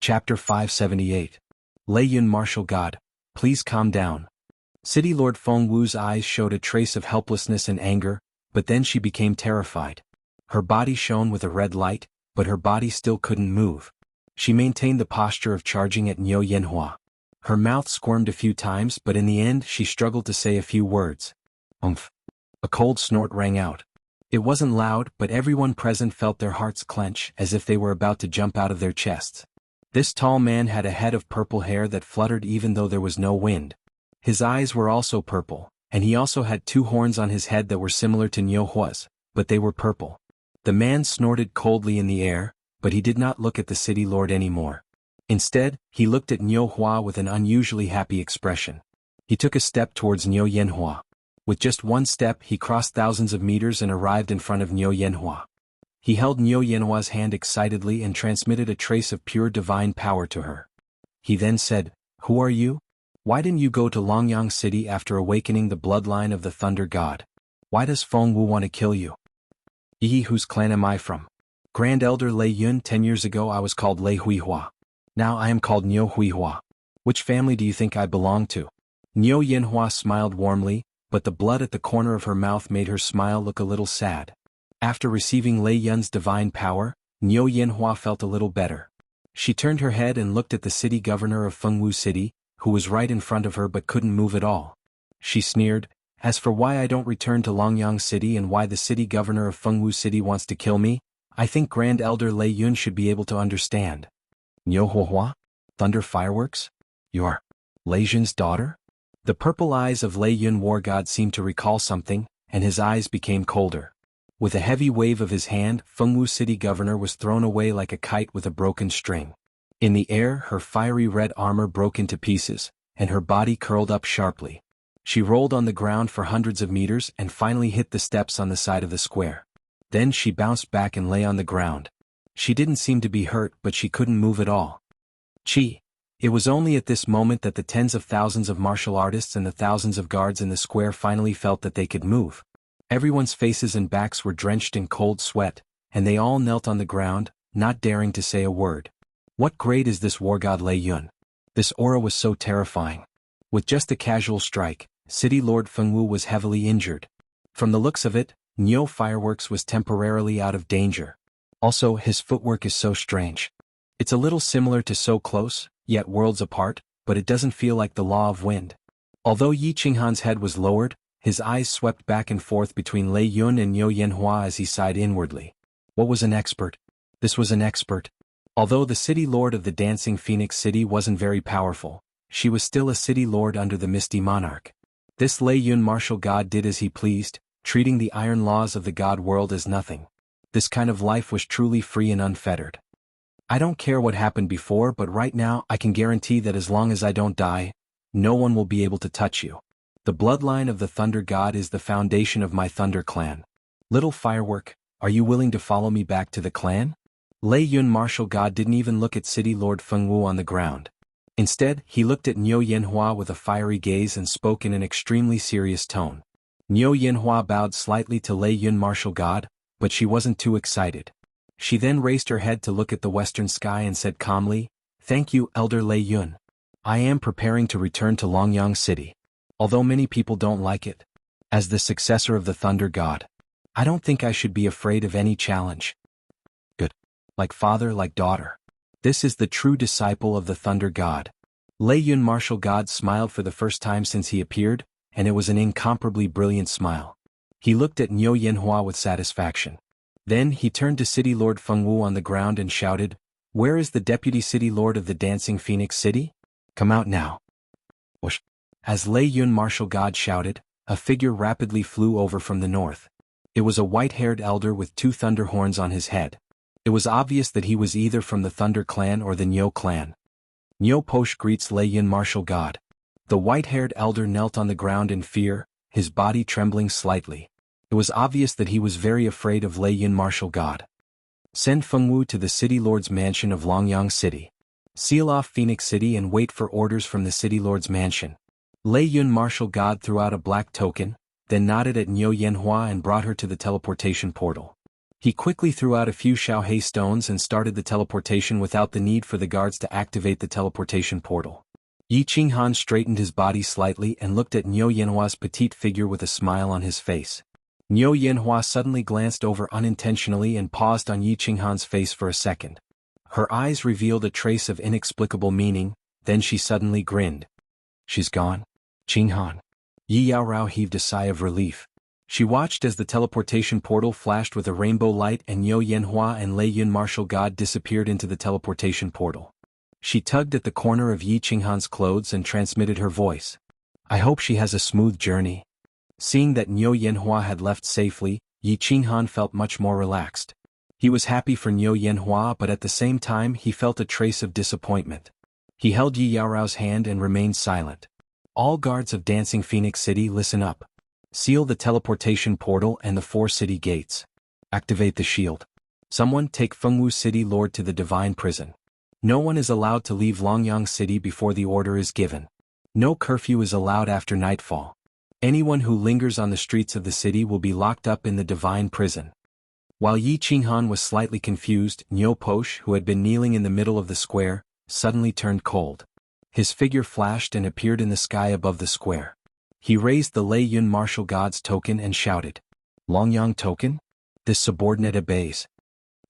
Chapter 578. Lei Yun Martial God, please calm down. City Lord Feng Wu's eyes showed a trace of helplessness and anger, but then she became terrified. Her body shone with a red light, but her body still couldn't move. She maintained the posture of charging at Niu Yanhua. Her mouth squirmed a few times, but in the end she struggled to say a few words. Umph. A cold snort rang out. It wasn't loud, but everyone present felt their hearts clench as if they were about to jump out of their chests. This tall man had a head of purple hair that fluttered even though there was no wind. His eyes were also purple, and he also had two horns on his head that were similar to Niu Hua's, but they were purple. The man snorted coldly in the air, but he did not look at the city lord anymore. Instead, he looked at Niu Hua with an unusually happy expression. He took a step towards Niu Yanhua. With just one step he crossed thousands of meters and arrived in front of Niu Yanhua. He held Niu Yanhua's hand excitedly and transmitted a trace of pure divine power to her. He then said, "Who are you? Why didn't you go to Longyang City after awakening the bloodline of the Thunder God? Why does Feng Wu want to kill you?" "Yi, whose clan am I from?" "Grand Elder Lei Yun. 10 years ago I was called Lei Huihua. Now I am called Niu Huihua. Which family do you think I belong to?" Niu Yanhua smiled warmly, but the blood at the corner of her mouth made her smile look a little sad. After receiving Lei Yun's divine power, Niu Yanhua felt a little better. She turned her head and looked at the city governor of Fengwu City, who was right in front of her but couldn't move at all. She sneered, "As for why I don't return to Longyang City and why the city governor of Fengwu City wants to kill me, I think Grand Elder Lei Yun should be able to understand." "Niu Huihua? Thunder fireworks? You're Lei Yun's daughter?" The purple eyes of Lei Yun War God seemed to recall something, and his eyes became colder. With a heavy wave of his hand, Fengwu City Governor was thrown away like a kite with a broken string. In the air, her fiery red armor broke into pieces, and her body curled up sharply. She rolled on the ground for hundreds of meters and finally hit the steps on the side of the square. Then she bounced back and lay on the ground. She didn't seem to be hurt, but she couldn't move at all. Chi. It was only at this moment that the tens of thousands of martial artists and the thousands of guards in the square finally felt that they could move. Everyone's faces and backs were drenched in cold sweat, and they all knelt on the ground, not daring to say a word. What grade is this war god Lei Yun? This aura was so terrifying. With just a casual strike, City Lord Fengwu was heavily injured. From the looks of it, Niu Fireworks was temporarily out of danger. Also, his footwork is so strange. It's a little similar to So Close, yet worlds apart, but it doesn't feel like the law of wind. Although Yi Qinghan's head was lowered, his eyes swept back and forth between Lei Yun and Niu Yanhua as he sighed inwardly. What was an expert? This was an expert. Although the city lord of the Dancing Phoenix City wasn't very powerful, she was still a city lord under the Misty Monarch. This Lei Yun martial god did as he pleased, treating the iron laws of the god world as nothing. This kind of life was truly free and unfettered. "I don't care what happened before, but right now I can guarantee that as long as I don't die, no one will be able to touch you. The bloodline of the Thunder God is the foundation of my Thunder clan. Little Firework, are you willing to follow me back to the clan?" Lei Yun martial god didn't even look at City Lord Fengwu on the ground. Instead, he looked at Niu Yanhua with a fiery gaze and spoke in an extremely serious tone. Niu Yanhua bowed slightly to Lei Yun martial god, but she wasn't too excited. She then raised her head to look at the western sky and said calmly, "Thank you, Elder Lei Yun. I am preparing to return to Longyang City. Although many people don't like it. As the successor of the Thunder God, I don't think I should be afraid of any challenge." "Good. Like father, like daughter. This is the true disciple of the Thunder God." Lei Yun martial god smiled for the first time since he appeared, and it was an incomparably brilliant smile. He looked at Niu Yanhua with satisfaction. Then he turned to City Lord Fengwu on the ground and shouted, "Where is the Deputy City Lord of the Dancing Phoenix City? Come out now." Whoosh. As Lei Yun martial god shouted, a figure rapidly flew over from the north. It was a white-haired elder with two thunder horns on his head. It was obvious that he was either from the Thunder clan or the Niu clan. "Niu Posh greets Lei Yun martial god." The white-haired elder knelt on the ground in fear, his body trembling slightly. It was obvious that he was very afraid of Lei Yun martial god. "Send Fengwu to the City Lord's mansion of Longyang City. Seal off Phoenix City and wait for orders from the City Lord's mansion." Lei Yun martial god threw out a black token, then nodded at Niu Yanhua and brought her to the teleportation portal. He quickly threw out a few Xiaohei stones and started the teleportation without the need for the guards to activate the teleportation portal. Yi Qinghan straightened his body slightly and looked at Niu Yanhua's petite figure with a smile on his face. Niu Yanhua suddenly glanced over unintentionally and paused on Yi Qinghan's face for a second. Her eyes revealed a trace of inexplicable meaning, then she suddenly grinned. "She's gone? Qinghan." Yi Yaorao heaved a sigh of relief. She watched as the teleportation portal flashed with a rainbow light and Niu Yanhua and Lei Yun martial god disappeared into the teleportation portal. She tugged at the corner of Yi Qinghan's clothes and transmitted her voice. "I hope she has a smooth journey." Seeing that Niu Yanhua had left safely, Yi Qinghan felt much more relaxed. He was happy for Niu Yanhua, but at the same time he felt a trace of disappointment. He held Yi Yaorao's hand and remained silent. "All guards of Dancing Phoenix City, listen up. Seal the teleportation portal and the 4 city gates. Activate the shield. Someone take Fengwu City Lord to the Divine Prison. No one is allowed to leave Longyang City before the order is given. No curfew is allowed after nightfall. Anyone who lingers on the streets of the city will be locked up in the Divine Prison." While Yi Qinghan was slightly confused, Niu Posh, who had been kneeling in the middle of the square, suddenly turned cold. His figure flashed and appeared in the sky above the square. He raised the Lei Yun martial god's token and shouted, "Longyang token? This subordinate obeys."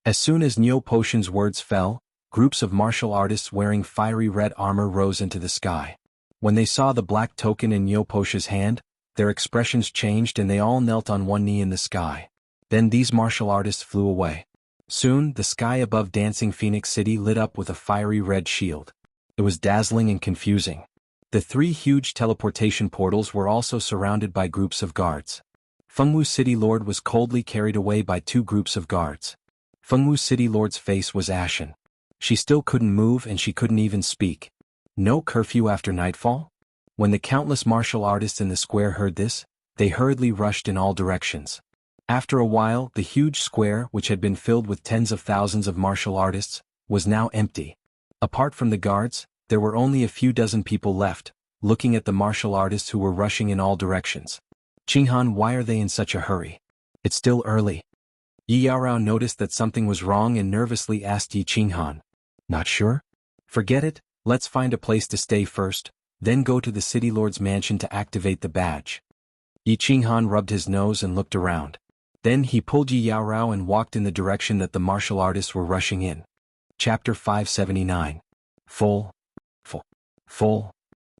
As soon as Niu Potion's words fell, groups of martial artists wearing fiery red armor rose into the sky. When they saw the black token in Niu Posh's hand, their expressions changed and they all knelt on one knee in the sky. Then these martial artists flew away. Soon, the sky above Dancing Phoenix City lit up with a fiery red shield. It was dazzling and confusing. The 3 huge teleportation portals were also surrounded by groups of guards. Fengwu City Lord was coldly carried away by 2 groups of guards. Fengwu City Lord's face was ashen. She still couldn't move and she couldn't even speak. No curfew after nightfall? When the countless martial artists in the square heard this, they hurriedly rushed in all directions. After a while, the huge square, which had been filled with tens of thousands of martial artists, was now empty. Apart from the guards, there were only a few dozen people left, looking at the martial artists who were rushing in all directions. "Qinghan, why are they in such a hurry? It's still early." Yi Yaorao noticed that something was wrong and nervously asked Yi Qinghan, "Not sure? Forget it, let's find a place to stay first, then go to the city lord's mansion to activate the badge." Yi Qinghan rubbed his nose and looked around. Then he pulled Yi Yaorao and walked in the direction that the martial artists were rushing in. Chapter 579. Full.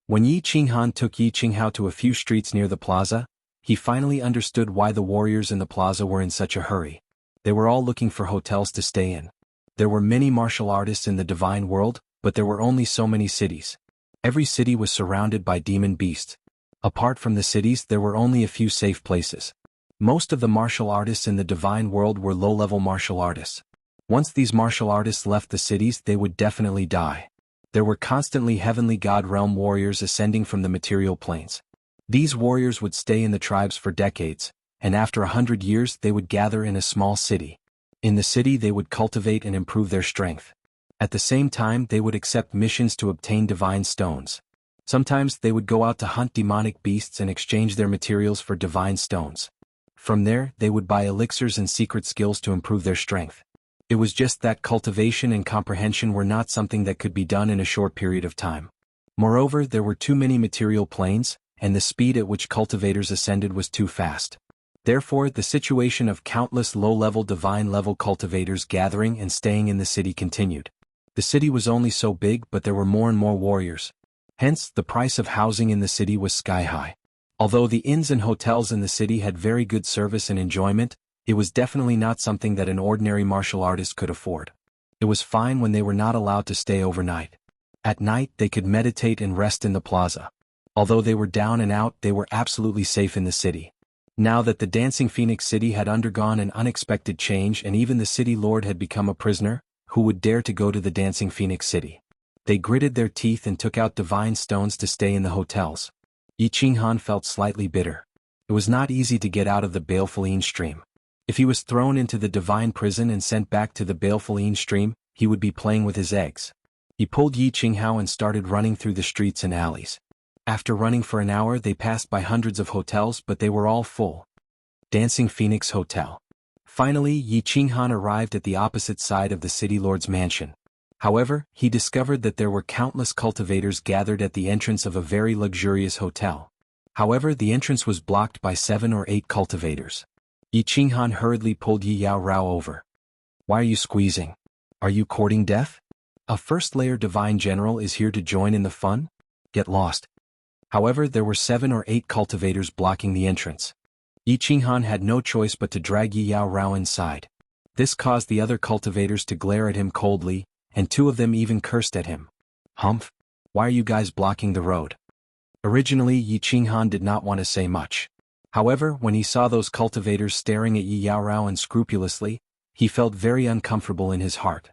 When Yi Qinghan took Yi Qinghao to a few streets near the plaza, he finally understood why the warriors in the plaza were in such a hurry. They were all looking for hotels to stay in. There were many martial artists in the divine world, but there were only so many cities. Every city was surrounded by demon beasts. Apart from the cities, there were only a few safe places. Most of the martial artists in the divine world were low-level martial artists. Once these martial artists left the cities, they would definitely die. There were constantly heavenly god realm warriors ascending from the material planes. These warriors would stay in the tribes for decades, and after 100 years they would gather in a small city. In the city they would cultivate and improve their strength. At the same time they would accept missions to obtain divine stones. Sometimes they would go out to hunt demonic beasts and exchange their materials for divine stones. From there, they would buy elixirs and secret skills to improve their strength. It was just that cultivation and comprehension were not something that could be done in a short period of time. Moreover, there were too many material planes, and the speed at which cultivators ascended was too fast. Therefore, the situation of countless low-level divine-level cultivators gathering and staying in the city continued. The city was only so big, but there were more and more warriors. Hence, the price of housing in the city was sky-high. Although the inns and hotels in the city had very good service and enjoyment, it was definitely not something that an ordinary martial artist could afford. It was fine when they were not allowed to stay overnight. At night, they could meditate and rest in the plaza. Although they were down and out, they were absolutely safe in the city. Now that the Dancing Phoenix City had undergone an unexpected change and even the city lord had become a prisoner, who would dare to go to the Dancing Phoenix City? They gritted their teeth and took out divine stones to stay in the hotels. Yi Qinghan felt slightly bitter. It was not easy to get out of the baleful Yin stream. If he was thrown into the divine prison and sent back to the baleful Yin stream, he would be playing with his eggs. He pulled Yi Qinghao and started running through the streets and alleys. After running for an hour, they passed by hundreds of hotels, but they were all full. Dancing Phoenix Hotel. Finally, Yi Qinghan arrived at the opposite side of the city lord's mansion. However, he discovered that there were countless cultivators gathered at the entrance of a very luxurious hotel. However, the entrance was blocked by 7 or 8 cultivators. Yi Qinghan hurriedly pulled Yi Yao Rao over. Why are you squeezing? Are you courting death? A first-layer divine general is here to join in the fun? Get lost. However, there were 7 or 8 cultivators blocking the entrance. Yi Qinghan had no choice but to drag Yi Yao Rao inside. This caused the other cultivators to glare at him coldly, and 2 of them even cursed at him. Humph! Why are you guys blocking the road? Originally, Yi Qinghan did not want to say much. However, when he saw those cultivators staring at Yi Yao Rao unscrupulously, he felt very uncomfortable in his heart.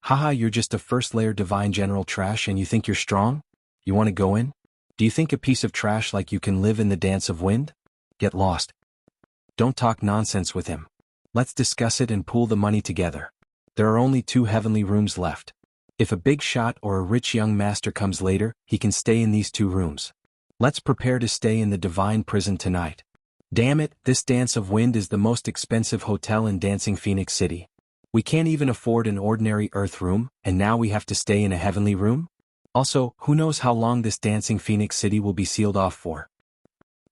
Haha, you're just a first-layer divine general trash and you think you're strong? You want to go in? Do you think a piece of trash like you can live in the dance of wind? Get lost. Don't talk nonsense with him. Let's discuss it and pool the money together. There are only 2 heavenly rooms left. If a big shot or a rich young master comes later, he can stay in these 2 rooms. Let's prepare to stay in the divine prison tonight. Damn it, this Dance of Wind is the most expensive hotel in Dancing Phoenix City. We can't even afford an ordinary earth room, and now we have to stay in a heavenly room? Also, who knows how long this Dancing Phoenix City will be sealed off for?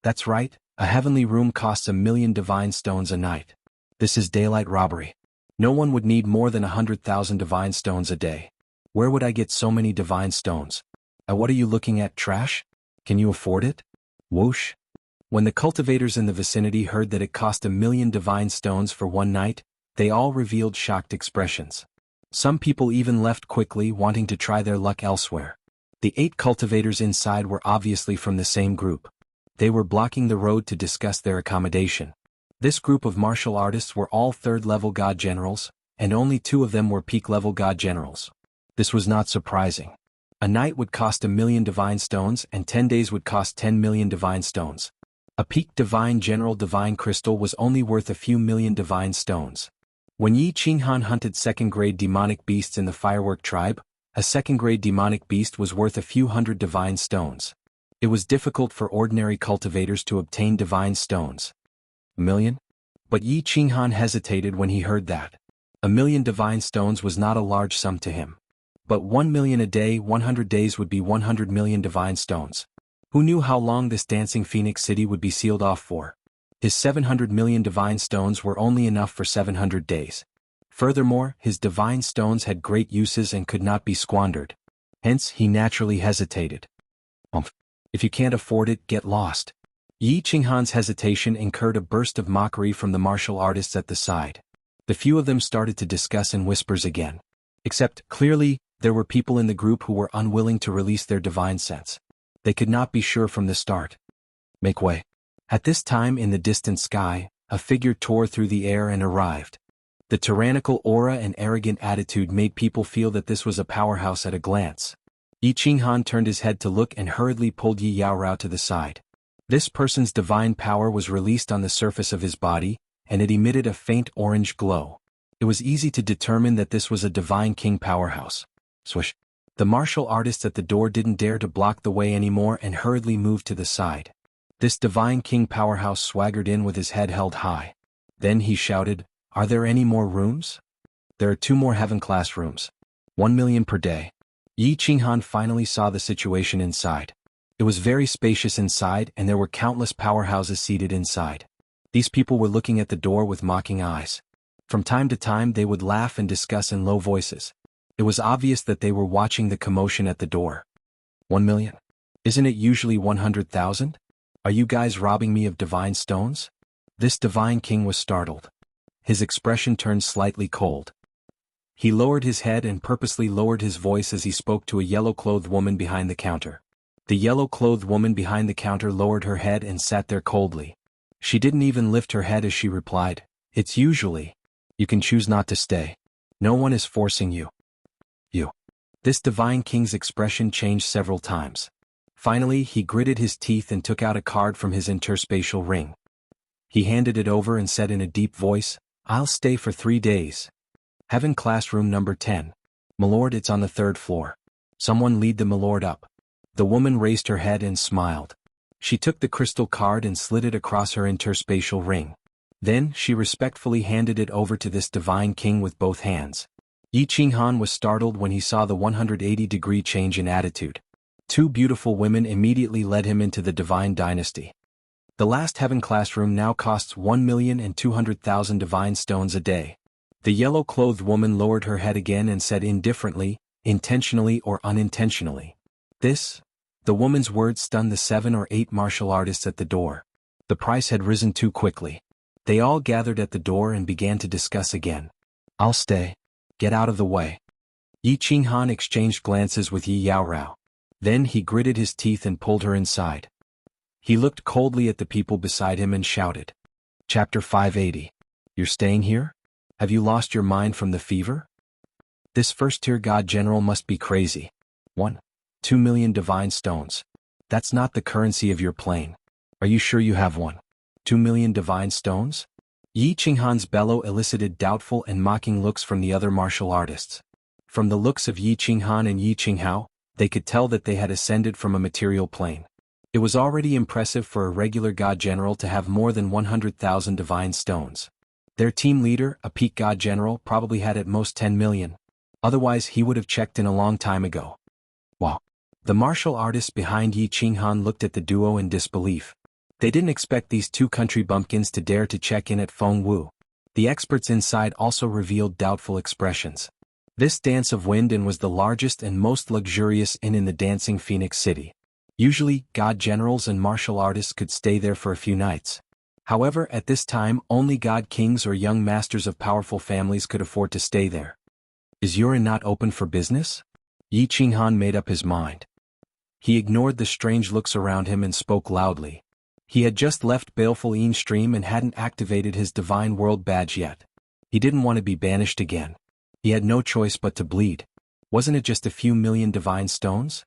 That's right, a heavenly room costs 1,000,000 divine stones a night. This is daylight robbery. No one would need more than 100,000 divine stones a day. Where would I get so many divine stones? What are you looking at, trash? Can you afford it? Whoosh. When the cultivators in the vicinity heard that it cost 1,000,000 divine stones for one night, they all revealed shocked expressions. Some people even left quickly, wanting to try their luck elsewhere. The 8 cultivators inside were obviously from the same group. They were blocking the road to discuss their accommodation. This group of martial artists were all 3rd-level god generals, and only 2 of them were peak-level god generals. This was not surprising. A night would cost 1,000,000 divine stones and 10 days would cost 10,000,000 divine stones. A peak divine general divine crystal was only worth a few million divine stones. When Yi Qinghan hunted 2nd-grade demonic beasts in the firework tribe, a 2nd-grade demonic beast was worth a few hundred divine stones. It was difficult for ordinary cultivators to obtain divine stones. 1,000,000? But Yi Qinghan hesitated when he heard that. 1,000,000 divine stones was not a large sum to him. But 1,000,000 a day, 100 days would be 100,000,000 divine stones. Who knew how long this Dancing Phoenix City would be sealed off for? His 700,000,000 divine stones were only enough for 700 days. Furthermore, his divine stones had great uses and could not be squandered. Hence, he naturally hesitated. If you can't afford it, get lost. Yi Qinghan's hesitation incurred a burst of mockery from the martial artists at the side. The few of them started to discuss in whispers again. Except, clearly, there were people in the group who were unwilling to release their divine sense. They could not be sure from the start. Make way. At this time in the distant sky, a figure tore through the air and arrived. The tyrannical aura and arrogant attitude made people feel that this was a powerhouse at a glance. Yi Qinghan turned his head to look and hurriedly pulled Yi Yao Rao to the side. This person's divine power was released on the surface of his body, and it emitted a faint orange glow. It was easy to determine that this was a divine king powerhouse. Swish. The martial artists at the door didn't dare to block the way anymore and hurriedly moved to the side. This divine king powerhouse swaggered in with his head held high. Then he shouted, "Are there any more rooms? There are 2 more heaven-class rooms. 1,000,000 per day." Yi Qinghan finally saw the situation inside. It was very spacious inside and there were countless powerhouses seated inside. These people were looking at the door with mocking eyes. From time to time they would laugh and discuss in low voices. It was obvious that they were watching the commotion at the door. 1,000,000? Isn't it usually 100,000? Are you guys robbing me of divine stones? This divine king was startled. His expression turned slightly cold. He lowered his head and purposely lowered his voice as he spoke to a yellow-clothed woman behind the counter. The yellow-clothed woman behind the counter lowered her head and sat there coldly. She didn't even lift her head as she replied, "It's usually. You can choose not to stay. No one is forcing you." You. This divine king's expression changed several times. Finally, he gritted his teeth and took out a card from his interspatial ring. He handed it over and said in a deep voice, "I'll stay for 3 days. Heaven classroom number 10. Milord, it's on the 3rd floor. Someone lead the milord up." The woman raised her head and smiled. She took the crystal card and slid it across her interspatial ring. Then, she respectfully handed it over to this divine king with both hands. Yi Qinghan was startled when he saw the 180-degree change in attitude. Two beautiful women immediately led him into the divine dynasty. The last heaven classroom now costs 1,200,000 divine stones a day. The yellow-clothed woman lowered her head again and said indifferently, intentionally or unintentionally. This? The woman's words stunned the 7 or 8 martial artists at the door. The price had risen too quickly. They all gathered at the door and began to discuss again. I'll stay. Get out of the way. Yi Qinghan exchanged glances with Yi Yaorao. Then he gritted his teeth and pulled her inside. He looked coldly at the people beside him and shouted. Chapter 580. You're staying here? Have you lost your mind from the fever? This first-tier god general must be crazy. 2 million divine stones. That's not the currency of your plane. Are you sure you have 2 million divine stones? Yi Qinghan's bellow elicited doubtful and mocking looks from the other martial artists. From the looks of Yi Qinghan and Yi Qinghao, they could tell that they had ascended from a material plane. It was already impressive for a regular god general to have more than 100,000 divine stones. Their team leader, a peak god general, probably had at most 10 million. Otherwise he would have checked in a long time ago. Wow. The martial artists behind Yi Qinghan looked at the duo in disbelief. They didn't expect these two country bumpkins to dare to check in at Feng Wu. The experts inside also revealed doubtful expressions. This dance of wind was the largest and most luxurious inn in the dancing Phoenix City. Usually, god generals and martial artists could stay there for a few nights. However, at this time, only god kings or young masters of powerful families could afford to stay there. Is your inn not open for business? Yi Qinghan made up his mind. He ignored the strange looks around him and spoke loudly. He had just left Baleful Een Stream and hadn't activated his Divine World badge yet. He didn't want to be banished again. He had no choice but to bleed. Wasn't it just a few million divine stones?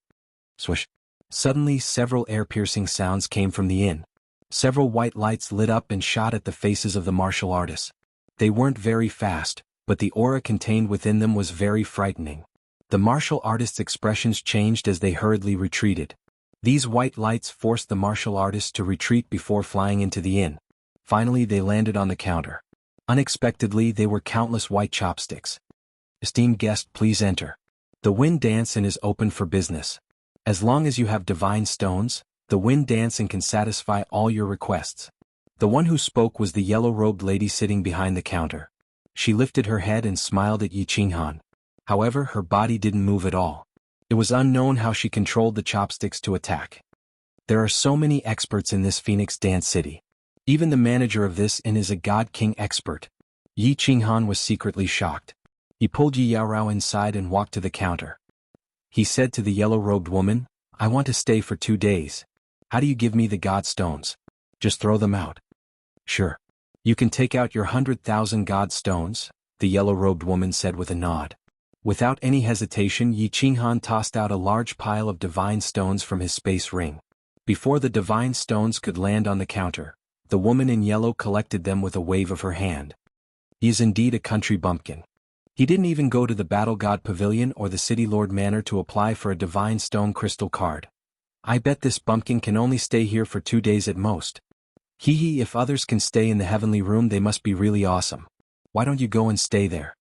Swish. Suddenly several air-piercing sounds came from the inn. Several white lights lit up and shot at the faces of the martial artists. They weren't very fast, but the aura contained within them was very frightening. The martial artists' expressions changed as they hurriedly retreated. These white lights forced the martial artists to retreat before flying into the inn. Finally they landed on the counter. Unexpectedly they were countless white chopsticks. Esteemed guest, please enter. The Wind Dance Inn is open for business. As long as you have divine stones, the Wind Dance Inn can satisfy all your requests. The one who spoke was the yellow-robed lady sitting behind the counter. She lifted her head and smiled at Yi Qinghan. However, her body didn't move at all. It was unknown how she controlled the chopsticks to attack. There are so many experts in this Phoenix Dance City. Even the manager of this inn is a God King expert. Yi Qinghan was secretly shocked. He pulled Yi Yaorao inside and walked to the counter. He said to the yellow-robed woman, I want to stay for 2 days. How do you give me the god stones? Just throw them out. Sure. You can take out your 100,000 god stones, the yellow-robed woman said with a nod. Without any hesitation, Yi Qinghan tossed out a large pile of divine stones from his space ring. Before the divine stones could land on the counter, the woman in yellow collected them with a wave of her hand. He is indeed a country bumpkin. He didn't even go to the Battle God Pavilion or the City Lord Manor to apply for a divine stone crystal card. I bet this bumpkin can only stay here for 2 days at most. Hee, if others can stay in the heavenly room they must be really awesome. Why don't you go and stay there?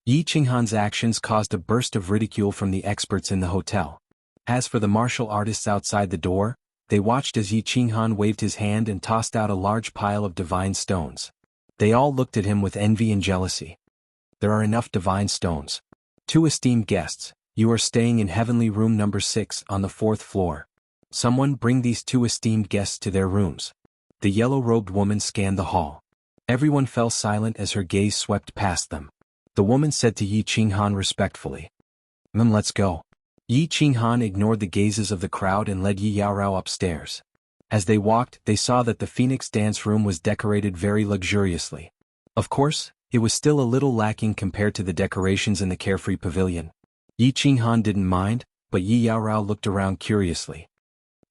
Yi Qinghan's actions caused a burst of ridicule from the experts in the hotel. As for the martial artists outside the door, they watched as Yi Qinghan waved his hand and tossed out a large pile of divine stones. They all looked at him with envy and jealousy. There are enough divine stones. 2 esteemed guests, you are staying in heavenly room number 6 on the 4th floor. Someone bring these 2 esteemed guests to their rooms. The yellow-robed woman scanned the hall. Everyone fell silent as her gaze swept past them. The woman said to Yi Qinghan respectfully, Let's go. Yi Qinghan ignored the gazes of the crowd and led Yi Yaorao upstairs. As they walked, they saw that the Phoenix dance room was decorated very luxuriously. Of course, it was still a little lacking compared to the decorations in the carefree pavilion. Yi Qinghan didn't mind, but Yi Yaorao looked around curiously.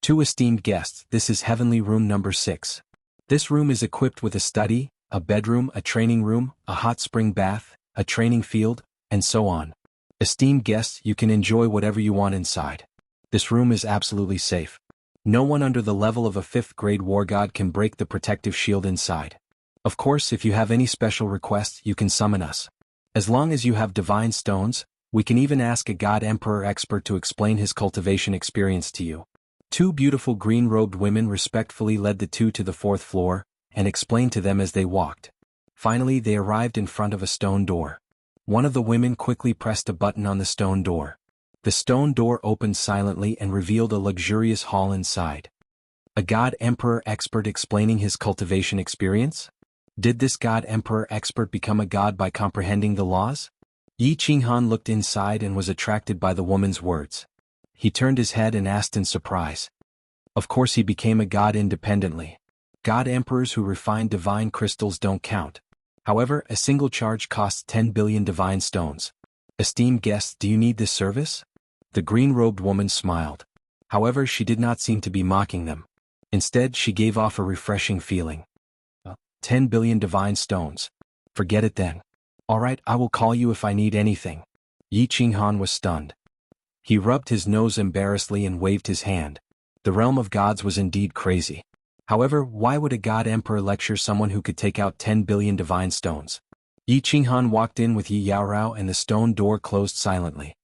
2 esteemed guests, this is heavenly room number 6. This room is equipped with a study, a bedroom, a training room, a hot spring bath, a training field, and so on. Esteemed guests, you can enjoy whatever you want inside. This room is absolutely safe. No one under the level of a 5th grade war god can break the protective shield inside. Of course, if you have any special requests, you can summon us. As long as you have divine stones, we can even ask a God Emperor expert to explain his cultivation experience to you. Two beautiful green-robed women respectfully led the two to the fourth floor, and explained to them as they walked. Finally, they arrived in front of a stone door. One of the women quickly pressed a button on the stone door. The stone door opened silently and revealed a luxurious hall inside. A God Emperor expert explaining his cultivation experience? Did this God Emperor expert become a god by comprehending the laws? Yi Qinghan looked inside and was attracted by the woman's words. He turned his head and asked in surprise. Of course he became a god independently. God Emperors who refine divine crystals don't count. However, a single charge costs 10 billion divine stones. Esteemed guests, do you need this service? The green-robed woman smiled. However, she did not seem to be mocking them. Instead, she gave off a refreshing feeling. 10 billion divine stones. Forget it then. Alright, I will call you if I need anything. Yi Qinghan was stunned. He rubbed his nose embarrassedly and waved his hand. The realm of gods was indeed crazy. However, why would a god emperor lecture someone who could take out 10 billion divine stones? Yi Qinghan walked in with Yi Yaorao and the stone door closed silently.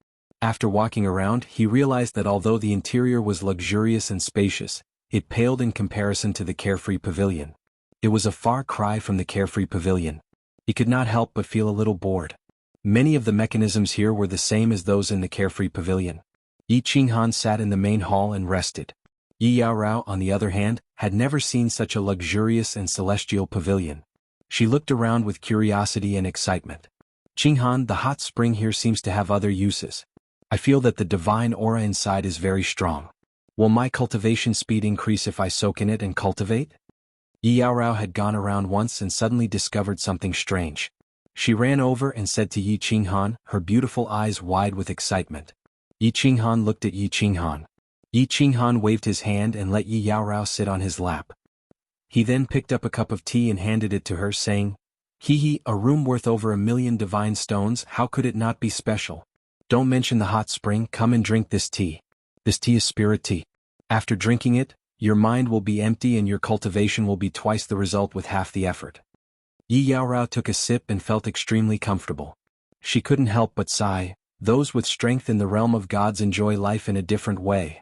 After walking around, he realized that although the interior was luxurious and spacious, it paled in comparison to the carefree pavilion. It was a far cry from the carefree pavilion. He could not help but feel a little bored. Many of the mechanisms here were the same as those in the carefree pavilion. Yi Qinghan sat in the main hall and rested. Yi Yaorao, on the other hand, had never seen such a luxurious and celestial pavilion. She looked around with curiosity and excitement. Qinghan, the hot spring here seems to have other uses. I feel that the divine aura inside is very strong. Will my cultivation speed increase if I soak in it and cultivate? Yi Yaorao had gone around once and suddenly discovered something strange. She ran over and said to Yi Qinghan, her beautiful eyes wide with excitement. Yi Qinghan looked at Yi Qinghan. Yi Qinghan waved his hand and let Yi Yaorao sit on his lap. He then picked up a cup of tea and handed it to her, saying, "Hee, a room worth over 1,000,000 divine stones, how could it not be special? Don't mention the hot spring, come and drink this tea. This tea is spirit tea. After drinking it, your mind will be empty and your cultivation will be twice the result with half the effort." Yi Yaorao took a sip and felt extremely comfortable. She couldn't help but sigh. Those with strength in the realm of gods enjoy life in a different way.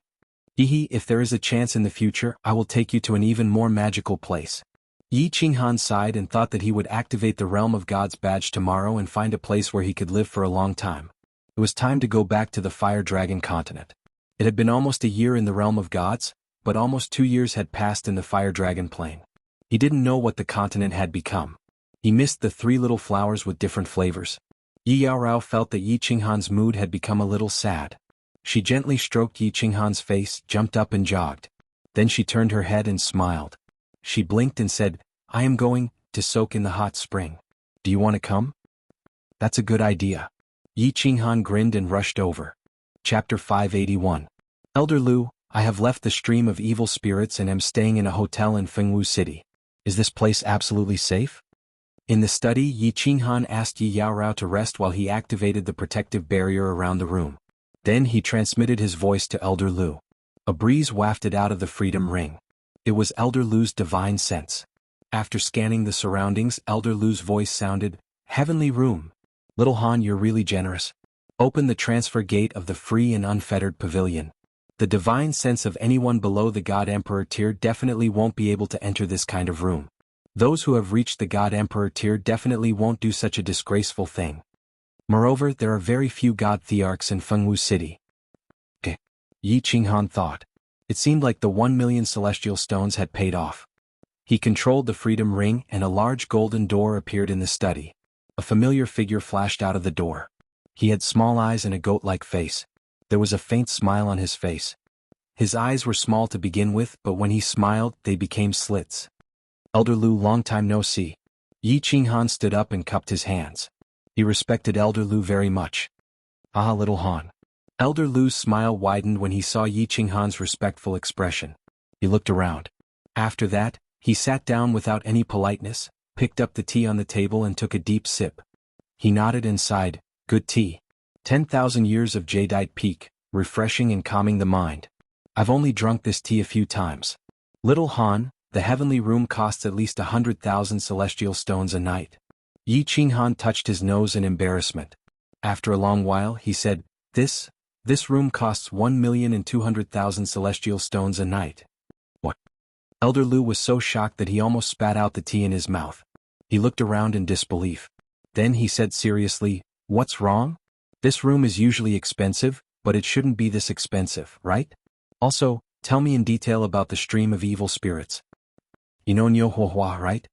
If there is a chance in the future, I will take you to an even more magical place. Yi Qinghan sighed and thought that he would activate the realm of gods badge tomorrow and find a place where he could live for a long time. It was time to go back to the Fire Dragon continent. It had been almost a year in the realm of gods, but almost 2 years had passed in the Fire Dragon plain. He didn't know what the continent had become. He missed the 3 little flowers with different flavors. Yi Yaorao felt that Yi Qinghan's mood had become a little sad. She gently stroked Yi Qinghan's face, jumped up and jogged. Then she turned her head and smiled. She blinked and said, "I am going to soak in the hot spring. Do you want to come?" "That's a good idea." Yi Qinghan grinned and rushed over. Chapter 581. Elder Lu, I have left the stream of evil spirits and am staying in a hotel in Fengwu City. Is this place absolutely safe? In the study, Yi Qinghan asked Yi Yaorao to rest while he activated the protective barrier around the room. Then he transmitted his voice to Elder Lu. A breeze wafted out of the freedom ring. It was Elder Lu's divine sense. After scanning the surroundings, Elder Lu's voice sounded, "Heavenly room. Little Han, you're really generous. Open the transfer gate of the free and unfettered pavilion." The divine sense of anyone below the God Emperor tier definitely won't be able to enter this kind of room. Those who have reached the God Emperor tier definitely won't do such a disgraceful thing. Moreover, there are very few God Thearchs in Fengwu City. Yi Qinghan thought. It seemed like the 1,000,000 celestial stones had paid off. He controlled the freedom ring and a large golden door appeared in the study. A familiar figure flashed out of the door. He had small eyes and a goat-like face. There was a faint smile on his face. His eyes were small to begin with, but when he smiled, they became slits. Elder Lu, long time no see. Yi Qinghan stood up and cupped his hands. He respected Elder Lu very much. "Ah, little Han." Elder Lu's smile widened when he saw Yi Qinghan's respectful expression. He looked around. After that, he sat down without any politeness, picked up the tea on the table and took a deep sip. He nodded and sighed, "Good tea. 10,000 years of jadeite peak, refreshing and calming the mind. I've only drunk this tea a few times. Little Han, The heavenly room costs at least 100,000 celestial stones a night. Yi Qinghan touched his nose in embarrassment. After a long while, he said, This room costs 1,200,000 celestial stones a night. What? Elder Lu was so shocked that he almost spat out the tea in his mouth. He looked around in disbelief. Then he said seriously, What's wrong? This room is usually expensive, but it shouldn't be this expensive, right? Also, tell me in detail about the stream of evil spirits. You know Niu Huahua, right?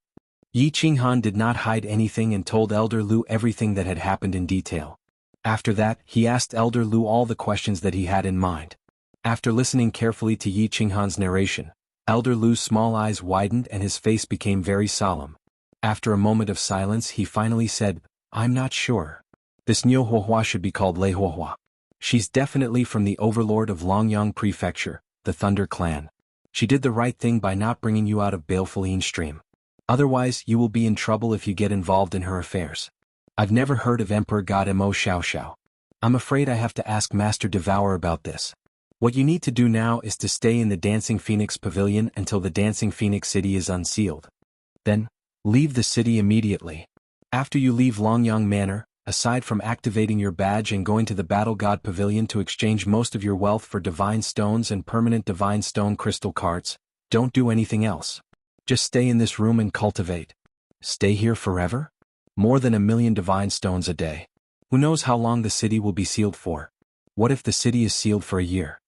Yi Qinghan did not hide anything and told Elder Lu everything that had happened in detail. After that, he asked Elder Lu all the questions that he had in mind. After listening carefully to Yi Qinghan's narration, Elder Lu's small eyes widened and his face became very solemn. After a moment of silence, he finally said, I'm not sure. This Niu Huahua should be called Lei Huahua. She's definitely from the overlord of Longyang Prefecture, the Thunder Clan. She did the right thing by not bringing you out of Baleful Yin Stream. Otherwise, you will be in trouble if you get involved in her affairs. I've never heard of Emperor God Mo Xiaoxiao. I'm afraid I have to ask Master Devourer about this. What you need to do now is to stay in the Dancing Phoenix Pavilion until the Dancing Phoenix City is unsealed. Then, leave the city immediately. After you leave Longyang Manor, aside from activating your badge and going to the Battle God Pavilion to exchange most of your wealth for divine stones and permanent divine stone crystal cards, don't do anything else. Just stay in this room and cultivate. Stay here forever? More than 1,000,000 divine stones a day. Who knows how long the city will be sealed for? What if the city is sealed for a year?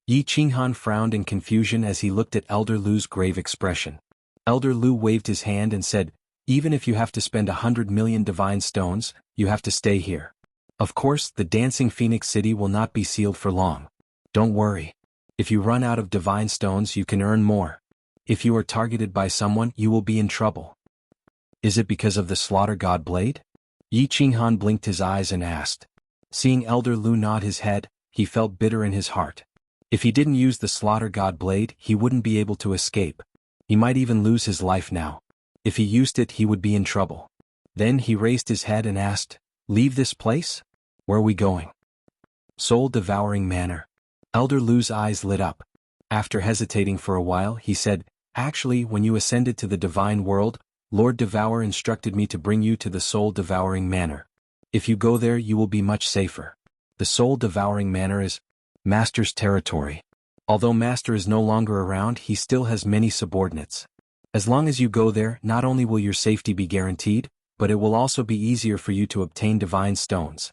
Yi Qinghan frowned in confusion as he looked at Elder Lu's grave expression. Elder Lu waved his hand and said, Even if you have to spend 100 million divine stones, you have to stay here. Of course, the Dancing Phoenix City will not be sealed for long. Don't worry. If you run out of divine stones, you can earn more. If you are targeted by someone, you will be in trouble. Is it because of the Slaughter God Blade? Yi Qinghan blinked his eyes and asked. Seeing Elder Lu nod his head, he felt bitter in his heart. If he didn't use the Slaughter God Blade, he wouldn't be able to escape. He might even lose his life now. If he used it, he would be in trouble. Then he raised his head and asked, Leave this place? Where are we going? Soul-devouring manor. Elder Lu's eyes lit up. After hesitating for a while, he said, Actually, when you ascended to the divine world, Lord Devourer instructed me to bring you to the soul-devouring manor. If you go there, you will be much safer. The soul-devouring manor is Master's territory. Although Master is no longer around, he still has many subordinates. As long as you go there, not only will your safety be guaranteed, but it will also be easier for you to obtain divine stones.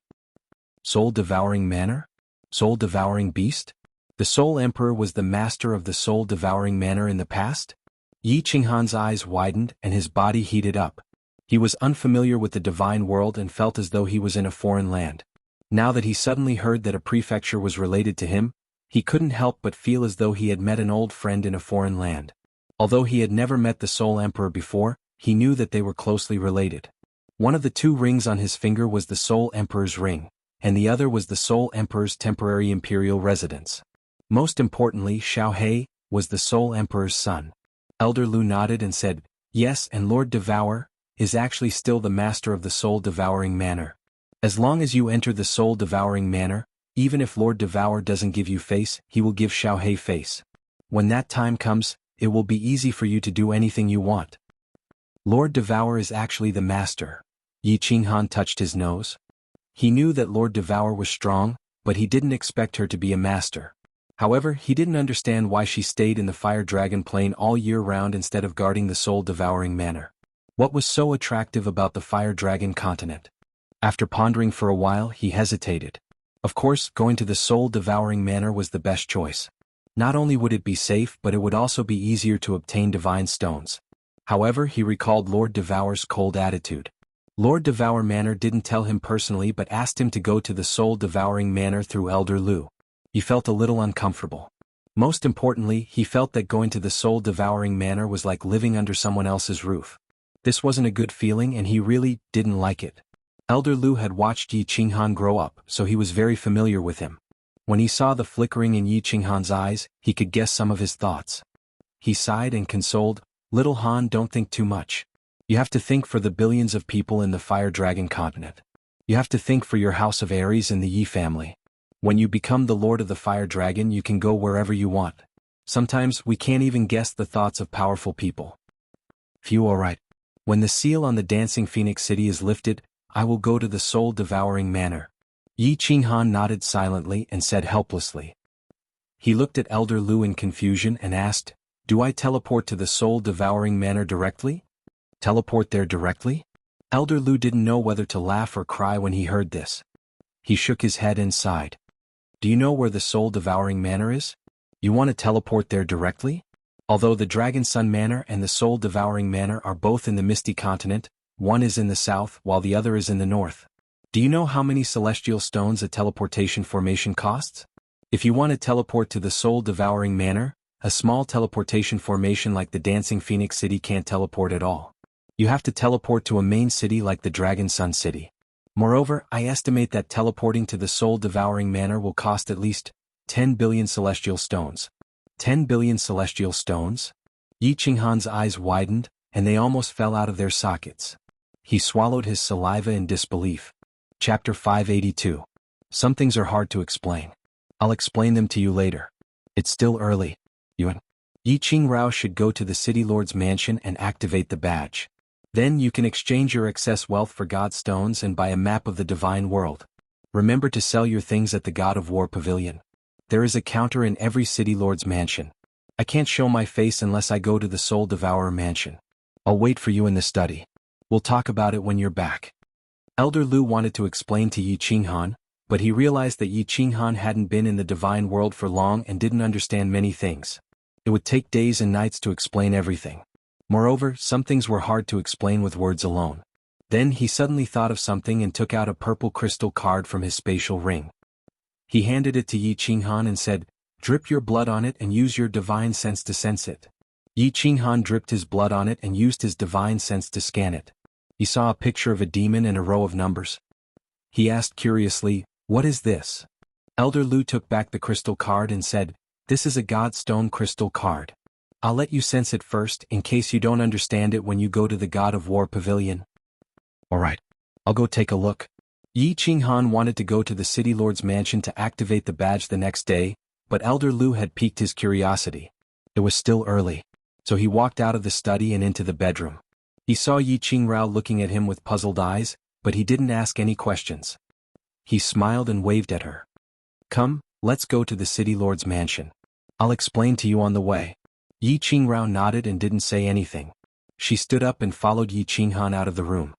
Soul-devouring manor? Soul-devouring beast? The Soul Emperor was the master of the soul-devouring manor in the past? Yi Qinghan's eyes widened and his body heated up. He was unfamiliar with the divine world and felt as though he was in a foreign land. Now that he suddenly heard that a prefecture was related to him, he couldn't help but feel as though he had met an old friend in a foreign land. Although he had never met the Soul Emperor before, he knew that they were closely related. One of the 2 rings on his finger was the Soul Emperor's ring, and the other was the Soul Emperor's temporary imperial residence. Most importantly, Xiao He was the Soul Emperor's son. Elder Lu nodded and said, Yes, and Lord Devourer is actually still the master of the soul-devouring manor. As long as you enter the soul-devouring manor, even if Lord Devourer doesn't give you face, he will give Xiao He face. When that time comes, it will be easy for you to do anything you want. Lord Devourer is actually the master. Yi Qinghan touched his nose. He knew that Lord Devourer was strong, but he didn't expect her to be a master. However, he didn't understand why she stayed in the Fire Dragon Plain all year round instead of guarding the soul-devouring manor. What was so attractive about the Fire Dragon continent? After pondering for a while, he hesitated. Of course, going to the soul-devouring manor was the best choice. Not only would it be safe, but it would also be easier to obtain divine stones. However, he recalled Lord Devourer's cold attitude. Lord Devour Manor didn't tell him personally but asked him to go to the soul-devouring manor through Elder Lu. He felt a little uncomfortable. Most importantly, he felt that going to the soul-devouring manor was like living under someone else's roof. This wasn't a good feeling and he really didn't like it. Elder Lu had watched Yi Qinghan grow up, so he was very familiar with him. When he saw the flickering in Yi Qinghan's eyes, he could guess some of his thoughts. He sighed and consoled, "Little Han, don't think too much. You have to think for the billions of people in the Fire Dragon continent. You have to think for your House of Ares and the Yi family. When you become the Lord of the Fire Dragon, you can go wherever you want. Sometimes we can't even guess the thoughts of powerful people. Phew, alright. When the seal on the dancing phoenix city is lifted, I will go to the soul-devouring manor. Yi Qinghan nodded silently and said helplessly. He looked at Elder Lu in confusion and asked, "Do I teleport to the soul-devouring manor directly?" Teleport there directly? Elder Lu didn't know whether to laugh or cry when he heard this. He shook his head and sighed. Do you know where the soul-devouring manor is? You want to teleport there directly? Although the Dragon Sun Manor and the soul-devouring manor are both in the Misty Continent, one is in the south while the other is in the north. Do you know how many celestial stones a teleportation formation costs? If you want to teleport to the soul-devouring manor, a small teleportation formation like the Dancing Phoenix City can't teleport at all. You have to teleport to a main city like the Dragon Sun City. Moreover, I estimate that teleporting to the soul-devouring manor will cost at least 10 billion celestial stones. 10 billion celestial stones? Yi Qinghan's eyes widened, and they almost fell out of their sockets. He swallowed his saliva in disbelief. Chapter 582. Some things are hard to explain. I'll explain them to you later. It's still early. Yi Qingrao should go to the City Lord's mansion and activate the badge. Then you can exchange your excess wealth for God stones and buy a map of the divine world. Remember to sell your things at the God of War Pavilion. There is a counter in every City Lord's mansion. I can't show my face unless I go to the Soul Devourer mansion. I'll wait for you in the study. We'll talk about it when you're back. Elder Lu wanted to explain to Yi Qinghan, but he realized that Yi Qinghan hadn't been in the divine world for long and didn't understand many things. It would take days and nights to explain everything. Moreover, some things were hard to explain with words alone. Then he suddenly thought of something and took out a purple crystal card from his spatial ring. He handed it to Yi Qinghan and said, "Drip your blood on it and use your divine sense to sense it." Yi Qinghan dripped his blood on it and used his divine sense to scan it. He saw a picture of a demon and a row of numbers. He asked curiously, "What is this?" Elder Lu took back the crystal card and said, "This is a Godstone crystal card. I'll let you sense it first in case you don't understand it when you go to the God of War Pavilion." Alright. I'll go take a look. Yi Qinghan wanted to go to the City Lord's mansion to activate the badge the next day, but Elder Lu had piqued his curiosity. It was still early, so he walked out of the study and into the bedroom. He saw Yi Qingrao looking at him with puzzled eyes, but he didn't ask any questions. He smiled and waved at her. "Come, let's go to the City Lord's mansion. I'll explain to you on the way." Yi Qingrao nodded and didn't say anything. She stood up and followed Yi Qinghan out of the room.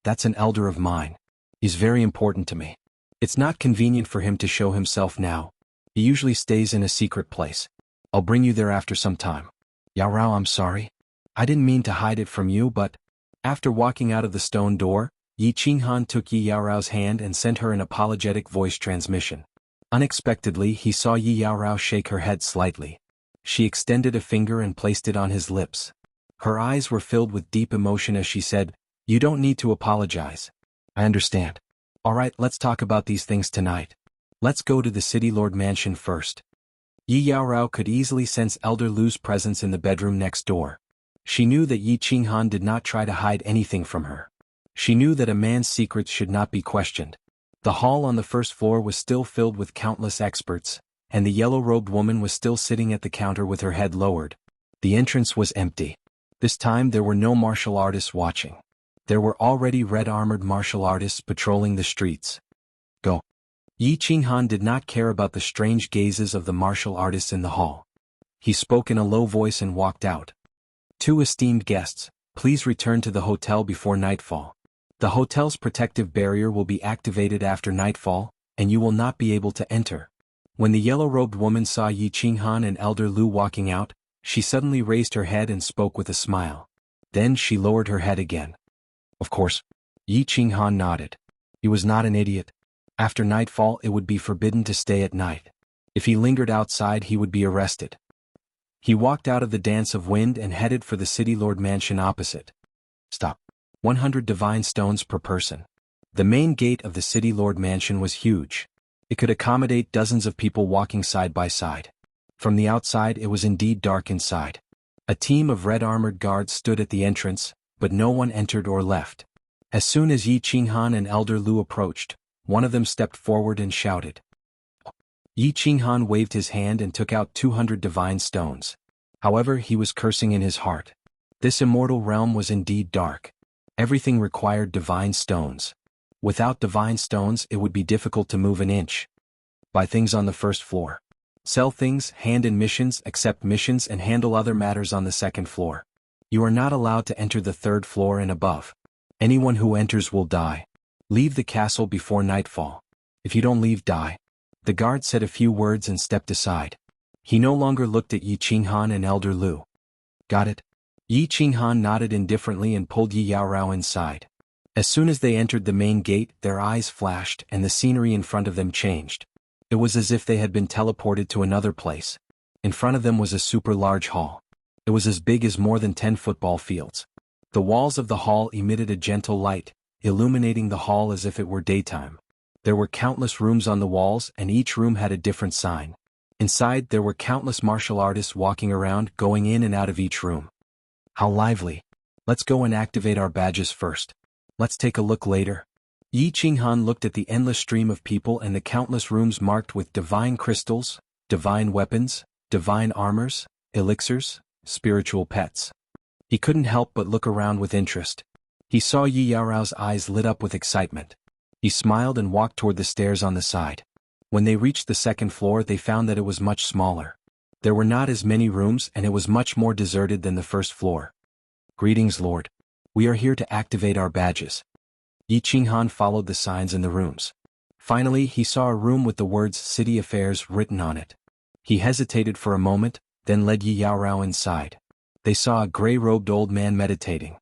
"That's an elder of mine. He's very important to me. It's not convenient for him to show himself now. He usually stays in a secret place. I'll bring you there after some time." "Yaorao, I'm sorry. I didn't mean to hide it from you, but..." After walking out of the stone door, Yi Qinghan took Yi Yaorao's hand and sent her an apologetic voice transmission. Unexpectedly, he saw Yi Yaorao shake her head slightly. She extended a finger and placed it on his lips. Her eyes were filled with deep emotion as she said, "You don't need to apologize. I understand. Alright, let's talk about these things tonight. Let's go to the City Lord mansion first." Yi Yaorao could easily sense Elder Lu's presence in the bedroom next door. She knew that Yi Qinghan did not try to hide anything from her. She knew that a man's secrets should not be questioned. The hall on the first floor was still filled with countless experts, and the yellow-robed woman was still sitting at the counter with her head lowered. The entrance was empty. This time there were no martial artists watching. There were already red-armored martial artists patrolling the streets. Go. Yi Qinghan did not care about the strange gazes of the martial artists in the hall. He spoke in a low voice and walked out. "Two esteemed guests, please return to the hotel before nightfall. The hotel's protective barrier will be activated after nightfall, and you will not be able to enter." When the yellow-robed woman saw Yi Qinghan and Elder Lu walking out, she suddenly raised her head and spoke with a smile. Then she lowered her head again. "Of course." Yi Qinghan nodded. He was not an idiot. After nightfall it would be forbidden to stay at night. If he lingered outside he would be arrested. He walked out of the Dance of Wind and headed for the City Lord mansion opposite. Stop. 100 divine stones per person. The main gate of the City Lord mansion was huge. It could accommodate dozens of people walking side by side. From the outside it was indeed dark inside. A team of red-armored guards stood at the entrance, but no one entered or left. As soon as Yi Qinghan and Elder Lu approached, one of them stepped forward and shouted, Yi Qinghan waved his hand and took out 200 divine stones. However, he was cursing in his heart. This immortal realm was indeed dark. Everything required divine stones. Without divine stones, it would be difficult to move an inch. Buy things on the first floor. Sell things, hand in missions, accept missions, and handle other matters on the second floor. You are not allowed to enter the third floor and above. Anyone who enters will die. Leave the castle before nightfall. If you don't leave, die. The guard said a few words and stepped aside. He no longer looked at Yi Qinghan and Elder Lu. Got it? Yi Qinghan nodded indifferently and pulled Yi Yaorao inside. As soon as they entered the main gate, their eyes flashed and the scenery in front of them changed. It was as if they had been teleported to another place. In front of them was a super large hall. It was as big as more than 10 football fields. The walls of the hall emitted a gentle light, illuminating the hall as if it were daytime. There were countless rooms on the walls and each room had a different sign. Inside there were countless martial artists walking around, going in and out of each room. How lively. Let's go and activate our badges first. Let's take a look later. Yi Qinghan looked at the endless stream of people and the countless rooms marked with divine crystals, divine weapons, divine armors, elixirs, spiritual pets. He couldn't help but look around with interest. He saw Yi Yaorao's eyes lit up with excitement. He smiled and walked toward the stairs on the side. When they reached the second floor, they found that it was much smaller. There were not as many rooms and it was much more deserted than the first floor. Greetings, Lord. We are here to activate our badges. Yi Qinghan followed the signs in the rooms. Finally, he saw a room with the words City Affairs written on it. He hesitated for a moment, then led Yi Yaorao inside. They saw a gray-robed old man meditating.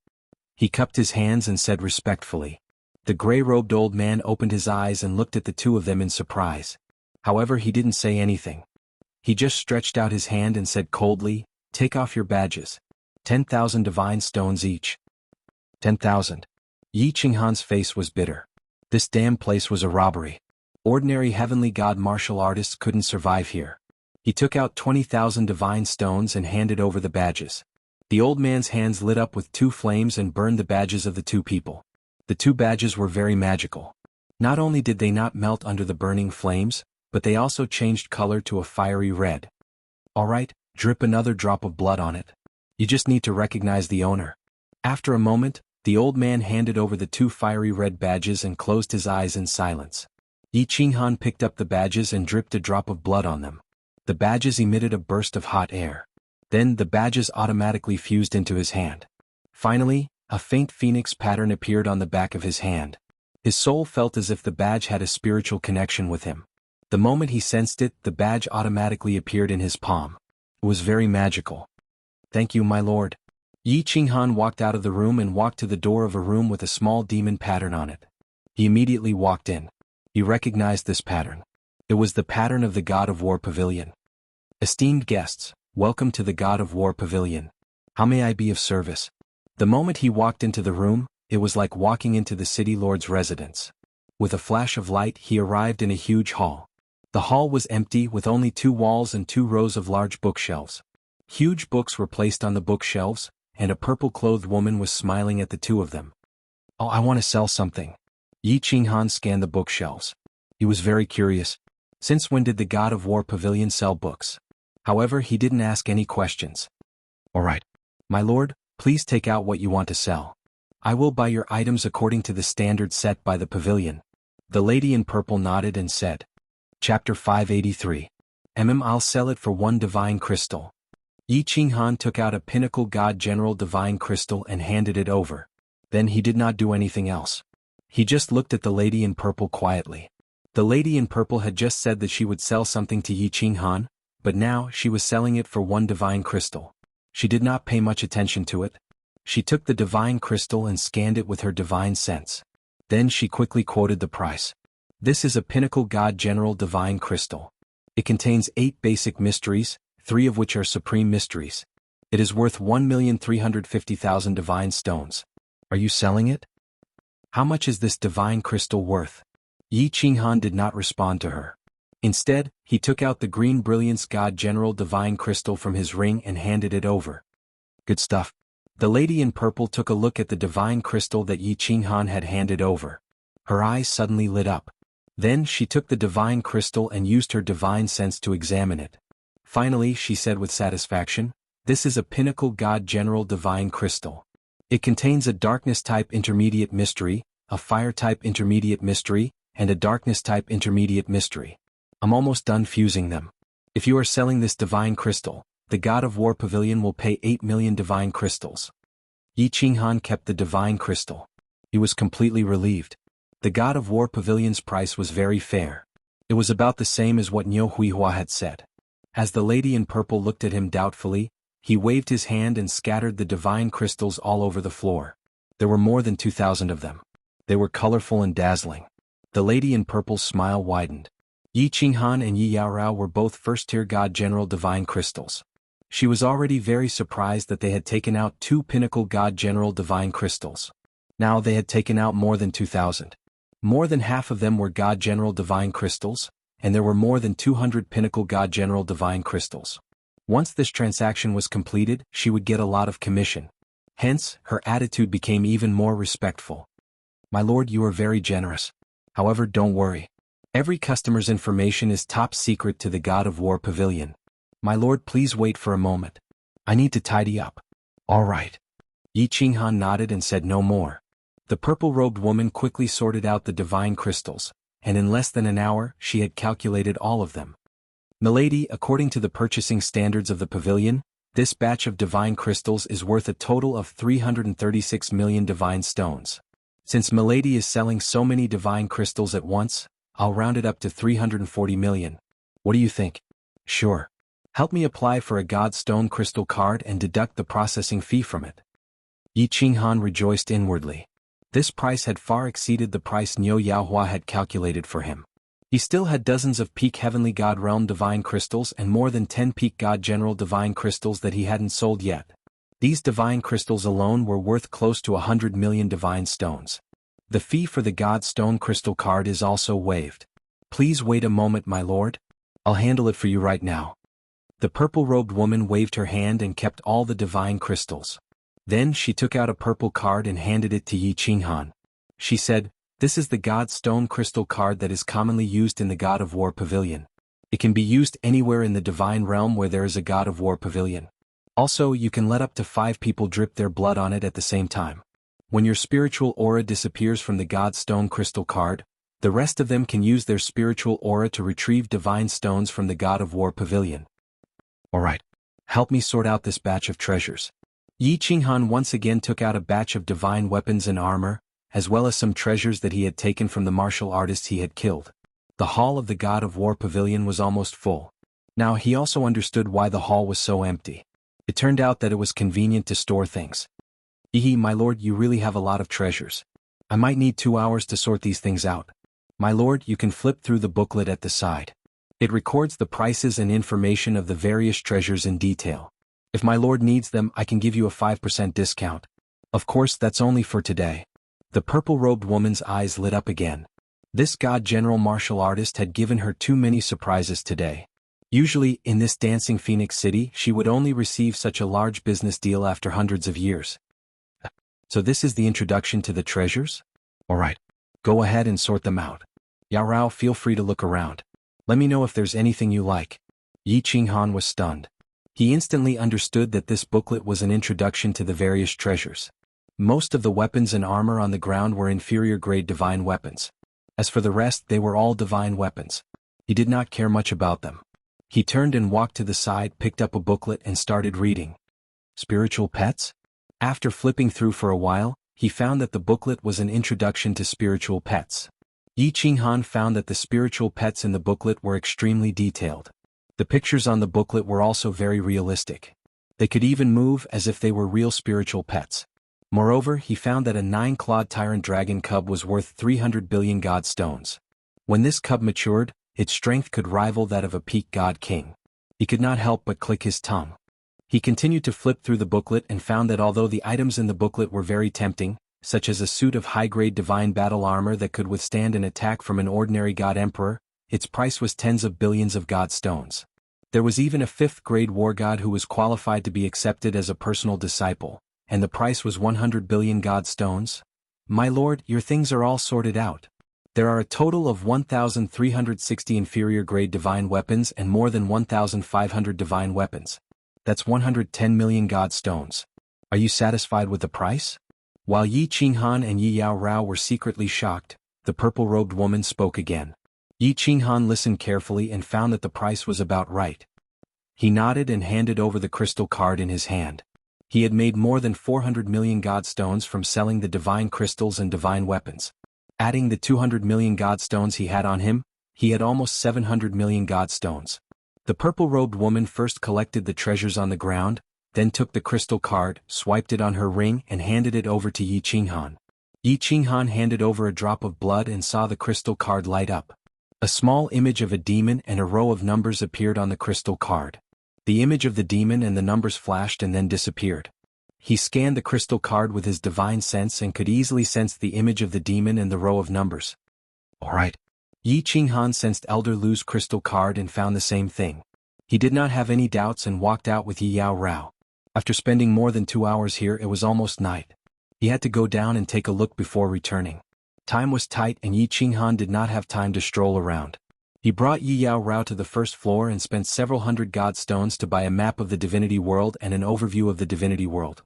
He cupped his hands and said respectfully. The gray-robed old man opened his eyes and looked at the two of them in surprise. However, he didn't say anything. He just stretched out his hand and said coldly, "Take off your badges. 10,000 divine stones each." 10,000. Yi Qinghan's face was bitter. This damn place was a robbery. Ordinary heavenly god martial artists couldn't survive here. He took out 20,000 divine stones and handed over the badges. The old man's hands lit up with 2 flames and burned the badges of the 2 people. The 2 badges were very magical. Not only did they not melt under the burning flames, but they also changed color to a fiery red. Alright, drip another drop of blood on it. You just need to recognize the owner. After a moment, the old man handed over the 2 fiery red badges and closed his eyes in silence. Yi Qinghan picked up the badges and dripped a drop of blood on them. The badges emitted a burst of hot air. Then the badges automatically fused into his hand. Finally, a faint phoenix pattern appeared on the back of his hand. His soul felt as if the badge had a spiritual connection with him. The moment he sensed it, the badge automatically appeared in his palm. It was very magical. Thank you, my lord. Yi Qinghan walked out of the room and walked to the door of a room with a small demon pattern on it. He immediately walked in. He recognized this pattern. It was the pattern of the God of War Pavilion. Esteemed guests, welcome to the God of War Pavilion. How may I be of service? The moment he walked into the room, it was like walking into the city lord's residence. With a flash of light, he arrived in a huge hall. The hall was empty with only 2 walls and 2 rows of large bookshelves. Huge books were placed on the bookshelves, and a purple-clothed woman was smiling at the 2 of them. Oh, I want to sell something. Yi Qinghan scanned the bookshelves. He was very curious. Since when did the God of War Pavilion sell books? However, he didn't ask any questions. Alright. My lord, please take out what you want to sell. I will buy your items according to the standards set by the pavilion. The lady in purple nodded and said. Chapter 583. I'll sell it for 1 divine crystal. Yi Qinghan took out a pinnacle god general divine crystal and handed it over. Then he did not do anything else. He just looked at the lady in purple quietly. The lady in purple had just said that she would sell something to Yi Qinghan, but now she was selling it for 1 divine crystal. She did not pay much attention to it. She took the divine crystal and scanned it with her divine sense. Then she quickly quoted the price. This is a pinnacle god general divine crystal. It contains 8 basic mysteries, 3 of which are supreme mysteries. It is worth 1,350,000 divine stones. Are you selling it? How much is this divine crystal worth? Yi Qinghan did not respond to her. Instead, he took out the green brilliance god general divine crystal from his ring and handed it over. Good stuff. The lady in purple took a look at the divine crystal that Yi Qinghan had handed over. Her eyes suddenly lit up. Then she took the divine crystal and used her divine sense to examine it. Finally, she said with satisfaction, "This is a pinnacle God General divine crystal. It contains a darkness-type intermediate mystery, a fire-type intermediate mystery, and a darkness-type intermediate mystery. I'm almost done fusing them. If you are selling this divine crystal, the God of War Pavilion will pay 8 million divine crystals." Yi Qinghan kept the divine crystal. He was completely relieved. The God of War Pavilion's price was very fair. It was about the same as what Niu Huihua had said. As the lady in purple looked at him doubtfully, he waved his hand and scattered the divine crystals all over the floor. There were more than 2,000 of them. They were colorful and dazzling. The lady in purple's smile widened. Yi Qinghan and Yi Yaorao were both first-tier God General divine crystals. She was already very surprised that they had taken out 2 pinnacle God General divine crystals. Now they had taken out more than 2,000. More than half of them were God General divine crystals, and there were more than 200 pinnacle God General divine crystals. Once this transaction was completed, she would get a lot of commission. Hence, her attitude became even more respectful. "My lord, you are very generous. However, don't worry. Every customer's information is top secret to the God of War Pavilion. My lord, please wait for a moment. I need to tidy up." "All right." Yi Qinghan nodded and said no more. The purple-robed woman quickly sorted out the divine crystals, and in less than an hour, she had calculated all of them. "Milady, according to the purchasing standards of the pavilion, this batch of divine crystals is worth a total of 336 million divine stones. Since Milady is selling so many divine crystals at once, I'll round it up to 340 million. What do you think?" "Sure. Help me apply for a God Stone crystal card and deduct the processing fee from it." Yi Qinghan rejoiced inwardly. This price had far exceeded the price Niu Yaohua had calculated for him. He still had dozens of peak Heavenly God Realm divine crystals and more than 10 peak God General divine crystals that he hadn't sold yet. These divine crystals alone were worth close to 100 million divine stones. The fee for the God Stone crystal card is also waived. "Please wait a moment, my lord. I'll handle it for you right now." The purple-robed woman waved her hand and kept all the divine crystals. Then she took out a purple card and handed it to Yi Qinghan. She said, "This is the God Stone crystal card that is commonly used in the God of War Pavilion. It can be used anywhere in the divine realm where there is a God of War Pavilion. Also, you can let up to 5 people drip their blood on it at the same time. When your spiritual aura disappears from the God Stone crystal card, the rest of them can use their spiritual aura to retrieve divine stones from the God of War Pavilion." "All right. Help me sort out this batch of treasures." Yi Qinghan once again took out a batch of divine weapons and armor, as well as some treasures that he had taken from the martial artists he had killed. The hall of the God of War Pavilion was almost full. Now he also understood why the hall was so empty. It turned out that it was convenient to store things. "Yi, my lord, you really have a lot of treasures. I might need 2 hours to sort these things out. My lord, you can flip through the booklet at the side. It records the prices and information of the various treasures in detail. If my lord needs them, I can give you a 5% discount. Of course, that's only for today." The purple-robed woman's eyes lit up again. This God General martial artist had given her too many surprises today. Usually, in this dancing Phoenix City, she would only receive such a large business deal after hundreds of years. "So this is the introduction to the treasures? All right. Go ahead and sort them out. Yaorao, feel free to look around. Let me know if there's anything you like." Yi Qinghan was stunned. He instantly understood that this booklet was an introduction to the various treasures. Most of the weapons and armor on the ground were inferior-grade divine weapons. As for the rest, they were all divine weapons. He did not care much about them. He turned and walked to the side, picked up a booklet and started reading. Spiritual pets? After flipping through for a while, he found that the booklet was an introduction to spiritual pets. Yi Qinghan found that the spiritual pets in the booklet were extremely detailed. The pictures on the booklet were also very realistic. They could even move as if they were real spiritual pets. Moreover, he found that a 9-clawed tyrant dragon cub was worth 300 billion god stones. When this cub matured, its strength could rival that of a peak god king. He could not help but click his tongue. He continued to flip through the booklet and found that although the items in the booklet were very tempting, such as a suit of high-grade divine battle armor that could withstand an attack from an ordinary god emperor, its price was tens of billions of god stones. There was even a 5th-grade war god who was qualified to be accepted as a personal disciple, and the price was 100 billion god stones. "My lord, your things are all sorted out. There are a total of 1,360 inferior-grade divine weapons and more than 1,500 divine weapons. That's 110 million god stones. Are you satisfied with the price? While Yi Qinghan and Yi Yao Rao were secretly shocked, the purple-robed woman spoke again. Yi Qinghan listened carefully and found that the price was about right. He nodded and handed over the crystal card in his hand. He had made more than 400 million god stones from selling the divine crystals and divine weapons. Adding the 200 million god stones he had on him, he had almost 700 million god stones. The purple-robed woman first collected the treasures on the ground, then took the crystal card, swiped it on her ring and handed it over to Yi Qinghan. Yi Qinghan handed over a drop of blood and saw the crystal card light up. A small image of a demon and a row of numbers appeared on the crystal card. The image of the demon and the numbers flashed and then disappeared. He scanned the crystal card with his divine sense and could easily sense the image of the demon and the row of numbers. All right. Yi Qinghan sensed Elder Lu's crystal card and found the same thing. He did not have any doubts and walked out with Yi Yao Rao. After spending more than 2 hours here, it was almost night. He had to go down and take a look before returning. Time was tight and Yi Qinghan did not have time to stroll around. He brought Yi Yao Rao to the first floor and spent several hundred god stones to buy a map of the divinity world and an overview of the divinity world.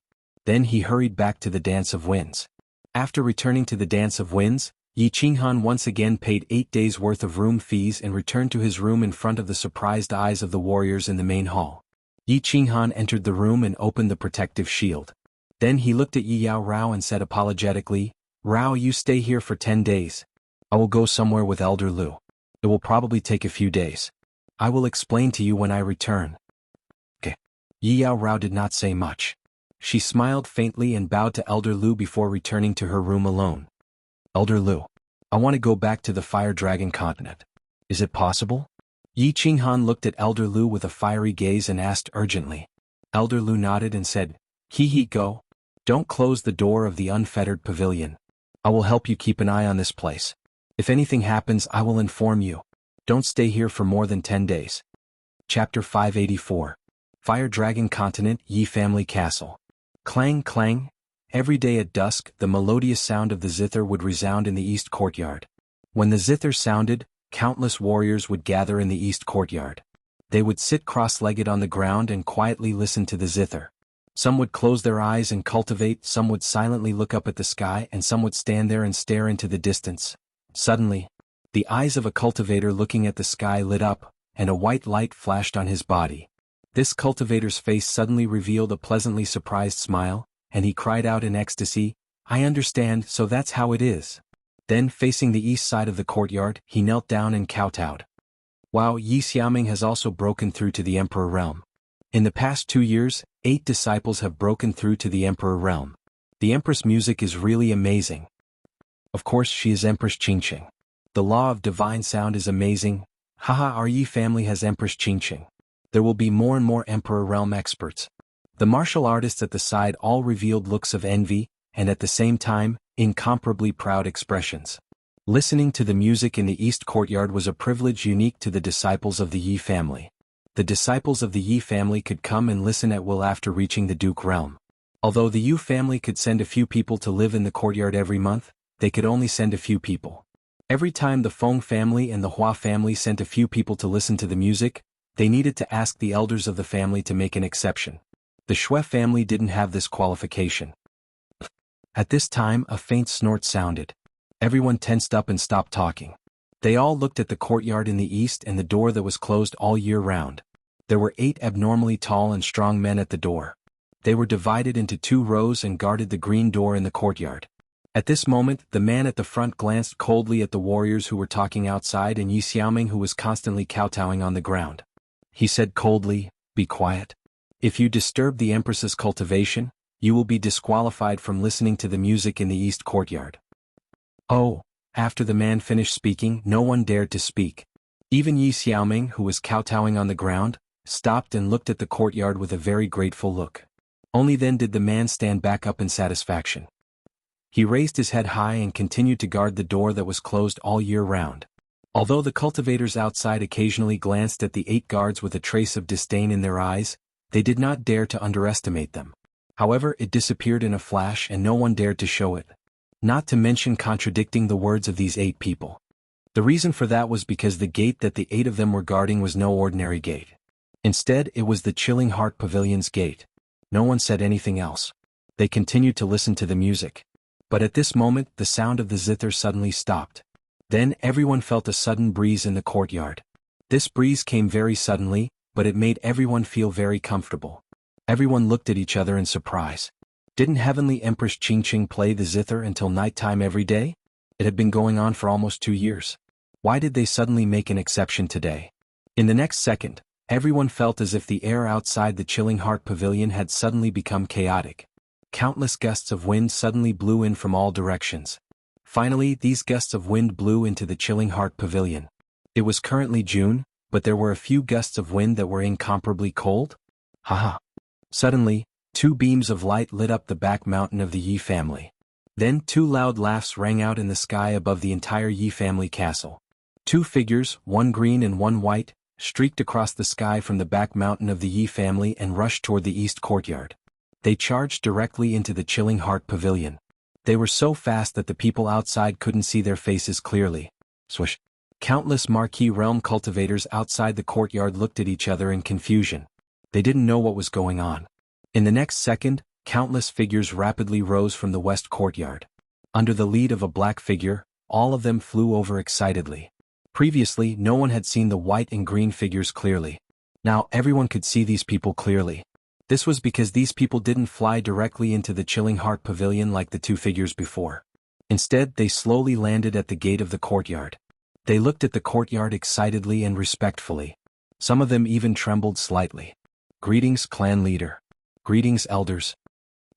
Then he hurried back to the Dance of Winds. After returning to the Dance of Winds, Yi Qinghan once again paid 8 days' worth of room fees and returned to his room in front of the surprised eyes of the warriors in the main hall. Yi Qinghan entered the room and opened the protective shield. Then he looked at Yi Yao Rao and said apologetically, "Rao, you stay here for 10 days. I will go somewhere with Elder Lu. It will probably take a few days. I will explain to you when I return." Okay. Yi Yao Rao did not say much. She smiled faintly and bowed to Elder Lu before returning to her room alone. "Elder Lu, I want to go back to the Fire Dragon continent. Is it possible?" Yi Qinghan looked at Elder Lu with a fiery gaze and asked urgently. Elder Lu nodded and said, Go. Don't close the door of the unfettered pavilion. I will help you keep an eye on this place. If anything happens, I will inform you. Don't stay here for more than 10 days. Chapter 584. Fire Dragon Continent, Yi Family Castle. Clang clang. Every day at dusk, the melodious sound of the zither would resound in the east courtyard. When the zither sounded, countless warriors would gather in the east courtyard. They would sit cross-legged on the ground and quietly listen to the zither. Some would close their eyes and cultivate, some would silently look up at the sky, and some would stand there and stare into the distance. Suddenly, the eyes of a cultivator looking at the sky lit up, and a white light flashed on his body. This cultivator's face suddenly revealed a pleasantly surprised smile, and he cried out in ecstasy, "I understand, so that's how it is." Then, facing the east side of the courtyard, he knelt down and kowtowed. Wow, Yi Xiaoming has also broken through to the Emperor realm. In the past 2 years, 8 disciples have broken through to the Emperor realm. The Empress music is really amazing. Of course, she is Empress Qingqing. The law of divine sound is amazing. Haha, our Yi family has Empress Qingqing. There will be more and more Emperor realm experts. The martial artists at the side all revealed looks of envy, and at the same time, incomparably proud expressions. Listening to the music in the east courtyard was a privilege unique to the disciples of the Yi family. The disciples of the Yi family could come and listen at will after reaching the Duke realm. Although the Yu family could send a few people to live in the courtyard every month, they could only send a few people. Every time the Feng family and the Hua family sent a few people to listen to the music, they needed to ask the elders of the family to make an exception. The Shui family didn't have this qualification. At this time, a faint snort sounded. Everyone tensed up and stopped talking. They all looked at the courtyard in the east and the door that was closed all year round. There were 8 abnormally tall and strong men at the door. They were divided into 2 rows and guarded the green door in the courtyard. At this moment, the man at the front glanced coldly at the warriors who were talking outside and Yi Xiaoming, who was constantly kowtowing on the ground. He said coldly, "Be quiet. If you disturb the Empress's cultivation, you will be disqualified from listening to the music in the east courtyard." Oh, after the man finished speaking, no one dared to speak. Even Yi Xiaoming, who was kowtowing on the ground, stopped and looked at the courtyard with a very grateful look. Only then did the man stand back up in satisfaction. He raised his head high and continued to guard the door that was closed all year round. Although the cultivators outside occasionally glanced at the 8 guards with a trace of disdain in their eyes, they did not dare to underestimate them. However, it disappeared in a flash and no one dared to show it. not to mention contradicting the words of these 8 people. The reason for that was because the gate that the 8 of them were guarding was no ordinary gate. Instead, it was the Chilling Heart Pavilion's gate. No one said anything else. They continued to listen to the music. But at this moment, the sound of the zither suddenly stopped. Then everyone felt a sudden breeze in the courtyard. This breeze came very suddenly, but it made everyone feel very comfortable. Everyone looked at each other in surprise. Didn't Heavenly Empress Qingqing play the zither until nighttime every day? It had been going on for almost 2 years. Why did they suddenly make an exception today? In the next second, everyone felt as if the air outside the Chilling Heart Pavilion had suddenly become chaotic. Countless gusts of wind suddenly blew in from all directions. Finally, these gusts of wind blew into the Chilling Heart Pavilion. It was currently June, but there were a few gusts of wind that were incomparably cold. Haha. Suddenly, 2 beams of light lit up the back mountain of the Yi family. Then 2 loud laughs rang out in the sky above the entire Yi family castle. 2 figures, one green and one white, streaked across the sky from the back mountain of the Yi family and rushed toward the east courtyard. They charged directly into the Chilling Heart Pavilion. They were so fast that the people outside couldn't see their faces clearly. Swish. Countless Marquis Realm cultivators outside the courtyard looked at each other in confusion. They didn't know what was going on. In the next second, countless figures rapidly rose from the west courtyard. Under the lead of a black figure, all of them flew over excitedly. Previously, no one had seen the white and green figures clearly. Now everyone could see these people clearly. This was because these people didn't fly directly into the Chilling Heart Pavilion like the 2 figures before. Instead, they slowly landed at the gate of the courtyard. They looked at the courtyard excitedly and respectfully. Some of them even trembled slightly. Greetings, clan leader. Greetings, elders.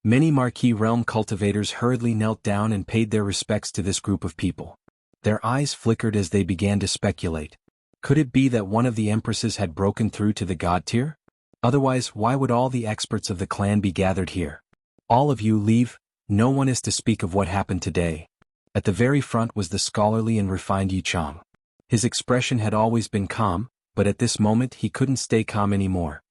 Many Marquis Realm cultivators hurriedly knelt down and paid their respects to this group of people. Their eyes flickered as they began to speculate. Could it be that one of the empresses had broken through to the god tier? Otherwise, why would all the experts of the clan be gathered here? All of you leave, no one is to speak of what happened today. At the very front was the scholarly and refined Yi Chang. His expression had always been calm, but at this moment he couldn't stay calm anymore.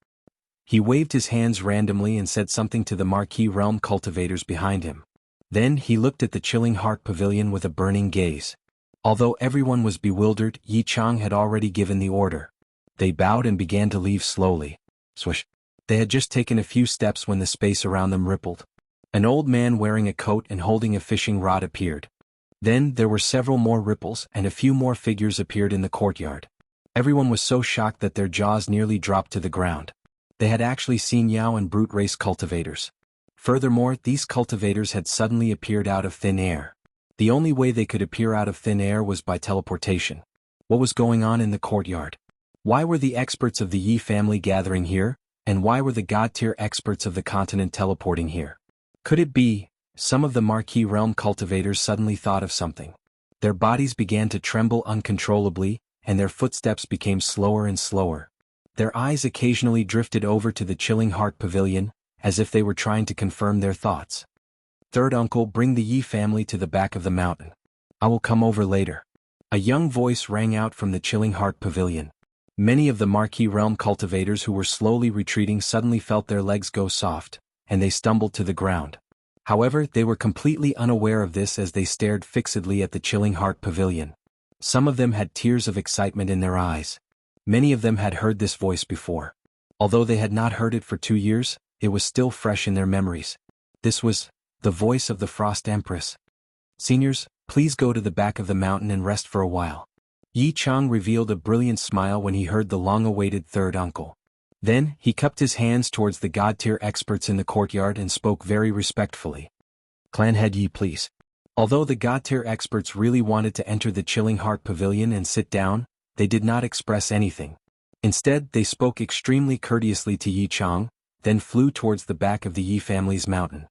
He waved his hands randomly and said something to the Marquis Realm cultivators behind him. Then he looked at the Chilling Heart Pavilion with a burning gaze. Although everyone was bewildered, Yi Chang had already given the order. They bowed and began to leave slowly. Swish. They had just taken a few steps when the space around them rippled. An old man wearing a coat and holding a fishing rod appeared. Then there were several more ripples and a few more figures appeared in the courtyard. Everyone was so shocked that their jaws nearly dropped to the ground. They had actually seen Yao and brute race cultivators. Furthermore, these cultivators had suddenly appeared out of thin air. The only way they could appear out of thin air was by teleportation. What was going on in the courtyard? Why were the experts of the Yi family gathering here, and why were the god-tier experts of the continent teleporting here? Could it be, some of the Marquis Realm cultivators suddenly thought of something? Their bodies began to tremble uncontrollably, and their footsteps became slower and slower. Their eyes occasionally drifted over to the Chilling Heart Pavilion, as if they were trying to confirm their thoughts. Third uncle, bring the Yi family to the back of the mountain. I will come over later. A young voice rang out from the Chilling Heart Pavilion. Many of the Marquis Realm cultivators who were slowly retreating suddenly felt their legs go soft, and they stumbled to the ground. However, they were completely unaware of this as they stared fixedly at the Chilling Heart Pavilion. Some of them had tears of excitement in their eyes. Many of them had heard this voice before. Although they had not heard it for 2 years, it was still fresh in their memories. This was the voice of the Frost Empress. Seniors, please go to the back of the mountain and rest for a while. Yi Chang revealed a brilliant smile when he heard the long-awaited third uncle. Then, he cupped his hands towards the god-tier experts in the courtyard and spoke very respectfully. Clan head Yi, please. Although the god-tier experts really wanted to enter the Chilling Heart Pavilion and sit down, they did not express anything. Instead, they spoke extremely courteously to Yi Chang, then flew towards the back of the Yi family's mountain.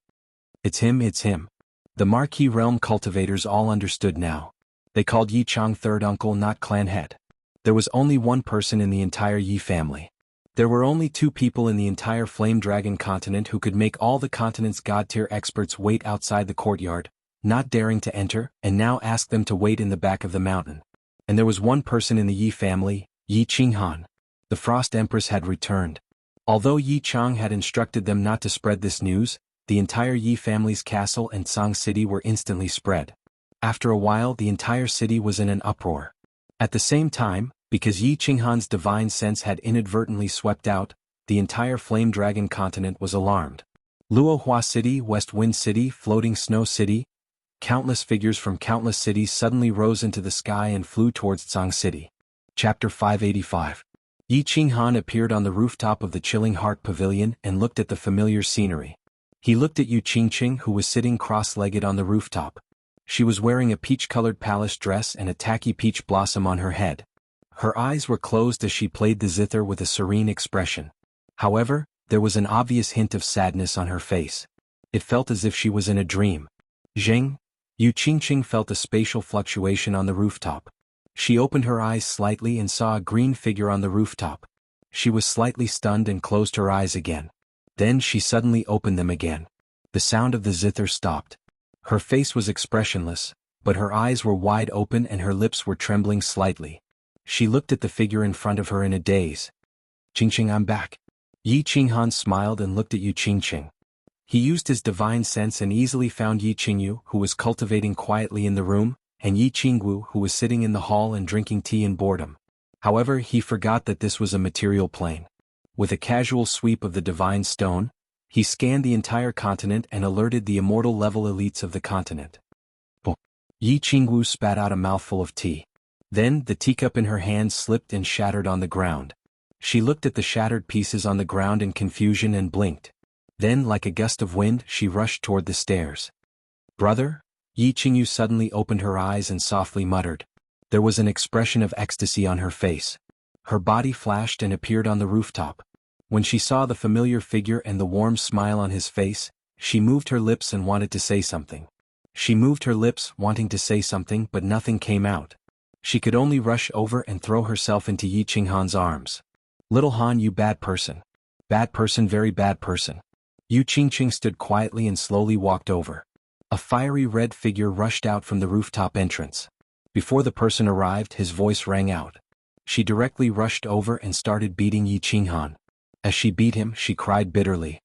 It's him, it's him. The Marquis Realm cultivators all understood now. They called Yi Chang third uncle, not clan head. There was only one person in the entire Yi family. There were only 2 people in the entire Flame Dragon continent who could make all the continent's god-tier experts wait outside the courtyard, not daring to enter, and now ask them to wait in the back of the mountain. And there was one person in the Yi family, Yi Qinghan. The Frost Empress had returned. Although Yi Chang had instructed them not to spread this news, the entire Yi family's castle and Tsang city were instantly spread. After a while the entire city was in an uproar. At the same time, because Yi Qinghan's divine sense had inadvertently swept out, the entire Flame Dragon continent was alarmed. Luohua City, West Wind City, Floating Snow City, countless figures from countless cities suddenly rose into the sky and flew towards Tsang City. Chapter 585. Yi Qinghan appeared on the rooftop of the Chilling Heart Pavilion and looked at the familiar scenery. He looked at Yu Qingqing, who was sitting cross-legged on the rooftop. She was wearing a peach-colored palace dress and a tacky peach blossom on her head. Her eyes were closed as she played the zither with a serene expression. However, there was an obvious hint of sadness on her face. It felt as if she was in a dream. Zheng, Yu Qingqing felt a spatial fluctuation on the rooftop. She opened her eyes slightly and saw a green figure on the rooftop. She was slightly stunned and closed her eyes again. Then she suddenly opened them again. The sound of the zither stopped. Her face was expressionless, but her eyes were wide open and her lips were trembling slightly. She looked at the figure in front of her in a daze. "Qingqing, I'm back." Yi Qinghan smiled and looked at Yu Qingqing. He used his divine sense and easily found Yi Qingyu, who was cultivating quietly in the room, and Yi Qingwu, who was sitting in the hall and drinking tea in boredom. However, he forgot that this was a material plane. With a casual sweep of the divine stone, he scanned the entire continent and alerted the immortal level elites of the continent. Yi Qingwu spat out a mouthful of tea. Then, the teacup in her hand slipped and shattered on the ground. She looked at the shattered pieces on the ground in confusion and blinked. Then, like a gust of wind, she rushed toward the stairs. "Brother?" Yi Qingyu suddenly opened her eyes and softly muttered. There was an expression of ecstasy on her face. Her body flashed and appeared on the rooftop. When she saw the familiar figure and the warm smile on his face, she moved her lips and wanted to say something. She moved her lips, wanting to say something, but nothing came out. She could only rush over and throw herself into Yi Qinghan's arms. "Little Han, you bad person. Bad person, very bad person." Yu Qingqing stood quietly and slowly walked over. A fiery red figure rushed out from the rooftop entrance. Before the person arrived, his voice rang out. She directly rushed over and started beating Yi Qinghan. As she beat him, she cried bitterly.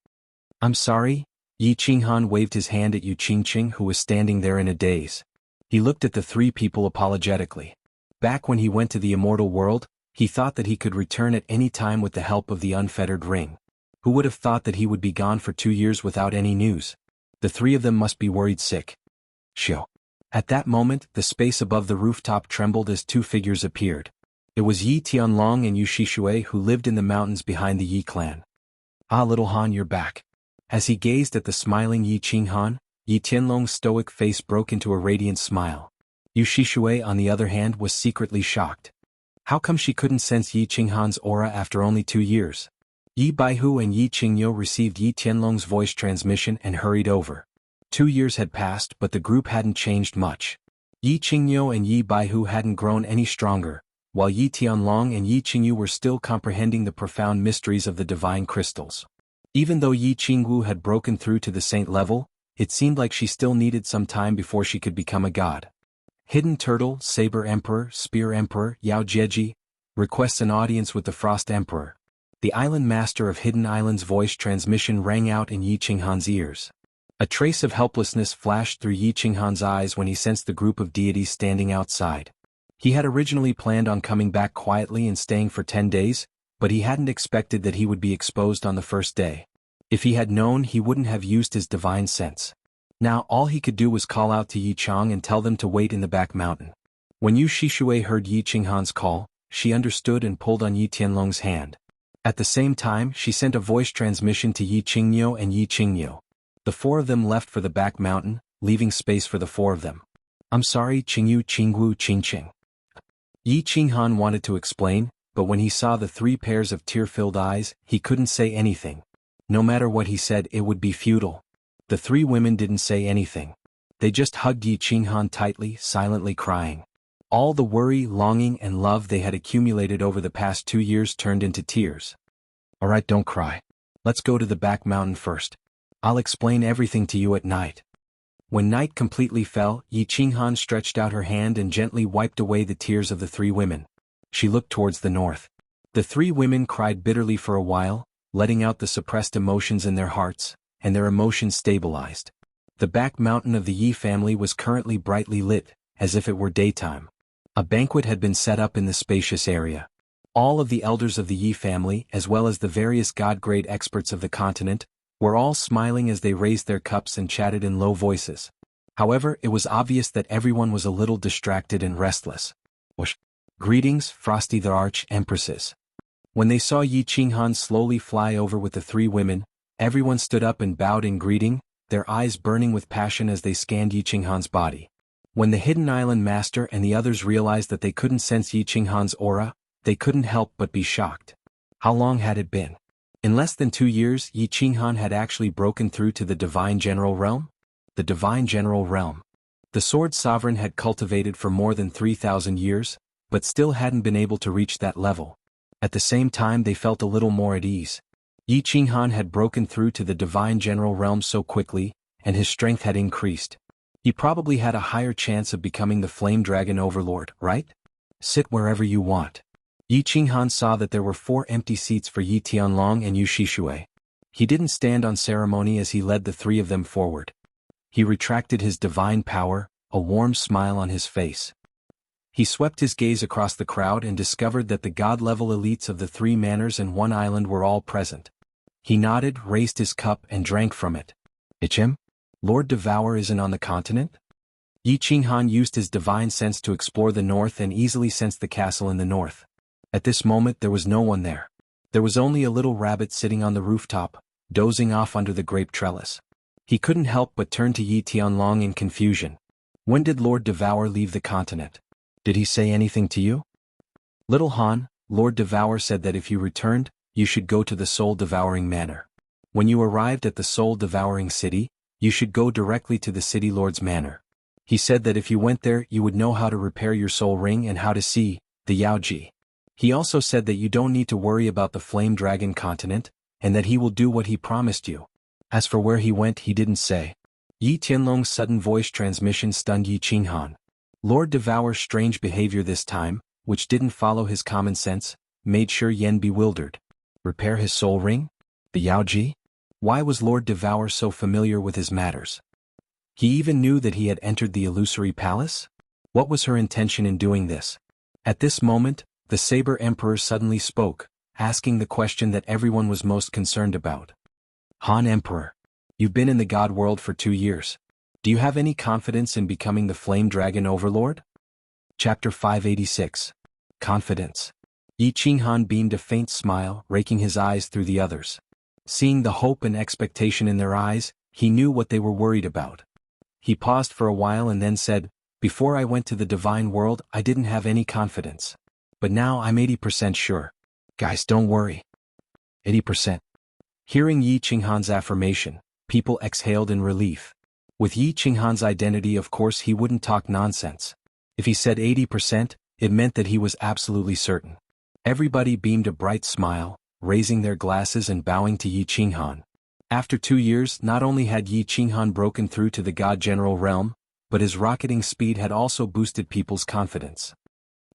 "I'm sorry." Yi Qinghan waved his hand at Yu Qingqing, who was standing there in a daze. He looked at the three people apologetically. Back when he went to the immortal world, he thought that he could return at any time with the help of the unfettered ring. Who would have thought that he would be gone for 2 years without any news? The three of them must be worried sick. Shio. At that moment, the space above the rooftop trembled as two figures appeared. It was Yi Tianlong and Yu Shishui, who lived in the mountains behind the Yi clan. "Ah, little Han, you're back." As he gazed at the smiling Yi Qinghan, Yi Tianlong's stoic face broke into a radiant smile. Yu Shishui, on the other hand, was secretly shocked. How come she couldn't sense Yi Qinghan's aura after only 2 years? Yi Baihu and Yi Qingyo received Yi Tianlong's voice transmission and hurried over. 2 years had passed, but the group hadn't changed much. Yi Qingyo and Yi Baihu hadn't grown any stronger, while Yi Tianlong and Yi Qingyu were still comprehending the profound mysteries of the divine crystals. Even though Yi Qingwu had broken through to the saint level, it seemed like she still needed some time before she could become a god. Hidden Turtle, Saber Emperor, Spear Emperor, Yao Jieji, requests an audience with the Frost Emperor. The Island Master of Hidden Island's voice transmission rang out in Yi Qinghan's ears. A trace of helplessness flashed through Yi Qinghan's eyes when he sensed the group of deities standing outside. He had originally planned on coming back quietly and staying for 10 days, but he hadn't expected that he would be exposed on the first day. If he had known, he wouldn't have used his divine sense. Now all he could do was call out to Yi Chang and tell them to wait in the back mountain. When Yu Shishui heard Yi Qinghan's call, she understood and pulled on Yi Tianlong's hand. At the same time, she sent a voice transmission to Yi Qingyo and Yi Qingyo. The four of them left for the back mountain, leaving space for the four of them. "I'm sorry, Qingyu, Qingwu, Qingqing." Yi Qinghan wanted to explain, but when he saw the 3 pairs of tear-filled eyes, he couldn't say anything. No matter what he said, it would be futile. The 3 women didn't say anything. They just hugged Yi Qinghan tightly, silently crying. All the worry, longing, and love they had accumulated over the past 2 years turned into tears. "Alright, don't cry. Let's go to the back mountain first. I'll explain everything to you at night." When night completely fell, Yi Qinghan stretched out her hand and gently wiped away the tears of the 3 women. She looked towards the north. The 3 women cried bitterly for a while, letting out the suppressed emotions in their hearts, and their emotions stabilized. The back mountain of the Yi family was currently brightly lit, as if it were daytime. A banquet had been set up in the spacious area. All of the elders of the Yi family, as well as the various god-grade experts of the continent, were all smiling as they raised their cups and chatted in low voices. However, it was obvious that everyone was a little distracted and restless. Greetings, Frosty the Arch-Empresses. When they saw Yi Qinghan slowly fly over with the three women, everyone stood up and bowed in greeting, their eyes burning with passion as they scanned Yi Qinghan's body. When the Hidden Island Master and the others realized that they couldn't sense Yi Qinghan's aura, they couldn't help but be shocked. How long had it been? In less than 2 years, Yi Qinghan had actually broken through to the Divine General Realm? The Divine General Realm. The Sword Sovereign had cultivated for more than 3,000 years, but still hadn't been able to reach that level. At the same time, they felt a little more at ease. Yi Qinghan had broken through to the Divine General Realm so quickly, and his strength had increased. He probably had a higher chance of becoming the Flame Dragon Overlord, right? Sit wherever you want. Yi Qinghan saw that there were 4 empty seats for Yi Tianlong and Yu Shishui. He didn't stand on ceremony as he led the 3 of them forward. He retracted his divine power, a warm smile on his face. He swept his gaze across the crowd and discovered that the god-level elites of the 3 manors and 1 island were all present. He nodded, raised his cup, and drank from it. Ichim? Lord Devour isn't on the continent? Yi Qinghan used his divine sense to explore the north and easily sensed the castle in the north. At this moment there was no one there. There was only a little rabbit sitting on the rooftop, dozing off under the grape trellis. He couldn't help but turn to Yi Tianlong in confusion. When did Lord Devour leave the continent? Did he say anything to you? Little Han, Lord Devour said that if you returned, you should go to the soul-devouring manor. When you arrived at the soul-devouring city, you should go directly to the city lord's manor. He said that if you went there you would know how to repair your soul ring and how to see the Yaoji. He also said that you don't need to worry about the Flame Dragon continent, and that he will do what he promised you. As for where he went, he didn't say. Yi Tianlong's sudden voice transmission stunned Yi Qinghan. Lord Devour's strange behavior this time, which didn't follow his common sense, made sure Yen bewildered. Repair his soul ring? The Yaoji? Why was Lord Devour so familiar with his matters? He even knew that he had entered the illusory palace? What was her intention in doing this? At this moment, the Saber Emperor suddenly spoke, asking the question that everyone was most concerned about. Han Emperor, you've been in the God world for 2 years. Do you have any confidence in becoming the Flame Dragon Overlord? Chapter 586. Confidence. Yi Qinghan beamed a faint smile, raking his eyes through the others. Seeing the hope and expectation in their eyes, he knew what they were worried about. He paused for a while and then said, Before I went to the Divine World, I didn't have any confidence. But now I'm 80% sure. Guys, don't worry. 80%. Hearing Yi Qinghan's affirmation, people exhaled in relief. With Yi Qinghan's identity, of course, he wouldn't talk nonsense. If he said 80%, it meant that he was absolutely certain. Everybody beamed a bright smile, raising their glasses and bowing to Yi Qinghan. After 2 years, not only had Yi Qinghan broken through to the God General Realm, but his rocketing speed had also boosted people's confidence.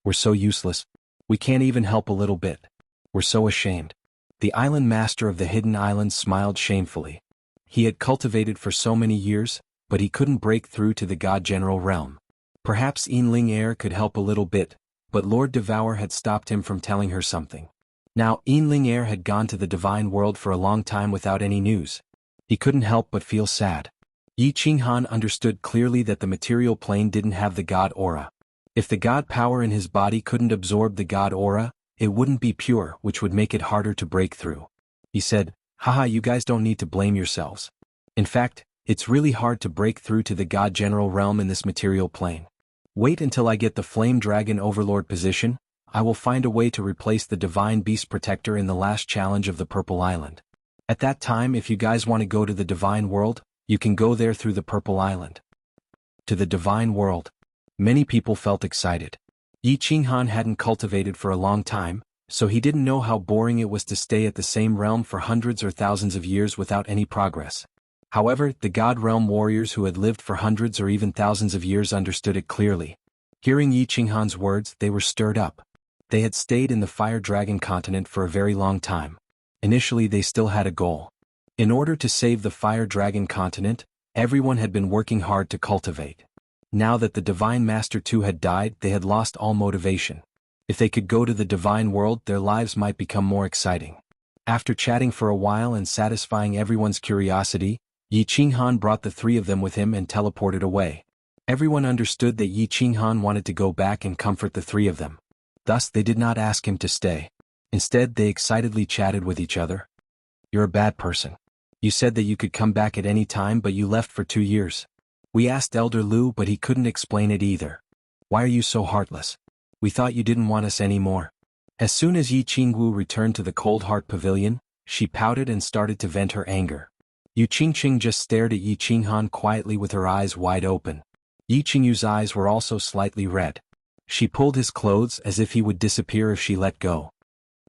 We're so useless. We can't even help a little bit. We're so ashamed. The island master of the Hidden Island smiled shamefully. He had cultivated for so many years, but he couldn't break through to the God General Realm. Perhaps Yinling Air could help a little bit, but Lord Devour had stopped him from telling her something. Now Yinling Air had gone to the Divine World for a long time without any news. He couldn't help but feel sad. Yi Qinghan understood clearly that the material plane didn't have the God aura. If the God power in his body couldn't absorb the God aura, it wouldn't be pure, which would make it harder to break through. He said, Haha, you guys don't need to blame yourselves. In fact, it's really hard to break through to the God General Realm in this material plane. Wait until I get the Flame Dragon Overlord position, I will find a way to replace the Divine Beast Protector in the last challenge of the Purple Island. At that time, if you guys want to go to the Divine World, you can go there through the Purple Island. To the Divine World. Many people felt excited. Yi Qinghan hadn't cultivated for a long time, so he didn't know how boring it was to stay at the same realm for hundreds or thousands of years without any progress. However, the God Realm warriors who had lived for hundreds or even thousands of years understood it clearly. Hearing Yi Qinghan's words, they were stirred up. They had stayed in the Fire Dragon continent for a very long time. Initially they still had a goal. In order to save the Fire Dragon continent, everyone had been working hard to cultivate. Now that the Divine Master too had died, they had lost all motivation. If they could go to the Divine World, their lives might become more exciting. After chatting for a while and satisfying everyone's curiosity, Yi Qinghan brought the three of them with him and teleported away. Everyone understood that Yi Qinghan wanted to go back and comfort the three of them. Thus they did not ask him to stay. Instead, they excitedly chatted with each other. "You're a bad person. You said that you could come back at any time, but you left for 2 years. We asked Elder Lu, but he couldn't explain it either. Why are you so heartless? We thought you didn't want us anymore." As soon as Yi Qingwu returned to the Cold Heart Pavilion, she pouted and started to vent her anger. Yu Qingqing just stared at Yi Qinghan quietly with her eyes wide open. Yi Qingyu's eyes were also slightly red. She pulled his clothes as if he would disappear if she let go.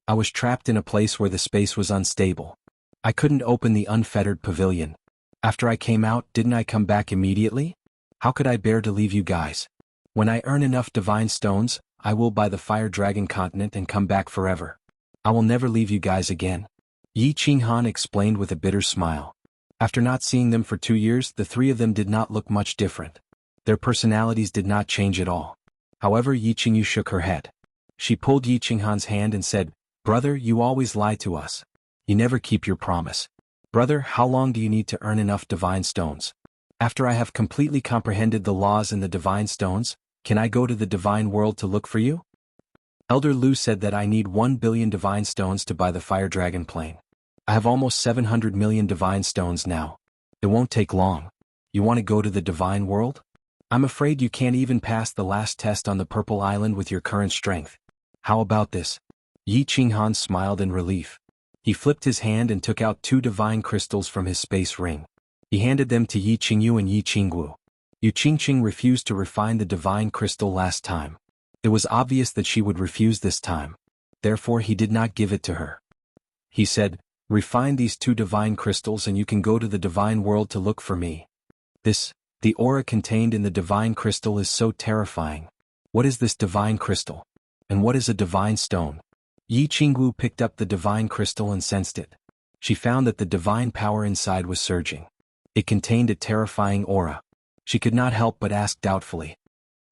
"I was trapped in a place where the space was unstable. I couldn't open the unfettered pavilion. After I came out, didn't I come back immediately? How could I bear to leave you guys? When I earn enough divine stones, I will buy the Fire Dragon continent and come back forever. I will never leave you guys again." Yi Qinghan explained with a bitter smile. After not seeing them for 2 years, the three of them did not look much different. Their personalities did not change at all. However, Yi Qingyu shook her head. She pulled Yi Qinghan's hand and said, "Brother, you always lie to us. You never keep your promise. Brother, how long do you need to earn enough divine stones? After I have completely comprehended the laws in the divine stones, can I go to the divine world to look for you?" Elder Lu said that I need 1 billion divine stones to buy the Fire Dragon plane. I have almost 700 million divine stones now. It won't take long. You want to go to the divine world? I'm afraid you can't even pass the last test on the Purple Island with your current strength. How about this? Yi Qinghan smiled in relief. He flipped his hand and took out 2 divine crystals from his space ring. He handed them to Yi Qingyu and Yi Qingwu. Yu Qingqing refused to refine the divine crystal last time. It was obvious that she would refuse this time. Therefore he did not give it to her. He said, "Refine these 2 divine crystals and you can go to the divine world to look for me." The aura contained in the divine crystal is so terrifying. What is this divine crystal? And what is a divine stone? Yi Qingwu picked up the divine crystal and sensed it. She found that the divine power inside was surging. It contained a terrifying aura. She could not help but ask doubtfully.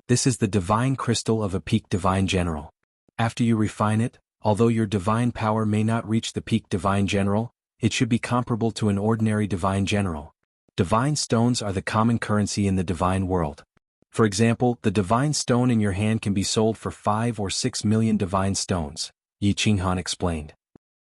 "This is the divine crystal of a peak divine general. After you refine it, although your divine power may not reach the peak divine general, it should be comparable to an ordinary divine general. Divine stones are the common currency in the divine world. For example, the divine stone in your hand can be sold for 5 or 6 million divine stones," Yi Qinghan explained.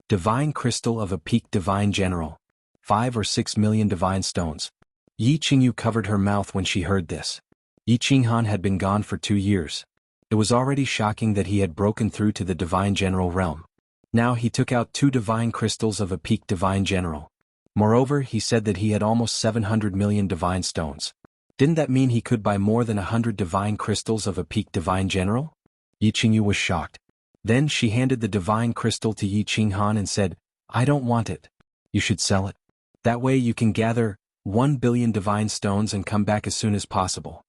Divine crystal of a peak divine general. 5 or 6 million divine stones. Yi Qingyu covered her mouth when she heard this. Yi Qinghan had been gone for 2 years. It was already shocking that he had broken through to the divine general realm. Now he took out 2 divine crystals of a peak divine general. Moreover, he said that he had almost 700 million divine stones. Didn't that mean he could buy more than 100 divine crystals of a peak divine general? Yi Qingyu was shocked. Then she handed the divine crystal to Yi Qinghan and said, "I don't want it. You should sell it. That way you can gather 1 billion divine stones and come back as soon as possible."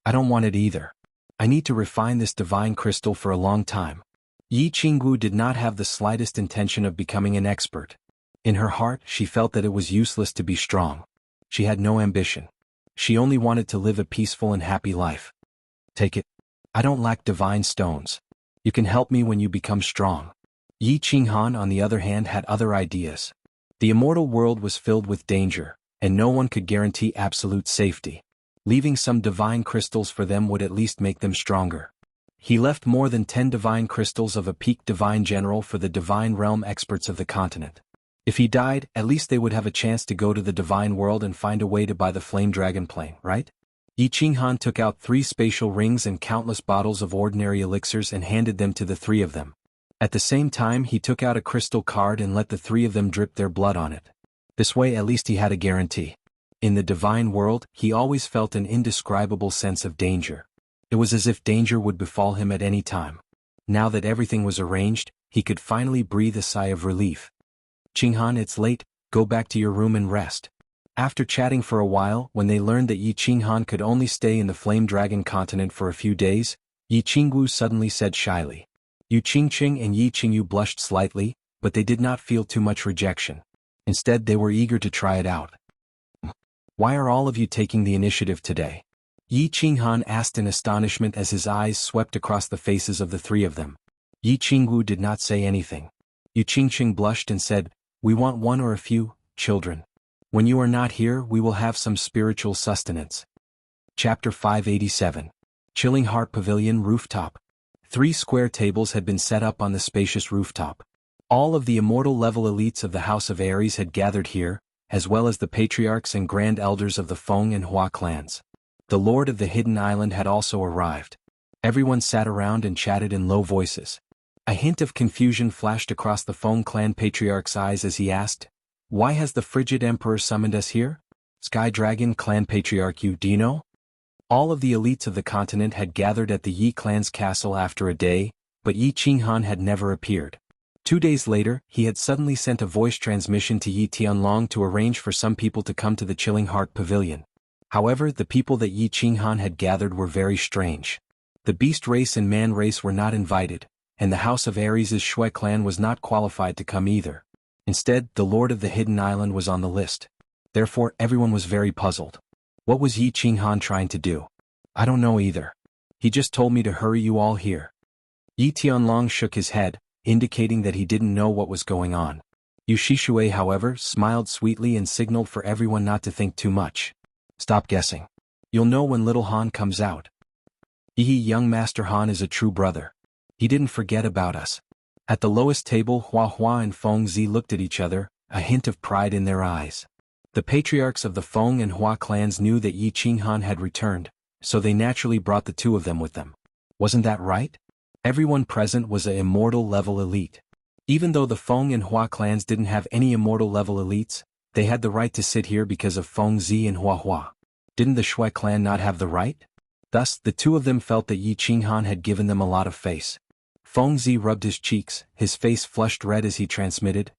"I don't want it either. I need to refine this divine crystal for a long time." Yi Qingwu did not have the slightest intention of becoming an expert. In her heart, she felt that it was useless to be strong. She had no ambition. She only wanted to live a peaceful and happy life. "Take it. I don't lack divine stones. You can help me when you become strong." Yi Qinghan, on the other hand, had other ideas. The immortal world was filled with danger, and no one could guarantee absolute safety. Leaving some divine crystals for them would at least make them stronger. He left more than 10 divine crystals of a peak divine general for the divine realm experts of the continent. If he died, at least they would have a chance to go to the divine world and find a way to buy the flame dragon plane, right? Yi Qinghan took out 3 spatial rings and countless bottles of ordinary elixirs and handed them to the 3 of them. At the same time, he took out a crystal card and let the 3 of them drip their blood on it. This way at least he had a guarantee. In the divine world, he always felt an indescribable sense of danger. It was as if danger would befall him at any time. Now that everything was arranged, he could finally breathe a sigh of relief. "Qinghan, it's late, go back to your room and rest." After chatting for a while, when they learned that Yi Qinghan could only stay in the Flame Dragon continent for a few days, Yi Qingwu suddenly said shyly. Yu Qingqing and Yi Qingyu blushed slightly, but they did not feel too much rejection. Instead, they were eager to try it out. Why are all of you taking the initiative today? Yi Qinghan asked in astonishment as his eyes swept across the faces of the three of them. Yi Qingwu did not say anything. Yu Qingqing blushed and said, "We want one or a few, children. When you are not here, we will have some spiritual sustenance." Chapter 587. Chilling Heart Pavilion Rooftop. 3 square tables had been set up on the spacious rooftop. All of the immortal level elites of the House of Ares had gathered here, as well as the patriarchs and grand elders of the Feng and Hua clans. The Lord of the Hidden Island had also arrived. Everyone sat around and chatted in low voices. A hint of confusion flashed across the Feng clan patriarch's eyes as he asked, "Why has the frigid emperor summoned us here? Sky Dragon clan patriarch, do you know?" All of the elites of the continent had gathered at the Yi clan's castle after a day, but Yi Qinghan had never appeared. 2 days later, he had suddenly sent a voice transmission to Yi Tianlong to arrange for some people to come to the Chilling Heart Pavilion. However, the people that Yi Qinghan had gathered were very strange. The beast race and man race were not invited, and the House of Ares' Shui clan was not qualified to come either. Instead, the Lord of the Hidden Island was on the list. Therefore, everyone was very puzzled. What was Yi Qinghan trying to do? I don't know either. He just told me to hurry you all here. Yi Tianlong shook his head, indicating that he didn't know what was going on. Yu Shishui, however, smiled sweetly and signaled for everyone not to think too much. Stop guessing. You'll know when little Han comes out. Young Master Han is a true brother. He didn't forget about us. At the lowest table, Hua Hua and Feng Zi looked at each other, a hint of pride in their eyes. The patriarchs of the Feng and Hua clans knew that Yi Qinghan had returned, so they naturally brought the two of them with them. Wasn't that right? Everyone present was an immortal level elite. Even though the Feng and Hua clans didn't have any immortal level elites, they had the right to sit here because of Feng Zi and Hua Hua. Didn't the Shui clan not have the right? Thus, the two of them felt that Yi Qinghan had given them a lot of face. Feng Zi rubbed his cheeks, his face flushed red as he transmitted,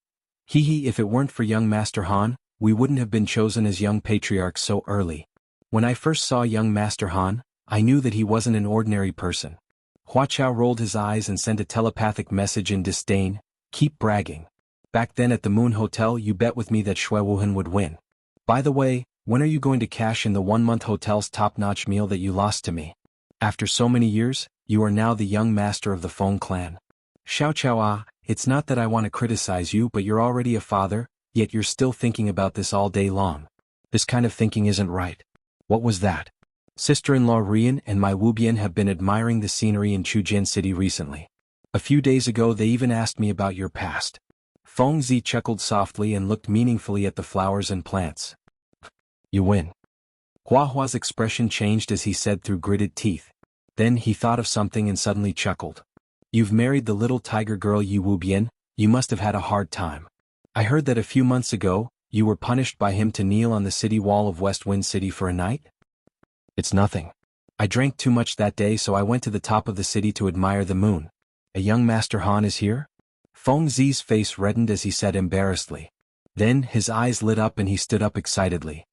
if it weren't for young Master Han, we wouldn't have been chosen as young patriarchs so early. When I first saw young Master Han, I knew that he wasn't an ordinary person. Hua Chao rolled his eyes and sent a telepathic message in disdain, "Keep bragging. Back then at the Moon Hotel you bet with me that Shui Wuhan would win. By the way, when are you going to cash in the 1-month hotel's top-notch meal that you lost to me? After so many years, you are now the young master of the Feng clan." Xiao Chao, it's not that I want to criticize you, but you're already a father, yet you're still thinking about this all day long. This kind of thinking isn't right. What was that? Sister-in-law Rian and my Wubian have been admiring the scenery in Chujian City recently. A few days ago they even asked me about your past. Feng Zi chuckled softly and looked meaningfully at the flowers and plants. You win. Hua Hua's expression changed as he said through gritted teeth. Then he thought of something and suddenly chuckled. You've married the little tiger girl Yi Wubian, you must have had a hard time. I heard that a few months ago, you were punished by him to kneel on the city wall of West Wind City for a night? It's nothing. I drank too much that day, so I went to the top of the city to admire the moon. A young Master Han is here? Feng Zi's face reddened as he said embarrassedly. Then his eyes lit up and he stood up excitedly.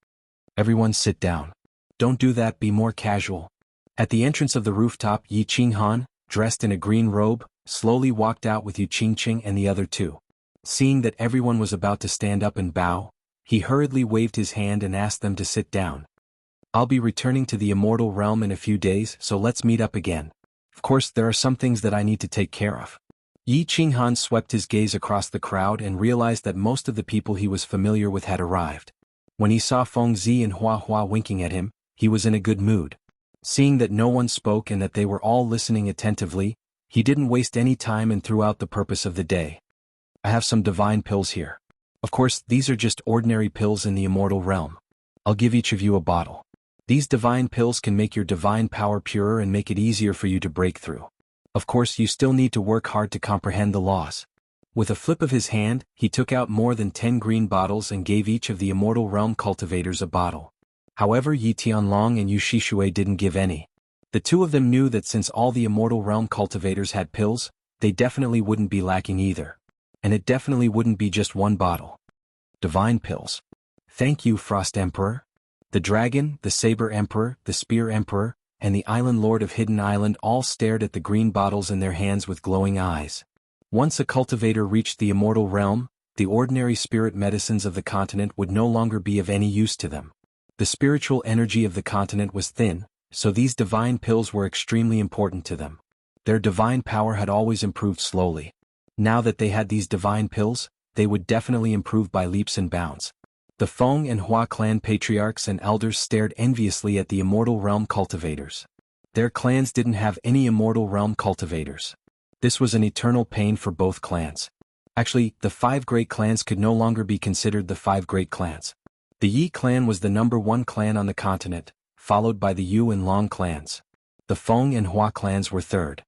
Everyone sit down. Don't do that, be more casual. At the entrance of the rooftop, Yi Qinghan, dressed in a green robe, slowly walked out with Yu Qingqing and the other two. Seeing that everyone was about to stand up and bow, he hurriedly waved his hand and asked them to sit down. I'll be returning to the immortal realm in a few days, so let's meet up again. Of course, there are some things that I need to take care of. Yi Qinghan swept his gaze across the crowd and realized that most of the people he was familiar with had arrived. When he saw Feng Zi and Hua Hua winking at him, he was in a good mood. Seeing that no one spoke and that they were all listening attentively, he didn't waste any time and threw out the purpose of the day. I have some divine pills here. Of course, these are just ordinary pills in the immortal realm. I'll give each of you a bottle. These divine pills can make your divine power purer and make it easier for you to break through. Of course, you still need to work hard to comprehend the laws. With a flip of his hand, he took out more than 10 green bottles and gave each of the immortal realm cultivators a bottle. However, Yi Tianlong and Yu Shishui didn't give any. The two of them knew that since all the immortal realm cultivators had pills, they definitely wouldn't be lacking either. And it definitely wouldn't be just one bottle. Divine pills. Thank you, Frost Emperor. The dragon, the saber emperor, the spear emperor, and the island lord of Hidden Island all stared at the green bottles in their hands with glowing eyes. Once a cultivator reached the immortal realm, the ordinary spirit medicines of the continent would no longer be of any use to them. The spiritual energy of the continent was thin, so these divine pills were extremely important to them. Their divine power had always improved slowly. Now that they had these divine pills, they would definitely improve by leaps and bounds. The Feng and Hua clan patriarchs and elders stared enviously at the Immortal Realm cultivators. Their clans didn't have any Immortal Realm cultivators. This was an eternal pain for both clans. Actually, the 5 great clans could no longer be considered the 5 great clans. The Yi clan was the #1 clan on the continent, followed by the Yu and Long clans. The Feng and Hua clans were third.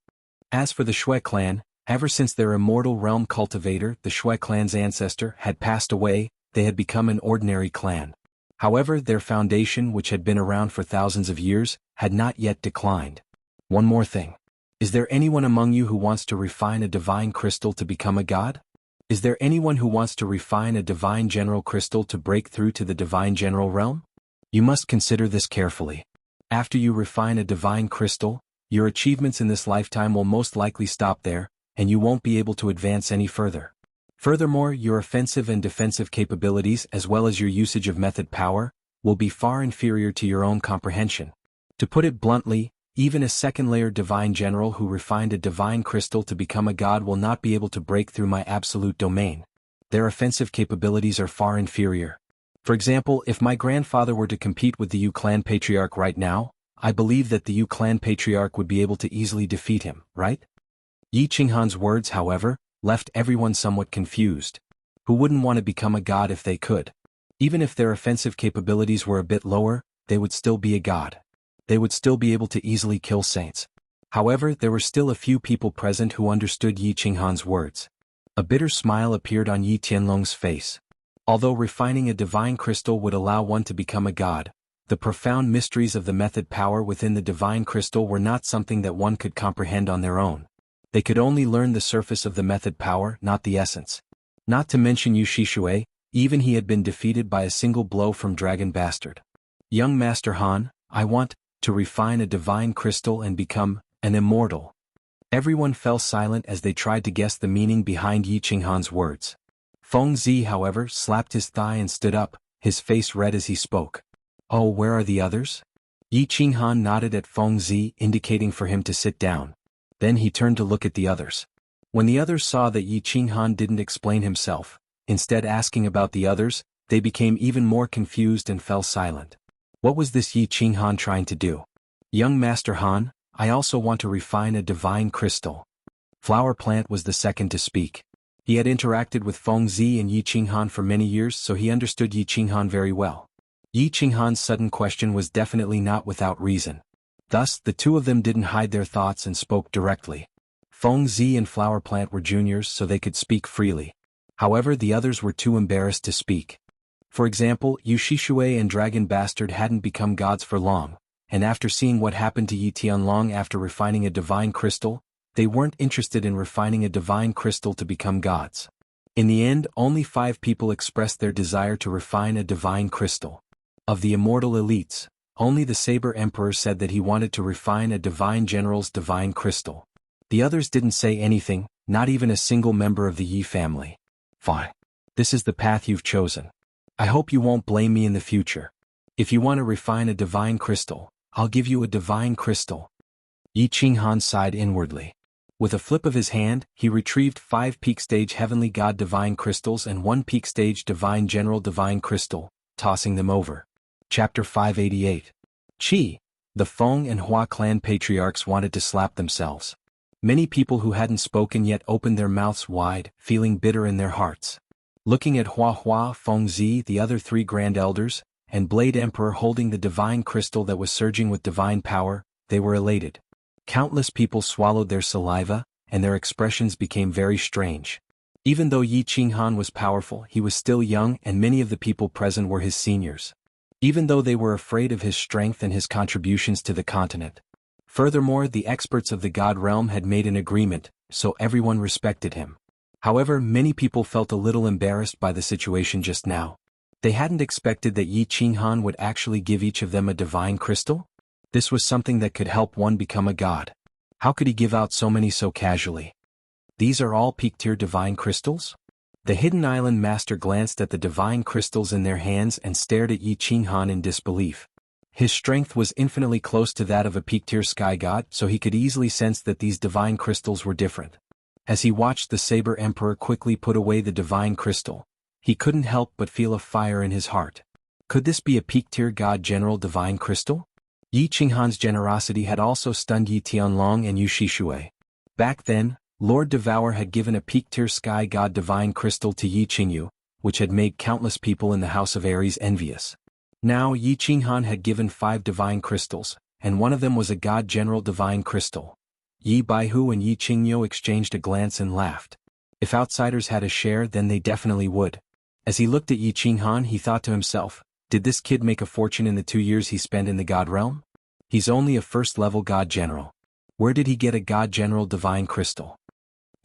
As for the Shui clan, ever since their Immortal Realm cultivator, the Shui clan's ancestor, had passed away, they had become an ordinary clan. However, their foundation, which had been around for thousands of years, had not yet declined. One more thing. Is there anyone among you who wants to refine a divine crystal to become a god? Is there anyone who wants to refine a divine general crystal to break through to the divine general realm? You must consider this carefully. After you refine a divine crystal, your achievements in this lifetime will most likely stop there, and you won't be able to advance any further. Furthermore, your offensive and defensive capabilities as well as your usage of method power will be far inferior to your own comprehension. To put it bluntly, even a second-layer divine general who refined a divine crystal to become a god will not be able to break through my absolute domain. Their offensive capabilities are far inferior. For example, if my grandfather were to compete with the Yu clan patriarch right now, I believe that the Yu clan patriarch would be able to easily defeat him, right? Yi Qinghan's words, however, left everyone somewhat confused. Who wouldn't want to become a god if they could? Even if their offensive capabilities were a bit lower, they would still be a god. They would still be able to easily kill saints. However, there were still a few people present who understood Yi Qinghan's words. A bitter smile appeared on Yi Tianlong's face. Although refining a divine crystal would allow one to become a god, the profound mysteries of the method power within the divine crystal were not something that one could comprehend on their own. They could only learn the surface of the method power, not the essence. Not to mention Yu Shishui, even he had been defeated by a single blow from Dragon Bastard. Young Master Han, I want to refine a divine crystal and become an immortal. Everyone fell silent as they tried to guess the meaning behind Yi Qinghan's words. Feng Zi, however, slapped his thigh and stood up, his face red as he spoke. Oh, where are the others? Yi Qinghan nodded at Feng Zi, indicating for him to sit down. Then he turned to look at the others. When the others saw that Yi Qinghan didn't explain himself, instead asking about the others, they became even more confused and fell silent. What was this Yi Qinghan trying to do? Young Master Han, I also want to refine a divine crystal. Flower Plant was the second to speak. He had interacted with Feng Zi and Yi Qinghan for many years, so he understood Yi Qinghan very well. Yi Qinghan's sudden question was definitely not without reason. Thus, the two of them didn't hide their thoughts and spoke directly. Feng Zi and Flower Plant were juniors, so they could speak freely. However, the others were too embarrassed to speak. For example, Yu Shishui and Dragon Bastard hadn't become gods for long, and after seeing what happened to Yi Tianlong after refining a divine crystal, they weren't interested in refining a divine crystal to become gods. In the end, only 5 people expressed their desire to refine a divine crystal. Of the immortal elites, only the Saber Emperor said that he wanted to refine a divine general's divine crystal. The others didn't say anything, not even a single member of the Yi family. Fine. This is the path you've chosen. I hope you won't blame me in the future. If you want to refine a divine crystal, I'll give you a divine crystal. Yi Qinghan sighed inwardly. With a flip of his hand, he retrieved 5 peak stage heavenly god divine crystals and 1 peak stage divine general divine crystal, tossing them over. Chapter 588. Qi. The Feng and Hua clan patriarchs wanted to slap themselves. Many people who hadn't spoken yet opened their mouths wide, feeling bitter in their hearts. Looking at Hua, Feng Zi, the other 3 grand elders, and Blade Emperor holding the divine crystal that was surging with divine power, they were elated. Countless people swallowed their saliva, and their expressions became very strange. Even though Yi Qinghan was powerful, he was still young, and many of the people present were his seniors. Even though they were afraid of his strength and his contributions to the continent. Furthermore, the experts of the God realm had made an agreement, so everyone respected him. However, many people felt a little embarrassed by the situation just now. They hadn't expected that Yi Qinghan would actually give each of them a divine crystal? This was something that could help one become a god. How could he give out so many so casually? These are all peak-tier divine crystals? The Hidden Island master glanced at the divine crystals in their hands and stared at Yi Qinghan in disbelief. His strength was infinitely close to that of a peak-tier sky god, so he could easily sense that these divine crystals were different. As he watched the Saber Emperor quickly put away the divine crystal, he couldn't help but feel a fire in his heart. Could this be a peak-tier god general divine crystal? Yi Qinghan's generosity had also stunned Yi Tianlong and Yu Shishui. Back then, Lord Devour had given a peak-tier sky god divine crystal to Yi Qingyu, which had made countless people in the House of Ares envious. Now Yi Qinghan had given 5 divine crystals, and one of them was a god general divine crystal. Yi Baihu and Yi Qingyu exchanged a glance and laughed. If outsiders had a share, then they definitely would. As he looked at Yi Qinghan, he thought to himself, did this kid make a fortune in the 2 years he spent in the god realm? He's only a first-level god general. Where did he get a god general divine crystal?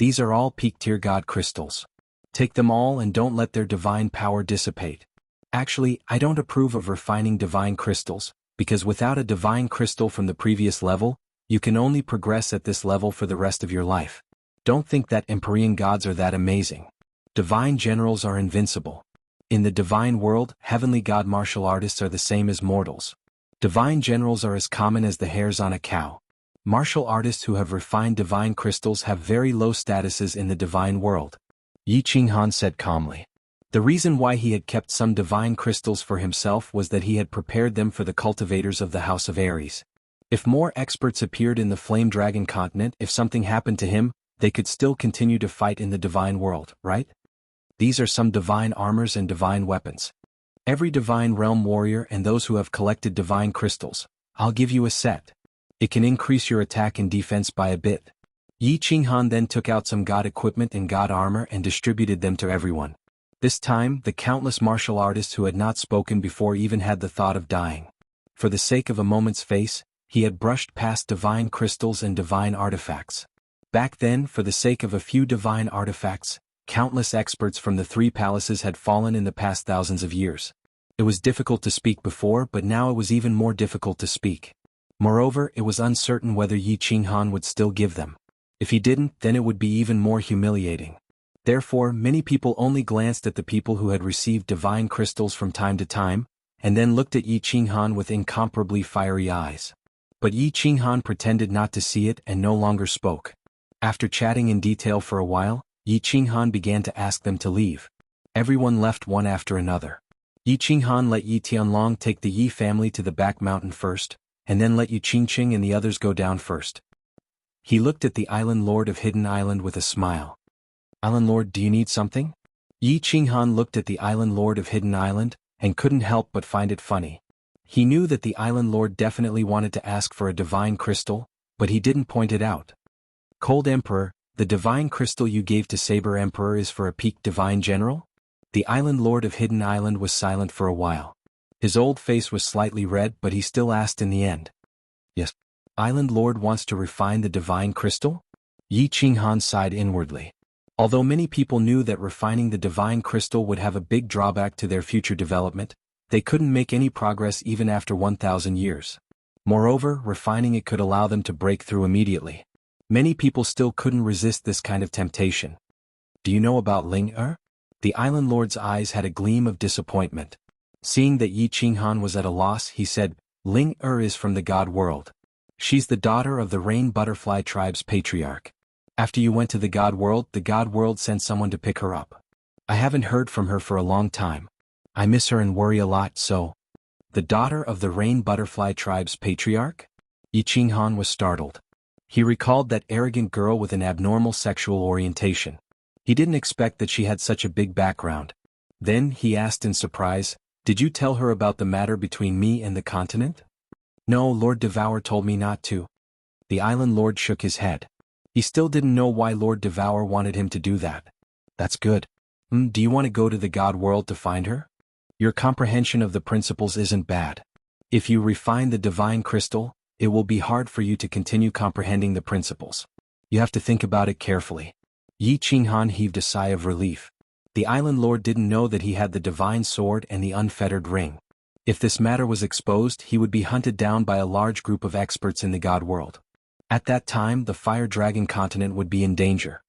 These are all peak-tier god crystals. Take them all and don't let their divine power dissipate. Actually, I don't approve of refining divine crystals, because without a divine crystal from the previous level, you can only progress at this level for the rest of your life. Don't think that Empyrean gods are that amazing. Divine generals are invincible. In the divine world, heavenly god martial artists are the same as mortals. Divine generals are as common as the hairs on a cow. Martial artists who have refined divine crystals have very low statuses in the divine world. Yi Qinghan said calmly. The reason why he had kept some divine crystals for himself was that he had prepared them for the cultivators of the House of Ares. If more experts appeared in the Flame Dragon continent, if something happened to him, they could still continue to fight in the divine world, right? These are some divine armors and divine weapons. Every divine realm warrior and those who have collected divine crystals, I'll give you a set. It can increase your attack and defense by a bit. Yi Qinghan then took out some god equipment and god armor and distributed them to everyone. This time, the countless martial artists who had not spoken before even had the thought of dying. For the sake of a moment's face, he had brushed past divine crystals and divine artifacts. Back then, for the sake of a few divine artifacts, countless experts from the 3 palaces had fallen in the past thousands of years. It was difficult to speak before, but now it was even more difficult to speak. Moreover, it was uncertain whether Yi Qinghan would still give them. If he didn't, then it would be even more humiliating. Therefore, many people only glanced at the people who had received divine crystals from time to time, and then looked at Yi Qinghan with incomparably fiery eyes. But Yi Qinghan pretended not to see it and no longer spoke. After chatting in detail for a while, Yi Qinghan began to ask them to leave. Everyone left one after another. Yi Qinghan let Yi Tianlong take the Yi family to the back mountain first, and then let Yu Qingqing and the others go down first. He looked at the Island Lord of Hidden Island with a smile. Island Lord, do you need something? Yi Qinghan looked at the Island Lord of Hidden Island, and couldn't help but find it funny. He knew that the Island Lord definitely wanted to ask for a divine crystal, but he didn't point it out. Cold Emperor, the divine crystal you gave to Saber Emperor is for a peak divine general? The Island Lord of Hidden Island was silent for a while. His old face was slightly red, but he still asked in the end. Yes. Island Lord wants to refine the divine crystal? Yi Qinghan sighed inwardly. Although many people knew that refining the divine crystal would have a big drawback to their future development, they couldn't make any progress even after 1,000 years. Moreover, refining it could allow them to break through immediately. Many people still couldn't resist this kind of temptation. Do you know about Ling-Er? The Island Lord's eyes had a gleam of disappointment. Seeing that Yi Qinghan was at a loss, he said, Ling-Er is from the God world. She's the daughter of the Rain Butterfly tribe's patriarch. After you went to the God world sent someone to pick her up. I haven't heard from her for a long time. I miss her and worry a lot, so. The daughter of the Rain Butterfly tribe's patriarch? Yi Qinghan was startled. He recalled that arrogant girl with an abnormal sexual orientation. He didn't expect that she had such a big background. Then, he asked in surprise, did you tell her about the matter between me and the continent? No, Lord Devour told me not to. The Island Lord shook his head. He still didn't know why Lord Devour wanted him to do that. That's good. Do you want to go to the God world to find her? Your comprehension of the principles isn't bad. If you refine the divine crystal, it will be hard for you to continue comprehending the principles. You have to think about it carefully. Yi Qinghan heaved a sigh of relief. The Island Lord didn't know that he had the divine sword and the unfettered ring. If this matter was exposed, he would be hunted down by a large group of experts in the God world. At that time, the Fire Dragon continent would be in danger.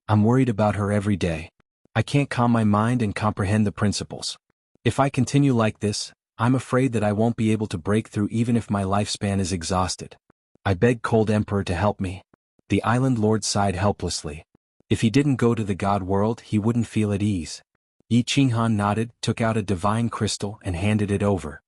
I'm worried about her every day. I can't calm my mind and comprehend the principles. If I continue like this, I'm afraid that I won't be able to break through even if my lifespan is exhausted. I beg Cold Emperor to help me. The island lord sighed helplessly. If he didn't go to the god world, he wouldn't feel at ease. Yi Qinghan nodded, took out a divine crystal and handed it over.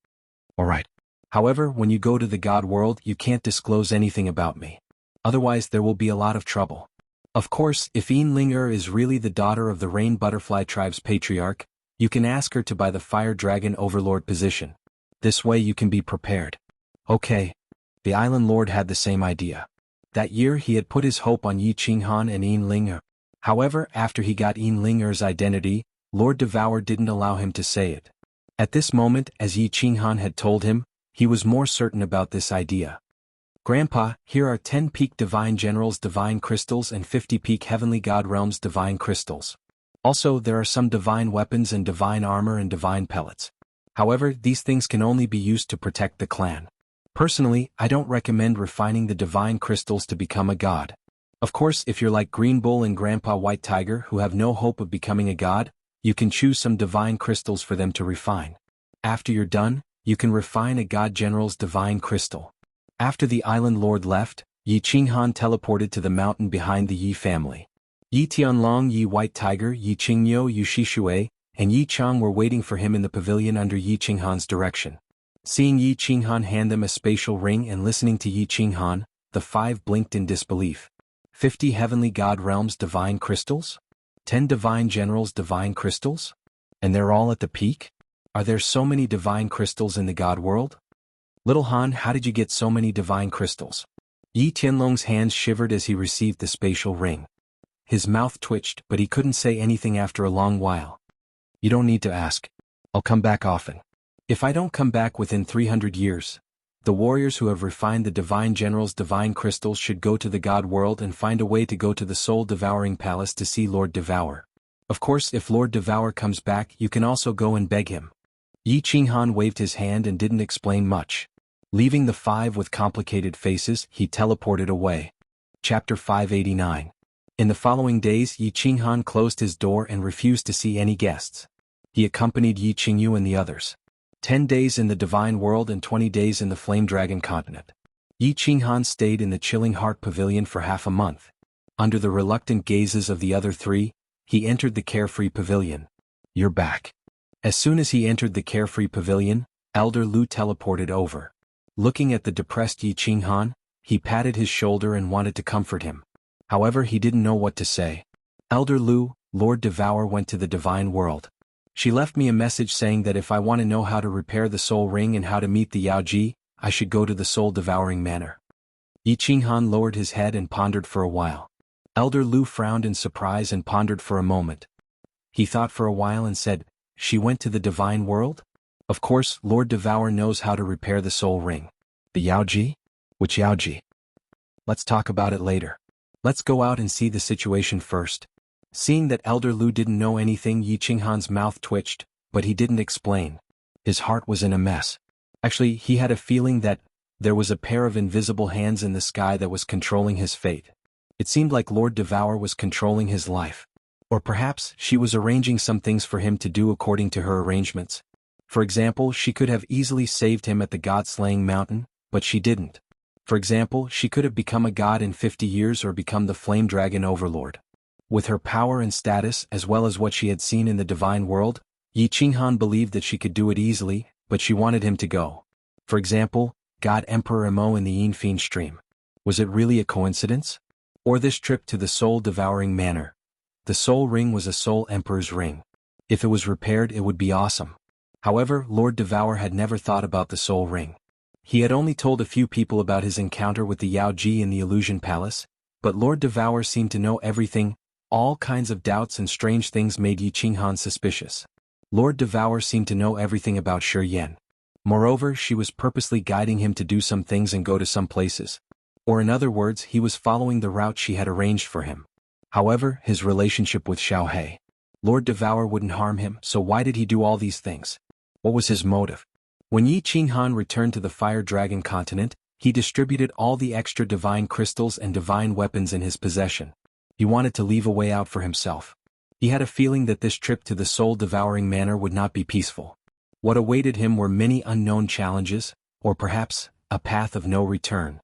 All right. However, when you go to the god world, you can't disclose anything about me. Otherwise there will be a lot of trouble. Of course, if Yin is really the daughter of the Rain Butterfly Tribe's patriarch, you can ask her to buy the Fire Dragon Overlord position. This way you can be prepared. Okay. The island lord had the same idea. That year he had put his hope on Yi Qinghan and Yin. However, after he got Yin's identity, Lord Devour didn't allow him to say it. At this moment, as Yi Qinghan had told him, he was more certain about this idea. Grandpa, here are 10 Peak Divine Generals Divine Crystals and 50 Peak Heavenly God Realms Divine Crystals. Also, there are some divine weapons and divine armor and divine pellets. However, these things can only be used to protect the clan. Personally, I don't recommend refining the divine crystals to become a god. Of course, if you're like Green Bull and Grandpa White Tiger who have no hope of becoming a god, you can choose some divine crystals for them to refine. After you're done, you can refine a god general's divine crystal. After the island lord left, Yi Qinghan teleported to the mountain behind the Yi family. Yi Tianlong, Yi White Tiger, Yi Qingyo, Yu Shishui, and Yi Chang were waiting for him in the pavilion under Yi Qinghan's direction. Seeing Yi Qinghan hand them a spatial ring and listening to Yi Qinghan, the five blinked in disbelief. 50 Heavenly God Realms Divine Crystals? 10 Divine Generals Divine Crystals? And they're all at the peak? Are there so many divine crystals in the God world? Little Han, how did you get so many divine crystals? Yi Tianlong's hands shivered as he received the spatial ring. His mouth twitched, but he couldn't say anything after a long while. You don't need to ask. I'll come back often. If I don't come back within 300 years, the warriors who have refined the Divine General's divine crystals should go to the God world and find a way to go to the Soul-Devouring Palace to see Lord Devour. Of course, if Lord Devour comes back, you can also go and beg him. Yi Qinghan waved his hand and didn't explain much. Leaving the five with complicated faces, he teleported away. Chapter 589. In the following days, Yi Qinghan closed his door and refused to see any guests. He accompanied Yi Qingyu and the others. 10 days in the Divine World and 20 days in the Flame Dragon continent. Yi Qinghan stayed in the Chilling Heart Pavilion for half a month. Under the reluctant gazes of the other three, he entered the Carefree Pavilion. You're back. As soon as he entered the Carefree Pavilion, Elder Lu teleported over. Looking at the depressed Yi Qinghan, he patted his shoulder and wanted to comfort him. However, he didn't know what to say. Elder Lu, Lord Devour went to the Divine World. She left me a message saying that if I want to know how to repair the Soul Ring and how to meet the Yao Ji, I should go to the Soul-Devouring Manor. Yi Qinghan lowered his head and pondered for a while. Elder Lu frowned in surprise and pondered for a moment. He thought for a while and said, "She went to the Divine World? Of course, Lord Devour knows how to repair the Soul Ring. The Yao Ji? Which Yao Ji? Let's talk about it later. Let's go out and see the situation first." Seeing that Elder Lu didn't know anything, Yi Qinghan's mouth twitched, but he didn't explain. His heart was in a mess. Actually, he had a feeling that there was a pair of invisible hands in the sky that was controlling his fate. It seemed like Lord Devour was controlling his life. Or perhaps she was arranging some things for him to do according to her arrangements. For example, she could have easily saved him at the God-slaying mountain, but she didn't. For example, she could have become a god in 50 years or become the Flame Dragon Overlord. With her power and status as well as what she had seen in the Divine World, Yi Qinghan believed that she could do it easily, but she wanted him to go. For example, God Emperor Emo in the Yin Fiend stream. Was it really a coincidence? Or this trip to the Soul-Devouring Manor? The Soul Ring was a Soul Emperor's ring. If it was repaired, it would be awesome. However, Lord Devour had never thought about the Soul Ring. He had only told a few people about his encounter with the Yao Ji in the Illusion Palace, but Lord Devour seemed to know everything. All kinds of doubts and strange things made Yi Qinghan suspicious. Lord Devour seemed to know everything about Shi Yan. Moreover, she was purposely guiding him to do some things and go to some places. Or in other words, he was following the route she had arranged for him. However, his relationship with Xiao He. Lord Devour wouldn't harm him, so why did he do all these things? What was his motive? When Yi Qinghan returned to the Fire Dragon continent, he distributed all the extra divine crystals and divine weapons in his possession. He wanted to leave a way out for himself. He had a feeling that this trip to the soul-devouring manor would not be peaceful. What awaited him were many unknown challenges, or perhaps, a path of no return.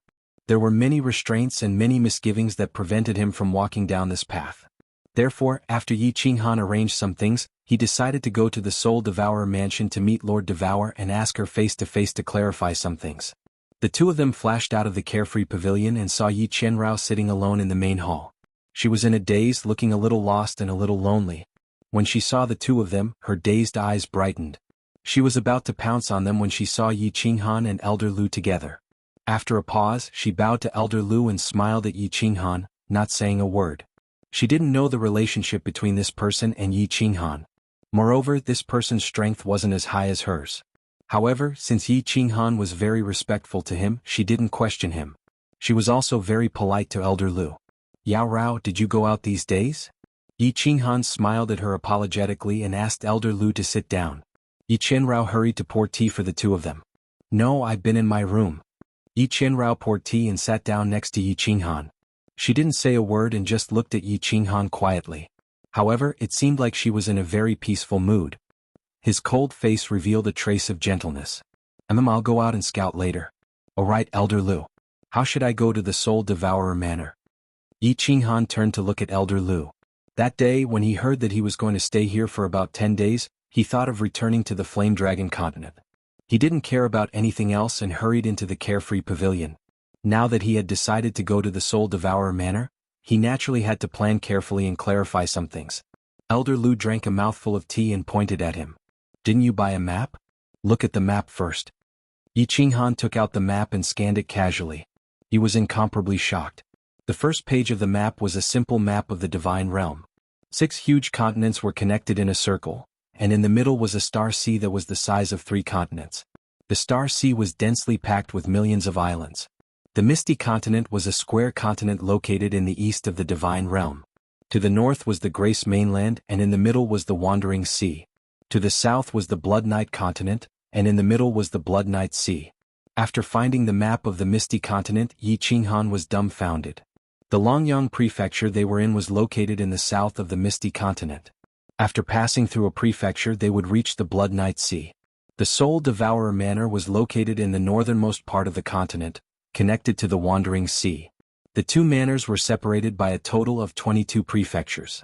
There were many restraints and many misgivings that prevented him from walking down this path. Therefore, after Yi Qinghan arranged some things, he decided to go to the Soul Devourer mansion to meet Lord Devour and ask her face to face to clarify some things. The two of them flashed out of the carefree pavilion and saw Yi Qianrao sitting alone in the main hall. She was in a daze, looking a little lost and a little lonely. When she saw the two of them, her dazed eyes brightened. She was about to pounce on them when she saw Yi Qinghan and Elder Lu together. After a pause, she bowed to Elder Lu and smiled at Yi Qinghan, not saying a word. She didn't know the relationship between this person and Yi Qinghan. Moreover, this person's strength wasn't as high as hers. However, since Yi Qinghan was very respectful to him, she didn't question him. She was also very polite to Elder Lu. "Yao Rao, did you go out these days?" Yi Qinghan smiled at her apologetically and asked Elder Lu to sit down. Yi Qianrao hurried to pour tea for the two of them. "No, I've been in my room." Yi Qianrao poured tea and sat down next to Yi Qinghan. She didn't say a word and just looked at Yi Qinghan quietly. However, it seemed like she was in a very peaceful mood. His cold face revealed a trace of gentleness. "I'll go out and scout later." "All right, Elder Lu. How should I go to the Soul Devourer manor?" Yi Qinghan turned to look at Elder Lu. That day, when he heard that he was going to stay here for about 10 days, he thought of returning to the Flame Dragon continent. He didn't care about anything else and hurried into the carefree pavilion. Now that he had decided to go to the Soul Devourer manor, he naturally had to plan carefully and clarify some things. Elder Lu drank a mouthful of tea and pointed at him. "Didn't you buy a map? Look at the map first." Yi Qinghan took out the map and scanned it casually. He was incomparably shocked. The first page of the map was a simple map of the Divine Realm. 6 huge continents were connected in a circle, and in the middle was a star sea that was the size of 3 continents. The star sea was densely packed with millions of islands. The Misty Continent was a square continent located in the east of the Divine Realm. To the north was the Grace Mainland, and in the middle was the Wandering Sea. To the south was the Blood Night Continent, and in the middle was the Blood Night Sea. After finding the map of the Misty Continent, Yi Qinghan was dumbfounded. The Longyang prefecture they were in was located in the south of the Misty Continent. After passing through a prefecture, they would reach the Blood Night Sea. The Soul Devourer manor was located in the northernmost part of the continent, connected to the Wandering Sea. The two manors were separated by a total of 22 prefectures.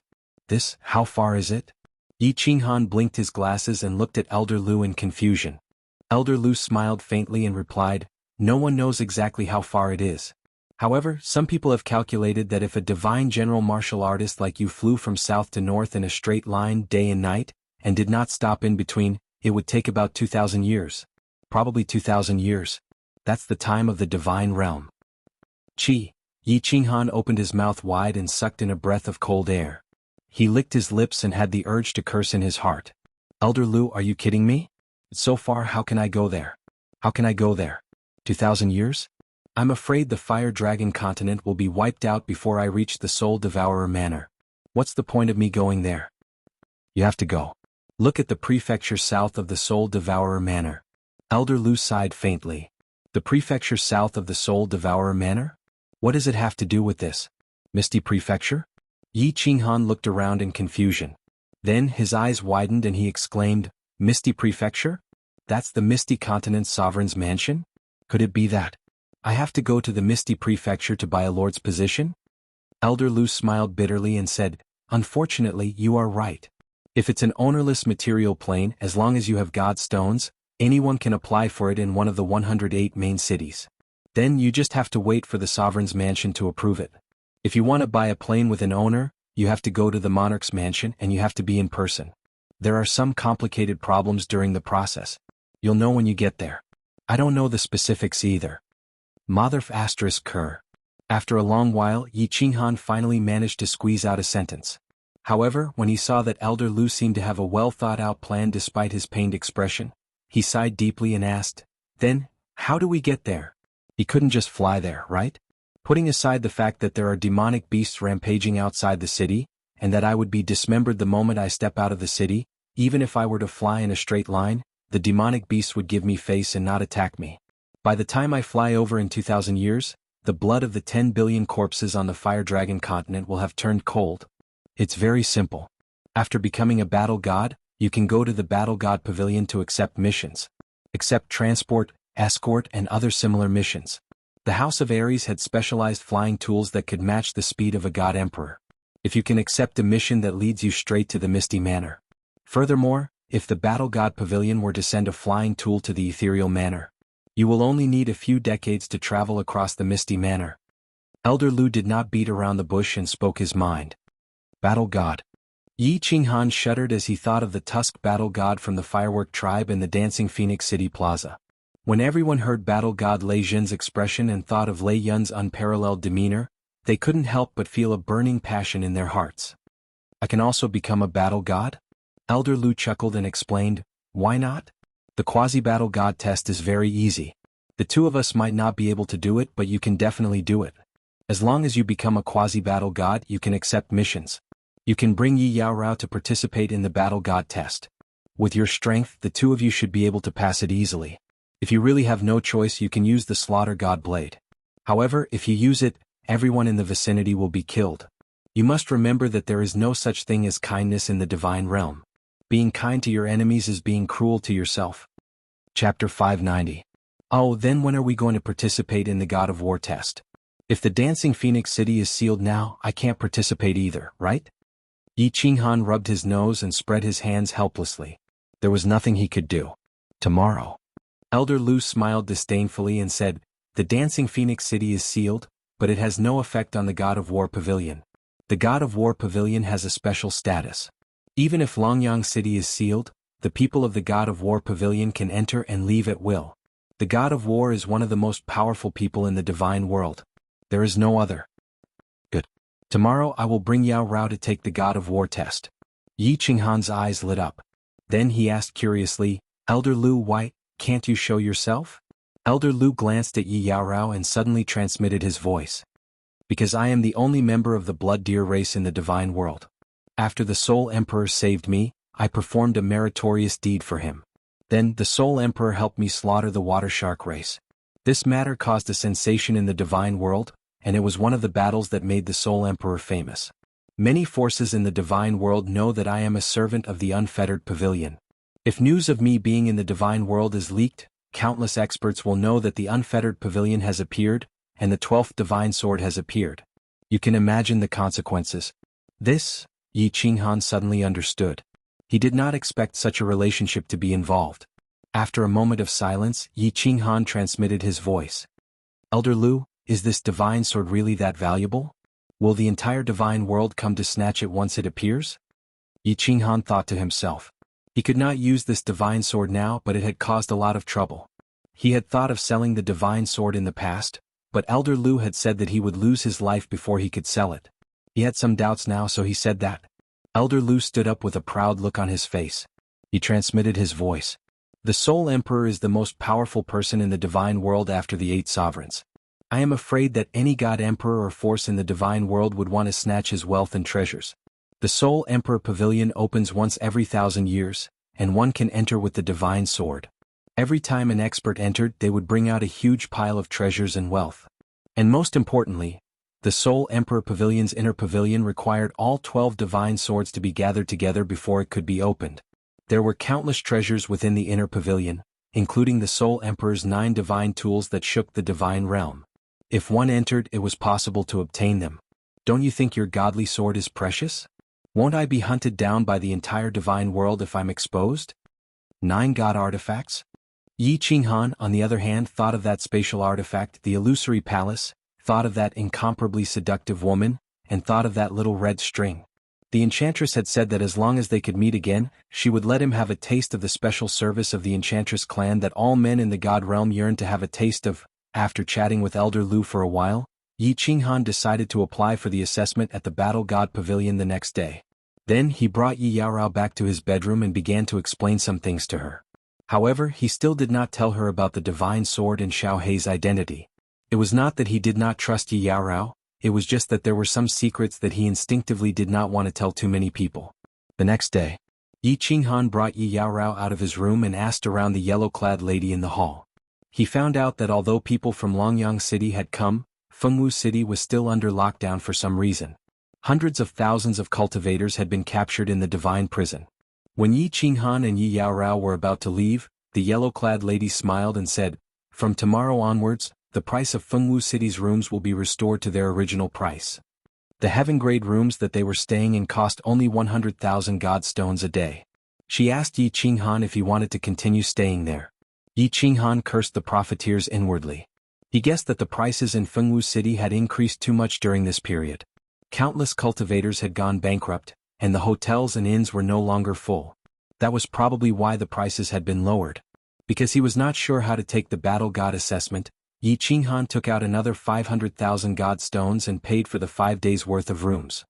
How far is it? Yi Qinghan blinked his glasses and looked at Elder Lu in confusion. Elder Lu smiled faintly and replied, "No one knows exactly how far it is. However, some people have calculated that if a divine general martial artist like you flew from south to north in a straight line day and night, and did not stop in between, it would take about 2,000 years. Probably 2,000 years. That's the time of the Divine Realm." Yi Qinghan opened his mouth wide and sucked in a breath of cold air. He licked his lips and had the urge to curse in his heart. "Elder Lu, are you kidding me? So far, how can I go there? How can I go there? 2,000 years? I'm afraid the Fire Dragon continent will be wiped out before I reach the Soul Devourer manor. What's the point of me going there?" "You have to go. Look at the prefecture south of the Soul Devourer manor." Elder Lu sighed faintly. "The prefecture south of the Soul Devourer manor? What does it have to do with this? Misty Prefecture?" Yi Qinghan looked around in confusion. Then his eyes widened and he exclaimed, "Misty Prefecture? That's the Misty Continent's sovereign's mansion? Could it be that I have to go to the Misty Prefecture to buy a lord's position?" Elder Lu smiled bitterly and said, "Unfortunately, you are right. If it's an ownerless material plane, as long as you have God stones, anyone can apply for it in one of the 108 main cities. Then you just have to wait for the sovereign's mansion to approve it. If you want to buy a plane with an owner, you have to go to the monarch's mansion and you have to be in person. There are some complicated problems during the process. You'll know when you get there. I don't know the specifics either." Motherf asterisk cur. After a long while, Yi Qinghan finally managed to squeeze out a sentence. However, when he saw that Elder Lu seemed to have a well-thought-out plan despite his pained expression, he sighed deeply and asked, "Then, how do we get there? He couldn't just fly there, right? Putting aside the fact that there are demonic beasts rampaging outside the city, and that I would be dismembered the moment I step out of the city, even if I were to fly in a straight line, the demonic beasts would give me face and not attack me. By the time I fly over in 2,000 years, the blood of the 10 billion corpses on the Fire Dragon continent will have turned cold. It's very simple. After becoming a battle god, you can go to the battle god pavilion to accept missions. Accept transport, escort and other similar missions. The House of Ares had specialized flying tools that could match the speed of a god emperor. If you can accept a mission that leads you straight to the Misty Manor. Furthermore, if the battle god pavilion were to send a flying tool to the ethereal manor, you will only need a few decades to travel across the Misty Manor. Elder Lu did not beat around the bush and spoke his mind. Battle god. Yi Qinghan shuddered as he thought of the Tusk battle god from the firework tribe in the Dancing Phoenix City Plaza. When everyone heard battle god Lei Jin's expression and thought of Lei Yun's unparalleled demeanor, they couldn't help but feel a burning passion in their hearts. I can also become a battle god? Elder Lu chuckled and explained, why not? The quasi-battle god test is very easy. The two of us might not be able to do it, but you can definitely do it. As long as you become a quasi-battle god, you can accept missions. You can bring Yi Yaorao to participate in the battle god test. With your strength, the two of you should be able to pass it easily. If you really have no choice, you can use the slaughter god blade. However, if you use it, everyone in the vicinity will be killed. You must remember that there is no such thing as kindness in the divine realm. Being kind to your enemies is being cruel to yourself. Chapter 590. Oh, then when are we going to participate in the God of War test? If the Dancing Phoenix City is sealed now, I can't participate either, right? Yi Qinghan rubbed his nose and spread his hands helplessly. There was nothing he could do. Tomorrow. Elder Lu smiled disdainfully and said, the Dancing Phoenix City is sealed, but it has no effect on the God of War Pavilion. The God of War Pavilion has a special status. Even if Longyang City is sealed, the people of the God of War Pavilion can enter and leave at will. The God of War is one of the most powerful people in the divine world. There is no other. Good. Tomorrow I will bring Yao Rao to take the God of War test. Yi Qinghan's eyes lit up. Then he asked curiously, Elder Lu, why can't you show yourself? Elder Lu glanced at Yi Yaorao and suddenly transmitted his voice. Because I am the only member of the blood deer race in the divine world. After the Soul Emperor saved me, I performed a meritorious deed for him. Then the Soul Emperor helped me slaughter the water shark race. This matter caused a sensation in the divine world, and it was one of the battles that made the Soul Emperor famous. Many forces in the divine world know that I am a servant of the unfettered pavilion. If news of me being in the divine world is leaked, countless experts will know that the unfettered pavilion has appeared, and the 12th divine sword has appeared. You can imagine the consequences. This, Yi Qinghan suddenly understood. He did not expect such a relationship to be involved. After a moment of silence, Yi Qinghan transmitted his voice. Elder Lu, is this divine sword really that valuable? Will the entire divine world come to snatch it once it appears? Yi Qinghan thought to himself. He could not use this divine sword now, but it had caused a lot of trouble. He had thought of selling the divine sword in the past, but Elder Lu had said that he would lose his life before he could sell it. He had some doubts now, so he said that. Elder Lu stood up with a proud look on his face. He transmitted his voice. The Soul Emperor is the most powerful person in the divine world after the 8 sovereigns. I am afraid that any god emperor or force in the divine world would want to snatch his wealth and treasures. The Soul Emperor Pavilion opens once every 1,000 years, and one can enter with the divine sword. Every time an expert entered, they would bring out a huge pile of treasures and wealth. And most importantly, the Soul Emperor Pavilion's inner pavilion required all 12 divine swords to be gathered together before it could be opened. There were countless treasures within the inner pavilion, including the Soul Emperor's 9 divine tools that shook the divine realm. If one entered, it was possible to obtain them. Don't you think your godly sword is precious? Won't I be hunted down by the entire divine world if I'm exposed? 9 god artifacts? Yi Qinghan, on the other hand, thought of that spatial artifact, the illusory palace, thought of that incomparably seductive woman, and thought of that little red string. The enchantress had said that as long as they could meet again, she would let him have a taste of the special service of the enchantress clan that all men in the god realm yearned to have a taste of. After chatting with Elder Lu for a while, Yi Qinghan decided to apply for the assessment at the Battle God Pavilion the next day. Then he brought Yi Yaorao back to his bedroom and began to explain some things to her. However, he still did not tell her about the divine sword and Xiao Hei's identity. It was not that he did not trust Yi Yaorao, it was just that there were some secrets that he instinctively did not want to tell too many people. The next day, Yi Qinghan brought Yi Yaorao out of his room and asked around the yellow-clad lady in the hall. He found out that although people from Longyang City had come, Fengwu City was still under lockdown for some reason. Hundreds of thousands of cultivators had been captured in the divine prison. When Yi Qinghan and Yi Yaorao were about to leave, the yellow-clad lady smiled and said, "From tomorrow onwards, the price of Fengwu City's rooms will be restored to their original price." The heaven-grade rooms that they were staying in cost only 100,000 godstones a day. She asked Yi Qinghan if he wanted to continue staying there. Yi Qinghan cursed the profiteers inwardly. He guessed that the prices in Fengwu City had increased too much during this period. Countless cultivators had gone bankrupt, and the hotels and inns were no longer full. That was probably why the prices had been lowered. Because he was not sure how to take the battle god assessment, Yi Qinghan took out another 500,000 godstones and paid for the 5 days' worth of rooms.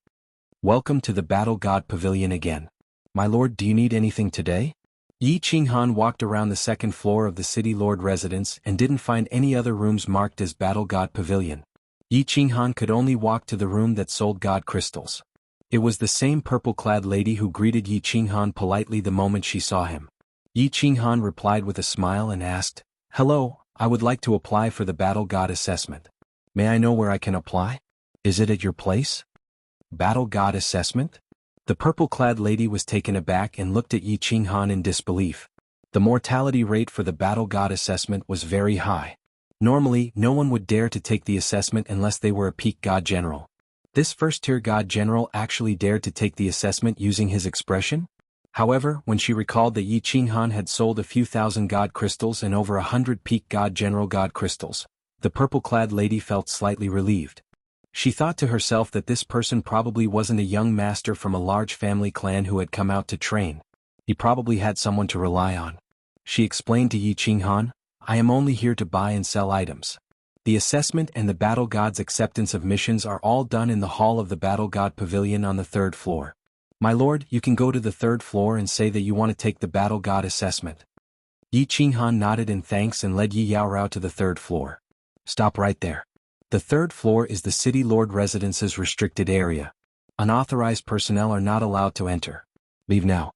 "Welcome to the Battle God Pavilion again. My lord, do you need anything today?" Yi Qinghan walked around the second floor of the city lord residence and didn't find any other rooms marked as Battle God Pavilion. Yi Qinghan could only walk to the room that sold god crystals. It was the same purple-clad lady who greeted Yi Qinghan politely the moment she saw him. Yi Qinghan replied with a smile and asked, "Hello, I would like to apply for the Battle God assessment. May I know where I can apply? Is it at your place?" Battle God assessment? The purple-clad lady was taken aback and looked at Yi Qinghan in disbelief. The mortality rate for the Battle God assessment was very high. Normally, no one would dare to take the assessment unless they were a peak god general. This first-tier god general actually dared to take the assessment using his expression? However, when she recalled that Yi Qinghan had sold a few thousand god crystals and over 100 peak god general god crystals, the purple-clad lady felt slightly relieved. She thought to herself that this person probably wasn't a young master from a large family clan who had come out to train. He probably had someone to rely on. She explained to Yi Qinghan, "I am only here to buy and sell items. The assessment and the battle god's acceptance of missions are all done in the hall of the Battle God Pavilion on the 3rd floor. My lord, you can go to the 3rd floor and say that you want to take the Battle God assessment." Yi Qinghan nodded in thanks and led Yi Yaorao to the 3rd floor. "Stop right there. The 3rd floor is the city lord residence's restricted area. Unauthorized personnel are not allowed to enter. Leave now."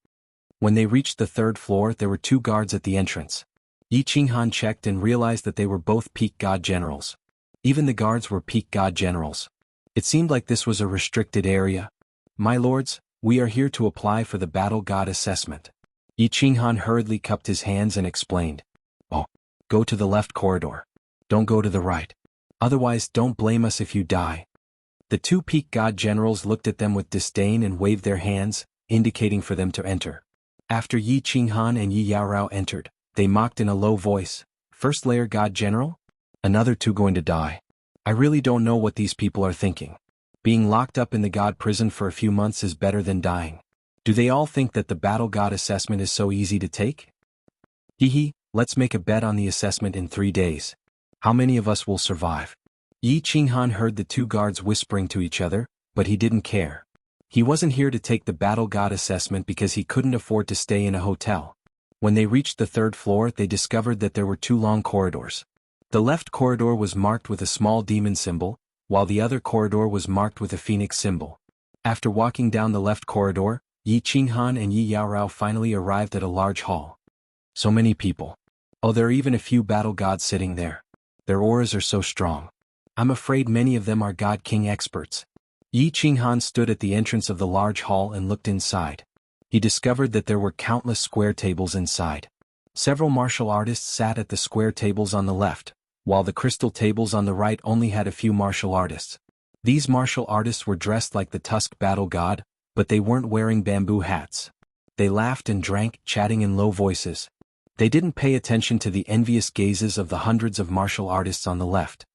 When they reached the 3rd floor, there were 2 guards at the entrance. Yi Qinghan checked and realized that they were both peak god generals. Even the guards were peak god generals. It seemed like this was a restricted area. "My lords, we are here to apply for the Battle God assessment." Yi Qinghan hurriedly cupped his hands and explained. "Oh, go to the left corridor. Don't go to the right. Otherwise, don't blame us if you die." The 2 peak god generals looked at them with disdain and waved their hands, indicating for them to enter. After Yi Qinghan and Yi Yaorao entered, they mocked in a low voice, "First layer god general? Another 2 going to die. I really don't know what these people are thinking. Being locked up in the god prison for a few months is better than dying. Do they all think that the battle god assessment is so easy to take? Hee, let's make a bet on the assessment in 3 days. How many of us will survive?" Yi Qinghan heard the 2 guards whispering to each other, but he didn't care. He wasn't here to take the battle god assessment because he couldn't afford to stay in a hotel. When they reached the 3rd floor, they discovered that there were 2 long corridors. The left corridor was marked with a small demon symbol, while the other corridor was marked with a phoenix symbol. After walking down the left corridor, Yi Qinghan and Yi Yaorao finally arrived at a large hall. So many people. Oh, there are even a few battle gods sitting there. Their auras are so strong. I'm afraid many of them are God King experts. Yi Qinghan stood at the entrance of the large hall and looked inside. He discovered that there were countless square tables inside. Several martial artists sat at the square tables on the left, while the crystal tables on the right only had a few martial artists. These martial artists were dressed like the tusked battle god, but they weren't wearing bamboo hats. They laughed and drank, chatting in low voices. They didn't pay attention to the envious gazes of the hundreds of martial artists on the left.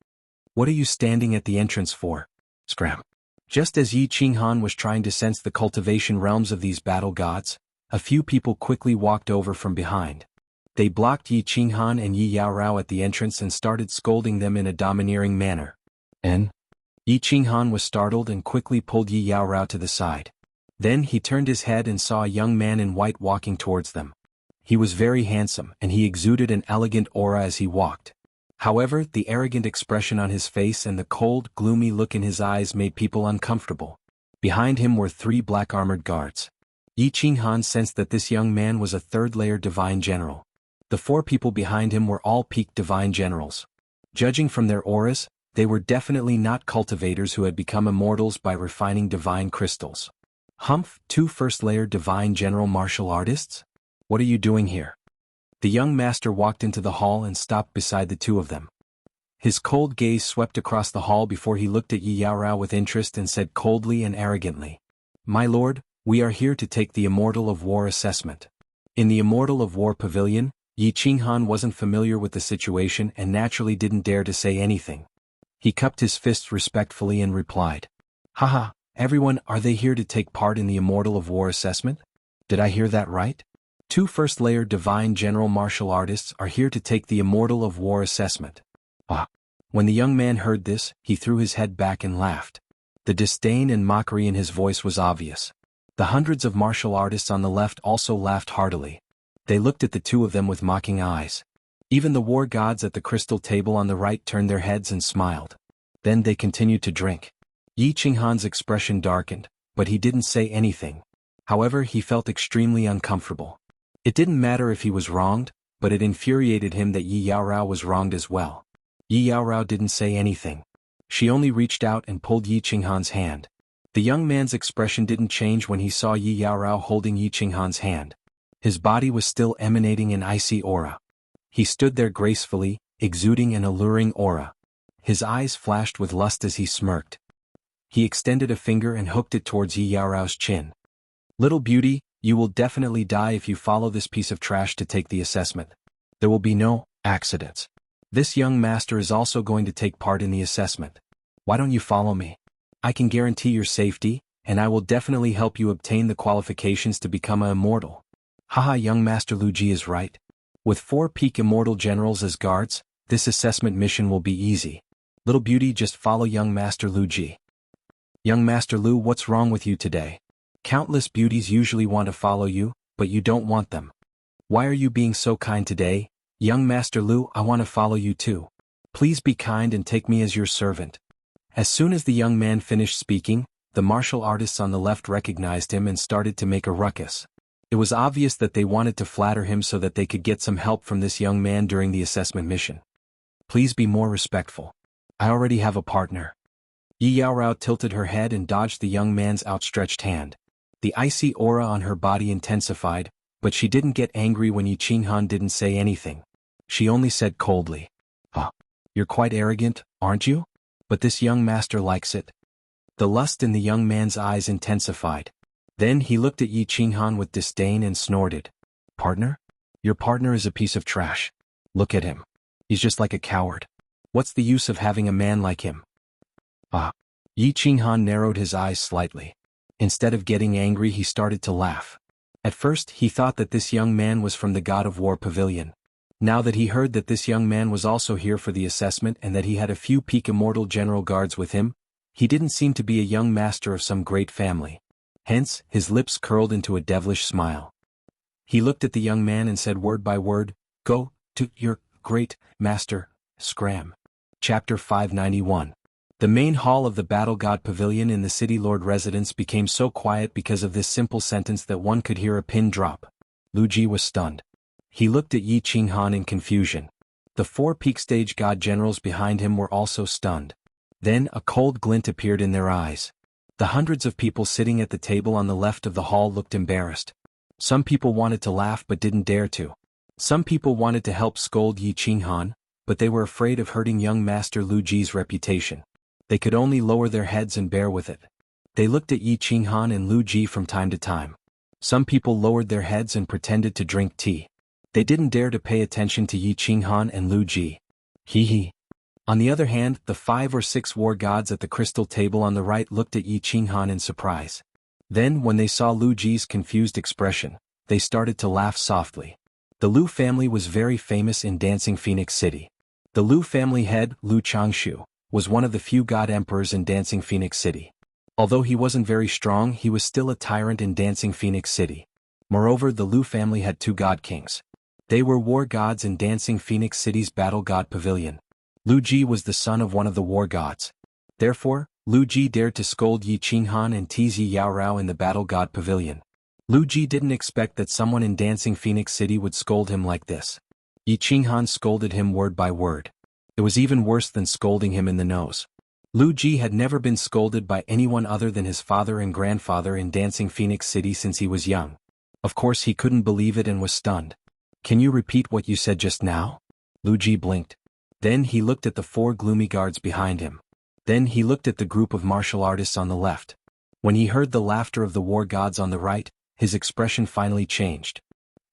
"What are you standing at the entrance for?" Scram. Just as Yi Qinghan was trying to sense the cultivation realms of these battle gods, a few people quickly walked over from behind. They blocked Yi Qinghan and Yi Yaorao at the entrance and started scolding them in a domineering manner. "And?" Yi Qinghan was startled and quickly pulled Yi Yaorao to the side. Then he turned his head and saw a young man in white walking towards them. He was very handsome and he exuded an elegant aura as he walked. However, the arrogant expression on his face and the cold, gloomy look in his eyes made people uncomfortable. Behind him were 3 black armored guards. Yi Qinghan sensed that this young man was a 3rd-layer divine general. The 4 people behind him were all peak divine generals. Judging from their auras, They were definitely not cultivators who had become immortals by refining divine crystals. Humph, 2 first-layer divine general martial artists? What are you doing here? The young master walked into the hall and stopped beside the two of them. His cold gaze swept across the hall before he looked at Yi Yaorao with interest and said coldly and arrogantly, "My lord, we are here to take the Immortal of War assessment." In the Immortal of War pavilion, Yi Qinghan wasn't familiar with the situation and naturally didn't dare to say anything. He cupped his fists respectfully and replied, "Haha, everyone, are they here to take part in the Immortal of War assessment? Did I hear that right? 2 first-layer divine general martial artists are here to take the Immortal of War assessment." Ah. When the young man heard this, he threw his head back and laughed. The disdain and mockery in his voice was obvious. The hundreds of martial artists on the left also laughed heartily. They looked at the two of them with mocking eyes. Even the war gods at the crystal table on the right turned their heads and smiled. Then they continued to drink. Yi Qinghan's expression darkened, but he didn't say anything. However, he felt extremely uncomfortable. It didn't matter if he was wronged, but it infuriated him that Yi Yaorao was wronged as well. Yi Yaorao didn't say anything. She only reached out and pulled Yi Qinghan's hand. The young man's expression didn't change when he saw Yi Yaorao holding Yi Qinghan's hand. His body was still emanating an icy aura. He stood there gracefully, exuding an alluring aura. His eyes flashed with lust as he smirked. He extended a finger and hooked it towards Yi Yaorao's chin. "Little beauty, you will definitely die if you follow this piece of trash to take the assessment. There will be no accidents. This young master is also going to take part in the assessment. Why don't you follow me? I can guarantee your safety, and I will definitely help you obtain the qualifications to become an immortal." Haha, young Master Lu Ji is right. With 4 peak immortal generals as guards, this assessment mission will be easy. Little beauty, just follow young Master Lu Ji. Young Master Lu, what's wrong with you today? Countless beauties usually want to follow you, but you don't want them. Why are you being so kind today? Young Master Lu, I want to follow you too. Please be kind and take me as your servant. As soon as the young man finished speaking, the martial artists on the left recognized him and started to make a ruckus. It was obvious that they wanted to flatter him so that they could get some help from this young man during the assessment mission. Please be more respectful. I already have a partner. Yi Yaorao tilted her head and dodged the young man's outstretched hand. The icy aura on her body intensified, but she didn't get angry when Yi Qinghan didn't say anything. She only said coldly, "Ah, you're quite arrogant, aren't you? But this young master likes it." The lust in the young man's eyes intensified. Then he looked at Yi Qinghan with disdain and snorted, "Partner? Your partner is a piece of trash. Look at him. He's just like a coward. What's the use of having a man like him?" Ah. Yi Qinghan narrowed his eyes slightly. Instead of getting angry, he started to laugh. At first, he thought that this young man was from the God of War Pavilion. Now that he heard that this young man was also here for the assessment and that he had a few peak immortal general guards with him, he didn't seem to be a young master of some great family. Hence, his lips curled into a devilish smile. He looked at the young man and said word by word, "Go to your great master, Scram." Chapter 591. The main hall of the Battle God Pavilion in the City Lord residence became so quiet because of this simple sentence that one could hear a pin drop. Lu Ji was stunned. He looked at Yi Qinghan in confusion. The 4 peak stage god generals behind him were also stunned. Then a cold glint appeared in their eyes. The hundreds of people sitting at the table on the left of the hall looked embarrassed. Some people wanted to laugh but didn't dare to. Some people wanted to help scold Yi Qinghan, but they were afraid of hurting young Master Lu Ji's reputation. They could only lower their heads and bear with it. They looked at Yi Qinghan and Lu Ji from time to time. Some people lowered their heads and pretended to drink tea. They didn't dare to pay attention to Yi Qinghan and Lu Ji. Hee hee. On the other hand, the 5 or 6 war gods at the crystal table on the right looked at Yi Qinghan in surprise. Then, when they saw Lu Ji's confused expression, they started to laugh softly. The Lu family was very famous in Dancing Phoenix City. The Lu family head, Lu Changshu, was one of the few god emperors in Dancing Phoenix City. Although he wasn't very strong, he was still a tyrant in Dancing Phoenix City. Moreover, the Lu family had 2 god kings. They were war gods in Dancing Phoenix City's Battle God Pavilion. Lu Ji was the son of one of the war gods. Therefore, Lu Ji dared to scold Yi Qinghan and tease Yi Yaorao in the Battle God Pavilion. Lu Ji didn't expect that someone in Dancing Phoenix City would scold him like this. Yi Qinghan scolded him word by word. It was even worse than scolding him in the nose. Lu Ji had never been scolded by anyone other than his father and grandfather in Dancing Phoenix City since he was young. Of course he couldn't believe it and was stunned. "Can you repeat what you said just now?" Lu Ji blinked. Then he looked at the 4 gloomy guards behind him. Then he looked at the group of martial artists on the left. When he heard the laughter of the war gods on the right, his expression finally changed.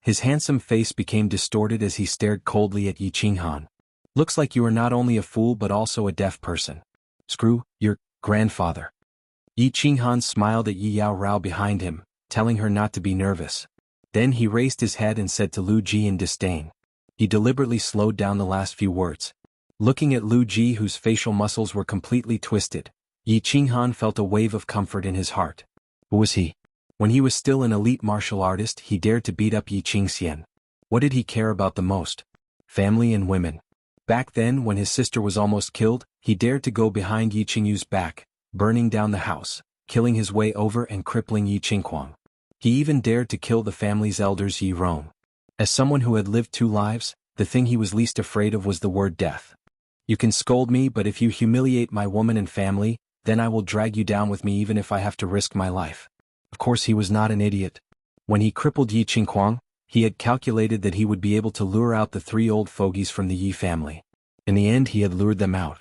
His handsome face became distorted as he stared coldly at Yi Qinghan. "Looks like you are not only a fool but also a deaf person. Screw your grandfather." Yi Qinghan smiled at Yi Yao Rao behind him, telling her not to be nervous. Then he raised his head and said to Lu Ji in disdain. He deliberately slowed down the last few words. Looking at Lu Ji, whose facial muscles were completely twisted, Yi Qinghan felt a wave of comfort in his heart. Who was he? When he was still an elite martial artist, he dared to beat up Yi Qingxian. What did he care about the most? Family and women. Back then, when his sister was almost killed, he dared to go behind Yi Qingyu's back, burning down the house, killing his way over and crippling Yi Qingquang. He even dared to kill the family's elders Yi Rong. As someone who had lived 2 lives, the thing he was least afraid of was the word death. "You can scold me, but if you humiliate my woman and family, then I will drag you down with me even if I have to risk my life." Of course he was not an idiot. When he crippled Yi Qingquang, he had calculated that he would be able to lure out the 3 old fogies from the Yi family. In the end he had lured them out.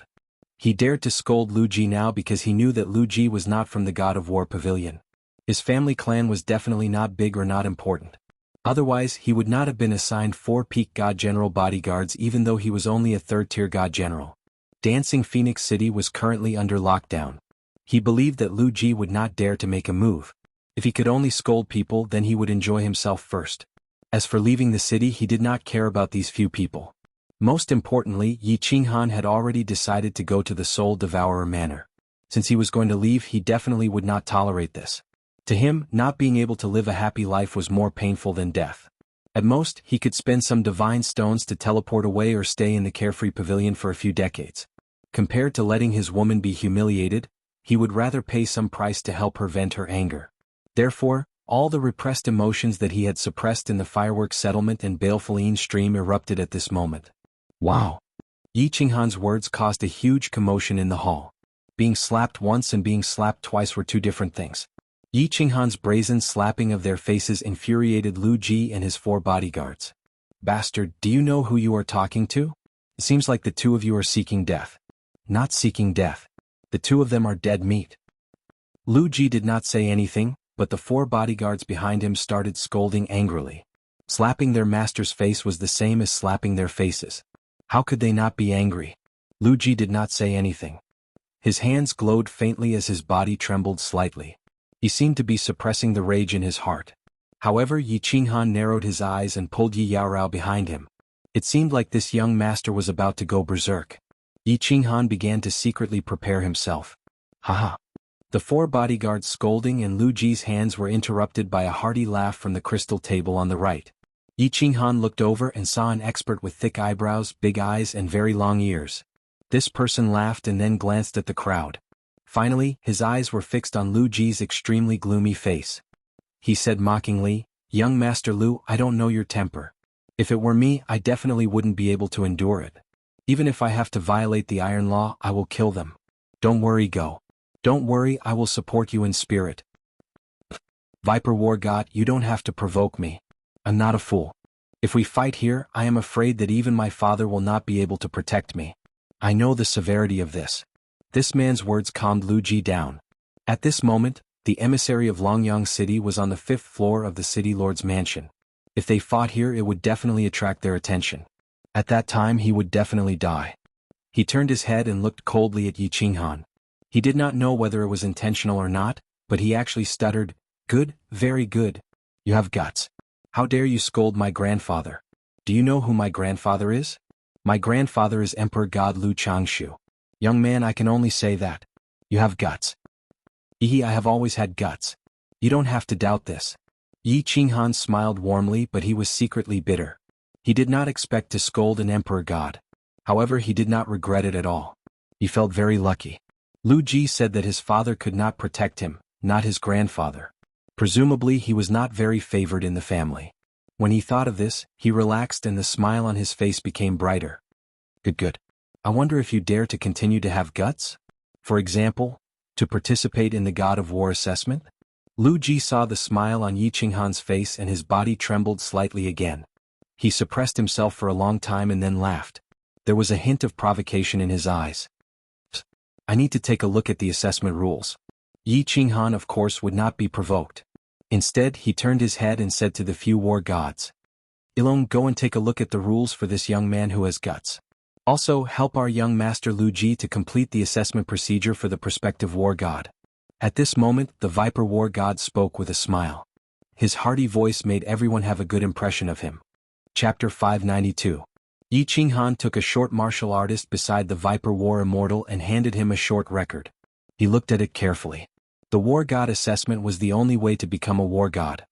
He dared to scold Lu Ji now because he knew that Lu Ji was not from the God of War Pavilion. His family clan was definitely not big or not important. Otherwise he would not have been assigned 4 peak God General bodyguards even though he was only a 3rd-tier God General. Dancing Phoenix City was currently under lockdown. He believed that Lu Ji would not dare to make a move. If he could only scold people, then he would enjoy himself first. As for leaving the city, he did not care about these few people. Most importantly, Yi Qinghan had already decided to go to the Soul Devourer Manor. Since he was going to leave, he definitely would not tolerate this. To him, not being able to live a happy life was more painful than death. At most, he could spend some divine stones to teleport away or stay in the carefree pavilion for a few decades. Compared to letting his woman be humiliated, he would rather pay some price to help her vent her anger. Therefore, all the repressed emotions that he had suppressed in the fireworks settlement and baleful stream erupted at this moment. Wow! Yi Qinghan's words caused a huge commotion in the hall. Being slapped once and being slapped twice were 2 different things. Yi Qinghan's brazen slapping of their faces infuriated Lu Ji and his 4 bodyguards. "Bastard, do you know who you are talking to? It seems like the 2 of you are seeking death." "Not seeking death. The 2 of them are dead meat." Lu Ji did not say anything, but the 4 bodyguards behind him started scolding angrily. Slapping their master's face was the same as slapping their faces. How could they not be angry? Lu Ji did not say anything. His hands glowed faintly as his body trembled slightly. He seemed to be suppressing the rage in his heart. However, Yi Qinghan narrowed his eyes and pulled Yi Yaorao behind him. It seemed like this young master was about to go berserk. Yi Qinghan began to secretly prepare himself. Haha! The 4 bodyguards scolding and Lu Ji's hands were interrupted by a hearty laugh from the crystal table on the right. Yi Qinghan looked over and saw an expert with thick eyebrows, big eyes and very long ears. This person laughed and then glanced at the crowd. Finally, his eyes were fixed on Lu Ji's extremely gloomy face. He said mockingly, "Young Master Lu, I don't know your temper. If it were me, I definitely wouldn't be able to endure it. Even if I have to violate the Iron Law, I will kill them. Don't worry, go. Don't worry, I will support you in spirit. Viper War God, you don't have to provoke me. I'm not a fool. If we fight here, I am afraid that even my father will not be able to protect me. I know the severity of this." This man's words calmed Lu Ji down. At this moment, the emissary of Longyang City was on the 5th floor of the city lord's mansion. If they fought here, it would definitely attract their attention. At that time he would definitely die. He turned his head and looked coldly at Yi Qinghan. He did not know whether it was intentional or not, but he actually stuttered, "Good, very good. You have guts. How dare you scold my grandfather? Do you know who my grandfather is? My grandfather is Emperor God Lu Changshu. Young man, I can only say that. You have guts." "I have always had guts. You don't have to doubt this." Yi Qinghan smiled warmly, but he was secretly bitter. He did not expect to scold an emperor god. However, he did not regret it at all. He felt very lucky. Lu Ji said that his father could not protect him, not his grandfather. Presumably he was not very favored in the family. When he thought of this, he relaxed and the smile on his face became brighter. Good. I wonder if you dare to continue to have guts? For example, to participate in the God of War assessment? Lu Ji saw the smile on Yi Qinghan's face and his body trembled slightly again. He suppressed himself for a long time and then laughed. There was a hint of provocation in his eyes. I need to take a look at the assessment rules. Yi Qinghan of course would not be provoked. Instead he turned his head and said to the few war gods. Ilong, go and take a look at the rules for this young man who has guts. Also help our young master Lu Ji to complete the assessment procedure for the prospective war god. At this moment the Viper war god spoke with a smile. His hearty voice made everyone have a good impression of him. Chapter 592. Yi Qinghan took a short martial artist beside the Viper war immortal and handed him a short record. He looked at it carefully. The war god assessment was the only way to become a war god.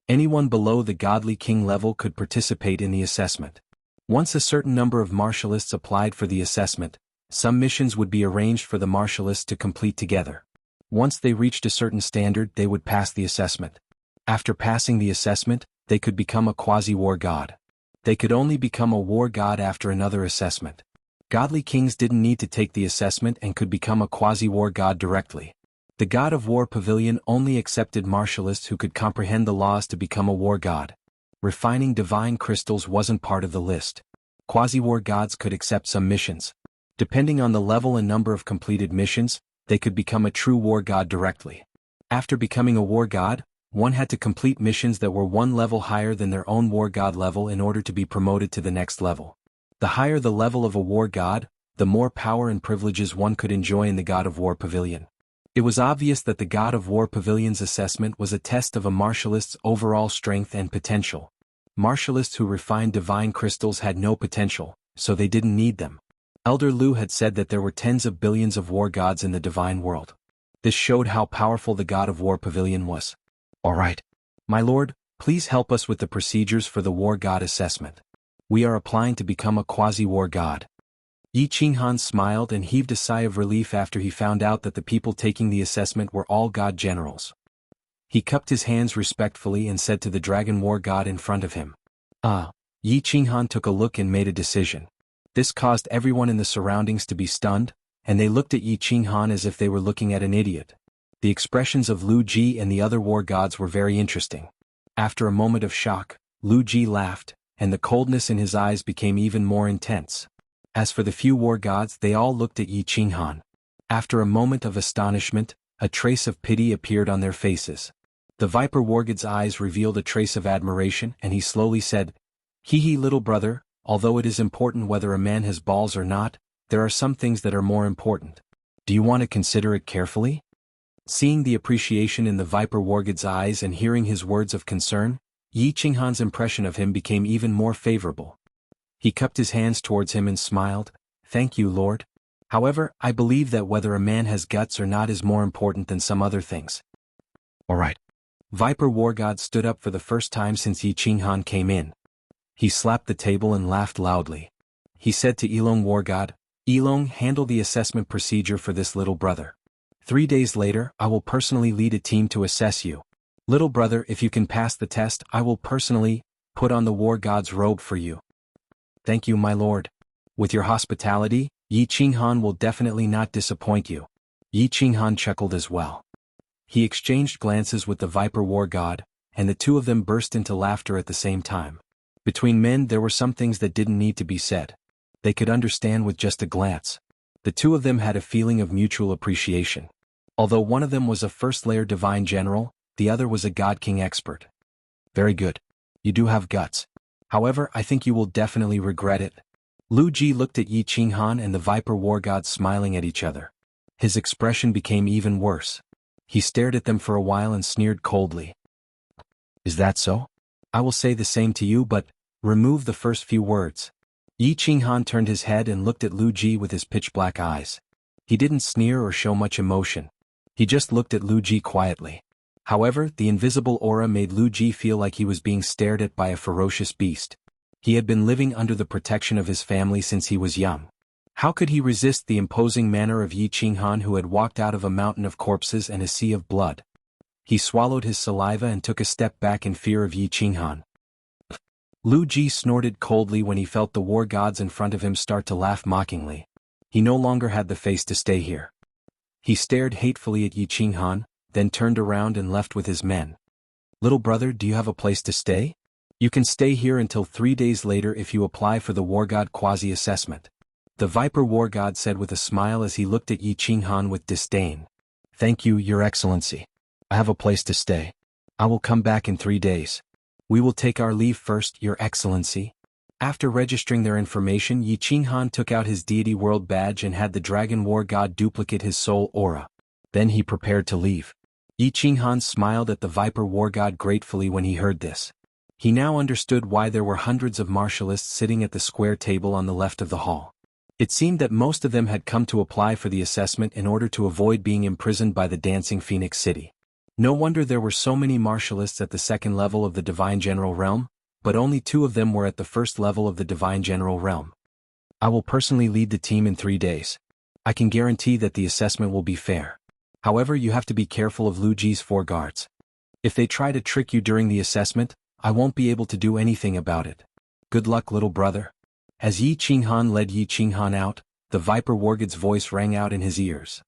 Anyone below the godly king level could participate in the assessment. Once a certain number of martialists applied for the assessment, some missions would be arranged for the martialists to complete together. Once they reached a certain standard they would pass the assessment. After passing the assessment, they could become a quasi-war god. They could only become a war god after another assessment. Godly kings didn't need to take the assessment and could become a quasi-war god directly. The God of War Pavilion only accepted martialists who could comprehend the laws to become a war god. Refining divine crystals wasn't part of the list. Quasi-war gods could accept some missions. Depending on the level and number of completed missions, they could become a true war god directly. After becoming a war god, one had to complete missions that were one level higher than their own war god level in order to be promoted to the next level. The higher the level of a war god, the more power and privileges one could enjoy in the God of War Pavilion. It was obvious that the God of War Pavilion's assessment was a test of a martialist's overall strength and potential. Martialists who refined divine crystals had no potential, so they didn't need them. Elder Lu had said that there were tens of billions of war gods in the divine world. This showed how powerful the God of War Pavilion was. All right. My lord, please help us with the procedures for the war god assessment. We are applying to become a quasi-war god. Yi Qinghan smiled and heaved a sigh of relief after he found out that the people taking the assessment were all god generals. He cupped his hands respectfully and said to the dragon war god in front of him. Yi Qinghan took a look and made a decision. This caused everyone in the surroundings to be stunned, and they looked at Yi Qinghan as if they were looking at an idiot. The expressions of Lu Ji and the other war gods were very interesting. After a moment of shock, Lu Ji laughed, and the coldness in his eyes became even more intense. As for the few war gods, they all looked at Yi Qinghan. After a moment of astonishment, a trace of pity appeared on their faces. The Viper war god's eyes revealed a trace of admiration and he slowly said, Hee little brother, although it is important whether a man has balls or not, there are some things that are more important. Do you want to consider it carefully? Seeing the appreciation in the Viper war god's eyes and hearing his words of concern, Yi Qinghan's impression of him became even more favorable. He cupped his hands towards him and smiled, Thank you, Lord. However, I believe that whether a man has guts or not is more important than some other things. All right. Viper war god stood up for the first time since Yi Qinghan came in. He slapped the table and laughed loudly. He said to Ilong war god, Ilong, handle the assessment procedure for this little brother. 3 days later, I will personally lead a team to assess you. Little brother, if you can pass the test, I will personally put on the war god's robe for you. Thank you, my lord. With your hospitality, Yi Qinghan will definitely not disappoint you. Yi Qinghan chuckled as well. He exchanged glances with the Viper war god, and the two of them burst into laughter at the same time. Between men there were some things that didn't need to be said. They could understand with just a glance. The two of them had a feeling of mutual appreciation. Although one of them was a first-layer divine general, the other was a god king expert. Very good. You do have guts. However, I think you will definitely regret it. Lu Ji looked at Yi Qinghan and the Viper war god smiling at each other. His expression became even worse. He stared at them for a while and sneered coldly. Is that so? I will say the same to you, but remove the first few words. Yi Qinghan turned his head and looked at Lu Ji with his pitch-black eyes. He didn't sneer or show much emotion. He just looked at Lu Ji quietly. However, the invisible aura made Lu Ji feel like he was being stared at by a ferocious beast. He had been living under the protection of his family since he was young. How could he resist the imposing manner of Yi Qinghan, who had walked out of a mountain of corpses and a sea of blood? He swallowed his saliva and took a step back in fear of Yi Qinghan. Lu Ji snorted coldly when he felt the war gods in front of him start to laugh mockingly. He no longer had the face to stay here. He stared hatefully at Yi Qinghan, then turned around and left with his men. Little brother, do you have a place to stay? You can stay here until 3 days later if you apply for the War God quasi-assessment. The Viper War God said with a smile as he looked at Yi Qinghan with disdain. Thank you, Your Excellency. I have a place to stay. I will come back in 3 days. We will take our leave first, Your Excellency. After registering their information, Yi Qinghan took out his deity world badge and had the Dragon War God duplicate his soul aura. Then he prepared to leave. Yi Qinghan smiled at the Viper War God gratefully when he heard this. He now understood why there were hundreds of martialists sitting at the square table on the left of the hall. It seemed that most of them had come to apply for the assessment in order to avoid being imprisoned by the Dancing Phoenix City. No wonder there were so many martialists at the second level of the Divine General Realm, but only 2 of them were at the first level of the Divine General Realm. I will personally lead the team in 3 days. I can guarantee that the assessment will be fair. However, you have to be careful of Lu Ji's 4 guards. If they try to trick you during the assessment, I won't be able to do anything about it. Good luck, little brother. As Yi Qinghan led Yi Qinghan out, the Viper Wargod's voice rang out in his ears.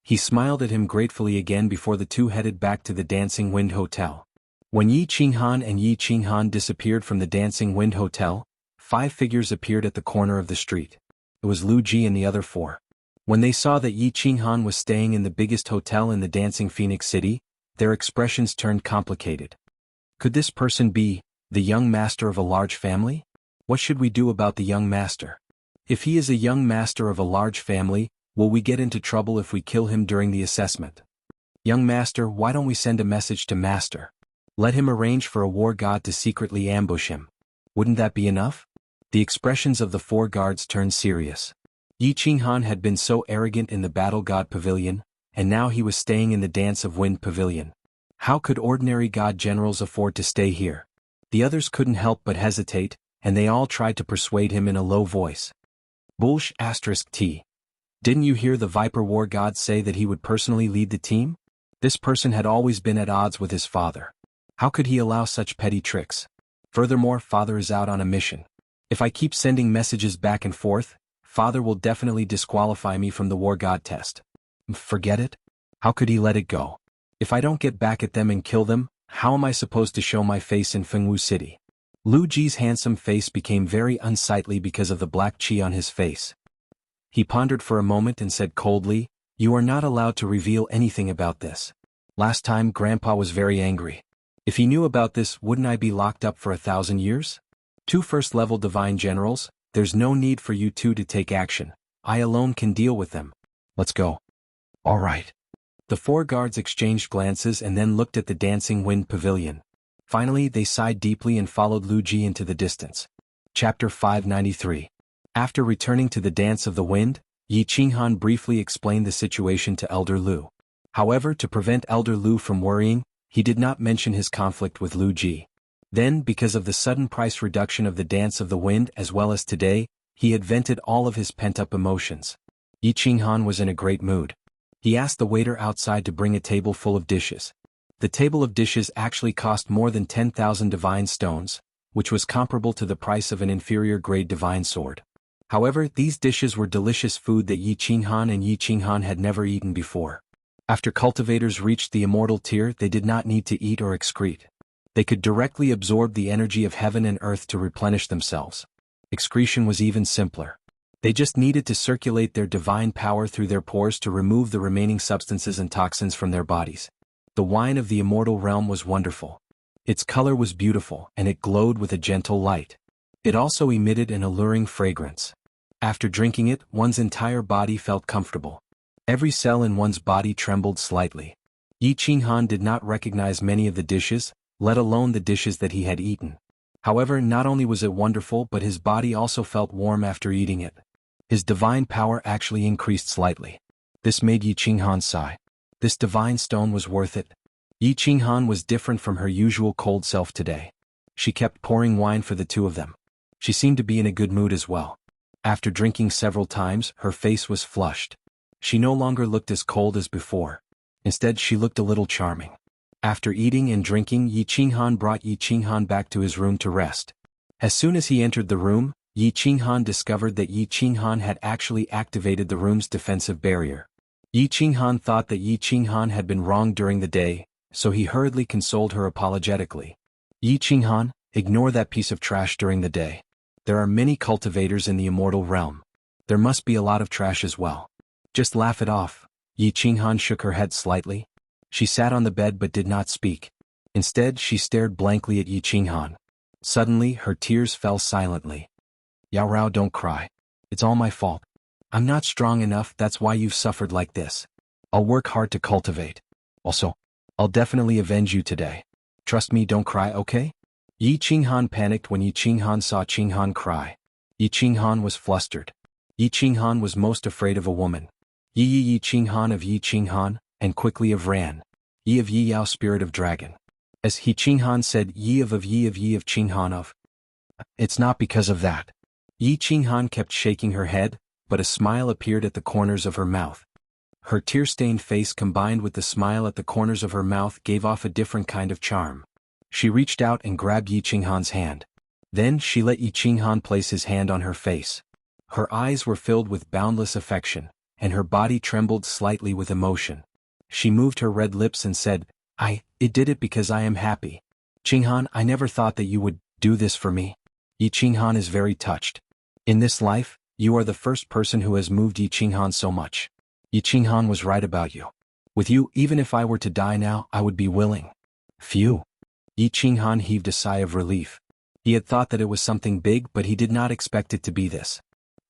He smiled at him gratefully again before the 2 headed back to the Dancing Wind Hotel. When Yi Qinghan and Yi Qinghan disappeared from the Dancing Wind Hotel, 5 figures appeared at the corner of the street. It was Lu Ji and the other 4. When they saw that Yi Qinghan was staying in the biggest hotel in the Dancing Phoenix City, their expressions turned complicated. Could this person be the young master of a large family? What should we do about the young master? If he is a young master of a large family, will we get into trouble if we kill him during the assessment? Young master, why don't we send a message to master? Let him arrange for a war god to secretly ambush him. Wouldn't that be enough? The expressions of the 4 guards turned serious. Yi Qinghan had been so arrogant in the Battle God Pavilion, and now he was staying in the Dance of Wind Pavilion. How could ordinary god generals afford to stay here? The others couldn't help but hesitate, and they all tried to persuade him in a low voice. Bullsh *T. Didn't you hear the Viper War God say that he would personally lead the team? This person had always been at odds with his father. How could he allow such petty tricks? Furthermore, father is out on a mission. If I keep sending messages back and forth, father will definitely disqualify me from the War God test. Forget it? How could he let it go? If I don't get back at them and kill them, how am I supposed to show my face in Fengwu City? Lu Ji's handsome face became very unsightly because of the black qi on his face. He pondered for a moment and said coldly, "You are not allowed to reveal anything about this. Last time Grandpa was very angry. If he knew about this, wouldn't I be locked up for 1,000 years? 2 first-level divine generals, there's no need for you 2 to take action. I alone can deal with them. Let's go." All right. The 4 guards exchanged glances and then looked at the Dancing Wind Pavilion. Finally, they sighed deeply and followed Lu Ji into the distance. Chapter 593. After returning to the Dance of the Wind, Yi Qinghan briefly explained the situation to Elder Lu. However, to prevent Elder Lu from worrying, he did not mention his conflict with Lu Ji. Then, because of the sudden price reduction of the Dance of the Wind as well as today, he had vented all of his pent-up emotions. Yi Qinghan was in a great mood. He asked the waiter outside to bring a table full of dishes. The table of dishes actually cost more than 10,000 divine stones, which was comparable to the price of an inferior-grade divine sword. However, these dishes were delicious food that Yi Qinghan had never eaten before. After cultivators reached the immortal tier, they did not need to eat or excrete. They could directly absorb the energy of heaven and earth to replenish themselves. Excretion was even simpler. They just needed to circulate their divine power through their pores to remove the remaining substances and toxins from their bodies. The wine of the immortal realm was wonderful. Its color was beautiful, and it glowed with a gentle light. It also emitted an alluring fragrance. After drinking it, one's entire body felt comfortable. Every cell in one's body trembled slightly. Yi Qinghan did not recognize many of the dishes, let alone the dishes that he had eaten. However, not only was it wonderful, but his body also felt warm after eating it. His divine power actually increased slightly. This made Yi Qinghan sigh. This divine stone was worth it. Yi Qinghan was different from her usual cold self today. She kept pouring wine for the 2 of them. She seemed to be in a good mood as well. After drinking several times, her face was flushed. She no longer looked as cold as before. Instead, she looked a little charming. After eating and drinking, Yi Qinghan brought Yi Qinghan back to his room to rest. As soon as he entered the room, Yi Qinghan discovered that Yi Qinghan had actually activated the room's defensive barrier. Yi Qinghan thought that Yi Qinghan had been wrong during the day, so he hurriedly consoled her apologetically. Yi Qinghan, ignore that piece of trash during the day. There are many cultivators in the immortal realm. There must be a lot of trash as well. Just laugh it off. Yi Qinghan shook her head slightly. She sat on the bed but did not speak. Instead, she stared blankly at Yi Qinghan. Suddenly, her tears fell silently. Yao Rao, don't cry. It's all my fault. I'm not strong enough, that's why you've suffered like this. I'll work hard to cultivate. Also, I'll definitely avenge you today. Trust me, don't cry, okay? Yi Qinghan panicked when Yi Qinghan saw Qinghan cry. Yi Qinghan was flustered. Yi Qinghan was most afraid of a woman. Yi Qinghan of Yi Qinghan, and quickly of Ran. Yi of Yi Yao spirit of dragon. As Yi Qinghan said, Yi of Qinghan of. It's not because of that. Yi Qinghan kept shaking her head, but a smile appeared at the corners of her mouth. Her tear-stained face combined with the smile at the corners of her mouth gave off a different kind of charm. She reached out and grabbed Yi Qinghan's hand. Then she let Yi Qinghan place his hand on her face. Her eyes were filled with boundless affection, and her body trembled slightly with emotion. She moved her red lips and said, It did it because I am happy. Qinghan, I never thought that you would do this for me. Yi Qinghan is very touched. In this life, you are the first person who has moved Yi Qinghan so much. Yi Qinghan was right about you. With you, even if I were to die now, I would be willing. Phew. Yi Qinghan heaved a sigh of relief. He had thought that it was something big, but he did not expect it to be this.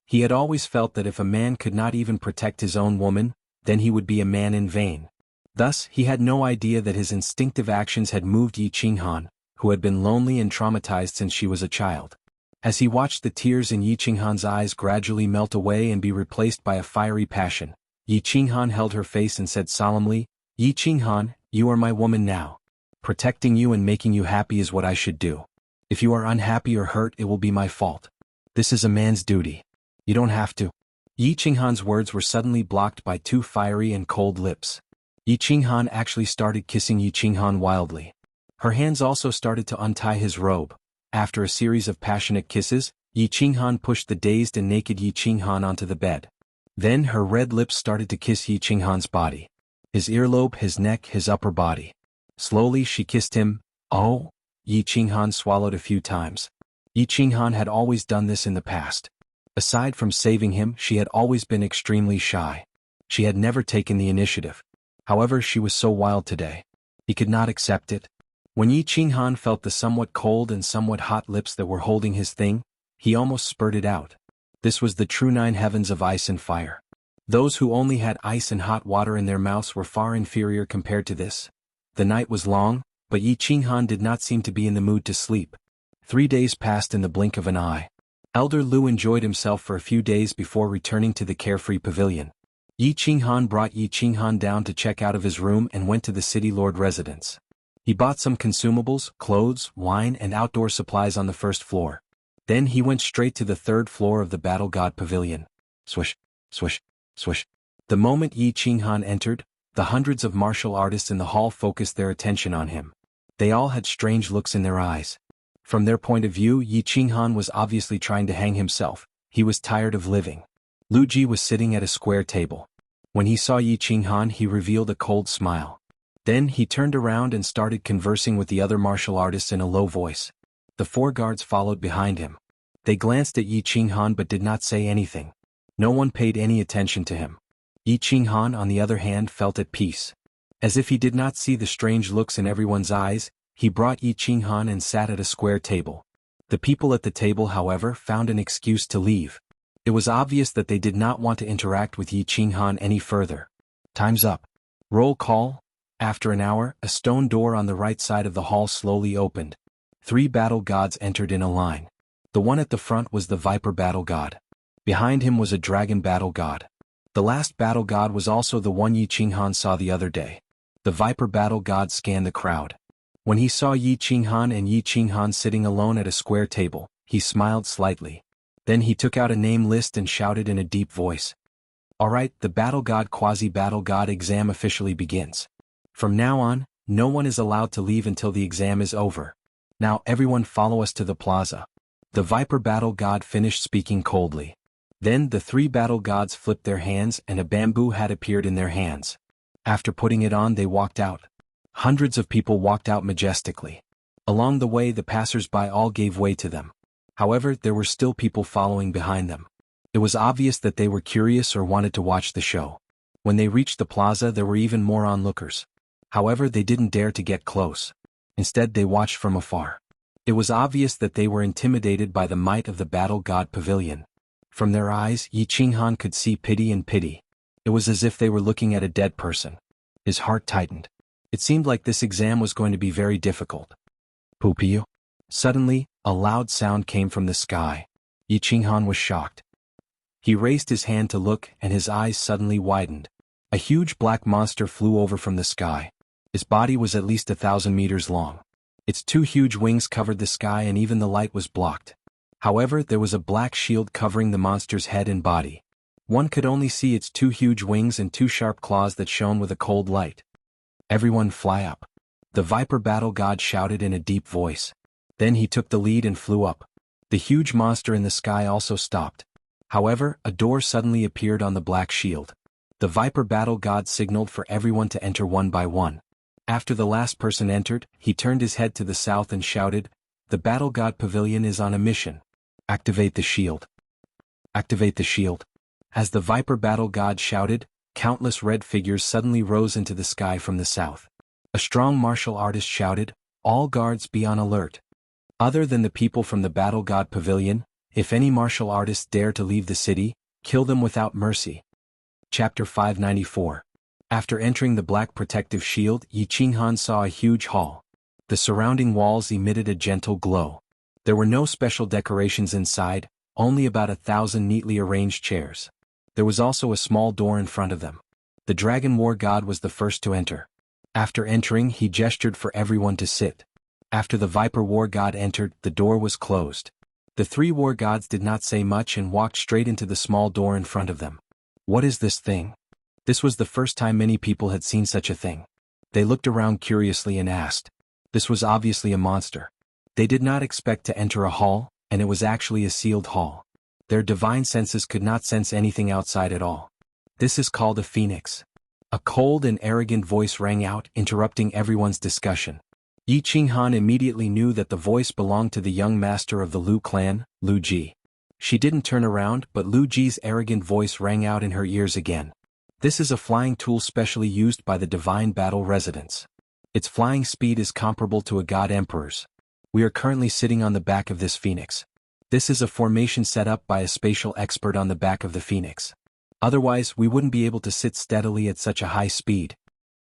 He had always felt that if a man could not even protect his own woman, then he would be a man in vain. Thus, he had no idea that his instinctive actions had moved Yi Qinghan, who had been lonely and traumatized since she was a child. As he watched the tears in Yi Qinghan's eyes gradually melt away and be replaced by a fiery passion, Yi Qinghan held her face and said solemnly, Yi Qinghan, you are my woman now. Protecting you and making you happy is what I should do. If you are unhappy or hurt, it will be my fault. This is a man's duty. You don't have to. Yi Qinghan's words were suddenly blocked by two fiery and cold lips. Yi Qinghan actually started kissing Yi Qinghan wildly. Her hands also started to untie his robe. After a series of passionate kisses, Yi Qinghan pushed the dazed and naked Yi Qinghan onto the bed. Then her red lips started to kiss Yi Qinghan's body. His earlobe, his neck, his upper body. Slowly she kissed him. Oh! Yi Qinghan swallowed a few times. Yi Qinghan had always done this in the past. Aside from saving him, she had always been extremely shy. She had never taken the initiative. However, she was so wild today. He could not accept it. When Yi Qinghan felt the somewhat cold and somewhat hot lips that were holding his thing, he almost spurted out. This was the true nine heavens of ice and fire. Those who only had ice and hot water in their mouths were far inferior compared to this. The night was long, but Yi Qinghan did not seem to be in the mood to sleep. 3 days passed in the blink of an eye. Elder Lu enjoyed himself for a few days before returning to the carefree pavilion. Yi Qinghan brought Yi Qinghan down to check out of his room and went to the city lord residence. He bought some consumables, clothes, wine and outdoor supplies on the first floor. Then he went straight to the third floor of the Battle God Pavilion. Swish, swish, swish. The moment Yi Qinghan entered, the hundreds of martial artists in the hall focused their attention on him. They all had strange looks in their eyes. From their point of view, Yi Qinghan was obviously trying to hang himself. He was tired of living. Lu Ji was sitting at a square table. When he saw Yi Qinghan, he revealed a cold smile. Then he turned around and started conversing with the other martial artists in a low voice. The 4 guards followed behind him. They glanced at Yi Qinghan but did not say anything. No one paid any attention to him. Yi Qinghan, on the other hand, felt at peace. As if he did not see the strange looks in everyone's eyes, he brought Yi Qinghan and sat at a square table. The people at the table, however, found an excuse to leave. It was obvious that they did not want to interact with Yi Qinghan any further. Time's up. Roll call. After an hour, a stone door on the right side of the hall slowly opened. 3 battle gods entered in a line. The one at the front was the Viper battle god. Behind him was a dragon battle god. The last battle god was also the one Yi Qinghan saw the other day. The Viper battle god scanned the crowd. When he saw Yi Qinghan and Yi Qinghan sitting alone at a square table, he smiled slightly. Then he took out a name list and shouted in a deep voice. Alright, the battle god quasi-battle god exam officially begins. From now on, no one is allowed to leave until the exam is over. Now everyone follow us to the plaza. The Viper Battle God finished speaking coldly. Then the 3 battle gods flipped their hands and a bamboo hat appeared in their hands. After putting it on, they walked out. Hundreds of people walked out majestically. Along the way, the passers-by all gave way to them. However, there were still people following behind them. It was obvious that they were curious or wanted to watch the show. When they reached the plaza, there were even more onlookers. However, they didn't dare to get close. Instead, they watched from afar. It was obvious that they were intimidated by the might of the Battle God Pavilion. From their eyes, Yi Qinghan could see pity and pity. It was as if they were looking at a dead person. His heart tightened. It seemed like this exam was going to be very difficult. Pupiu. Suddenly, a loud sound came from the sky. Yi Qinghan was shocked. He raised his hand to look, and his eyes suddenly widened. A huge black monster flew over from the sky. Its body was at least 1,000 meters long. Its 2 huge wings covered the sky and even the light was blocked. However, there was a black shield covering the monster's head and body. One could only see its 2 huge wings and 2 sharp claws that shone with a cold light. Everyone fly up. The Viper Battle God shouted in a deep voice. Then he took the lead and flew up. The huge monster in the sky also stopped. However, a door suddenly appeared on the black shield. The Viper Battle God signaled for everyone to enter one by one. After the last person entered, he turned his head to the south and shouted, "The Battle God Pavilion is on a mission. Activate the shield. Activate the shield." As the Viper Battle God shouted, countless red figures suddenly rose into the sky from the south. A strong martial artist shouted, "All guards be on alert. Other than the people from the Battle God Pavilion, if any martial artists dare to leave the city, kill them without mercy." Chapter 594. After entering the black protective shield, Yi Qinghan saw a huge hall. The surrounding walls emitted a gentle glow. There were no special decorations inside, only about 1,000 neatly arranged chairs. There was also a small door in front of them. The Dragon War God was the first to enter. After entering, he gestured for everyone to sit. After the Viper War God entered, the door was closed. The 3 war gods did not say much and walked straight into the small door in front of them. What is this thing? This was the first time many people had seen such a thing. They looked around curiously and asked. This was obviously a monster. They did not expect to enter a hall, and it was actually a sealed hall. Their divine senses could not sense anything outside at all. This is called a phoenix. A cold and arrogant voice rang out, interrupting everyone's discussion. Yi Qinghan immediately knew that the voice belonged to the young master of the Lu clan, Lu Ji. She didn't turn around, but Lu Ji's arrogant voice rang out in her ears again. This is a flying tool specially used by the Divine Battle residents. Its flying speed is comparable to a god emperor's. We are currently sitting on the back of this phoenix. This is a formation set up by a spatial expert on the back of the phoenix. Otherwise, we wouldn't be able to sit steadily at such a high speed.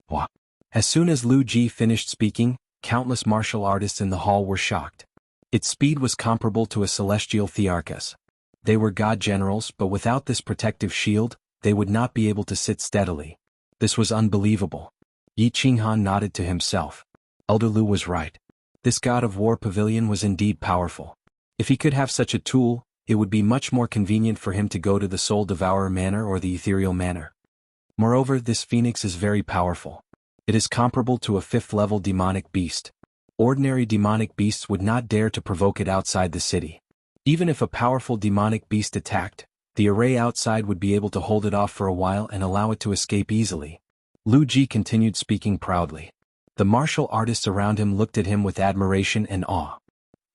Wah. As soon as Lu Ji finished speaking, countless martial artists in the hall were shocked. Its speed was comparable to a celestial thearchus. They were god generals, but without this protective shield, they would not be able to sit steadily. This was unbelievable. Yi Qinghan nodded to himself. Elder Lu was right. This god of war pavilion was indeed powerful. If he could have such a tool, it would be much more convenient for him to go to the Soul Devourer Manor or the Ethereal Manor. Moreover, this phoenix is very powerful. It is comparable to a 5th-level demonic beast. Ordinary demonic beasts would not dare to provoke it outside the city. Even if a powerful demonic beast attacked, the array outside would be able to hold it off for a while and allow it to escape easily. Lu Ji continued speaking proudly. The martial artists around him looked at him with admiration and awe.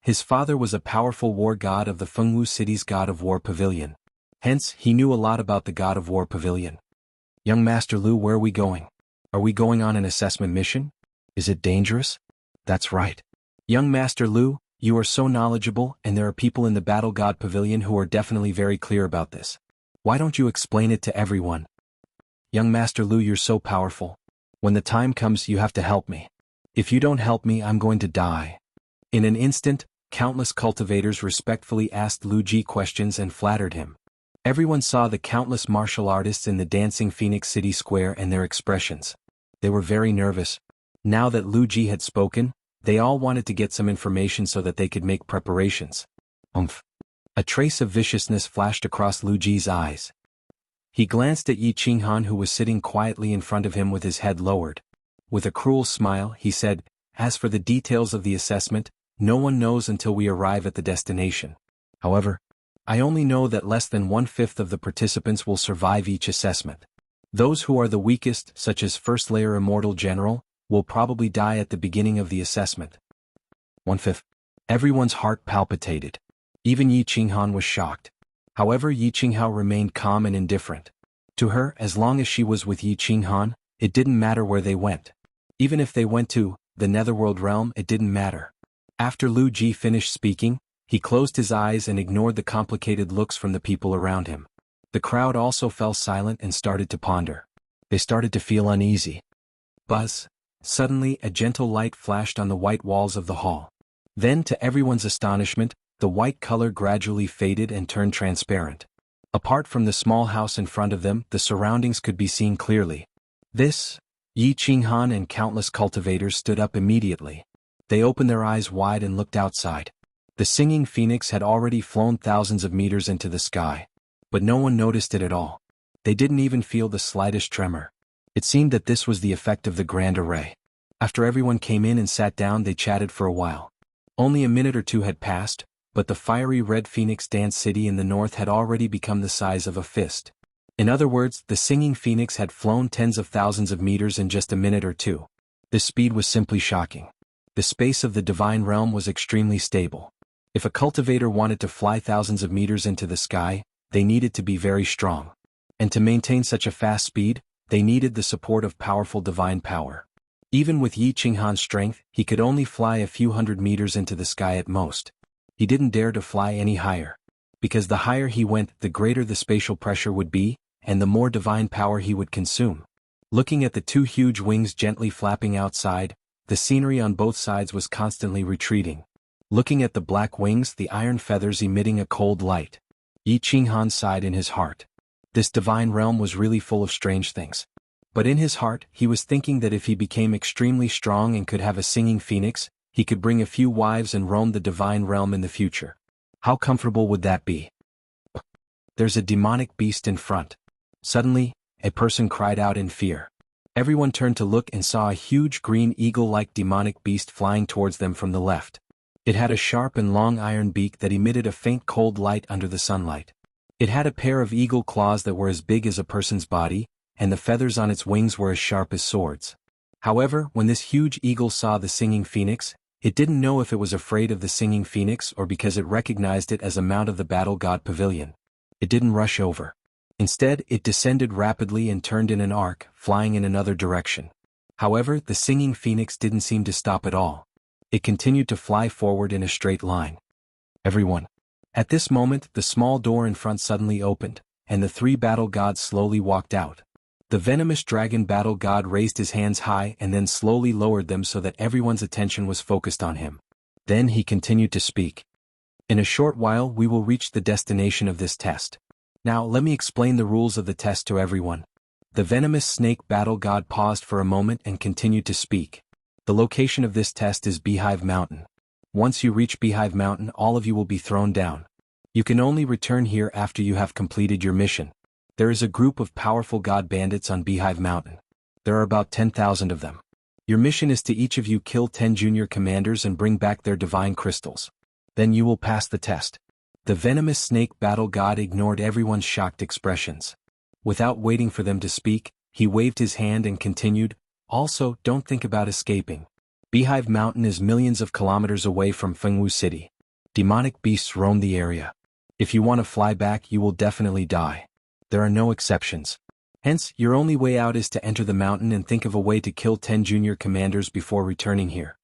His father was a powerful war god of the Fengwu city's God of War Pavilion. Hence, he knew a lot about the God of War Pavilion. Young Master Lu, where are we going? Are we going on an assessment mission? Is it dangerous? That's right. Young Master Lu, you are so knowledgeable, and there are people in the Battle God Pavilion who are definitely very clear about this. Why don't you explain it to everyone? Young Master Lu, you're so powerful. When the time comes, you have to help me. If you don't help me, I'm going to die. In an instant, countless cultivators respectfully asked Lu Ji questions and flattered him. Everyone saw the countless martial artists in the dancing Phoenix City Square and their expressions. They were very nervous. Now that Lu Ji had spoken, they all wanted to get some information so that they could make preparations. Umph. A trace of viciousness flashed across Lu Ji's eyes. He glanced at Yi Qinghan, who was sitting quietly in front of him with his head lowered. With a cruel smile, he said, "As for the details of the assessment, no one knows until we arrive at the destination. However, I only know that less than 1/5 of the participants will survive each assessment. Those who are the weakest, such as first layer Immortal General, will probably die at the beginning of the assessment. 1/5. Everyone's heart palpitated. Even Yi Qinghan was shocked. However, Yi Qinghao remained calm and indifferent. To her, as long as she was with Yi Qinghan, it didn't matter where they went. Even if they went to the Netherworld realm, it didn't matter. After Lu Ji finished speaking, he closed his eyes and ignored the complicated looks from the people around him. The crowd also fell silent and started to ponder. They started to feel uneasy. Buzz. Suddenly, a gentle light flashed on the white walls of the hall. Then, to everyone's astonishment, the white color gradually faded and turned transparent. Apart from the small house in front of them, the surroundings could be seen clearly. Yi Qinghan and countless cultivators stood up immediately. They opened their eyes wide and looked outside. The singing phoenix had already flown thousands of meters into the sky. But no one noticed it at all. They didn't even feel the slightest tremor. It seemed that this was the effect of the grand array. After everyone came in and sat down, they chatted for a while. Only a minute or two had passed, but the fiery red phoenix dance city in the north had already become the size of a fist. In other words, the singing phoenix had flown tens of thousands of meters in just a minute or two. This speed was simply shocking. The space of the divine realm was extremely stable. If a cultivator wanted to fly thousands of meters into the sky, they needed to be very strong. And to maintain such a fast speed, they needed the support of powerful divine power. Even with Yi Qinghan's strength, he could only fly a few hundred meters into the sky at most. He didn't dare to fly any higher. Because the higher he went, the greater the spatial pressure would be, and the more divine power he would consume. Looking at the two huge wings gently flapping outside, the scenery on both sides was constantly retreating. Looking at the black wings, the iron feathers emitting a cold light. Yi Qinghan sighed in his heart. This divine realm was really full of strange things. But in his heart, he was thinking that if he became extremely strong and could have a singing phoenix, he could bring a few wives and roam the divine realm in the future. How comfortable would that be? There's a demonic beast in front. Suddenly, a person cried out in fear. Everyone turned to look and saw a huge green eagle-like demonic beast flying towards them from the left. It had a sharp and long iron beak that emitted a faint cold light under the sunlight. It had a pair of eagle claws that were as big as a person's body, and the feathers on its wings were as sharp as swords. However, when this huge eagle saw the singing phoenix, it didn't know if it was afraid of the singing phoenix or because it recognized it as a mount of the battle god pavilion. It didn't rush over. Instead, it descended rapidly and turned in an arc, flying in another direction. However, the singing phoenix didn't seem to stop at all. It continued to fly forward in a straight line. Everyone. At this moment, the small door in front suddenly opened, and the three battle gods slowly walked out. The venomous dragon battle god raised his hands high and then slowly lowered them so that everyone's attention was focused on him. Then he continued to speak. In a short while we will reach the destination of this test. Now let me explain the rules of the test to everyone. The venomous snake battle god paused for a moment and continued to speak. The location of this test is Beehive Mountain. Once you reach Beehive Mountain, all of you will be thrown down. You can only return here after you have completed your mission. There is a group of powerful god bandits on Beehive Mountain. There are about 10,000 of them. Your mission is to each of you kill 10 junior commanders and bring back their divine crystals. Then you will pass the test. The venomous snake battle god ignored everyone's shocked expressions. Without waiting for them to speak, he waved his hand and continued, "Also, don't think about escaping. Beehive Mountain is millions of kilometers away from Fengwu City. Demonic beasts roam the area. If you want to fly back, you will definitely die. There are no exceptions. Hence, your only way out is to enter the mountain and think of a way to kill 10 junior commanders before returning here.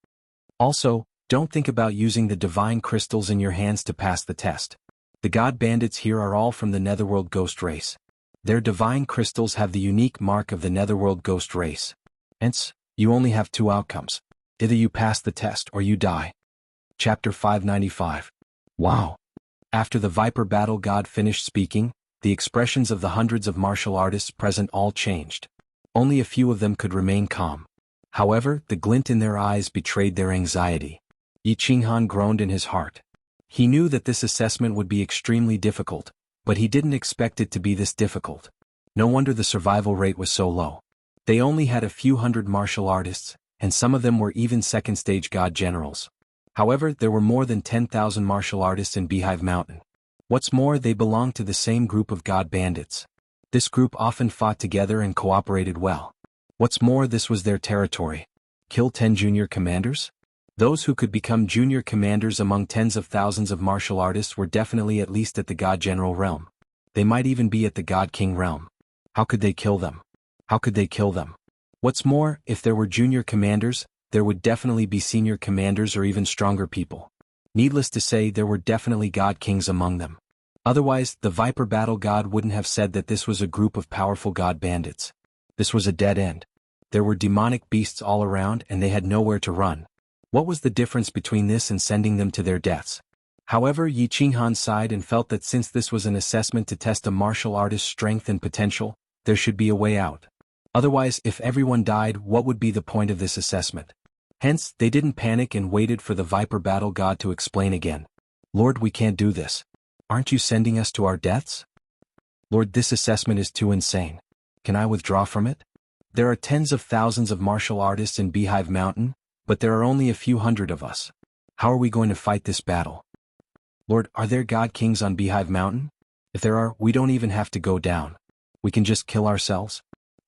Also, don't think about using the divine crystals in your hands to pass the test. The god bandits here are all from the Netherworld ghost race. Their divine crystals have the unique mark of the Netherworld ghost race. Hence, you only have two outcomes. Either you pass the test or you die." Chapter 595. Wow. After the Viper battle god finished speaking, the expressions of the hundreds of martial artists present all changed. Only a few of them could remain calm. However, the glint in their eyes betrayed their anxiety. Yi Qinghan groaned in his heart. He knew that this assessment would be extremely difficult, but he didn't expect it to be this difficult. No wonder the survival rate was so low. They only had a few hundred martial artists, and some of them were even second-stage god generals. However, there were more than 10,000 martial artists in Beehive Mountain. What's more, they belonged to the same group of god bandits. This group often fought together and cooperated well. What's more, this was their territory. Kill 10 junior commanders? Those who could become junior commanders among tens of thousands of martial artists were definitely at least at the God General realm. They might even be at the God King realm. How could they kill them? How could they kill them? What's more, if there were junior commanders, there would definitely be senior commanders or even stronger people. Needless to say, there were definitely God Kings among them. Otherwise, the Viper Battle God wouldn't have said that this was a group of powerful god bandits. This was a dead end. There were demonic beasts all around and they had nowhere to run. What was the difference between this and sending them to their deaths? However, Yi Qinghan sighed and felt that since this was an assessment to test a martial artist's strength and potential, there should be a way out. Otherwise, if everyone died, what would be the point of this assessment? Hence, they didn't panic and waited for the Viper Battle God to explain again. Lord, we can't do this. Aren't you sending us to our deaths? Lord, this assessment is too insane. Can I withdraw from it? There are tens of thousands of martial artists in Beehive Mountain, but there are only a few hundred of us. How are we going to fight this battle? Lord, are there god kings on Beehive Mountain? If there are, we don't even have to go down. We can just kill ourselves.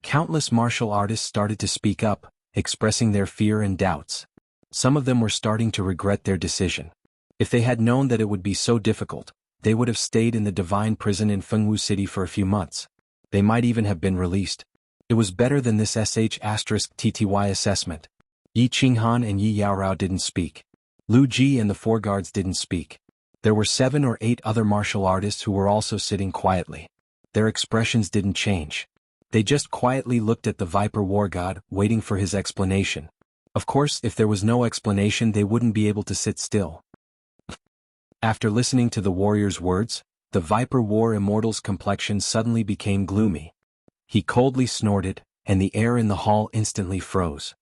Countless martial artists started to speak up, expressing their fear and doubts. Some of them were starting to regret their decision. If they had known that it would be so difficult, they would have stayed in the divine prison in Fengwu City for a few months. They might even have been released. It was better than this *TTY assessment. Yi Qinghan and Yi Yaorao didn't speak. Lu Ji and the four guards didn't speak. There were 7 or 8 other martial artists who were also sitting quietly. Their expressions didn't change. They just quietly looked at the Viper War God, waiting for his explanation. Of course, if there was no explanation, they wouldn't be able to sit still. After listening to the warrior's words, the Viper War Immortal's complexion suddenly became gloomy. He coldly snorted, and the air in the hall instantly froze.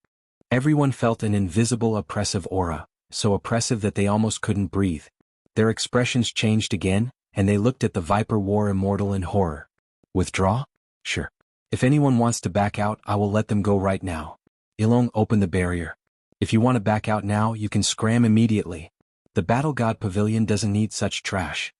Everyone felt an invisible oppressive aura, so oppressive that they almost couldn't breathe. Their expressions changed again, and they looked at the Viper War Immortal in horror. Withdraw? Sure. If anyone wants to back out, I will let them go right now. Ilong opened the barrier. If you want to back out now, you can scram immediately. The Battle God Pavilion doesn't need such trash.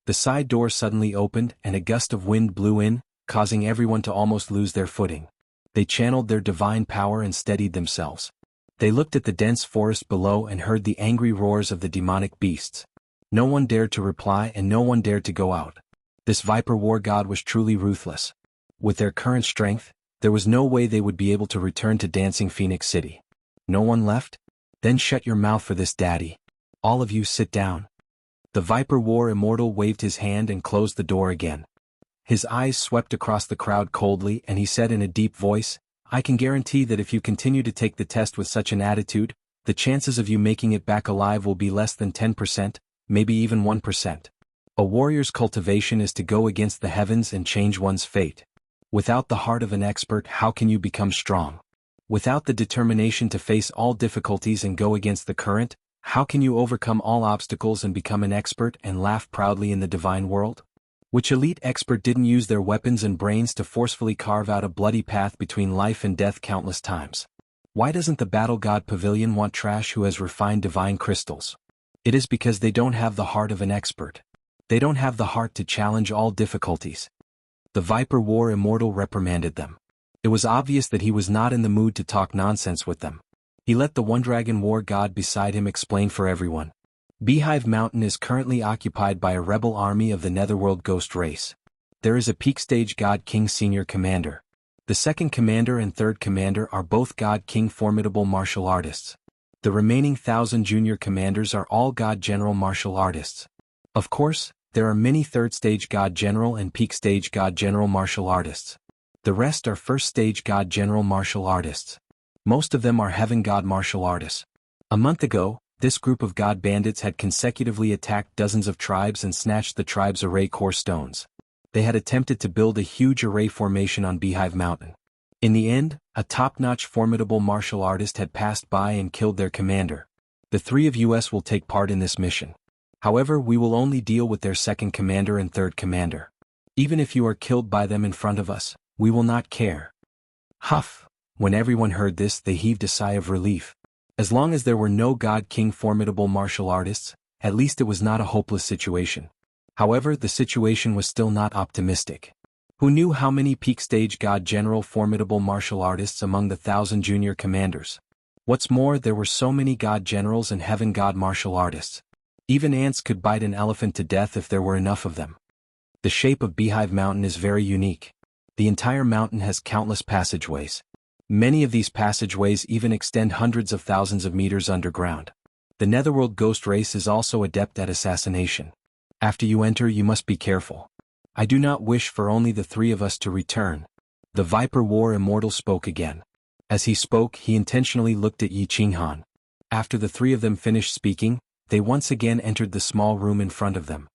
The side door suddenly opened and a gust of wind blew in, causing everyone to almost lose their footing. They channeled their divine power and steadied themselves. They looked at the dense forest below and heard the angry roars of the demonic beasts. No one dared to reply and no one dared to go out. This Viper War God was truly ruthless. With their current strength, there was no way they would be able to return to Dancing Phoenix City. No one left? Then shut your mouth for this, Daddy. All of you sit down. The Viper War Immortal waved his hand and closed the door again. His eyes swept across the crowd coldly and he said in a deep voice, I can guarantee that if you continue to take the test with such an attitude, the chances of you making it back alive will be less than 10%, maybe even 1%. A warrior's cultivation is to go against the heavens and change one's fate. Without the heart of an expert, how can you become strong? Without the determination to face all difficulties and go against the current, how can you overcome all obstacles and become an expert and laugh proudly in the divine world? Which elite expert didn't use their weapons and brains to forcefully carve out a bloody path between life and death countless times? Why doesn't the Battle God Pavilion want trash who has refined divine crystals? It is because they don't have the heart of an expert. They don't have the heart to challenge all difficulties. The Viper War Immortal reprimanded them. It was obvious that he was not in the mood to talk nonsense with them. He let the One Dragon War God beside him explain for everyone. Beehive Mountain is currently occupied by a rebel army of the Netherworld Ghost race. There is a Peak Stage God King Senior Commander. The second commander and third commander are both God King formidable martial artists. The remaining 1,000 junior commanders are all God General martial artists. Of course, there are many third stage God General and Peak Stage God General martial artists. The rest are first stage God General martial artists. Most of them are Heaven God martial artists. A month ago, this group of god bandits had consecutively attacked dozens of tribes and snatched the tribe's array core stones. They had attempted to build a huge array formation on Beehive Mountain. In the end, a top-notch formidable martial artist had passed by and killed their commander. The 3 of us will take part in this mission. However, we will only deal with their second commander and third commander. Even if you are killed by them in front of us, we will not care. Huff! When everyone heard this, they heaved a sigh of relief. As long as there were no God King formidable martial artists, at least it was not a hopeless situation. However, the situation was still not optimistic. Who knew how many peak stage God General formidable martial artists among the 1,000 junior commanders? What's more, there were so many God Generals and Heaven God martial artists. Even ants could bite an elephant to death if there were enough of them. The shape of Beehive Mountain is very unique. The entire mountain has countless passageways. Many of these passageways even extend hundreds of thousands of meters underground. The Netherworld ghost race is also adept at assassination. After you enter, you must be careful. I do not wish for only the three of us to return. The Viper War Immortal spoke again. As he spoke, he intentionally looked at Yi Qinghan. After the three of them finished speaking, they once again entered the small room in front of them.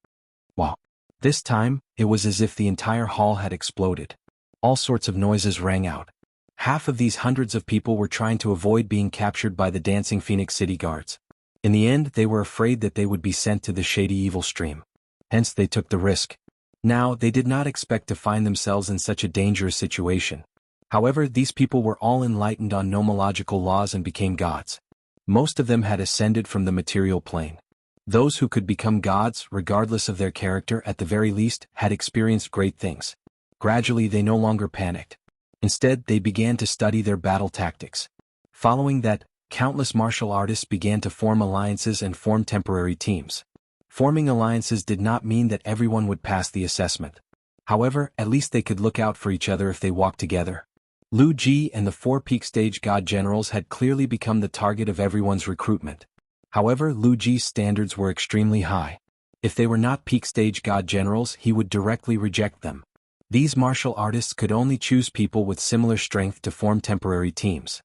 Wow! This time, it was as if the entire hall had exploded. All sorts of noises rang out. Half of these hundreds of people were trying to avoid being captured by the Dancing Phoenix City Guards. In the end, they were afraid that they would be sent to the Shady Evil Stream. Hence they took the risk. Now, they did not expect to find themselves in such a dangerous situation. However, these people were all enlightened on nomological laws and became gods. Most of them had ascended from the material plane. Those who could become gods, regardless of their character at the very least, had experienced great things. Gradually they no longer panicked. Instead, they began to study their battle tactics. Following that, countless martial artists began to form alliances and form temporary teams. Forming alliances did not mean that everyone would pass the assessment. However, at least they could look out for each other if they walked together. Lu Ji and the four peak stage god generals had clearly become the target of everyone's recruitment. However, Lu Ji's standards were extremely high. If they were not peak stage god generals, he would directly reject them. These martial artists could only choose people with similar strength to form temporary teams.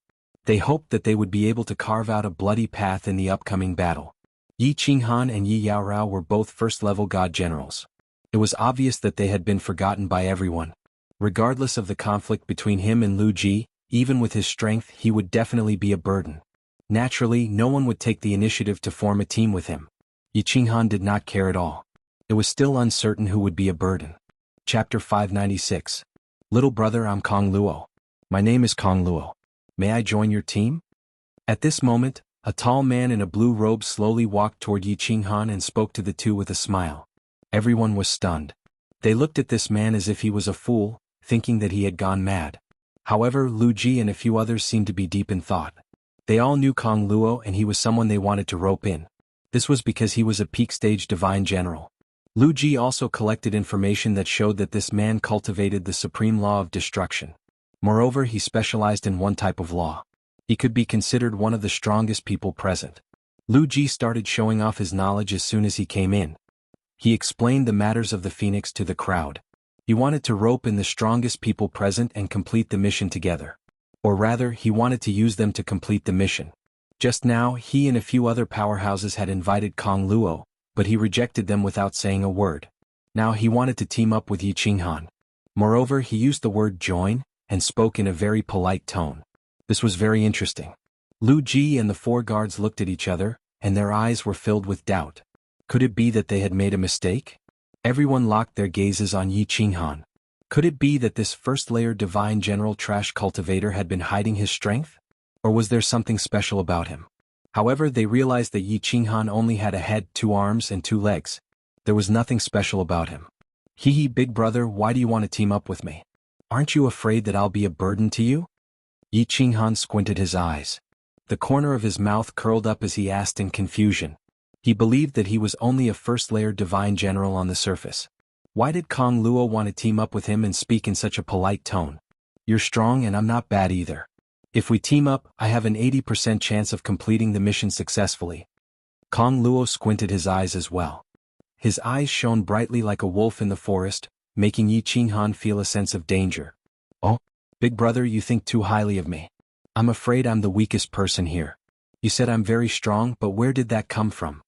They hoped that they would be able to carve out a bloody path in the upcoming battle. Yi Qinghan and Yi Yaorao were both first-level god generals. It was obvious that they had been forgotten by everyone. Regardless of the conflict between him and Lu Ji, even with his strength he would definitely be a burden. Naturally, no one would take the initiative to form a team with him. Yi Qinghan did not care at all. It was still uncertain who would be a burden. Chapter 596. Little brother, I'm Kong Luo. My name is Kong Luo. May I join your team? At this moment, a tall man in a blue robe slowly walked toward Yi Qinghan and spoke to the two with a smile. Everyone was stunned. They looked at this man as if he was a fool, thinking that he had gone mad. However, Lu Ji and a few others seemed to be deep in thought. They all knew Kong Luo and he was someone they wanted to rope in. This was because he was a peak stage divine general. Lu Ji also collected information that showed that this man cultivated the supreme law of destruction. Moreover, he specialized in one type of law. He could be considered one of the strongest people present. Lu Ji started showing off his knowledge as soon as he came in. He explained the matters of the Phoenix to the crowd. He wanted to rope in the strongest people present and complete the mission together. Or rather, he wanted to use them to complete the mission. Just now, he and a few other powerhouses had invited Kong Luo, but he rejected them without saying a word. Now he wanted to team up with Yi Qinghan. Moreover, he used the word join, and spoke in a very polite tone. This was very interesting. Lu Ji and the four guards looked at each other, and their eyes were filled with doubt. Could it be that they had made a mistake? Everyone locked their gazes on Yi Qinghan. Could it be that this first-layer divine general trash cultivator had been hiding his strength? Or was there something special about him? However, they realized that Yi Qinghan only had a head, 2 arms, and 2 legs. There was nothing special about him. Hee big brother, why do you want to team up with me? Aren't you afraid that I'll be a burden to you? Yi Qinghan squinted his eyes. The corner of his mouth curled up as he asked in confusion. He believed that he was only a first-layer divine general on the surface. Why did Kong Luo want to team up with him and speak in such a polite tone? You're strong and I'm not bad either. If we team up, I have an 80% chance of completing the mission successfully. Kong Luo squinted his eyes as well. His eyes shone brightly like a wolf in the forest, making Yi Qinghan feel a sense of danger. Oh, big brother, you think too highly of me. I'm afraid I'm the weakest person here. You said I'm very strong, but where did that come from?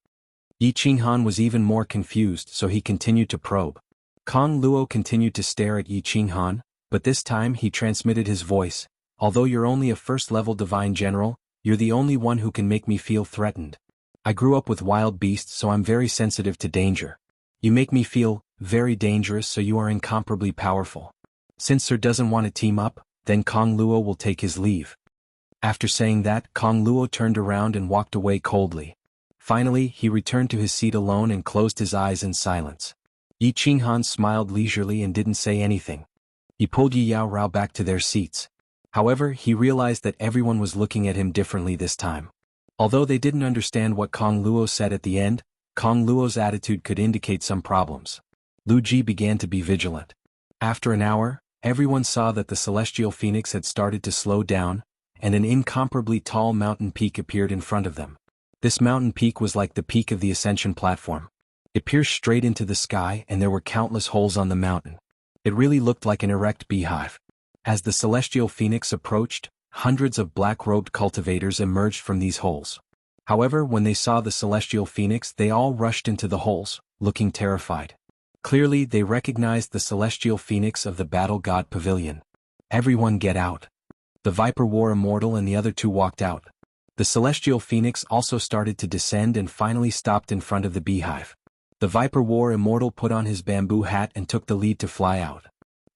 Yi Qinghan was even more confused, so he continued to probe. Kong Luo continued to stare at Yi Qinghan, but this time he transmitted his voice. Although you're only a first-level divine general, you're the only one who can make me feel threatened. I grew up with wild beasts, so I'm very sensitive to danger. You make me feel very dangerous, so you are incomparably powerful. Since Sir doesn't want to team up, then Kong Luo will take his leave. After saying that, Kong Luo turned around and walked away coldly. Finally, he returned to his seat alone and closed his eyes in silence. Yi Qinghan smiled leisurely and didn't say anything. He pulled Yi Yao Rao back to their seats. However, he realized that everyone was looking at him differently this time. Although they didn't understand what Kong Luo said at the end, Kong Luo's attitude could indicate some problems. Lu Ji began to be vigilant. After an hour, everyone saw that the celestial phoenix had started to slow down, and an incomparably tall mountain peak appeared in front of them. This mountain peak was like the peak of the ascension platform. It pierced straight into the sky and there were countless holes on the mountain. It really looked like an erect beehive. As the celestial phoenix approached, hundreds of black-robed cultivators emerged from these holes. However, when they saw the celestial phoenix, they all rushed into the holes, looking terrified. Clearly, they recognized the celestial phoenix of the battle god pavilion. "Everyone get out." The Viper War Immortal and the other two walked out. The celestial phoenix also started to descend and finally stopped in front of the beehive. The Viper War Immortal put on his bamboo hat and took the lead to fly out.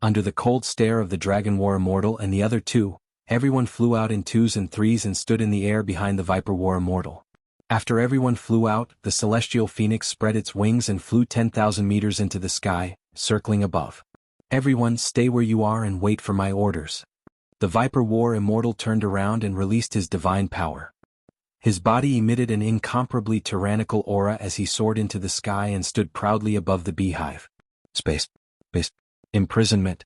Under the cold stare of the Dragon War Immortal and the other two, everyone flew out in 2s and 3s and stood in the air behind the Viper War Immortal. After everyone flew out, the celestial phoenix spread its wings and flew 10,000 meters into the sky, circling above. "Everyone stay where you are and wait for my orders." The Viper War Immortal turned around and released his divine power. His body emitted an incomparably tyrannical aura as he soared into the sky and stood proudly above the beehive. Space. Imprisonment.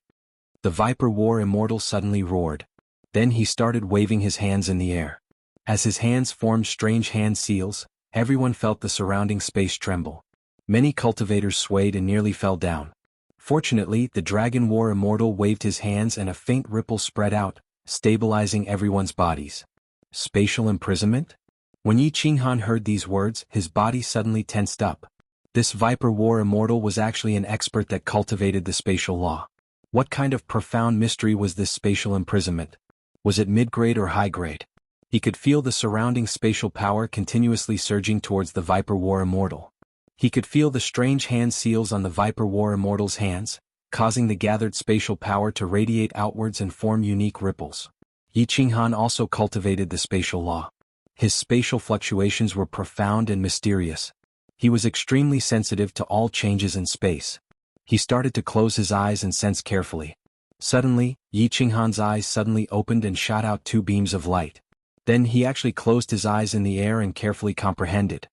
The Viper War Immortal suddenly roared. Then he started waving his hands in the air. As his hands formed strange hand seals, everyone felt the surrounding space tremble. Many cultivators swayed and nearly fell down. Fortunately, the Dragon War Immortal waved his hands and a faint ripple spread out, stabilizing everyone's bodies. Spatial imprisonment? When Yi Qinghan heard these words, his body suddenly tensed up. This Viper War Immortal was actually an expert that cultivated the spatial law. What kind of profound mystery was this spatial imprisonment? Was it mid-grade or high-grade? He could feel the surrounding spatial power continuously surging towards the Viper War Immortal. He could feel the strange hand seals on the Viper War Immortal's hands, causing the gathered spatial power to radiate outwards and form unique ripples. Yi Qinghan also cultivated the spatial law. His spatial fluctuations were profound and mysterious. He was extremely sensitive to all changes in space. He started to close his eyes and sense carefully. Suddenly, Yi Qinghan's eyes suddenly opened and shot out 2 beams of light. Then he actually closed his eyes in the air and carefully comprehended.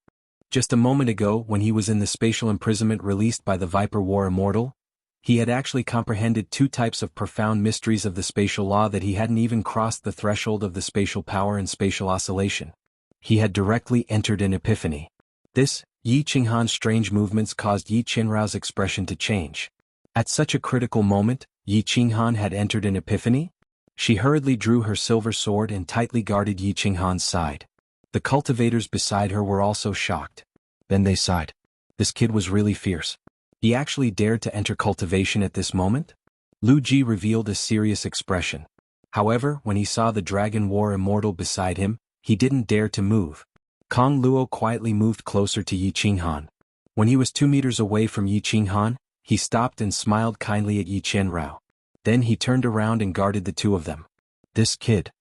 Just a moment ago, when he was in the spatial imprisonment released by the Viper War Immortal, he had actually comprehended 2 types of profound mysteries of the spatial law that he hadn't even crossed the threshold of the spatial power and spatial oscillation. He had directly entered an epiphany. This, Yi Qinghan's strange movements caused Yi Qinrao's expression to change. At such a critical moment, Yi Qinghan had entered an epiphany? She hurriedly drew her silver sword and tightly guarded Yi Qinghan's side. The cultivators beside her were also shocked. Then they sighed. This kid was really fierce. He actually dared to enter cultivation at this moment? Lu Ji revealed a serious expression. However, when he saw the Dragon War Immortal beside him, he didn't dare to move. Kong Luo quietly moved closer to Yi Qinghan. When he was 2 meters away from Yi Qinghan, he stopped and smiled kindly at Yi Qianrao. Then he turned around and guarded the 2 of them. This kid.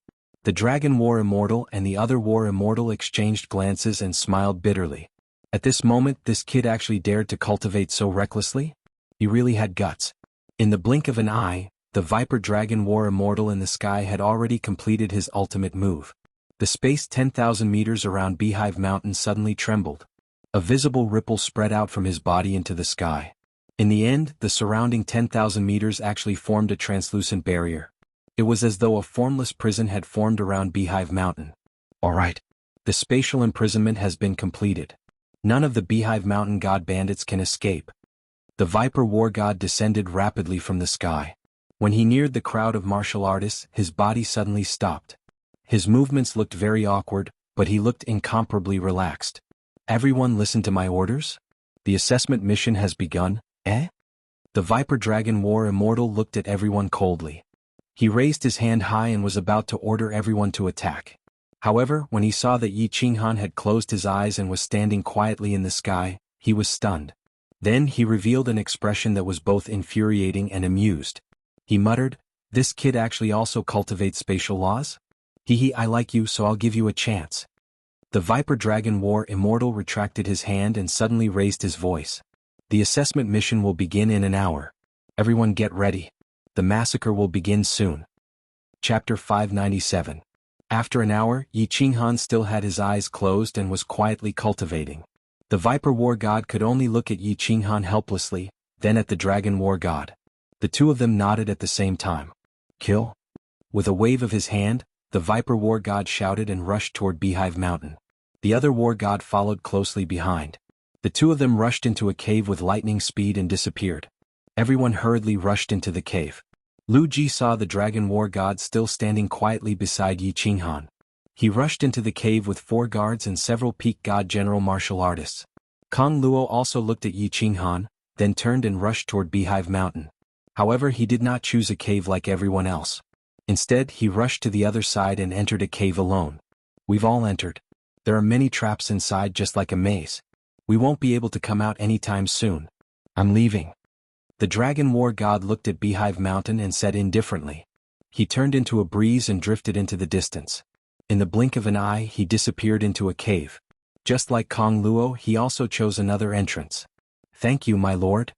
The Dragon War Immortal and the other War Immortal exchanged glances and smiled bitterly. At this moment, this kid actually dared to cultivate so recklessly? He really had guts. In the blink of an eye, the Viper Dragon War Immortal in the sky had already completed his ultimate move. The space 10,000 meters around Beehive Mountain suddenly trembled. A visible ripple spread out from his body into the sky. In the end, the surrounding 10,000 meters actually formed a translucent barrier. It was as though a formless prison had formed around Beehive Mountain. All right. The spatial imprisonment has been completed. None of the Beehive Mountain god bandits can escape. The Viper War god descended rapidly from the sky. When he neared the crowd of martial artists, his body suddenly stopped. His movements looked very awkward, but he looked incomparably relaxed. Everyone listen to my orders? The assessment mission has begun, eh? The Viper Dragon War Immortal looked at everyone coldly. He raised his hand high and was about to order everyone to attack. However, when he saw that Yi Qinghan had closed his eyes and was standing quietly in the sky, he was stunned. Then he revealed an expression that was both infuriating and amused. He muttered, "This kid actually also cultivates spatial laws?" Hee hee, I like you, so I'll give you a chance. The Viper Dragon War Immortal retracted his hand and suddenly raised his voice. The assessment mission will begin in an hour. Everyone get ready. The massacre will begin soon. Chapter 597. After an hour, Yi Qinghan still had his eyes closed and was quietly cultivating. The Viper War God could only look at Yi Qinghan helplessly, then at the Dragon War God. The two of them nodded at the same time. Kill? With a wave of his hand, the Viper War God shouted and rushed toward Beehive Mountain. The other War God followed closely behind. The two of them rushed into a cave with lightning speed and disappeared. Everyone hurriedly rushed into the cave. Lu Ji saw the Dragon War God still standing quietly beside Yi Qinghan. He rushed into the cave with 4 guards and several peak god general martial artists. Kong Luo also looked at Yi Qinghan, then turned and rushed toward Beehive Mountain. However, he did not choose a cave like everyone else. Instead, he rushed to the other side and entered a cave alone. We've all entered. There are many traps inside, just like a maze. We won't be able to come out anytime soon. I'm leaving. The Dragon War God looked at Beehive Mountain and said indifferently. He turned into a breeze and drifted into the distance. In the blink of an eye, he disappeared into a cave. Just like Kong Luo, he also chose another entrance. Thank you, my lord.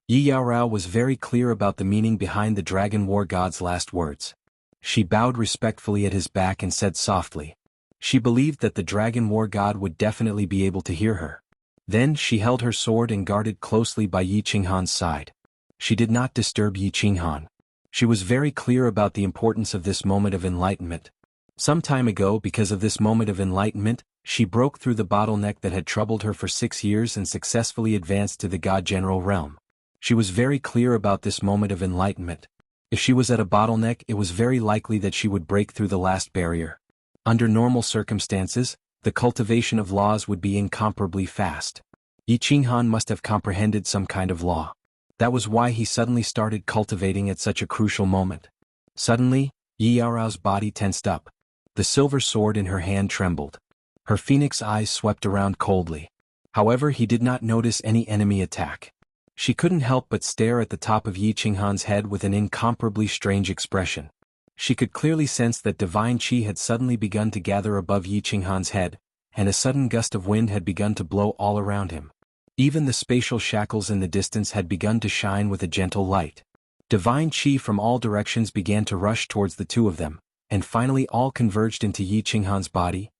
Yi Yaorao was very clear about the meaning behind the Dragon War God's last words. She bowed respectfully at his back and said softly. She believed that the Dragon War God would definitely be able to hear her. Then she held her sword and guarded closely by Yi Qinghan's side. She did not disturb Yi Qinghan. She was very clear about the importance of this moment of enlightenment. Some time ago, because of this moment of enlightenment, she broke through the bottleneck that had troubled her for 6 years and successfully advanced to the God General realm. She was very clear about this moment of enlightenment. If she was at a bottleneck, it was very likely that she would break through the last barrier. Under normal circumstances, the cultivation of laws would be incomparably fast. Yi Qinghan must have comprehended some kind of law. That was why he suddenly started cultivating at such a crucial moment. Suddenly, Yi Yaorao's body tensed up. The silver sword in her hand trembled. Her phoenix eyes swept around coldly. However, he did not notice any enemy attack. She couldn't help but stare at the top of Yi Qinghan's head with an incomparably strange expression. She could clearly sense that divine qi had suddenly begun to gather above Yi Qinghan's head, and a sudden gust of wind had begun to blow all around him. Even the spatial shackles in the distance had begun to shine with a gentle light. Divine qi from all directions began to rush towards the two of them, and finally all converged into Yi Qinghan's body.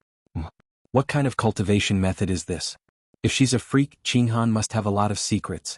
What kind of cultivation method is this? If she's a freak, Qinghan must have a lot of secrets.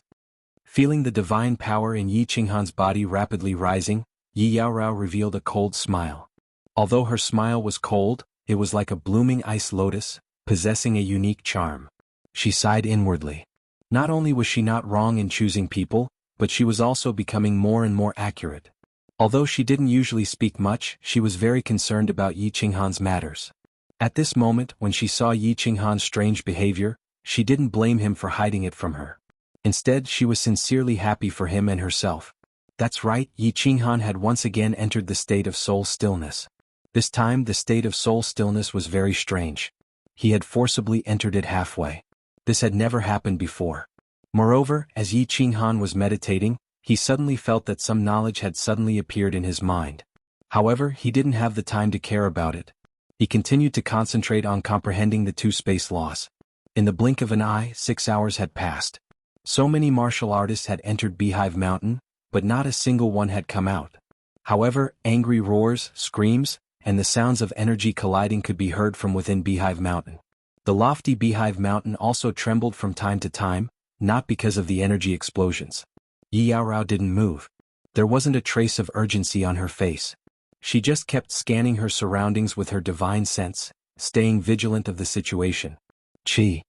Feeling the divine power in Yi Qinghan's body rapidly rising, Yi Yaorao revealed a cold smile. Although her smile was cold, it was like a blooming ice lotus, possessing a unique charm. She sighed inwardly. Not only was she not wrong in choosing people, but she was also becoming more and more accurate. Although she didn't usually speak much, she was very concerned about Yi Qinghan's matters. At this moment, when she saw Yi Qinghan's strange behavior, she didn't blame him for hiding it from her. Instead, she was sincerely happy for him and herself. That's right, Yi Qinghan had once again entered the state of soul stillness. This time, the state of soul stillness was very strange. He had forcibly entered it halfway. This had never happened before. Moreover, as Yi Qinghan was meditating, he suddenly felt that some knowledge had suddenly appeared in his mind. However, he didn't have the time to care about it. He continued to concentrate on comprehending the 2 space laws. In the blink of an eye, 6 hours had passed. So many martial artists had entered Beehive Mountain, but not a single one had come out. However, angry roars, screams, and the sounds of energy colliding could be heard from within Beehive Mountain. The lofty Beehive Mountain also trembled from time to time, not because of the energy explosions. Yi Yaorao didn't move. There wasn't a trace of urgency on her face. She just kept scanning her surroundings with her divine sense, staying vigilant of the situation. Chi.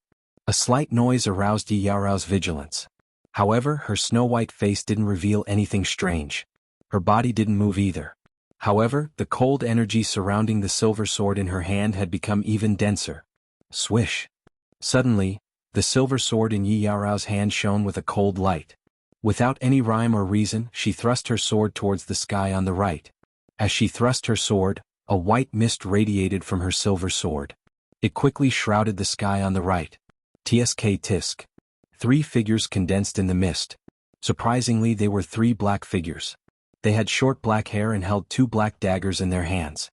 A slight noise aroused Yi Yaorao's vigilance. However, her snow-white face didn't reveal anything strange. Her body didn't move either. However, the cold energy surrounding the silver sword in her hand had become even denser. Swish. Suddenly, the silver sword in Yi Yaorao's hand shone with a cold light. Without any rhyme or reason, she thrust her sword towards the sky on the right. As she thrust her sword, a white mist radiated from her silver sword. It quickly shrouded the sky on the right. Tsk tisk. 3 figures condensed in the mist. Surprisingly, they were 3 black figures. They had short black hair and held 2 black daggers in their hands.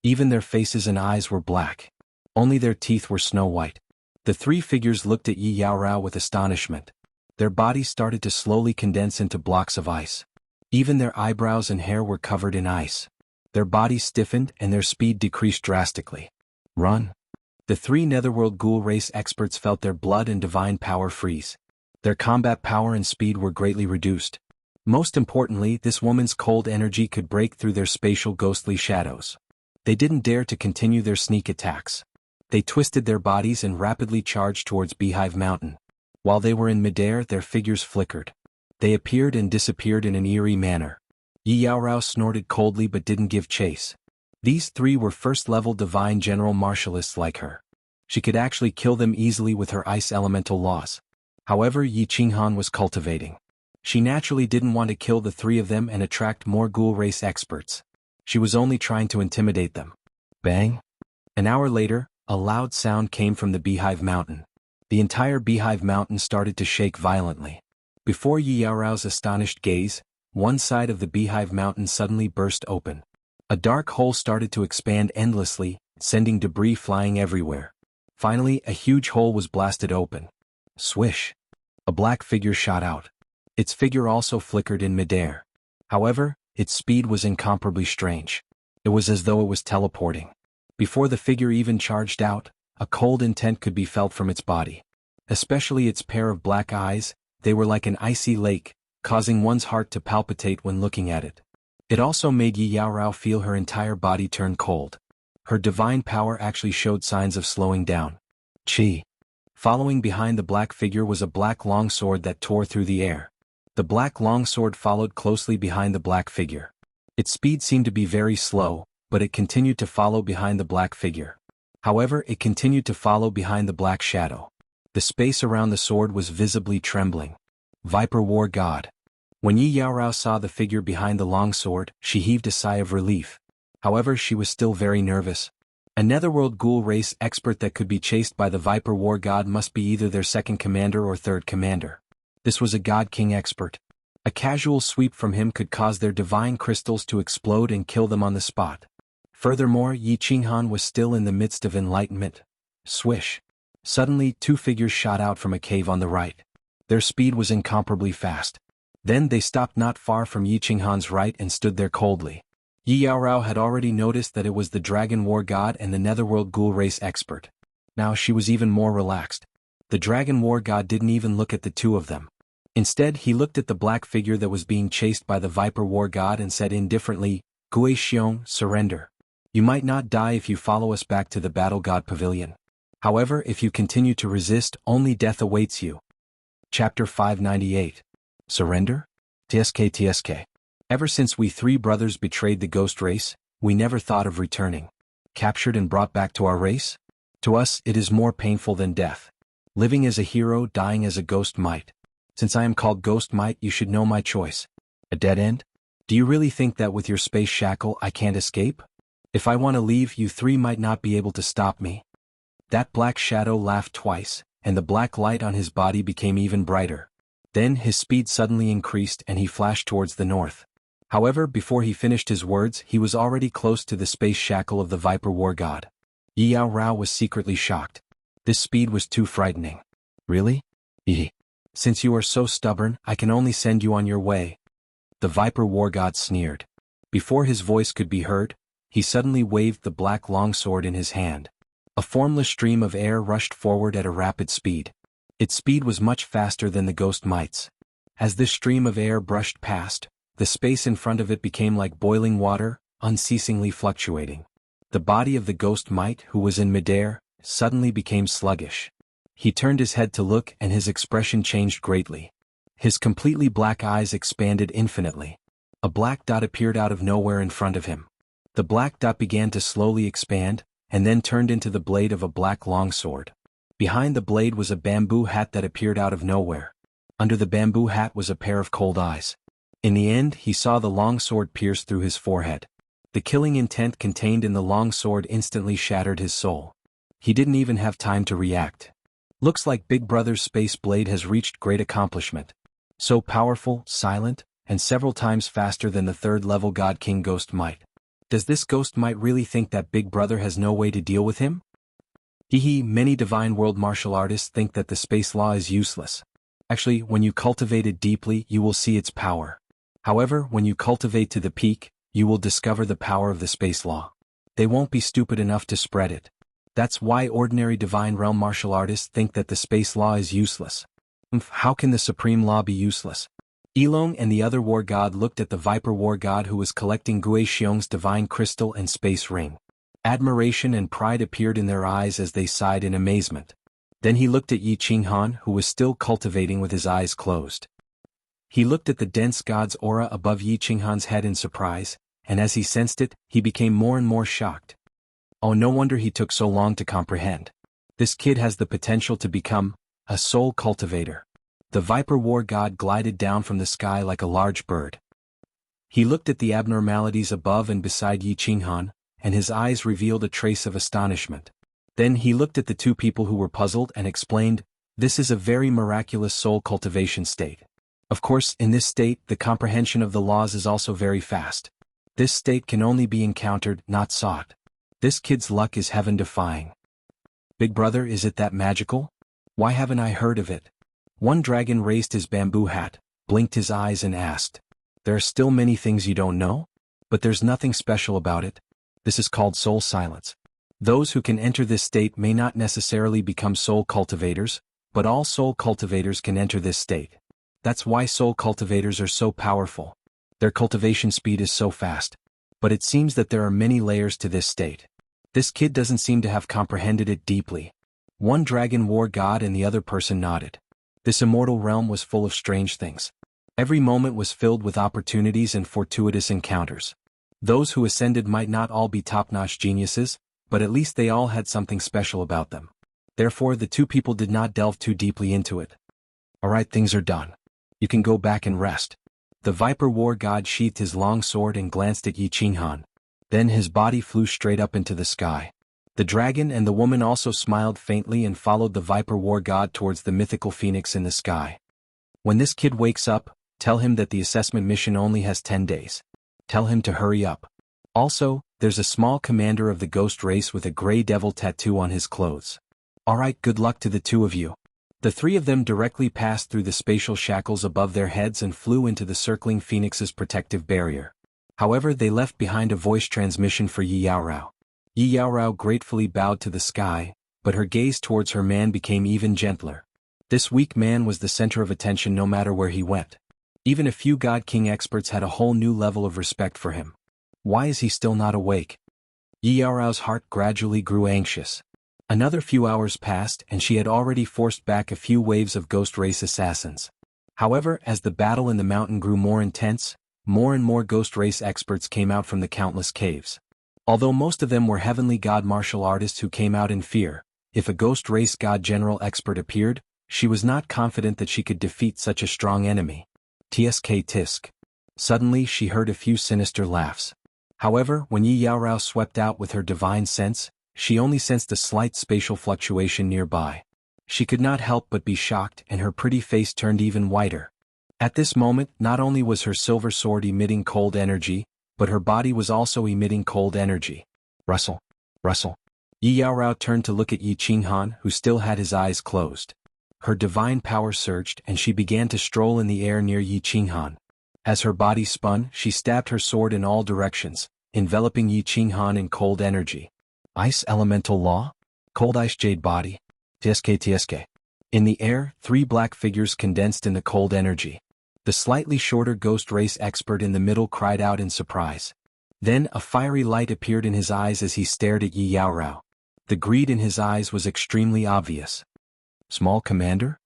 Even their faces and eyes were black. Only their teeth were snow white. The three figures looked at Yi Yaorao with astonishment. Their bodies started to slowly condense into blocks of ice. Even their eyebrows and hair were covered in ice. Their bodies stiffened and their speed decreased drastically. Run! The three Netherworld Ghoul race experts felt their blood and divine power freeze. Their combat power and speed were greatly reduced. Most importantly, this woman's cold energy could break through their spatial ghostly shadows. They didn't dare to continue their sneak attacks. They twisted their bodies and rapidly charged towards Beehive Mountain. While they were in midair, their figures flickered. They appeared and disappeared in an eerie manner. Yi Yaorao snorted coldly but didn't give chase. These three were first-level divine general martialists like her. She could actually kill them easily with her ice elemental laws. However, Yi Qinghan was cultivating. She naturally didn't want to kill the three of them and attract more ghoul race experts. She was only trying to intimidate them. Bang! An hour later, a loud sound came from the Beehive Mountain. The entire Beehive Mountain started to shake violently. Before Yi Yaorao's astonished gaze, one side of the Beehive Mountain suddenly burst open. A dark hole started to expand endlessly, sending debris flying everywhere. Finally, a huge hole was blasted open. Swish! A black figure shot out. Its figure also flickered in midair. However, its speed was incomparably strange. It was as though it was teleporting. Before the figure even charged out, a cold intent could be felt from its body. Especially its pair of black eyes, they were like an icy lake, causing one's heart to palpitate when looking at it. It also made Yi Yaorao feel her entire body turn cold. Her divine power actually showed signs of slowing down. Chi! Following behind the black figure was a black longsword that tore through the air. The black longsword followed closely behind the black figure. Its speed seemed to be very slow, but it continued to follow behind the black figure. However, it continued to follow behind the black shadow. The space around the sword was visibly trembling. Viper War God. When Yi Yaorao saw the figure behind the longsword, she heaved a sigh of relief. However, she was still very nervous. A Netherworld Ghoul race expert that could be chased by the Viper War God must be either their second commander or third commander. This was a God King expert. A casual sweep from him could cause their divine crystals to explode and kill them on the spot. Furthermore, Yi Qinghan was still in the midst of enlightenment. Swish! Suddenly, two figures shot out from a cave on the right. Their speed was incomparably fast. Then they stopped not far from Yi Qinghan's right and stood there coldly. Yi Yaorao had already noticed that it was the Dragon War God and the Netherworld Ghoul race expert. Now she was even more relaxed. The Dragon War God didn't even look at the two of them. Instead, he looked at the black figure that was being chased by the Viper War God and said indifferently, "Gui Xiong, surrender. You might not die if you follow us back to the Battle God Pavilion. However, if you continue to resist, only death awaits you." Chapter 598. Surrender? TSK. Ever since we three brothers betrayed the ghost race, we never thought of returning. Captured and brought back to our race? To us, it is more painful than death. Living as a hero, dying as a ghost might. Since I am called Ghost Might, you should know my choice. A dead end? Do you really think that with your space shackle I can't escape? If I want to leave, you three might not be able to stop me. That black shadow laughed twice, and the black light on his body became even brighter. Then his speed suddenly increased and he flashed towards the north. However, before he finished his words, he was already close to the space shackle of the Viper War God. Yi Yaorao was secretly shocked. This speed was too frightening. Really? Since you are so stubborn, I can only send you on your way. The Viper War God sneered. Before his voice could be heard, he suddenly waved the black longsword in his hand. A formless stream of air rushed forward at a rapid speed. Its speed was much faster than the Ghost Might's. As this stream of air brushed past, the space in front of it became like boiling water, unceasingly fluctuating. The body of the Ghost Might, who was in midair, suddenly became sluggish. He turned his head to look and his expression changed greatly. His completely black eyes expanded infinitely. A black dot appeared out of nowhere in front of him. The black dot began to slowly expand, and then turned into the blade of a black longsword. Behind the blade was a bamboo hat that appeared out of nowhere. Under the bamboo hat was a pair of cold eyes. In the end, he saw the longsword pierce through his forehead. The killing intent contained in the longsword instantly shattered his soul. He didn't even have time to react. Looks like Big Brother's space blade has reached great accomplishment. So powerful, silent, and several times faster than the third-level God King Ghost Might. Does this ghost might really think that Big Brother has no way to deal with him? Many divine world martial artists think that the space law is useless. Actually, when you cultivate it deeply, you will see its power. However, when you cultivate to the peak, you will discover the power of the space law. They won't be stupid enough to spread it. That's why ordinary divine realm martial artists think that the space law is useless. How can the supreme law be useless? Elong and the other war god looked at the Viper war god who was collecting Gui Xiong's divine crystal and space ring. Admiration and pride appeared in their eyes as they sighed in amazement. Then he looked at Yi Qinghan, who was still cultivating with his eyes closed. He looked at the dense god's aura above Yi Qinghan's head in surprise, and as he sensed it, he became more and more shocked. Oh, no wonder he took so long to comprehend. This kid has the potential to become a soul cultivator. The Viper war god glided down from the sky like a large bird. He looked at the abnormalities above and beside Yi Qinghan, and his eyes revealed a trace of astonishment. Then he looked at the two people who were puzzled and explained, "This is a very miraculous soul cultivation state. Of course, in this state, the comprehension of the laws is also very fast. This state can only be encountered, not sought. This kid's luck is heaven-defying." Big Brother, is it that magical? Why haven't I heard of it? One dragon raised his bamboo hat, blinked his eyes and asked, "There are still many things you don't know? But there's nothing special about it. This is called soul silence. Those who can enter this state may not necessarily become soul cultivators, but all soul cultivators can enter this state. That's why soul cultivators are so powerful. Their cultivation speed is so fast. But it seems that there are many layers to this state. This kid doesn't seem to have comprehended it deeply." One dragon war god and the other person nodded. This immortal realm was full of strange things. Every moment was filled with opportunities and fortuitous encounters. Those who ascended might not all be top-notch geniuses, but at least they all had something special about them. Therefore, the two people did not delve too deeply into it. "Alright, things are done. You can go back and rest." The Viper war god sheathed his long sword and glanced at Yi Qinghan. Then his body flew straight up into the sky. The dragon and the woman also smiled faintly and followed the Viper war god towards the mythical phoenix in the sky. "When this kid wakes up, tell him that the assessment mission only has 10 days. Tell him to hurry up. Also, there's a small commander of the ghost race with a gray devil tattoo on his clothes. Alright, good luck to the two of you." The three of them directly passed through the spatial shackles above their heads and flew into the circling phoenix's protective barrier. However, they left behind a voice transmission for Yi Yaorao. Yi Yaorao gratefully bowed to the sky, but her gaze towards her man became even gentler. This weak man was the center of attention no matter where he went. Even a few God King experts had a whole new level of respect for him. Why is he still not awake? Yi Yaorao's heart gradually grew anxious. Another few hours passed and she had already forced back a few waves of ghost race assassins. However, as the battle in the mountain grew more intense, more and more ghost race experts came out from the countless caves. Although most of them were heavenly god martial artists who came out in fear, if a ghost race god general expert appeared, she was not confident that she could defeat such a strong enemy. Tsk tisk. Suddenly she heard a few sinister laughs. However, when Yi Yaorao swept out with her divine sense, she only sensed a slight spatial fluctuation nearby. She could not help but be shocked and her pretty face turned even whiter. At this moment, not only was her silver sword emitting cold energy, but her body was also emitting cold energy. Rustle. Rustle. Yi Yaorao turned to look at Yi Qinghan, who still had his eyes closed. Her divine power surged and she began to stroll in the air near Yi Qinghan. As her body spun, she stabbed her sword in all directions, enveloping Yi Qinghan in cold energy. Ice elemental law? Cold ice jade body? Tsk. In the air, 3 black figures condensed in the cold energy. The slightly shorter ghost race expert in the middle cried out in surprise. Then a fiery light appeared in his eyes as he stared at Yi Yaorao. The greed in his eyes was extremely obvious. Small commander?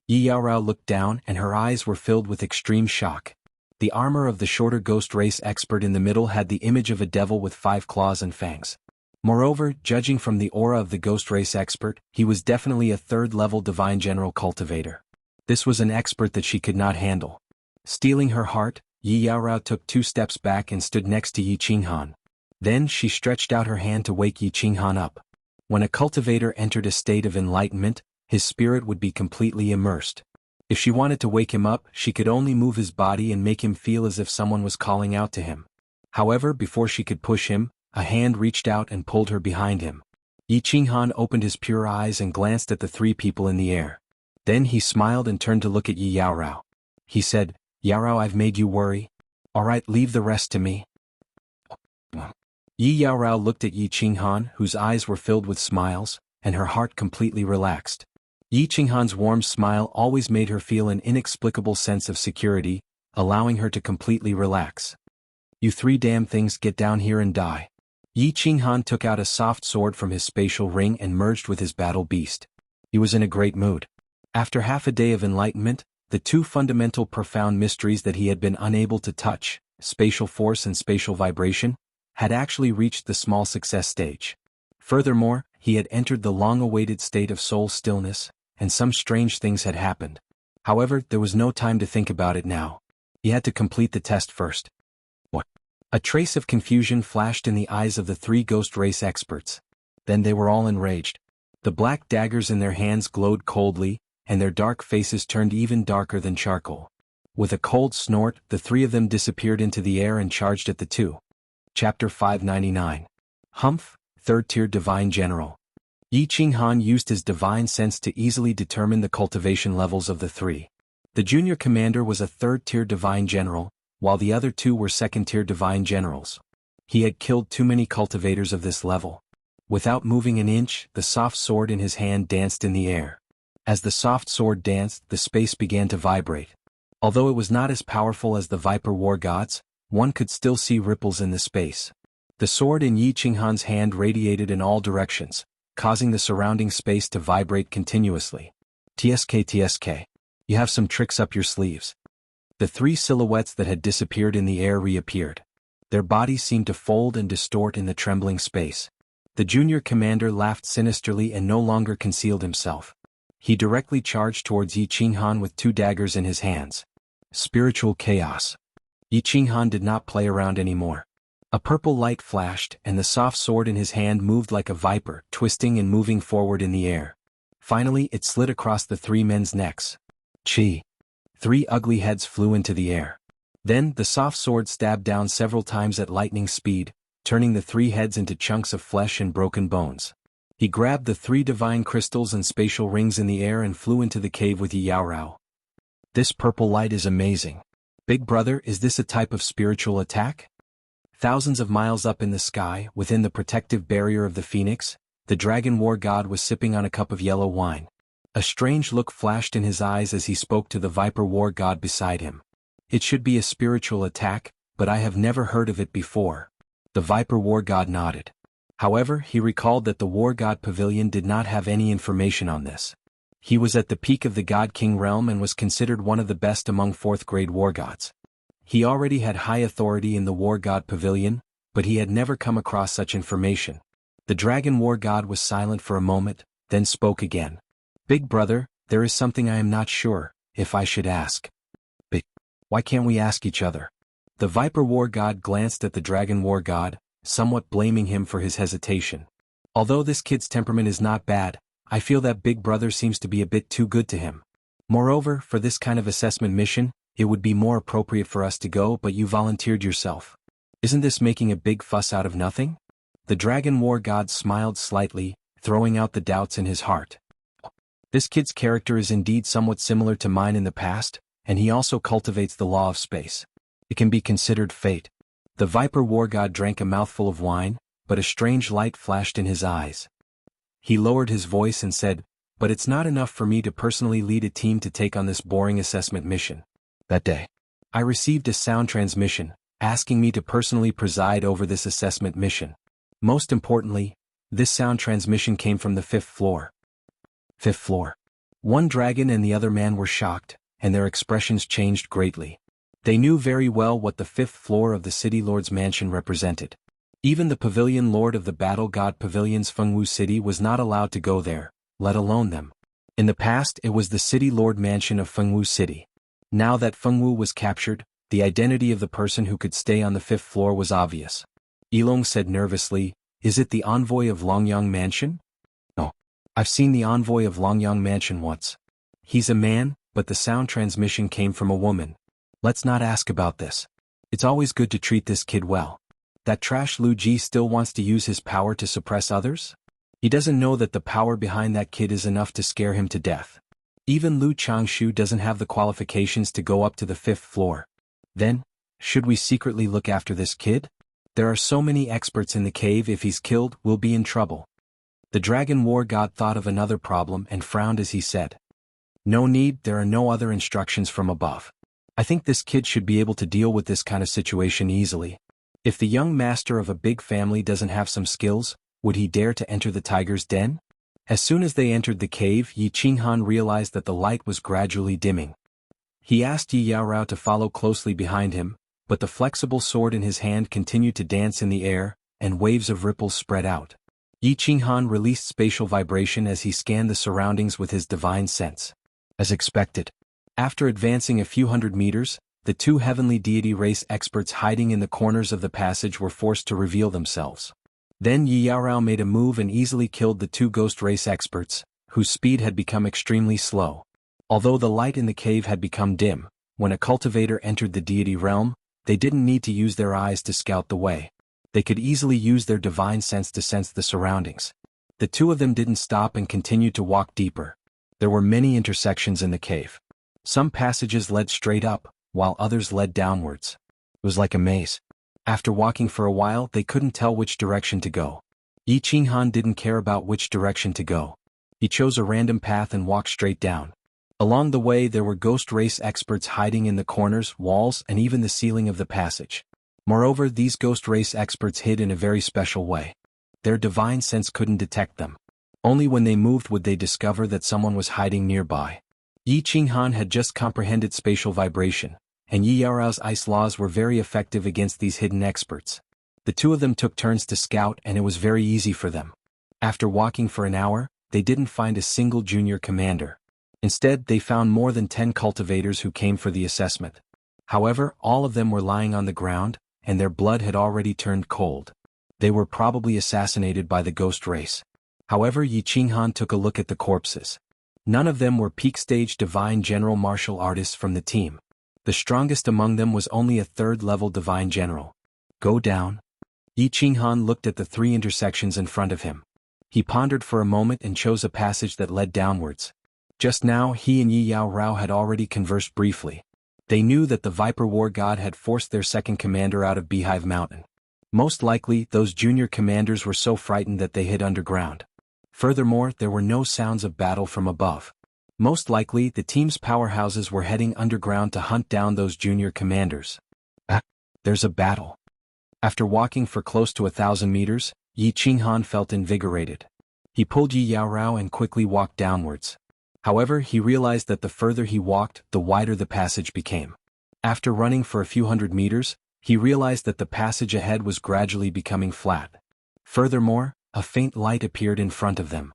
Yi Yaorao looked down and her eyes were filled with extreme shock. The armor of the shorter ghost race expert in the middle had the image of a devil with 5 claws and fangs. Moreover, judging from the aura of the ghost race expert, he was definitely a 3rd-level divine general cultivator. This was an expert that she could not handle. Stealing her heart, Yi Yaorao took 2 steps back and stood next to Yi Qinghan. Then she stretched out her hand to wake Yi Qinghan up. When a cultivator entered a state of enlightenment, his spirit would be completely immersed. If she wanted to wake him up, she could only move his body and make him feel as if someone was calling out to him. However, before she could push him, a hand reached out and pulled her behind him. Yi Qinghan opened his pure eyes and glanced at the three people in the air. Then he smiled and turned to look at Yi Yaorao. He said, "Yaorao, I've made you worry. Alright, leave the rest to me." Yi Yaorao looked at Yi Qinghan, whose eyes were filled with smiles, and her heart completely relaxed. Yi Qinghan's warm smile always made her feel an inexplicable sense of security, allowing her to completely relax. "You three damn things, get down here and die." Yi Qinghan took out a soft sword from his spatial ring and merged with his battle beast. He was in a great mood. After half a day of enlightenment, the two fundamental profound mysteries that he had been unable to touch, spatial force and spatial vibration, had actually reached the small success stage. Furthermore, he had entered the long-awaited state of soul stillness, and some strange things had happened. However, there was no time to think about it now. He had to complete the test first. What? A trace of confusion flashed in the eyes of the three ghost race experts. Then they were all enraged. The black daggers in their hands glowed coldly, and their dark faces turned even darker than charcoal. With a cold snort, the three of them disappeared into the air and charged at the two. Chapter 599. Humph, Third-Tier Divine General. Yi Qinghan used his divine sense to easily determine the cultivation levels of the three. The junior commander was a third-tier divine general, while the other two were second-tier divine generals. He had killed too many cultivators of this level. Without moving an inch, the soft sword in his hand danced in the air. As the soft sword danced, the space began to vibrate. Although it was not as powerful as the Viper War Gods, one could still see ripples in the space. The sword in Yi Qinghan's hand radiated in all directions, causing the surrounding space to vibrate continuously. TSK. You have some tricks up your sleeves. The three silhouettes that had disappeared in the air reappeared. Their bodies seemed to fold and distort in the trembling space. The junior commander laughed sinisterly and no longer concealed himself. He directly charged towards Yi Qinghan with two daggers in his hands. Spiritual chaos. Yi Qinghan did not play around anymore. A purple light flashed, and the soft sword in his hand moved like a viper, twisting and moving forward in the air. Finally, it slid across the three men's necks. Chi. Three ugly heads flew into the air. Then, the soft sword stabbed down several times at lightning speed, turning the three heads into chunks of flesh and broken bones. He grabbed the three divine crystals and spatial rings in the air and flew into the cave with Yi Yaorao. This purple light is amazing. Big brother, is this a type of spiritual attack? Thousands of miles up in the sky, within the protective barrier of the Phoenix, the Dragon War God was sipping on a cup of yellow wine. A strange look flashed in his eyes as he spoke to the Viper War God beside him. It should be a spiritual attack, but I have never heard of it before. The Viper War God nodded. However, he recalled that the War God Pavilion did not have any information on this. He was at the peak of the God King realm and was considered one of the best among fourth-grade war gods. He already had high authority in the War God Pavilion, but he had never come across such information. The Dragon War God was silent for a moment, then spoke again. Big brother, there is something I am not sure, if I should ask. Big. Why can't we ask each other? The Viper War God glanced at the Dragon War God, somewhat blaming him for his hesitation. Although this kid's temperament is not bad, I feel that Big Brother seems to be a bit too good to him. Moreover, for this kind of assessment mission, it would be more appropriate for us to go, but you volunteered yourself. Isn't this making a big fuss out of nothing? The Dragon War God smiled slightly, throwing out the doubts in his heart. This kid's character is indeed somewhat similar to mine in the past, and he also cultivates the law of space. It can be considered fate. The Viper War God drank a mouthful of wine, but a strange light flashed in his eyes. He lowered his voice and said, "But it's not enough for me to personally lead a team to take on this boring assessment mission." That day, I received a sound transmission, asking me to personally preside over this assessment mission. Most importantly, this sound transmission came from the 5th floor. 5th floor. One dragon and the other man were shocked, and their expressions changed greatly. They knew very well what the 5th floor of the City Lord's mansion represented. Even the Pavilion Lord of the Battle God Pavilion's Fengwu City was not allowed to go there, let alone them. In the past, it was the City Lord mansion of Fengwu City. Now that Fengwu was captured, the identity of the person who could stay on the 5th floor was obvious. Yilong said nervously, "Is it the envoy of Longyang Mansion?" "No. I've seen the envoy of Longyang Mansion once. He's a man, but the sound transmission came from a woman. Let's not ask about this. It's always good to treat this kid well." That trash Lu Ji still wants to use his power to suppress others? He doesn't know that the power behind that kid is enough to scare him to death. Even Lu Changshu doesn't have the qualifications to go up to the 5th floor. Then, should we secretly look after this kid? There are so many experts in the cave. If he's killed, we'll be in trouble. The Dragon War God thought of another problem and frowned as he said, "No need, there are no other instructions from above. I think this kid should be able to deal with this kind of situation easily. If the young master of a big family doesn't have some skills, would he dare to enter the tiger's den?" As soon as they entered the cave, Yi Qinghan realized that the light was gradually dimming. He asked Yi Yaorao to follow closely behind him, but the flexible sword in his hand continued to dance in the air, and waves of ripples spread out. Yi Qinghan released spatial vibration as he scanned the surroundings with his divine sense. As expected, after advancing a few hundred meters, the 2 heavenly deity race experts hiding in the corners of the passage were forced to reveal themselves. Then Yi Yaorao made a move and easily killed the 2 ghost race experts, whose speed had become extremely slow. Although the light in the cave had become dim, when a cultivator entered the deity realm, they didn't need to use their eyes to scout the way. They could easily use their divine sense to sense the surroundings. The 2 of them didn't stop and continued to walk deeper. There were many intersections in the cave. Some passages led straight up, while others led downwards. It was like a maze. After walking for a while, they couldn't tell which direction to go. Yi Qinghan didn't care about which direction to go. He chose a random path and walked straight down. Along the way there were ghost race experts hiding in the corners, walls, and even the ceiling of the passage. Moreover, these ghost race experts hid in a very special way. Their divine sense couldn't detect them. Only when they moved would they discover that someone was hiding nearby. Yi Qinghan had just comprehended spatial vibration, and Yi Yaorao's ice laws were very effective against these hidden experts. The 2 of them took turns to scout and it was very easy for them. After walking for an hour, they didn't find a single junior commander. Instead, they found more than 10 cultivators who came for the assessment. However, all of them were lying on the ground, and their blood had already turned cold. They were probably assassinated by the ghost race. However, Yi Qinghan took a look at the corpses. None of them were peak-stage divine general martial artists from the team. The strongest among them was only a 3rd-level divine general. Go down. Yi Qinghan looked at the 3 intersections in front of him. He pondered for a moment and chose a passage that led downwards. Just now he and Yi Yaorao had already conversed briefly. They knew that the Viper War God had forced their 2nd commander out of Beehive Mountain. Most likely, those junior commanders were so frightened that they hid underground. Furthermore, there were no sounds of battle from above. Most likely, the team's powerhouses were heading underground to hunt down those junior commanders. There's a battle. After walking for close to 1,000 meters, Yi Qinghan felt invigorated. He pulled Yi Yaorao and quickly walked downwards. However, he realized that the further he walked, the wider the passage became. After running for a few hundred meters, he realized that the passage ahead was gradually becoming flat. Furthermore, a faint light appeared in front of them.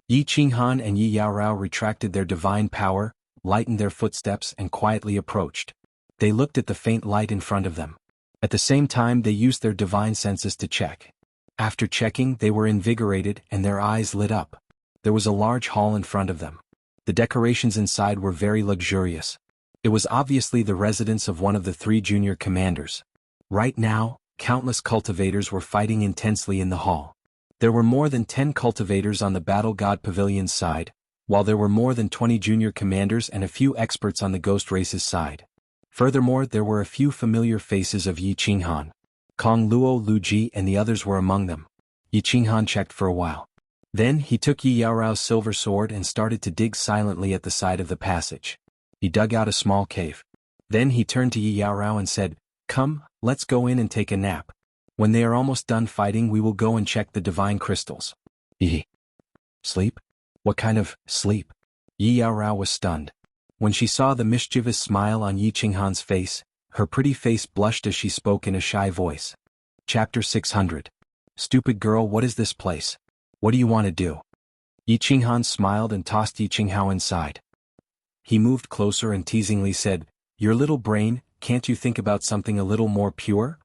Yi Qinghan and Yi Yaorao retracted their divine power, lightened their footsteps and quietly approached. They looked at the faint light in front of them. At the same time they used their divine senses to check. After checking, they were invigorated and their eyes lit up. There was a large hall in front of them. The decorations inside were very luxurious. It was obviously the residence of one of the 3 junior commanders. Right now, countless cultivators were fighting intensely in the hall. There were more than 10 cultivators on the Battle God Pavilion's side, while there were more than 20 junior commanders and a few experts on the Ghost Race's side. Furthermore, there were a few familiar faces of Yi Qinghan. Kong Luo, Lu Ji and the others were among them. Yi Qinghan checked for a while. Then he took Yi Yaorao's silver sword and started to dig silently at the side of the passage. He dug out a small cave. Then he turned to Yi Yaorao and said, "Come, let's go in and take a nap. When they are almost done fighting we will go and check the divine crystals." Sleep? What kind of sleep? Yi Yaorao was stunned. When she saw the mischievous smile on Yi Qinghan's face, her pretty face blushed as she spoke in a shy voice. Chapter 600. Stupid girl, what is this place? What do you want to do? Yi Qinghan smiled and tossed Yi Qinghao inside. He moved closer and teasingly said, "Your little brain, can't you think about something a little more pure?"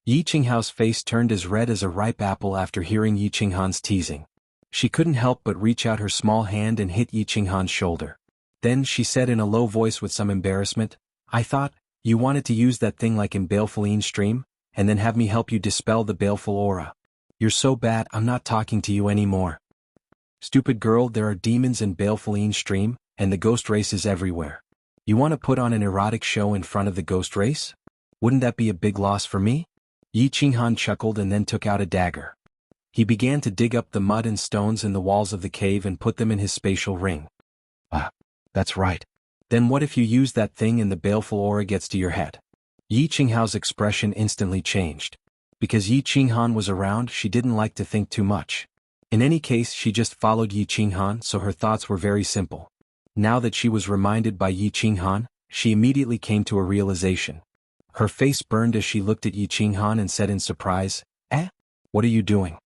Yi Qinghao's face turned as red as a ripe apple after hearing Yi Qinghan's teasing. She couldn't help but reach out her small hand and hit Yi Qinghan's shoulder. Then she said in a low voice with some embarrassment, "I thought, You wanted to use that thing like in Baleful Stream, and then have me help you dispel the baleful aura. You're so bad I'm not talking to you anymore. Stupid girl, there are demons in Baleful Stream, and the ghost race is everywhere. You want to put on an erotic show in front of the ghost race? Wouldn't that be a big loss for me? Yi Qinghan chuckled and then took out a dagger. He began to dig up the mud and stones in the walls of the cave and put them in his spatial ring. Ah, that's right. Then what if you use that thing and the baleful aura gets to your head? Yi Qinghao's expression instantly changed. Because Yi Qinghan was around, she didn't like to think too much. In any case, she just followed Yi Qinghan, so her thoughts were very simple. Now that she was reminded by Yi Qinghan, she immediately came to a realization. Her face burned as she looked at Yi Qinghan and said in surprise, "Eh? What are you doing?"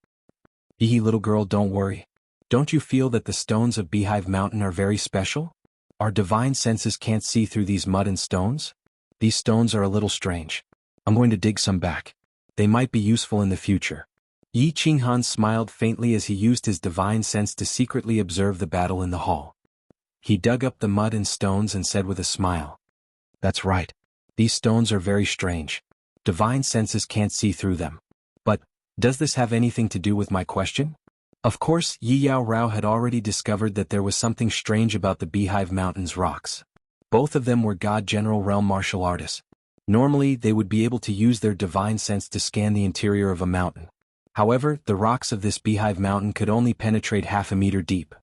"Hee little girl, don't worry. Don't you feel that the stones of Beehive Mountain are very special? Our divine senses can't see through these mud and stones? These stones are a little strange. I'm going to dig some back. They might be useful in the future." Yi Qinghan smiled faintly as he used his divine sense to secretly observe the battle in the hall. He dug up the mud and stones and said with a smile, "That's right. These stones are very strange. Divine senses can't see through them. But, does this have anything to do with my question?" Of course, Yi Yao Rao had already discovered that there was something strange about the Beehive Mountain's rocks. Both of them were God General Realm martial artists. Normally, they would be able to use their divine sense to scan the interior of a mountain. However, the rocks of this Beehive Mountain could only penetrate half a meter deep.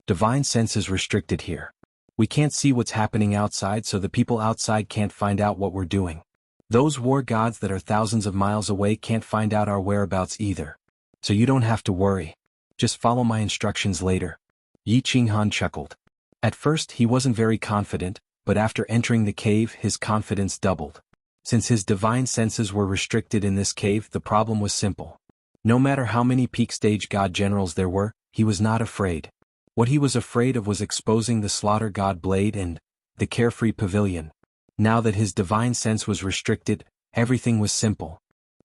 Divine sense is restricted here. We can't see what's happening outside, so the people outside can't find out what we're doing. Those war gods that are thousands of miles away can't find out our whereabouts either. So you don't have to worry. Just follow my instructions later. Yi Qinghan chuckled. At first he wasn't very confident, but after entering the cave his confidence doubled. Since his divine senses were restricted in this cave, the problem was simple. No matter how many peak stage god generals there were, he was not afraid. What he was afraid of was exposing the slaughter god blade and the carefree pavilion. Now that his divine sense was restricted, everything was simple.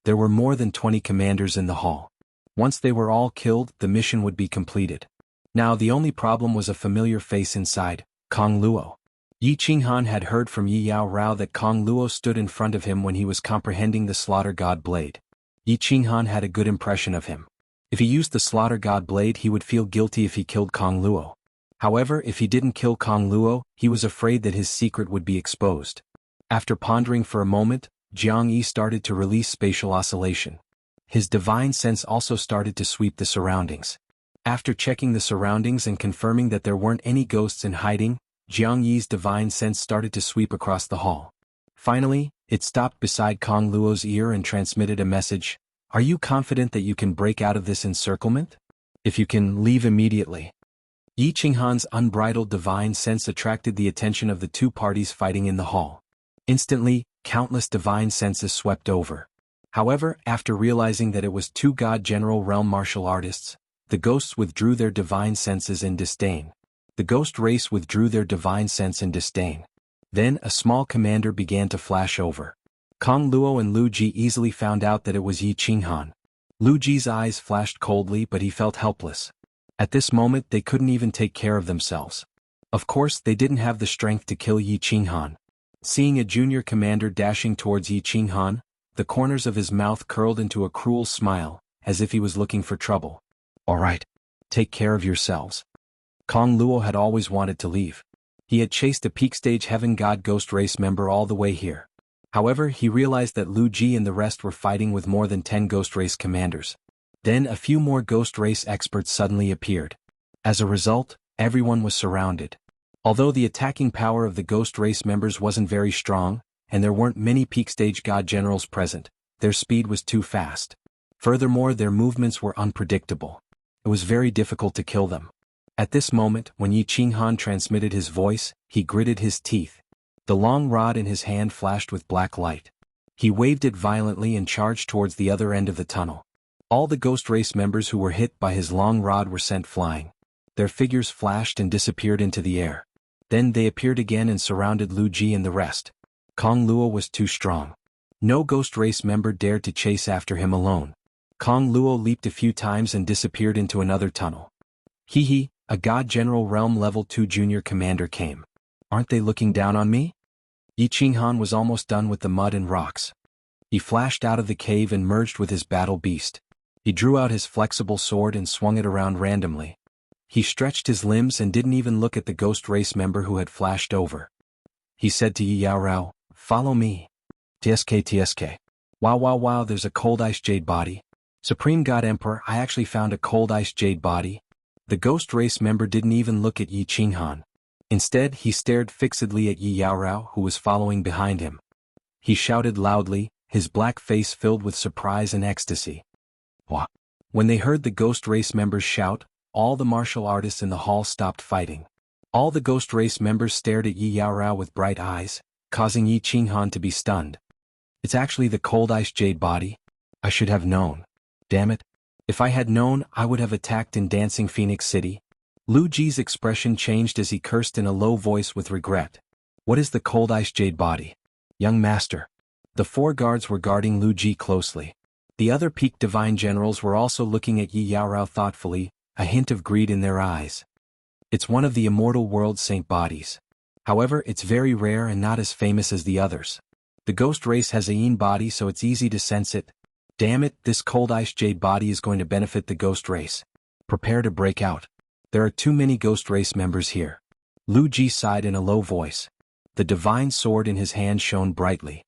There were more than 20 commanders in the hall. Once they were all killed, the mission would be completed. Now the only problem was a familiar face inside, Kong Luo. Yi Qinghan had heard from Yi Yao Rao that Kong Luo stood in front of him when he was comprehending the slaughter god blade. Yi Qinghan had a good impression of him. If he used the slaughter god blade, he would feel guilty if he killed Kong Luo. However, if he didn't kill Kong Luo, he was afraid that his secret would be exposed. After pondering for a moment, Jianghu started to release spatial oscillation. His divine sense also started to sweep the surroundings. After checking the surroundings and confirming that there weren't any ghosts in hiding, Jianghu's divine sense started to sweep across the hall. Finally, it stopped beside Kong Luo's ear and transmitted a message. "Are you confident that you can break out of this encirclement? If you can, leave immediately." Yi Qinghan's unbridled divine sense attracted the attention of the two parties fighting in the hall. Instantly, countless divine senses swept over. However, after realizing that it was two God General Realm martial artists, the ghosts withdrew their divine senses in disdain. The ghost race withdrew their divine sense in disdain. Then a small commander began to flash over. Kong Luo and Lu Ji easily found out that it was Yi Qinghan. Lu Ji's eyes flashed coldly, but he felt helpless. At this moment they couldn't even take care of themselves. Of course, they didn't have the strength to kill Yi Qinghan. Seeing a junior commander dashing towards Yi Qinghan, the corners of his mouth curled into a cruel smile, as if he was looking for trouble. "All right. Take care of yourselves." Kong Luo had always wanted to leave. He had chased a peak stage heaven god ghost race member all the way here. However, he realized that Lu Ji and the rest were fighting with more than 10 ghost race commanders. Then a few more ghost race experts suddenly appeared. As a result, everyone was surrounded. Although the attacking power of the ghost race members wasn't very strong, and there weren't many peak stage god generals present, their speed was too fast. Furthermore, their movements were unpredictable. It was very difficult to kill them. At this moment, when Yi Qinghan transmitted his voice, he gritted his teeth. The long rod in his hand flashed with black light. He waved it violently and charged towards the other end of the tunnel. All the ghost race members who were hit by his long rod were sent flying. Their figures flashed and disappeared into the air. Then they appeared again and surrounded Lu Ji and the rest. Kong Luo was too strong. No ghost race member dared to chase after him alone. Kong Luo leaped a few times and disappeared into another tunnel. Hee, a God General Realm Level 2 Junior Commander came. "Aren't they looking down on me?" Yi Qinghan was almost done with the mud and rocks. He flashed out of the cave and merged with his battle beast. He drew out his flexible sword and swung it around randomly. He stretched his limbs and didn't even look at the ghost race member who had flashed over. He said to Yi Yaorao, "Follow me. TSK TSK. Wow wow wow, there's a cold ice jade body. Supreme God Emperor, I actually found a cold ice jade body." The ghost race member didn't even look at Yi Qinghan. Instead, he stared fixedly at Yi Yaorao, who was following behind him. He shouted loudly, his black face filled with surprise and ecstasy. What? When they heard the ghost race members shout, all the martial artists in the hall stopped fighting. All the ghost race members stared at Yi Yaorao with bright eyes, causing Yi Qinghan to be stunned. It's actually the cold ice jade body? I should have known. Damn it. If I had known, I would have attacked in Dancing Phoenix City. Lu Ji's expression changed as he cursed in a low voice with regret. What is the cold ice jade body? Young master. The 4 guards were guarding Lu Ji closely. The other peak divine generals were also looking at Yi Yaorao thoughtfully, a hint of greed in their eyes. It's one of the immortal world saint bodies. However, it's very rare and not as famous as the others. The ghost race has a yin body, so it's easy to sense it. Damn it, this cold ice jade body is going to benefit the ghost race. Prepare to break out. There are too many ghost race members here. Lu Ji sighed in a low voice. The divine sword in his hand shone brightly.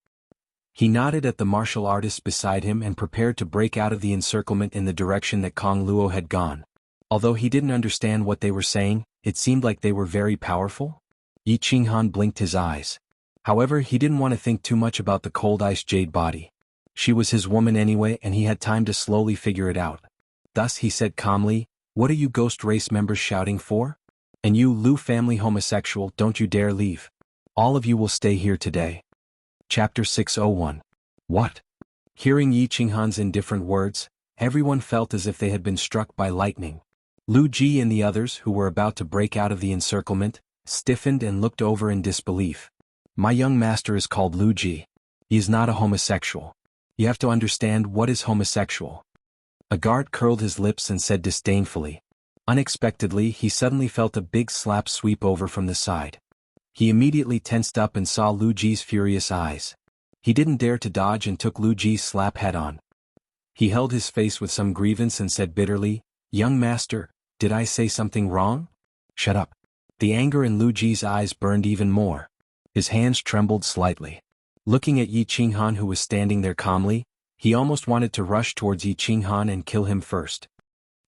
He nodded at the martial artists beside him and prepared to break out of the encirclement in the direction that Kong Luo had gone. Although he didn't understand what they were saying, it seemed like they were very powerful. Yi Qinghan blinked his eyes. However, he didn't want to think too much about the cold ice jade body. She was his woman anyway, and he had time to slowly figure it out. Thus he said calmly, "What are you ghost race members shouting for? And you Lu family homosexual, don't you dare leave. All of you will stay here today." Chapter 601. What? Hearing Yi Qinghan's indifferent words, everyone felt as if they had been struck by lightning. Lu Ji and the others, who were about to break out of the encirclement, stiffened and looked over in disbelief. My young master is called Lu Ji. He is not a homosexual. You have to understand what is homosexual. A guard curled his lips and said disdainfully. Unexpectedly, he suddenly felt a big slap sweep over from the side. He immediately tensed up and saw Lu Ji's furious eyes. He didn't dare to dodge and took Lu Ji's slap head-on. He held his face with some grievance and said bitterly, "Young master, did I say something wrong?" "Shut up." The anger in Lu Ji's eyes burned even more. His hands trembled slightly. Looking at Yi Qinghan, who was standing there calmly, he almost wanted to rush towards Yi Qinghan and kill him first.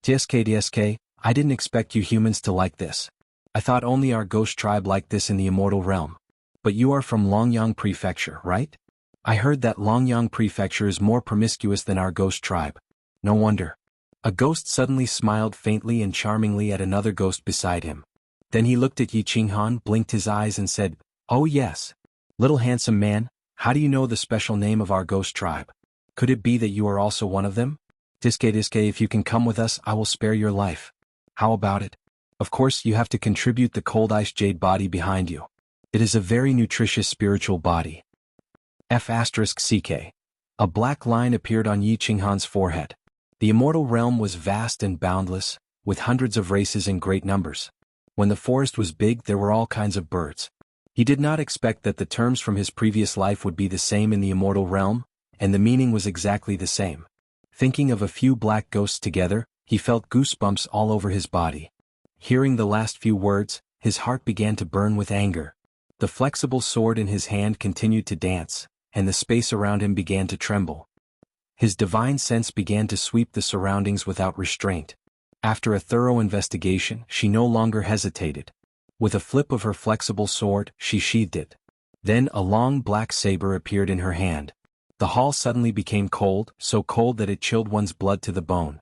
TSK, I didn't expect you humans to like this. I thought only our ghost tribe liked this in the immortal realm. But you are from Longyang Prefecture, right? I heard that Longyang Prefecture is more promiscuous than our ghost tribe. No wonder. A ghost suddenly smiled faintly and charmingly at another ghost beside him. Then he looked at Yi Qinghan, blinked his eyes and said, "Oh yes. Little handsome man, how do you know the special name of our ghost tribe? Could it be that you are also one of them? Diske, if you can come with us, I will spare your life. How about it? Of course, you have to contribute the cold ice jade body behind you. It is a very nutritious spiritual body." F***CK. A black line appeared on Yi Qinghan's forehead. The immortal realm was vast and boundless, with hundreds of races in great numbers. When the forest was big, there were all kinds of birds. He did not expect that the terms from his previous life would be the same in the immortal realm, and the meaning was exactly the same. Thinking of a few black ghosts together, he felt goosebumps all over his body. Hearing the last few words, his heart began to burn with anger. The flexible sword in his hand continued to dance, and the space around him began to tremble. His divine sense began to sweep the surroundings without restraint. After a thorough investigation, she no longer hesitated. With a flip of her flexible sword, she sheathed it. Then a long black saber appeared in her hand. The hall suddenly became cold, so cold that it chilled one's blood to the bone.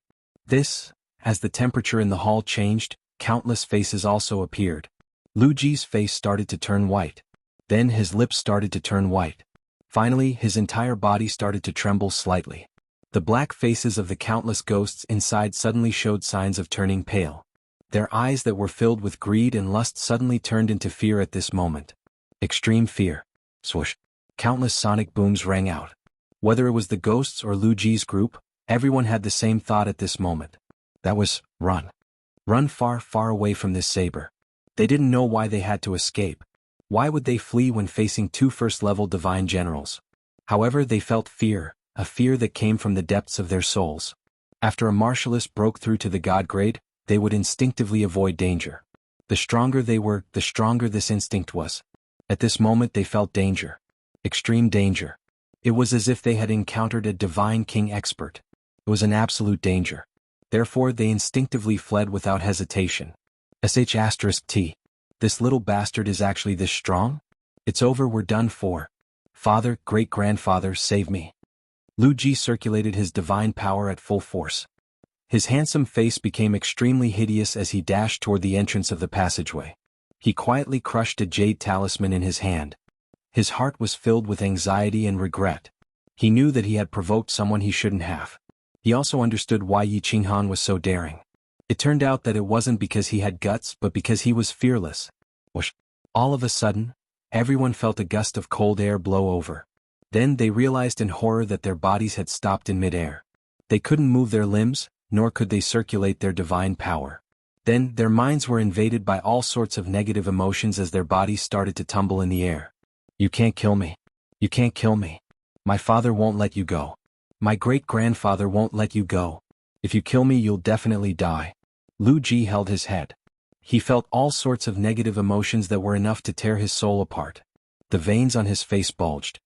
As the temperature in the hall changed, countless faces also appeared. Lu Ji's face started to turn white. Then his lips started to turn white. Finally, his entire body started to tremble slightly. The black faces of the countless ghosts inside suddenly showed signs of turning pale. Their eyes that were filled with greed and lust suddenly turned into fear at this moment. Extreme fear. Swoosh. Countless sonic booms rang out. Whether it was the ghosts or Lu Ji's group, everyone had the same thought at this moment. That was, run. Run far, far away from this saber. They didn't know why they had to escape. Why would they flee when facing two first-level divine generals? However, they felt fear, a fear that came from the depths of their souls. After a martialist broke through to the god grade, they would instinctively avoid danger. The stronger they were, the stronger this instinct was. At this moment they felt danger. Extreme danger. It was as if they had encountered a divine king expert. It was an absolute danger. Therefore they instinctively fled without hesitation. *T. This little bastard is actually this strong? It's over, we're done for. Father, great-grandfather, save me. Lu Ji circulated his divine power at full force. His handsome face became extremely hideous as he dashed toward the entrance of the passageway. He quietly crushed a jade talisman in his hand. His heart was filled with anxiety and regret. He knew that he had provoked someone he shouldn't have. He also understood why Yi Qinghan was so daring. It turned out that it wasn't because he had guts but because he was fearless. Whoosh! All of a sudden, everyone felt a gust of cold air blow over. Then they realized in horror that their bodies had stopped in midair. They couldn't move their limbs, nor could they circulate their divine power. Then, their minds were invaded by all sorts of negative emotions as their bodies started to tumble in the air. You can't kill me. You can't kill me. My father won't let you go. My great-grandfather won't let you go. If you kill me you'll definitely die. Lu Ji held his head. He felt all sorts of negative emotions that were enough to tear his soul apart. The veins on his face bulged.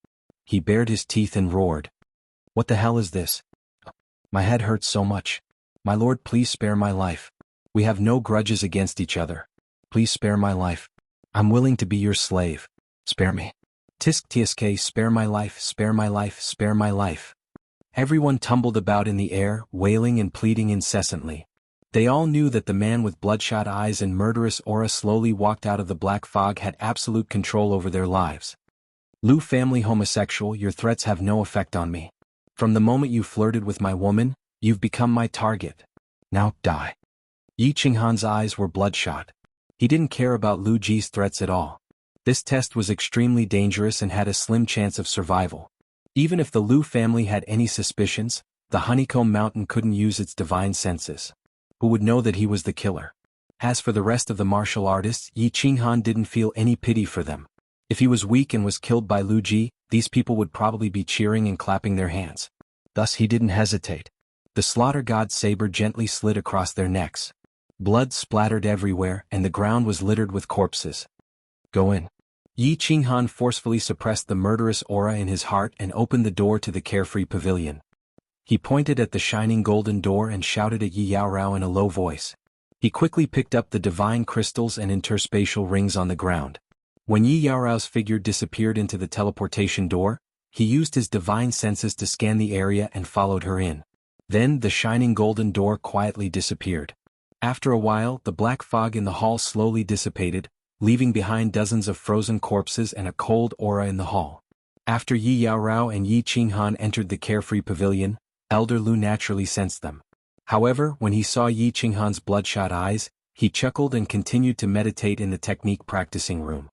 He bared his teeth and roared. What the hell is this? My head hurts so much. My lord, please spare my life. We have no grudges against each other. Please spare my life. I'm willing to be your slave. Spare me. Tisk tsk, spare my life, spare my life, spare my life. Everyone tumbled about in the air, wailing and pleading incessantly. They all knew that the man with bloodshot eyes and murderous aura slowly walked out of the black fog had absolute control over their lives. Lu family homosexual, your threats have no effect on me. From the moment you flirted with my woman, you've become my target. Now die. Yi Qinghan's eyes were bloodshot. He didn't care about Lu Ji's threats at all. This test was extremely dangerous and had a slim chance of survival. Even if the Lu family had any suspicions, the Honeycomb Mountain couldn't use its divine senses. Who would know that he was the killer? As for the rest of the martial artists, Yi Qinghan didn't feel any pity for them. If he was weak and was killed by Lu Ji, these people would probably be cheering and clapping their hands. Thus he didn't hesitate. The slaughter god's saber gently slid across their necks. Blood splattered everywhere and the ground was littered with corpses. Go in. Yi Qinghan forcefully suppressed the murderous aura in his heart and opened the door to the carefree pavilion. He pointed at the shining golden door and shouted at Yi Yaorao in a low voice. He quickly picked up the divine crystals and interspatial rings on the ground. When Yi Yaorao's figure disappeared into the teleportation door, he used his divine senses to scan the area and followed her in. Then the shining golden door quietly disappeared. After a while, the black fog in the hall slowly dissipated, leaving behind dozens of frozen corpses and a cold aura in the hall. After Yi Yaorao and Yi Qinghan entered the carefree pavilion, Elder Lu naturally sensed them. However, when he saw Yi Qinghan's bloodshot eyes, he chuckled and continued to meditate in the technique practicing room.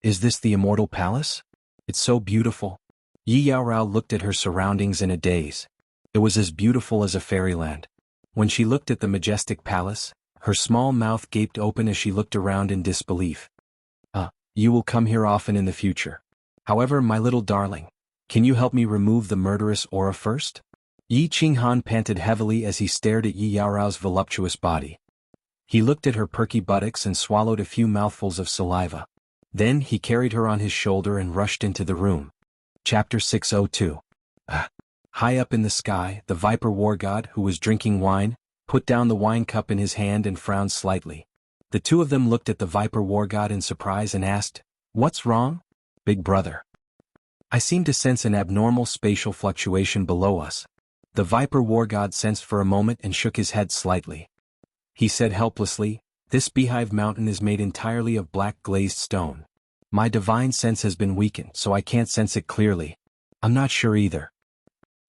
Is this the Immortal Palace? It's so beautiful. Yi Yaorao looked at her surroundings in a daze. It was as beautiful as a fairyland. When she looked at the majestic palace, her small mouth gaped open as she looked around in disbelief. You will come here often in the future. However, my little darling, can you help me remove the murderous aura first? Yi Qinghan panted heavily as he stared at Yi Yaorao's voluptuous body. He looked at her perky buttocks and swallowed a few mouthfuls of saliva. Then he carried her on his shoulder and rushed into the room. Chapter 602. High up in the sky, the Viper War God, who was drinking wine, put down the wine cup in his hand and frowned slightly. The two of them looked at the Viper War God in surprise and asked, "What's wrong, big brother?" "I seem to sense an abnormal spatial fluctuation below us." The Viper War God sensed for a moment and shook his head slightly. He said helplessly, "This beehive mountain is made entirely of black glazed stone. My divine sense has been weakened, so I can't sense it clearly. I'm not sure either."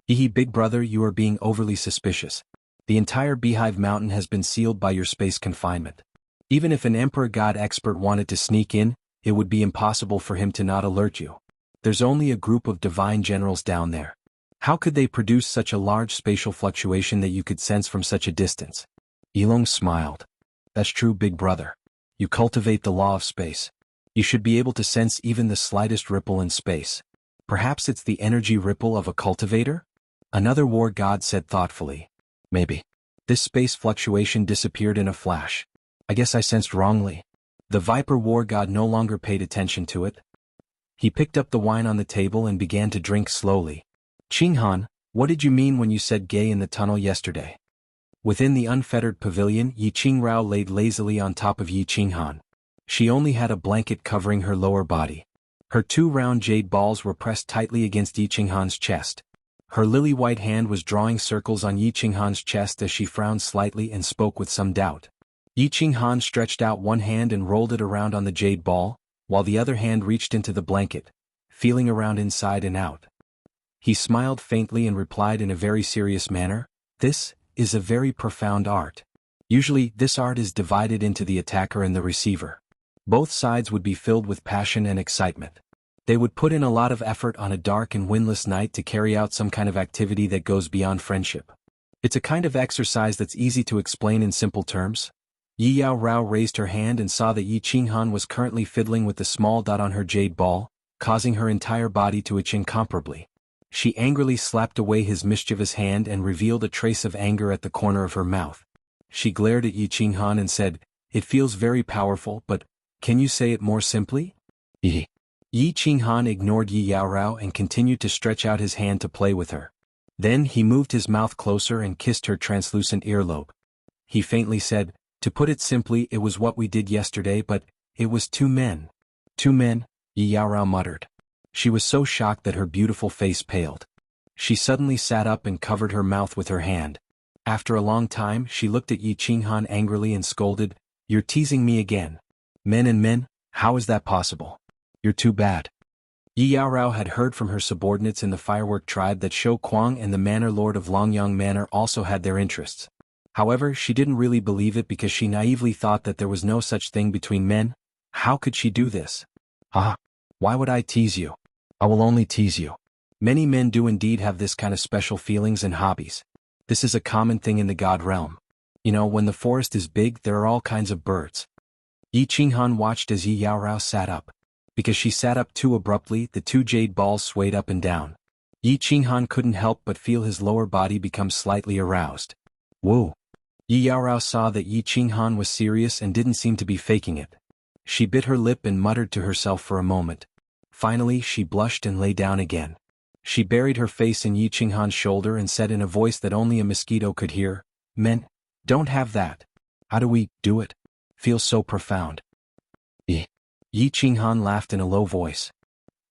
Big brother, you are being overly suspicious. The entire beehive mountain has been sealed by your space confinement. Even if an Emperor God expert wanted to sneak in, it would be impossible for him to not alert you. There's only a group of divine generals down there. How could they produce such a large spatial fluctuation that you could sense from such a distance? Ilong smiled. That's true, big brother. You cultivate the law of space. You should be able to sense even the slightest ripple in space. Perhaps it's the energy ripple of a cultivator? Another war god said thoughtfully. Maybe. This space fluctuation disappeared in a flash. I guess I sensed wrongly. The Viper war god no longer paid attention to it. He picked up the wine on the table and began to drink slowly. Qinghan, what did you mean when you said gay in the tunnel yesterday? Within the unfettered pavilion, Yi Qingrao laid lazily on top of Yi Qinghan. She only had a blanket covering her lower body. Her 2 round jade balls were pressed tightly against Yi Qinghan's chest. Her lily-white hand was drawing circles on Yi Qinghan's chest as she frowned slightly and spoke with some doubt. Yi Qinghan stretched out one hand and rolled it around on the jade ball, while the other hand reached into the blanket, feeling around inside and out. He smiled faintly and replied in a very serious manner, "This is a very profound art. Usually, this art is divided into the attacker and the receiver. Both sides would be filled with passion and excitement. They would put in a lot of effort on a dark and windless night to carry out some kind of activity that goes beyond friendship. It's a kind of exercise that's easy to explain in simple terms." Yi Yao Rao raised her hand and saw that Yi Qinghan was currently fiddling with the small dot on her jade ball, causing her entire body to itch incomparably. She angrily slapped away his mischievous hand and revealed a trace of anger at the corner of her mouth. She glared at Yi Qinghan and said, "It feels very powerful, but can you say it more simply?" Yi Qinghan ignored Yi Yaorao and continued to stretch out his hand to play with her. Then he moved his mouth closer and kissed her translucent earlobe. He faintly said, "To put it simply, it was what we did yesterday, but it was 2 men. 2 men, Yi Yaorao muttered. She was so shocked that her beautiful face paled. She suddenly sat up and covered her mouth with her hand. After a long time, she looked at Yi Qinghan angrily and scolded, "You're teasing me again. Men and men, how is that possible? You're too bad." Yi Yaorao had heard from her subordinates in the firework tribe that Shou Kuang and the manor lord of Longyang Manor also had their interests. However, she didn't really believe it because she naively thought that there was no such thing between men. How could she do this? "Ah, why would I tease you? I will only tease you. Many men do indeed have this kind of special feelings and hobbies. This is a common thing in the god realm. You know, when the forest is big, there are all kinds of birds." Yi Qinghan watched as Yi Yaorao sat up. Because she sat up too abruptly, the 2 jade balls swayed up and down. Yi Qinghan couldn't help but feel his lower body become slightly aroused. Whoa! Yi Yaorao saw that Yi Qinghan was serious and didn't seem to be faking it. She bit her lip and muttered to herself for a moment. Finally, she blushed and lay down again. She buried her face in Yi Qinghan's shoulder and said in a voice that only a mosquito could hear, "Men, don't have that. How do we do it? Feels so profound." Yi Qinghan laughed in a low voice.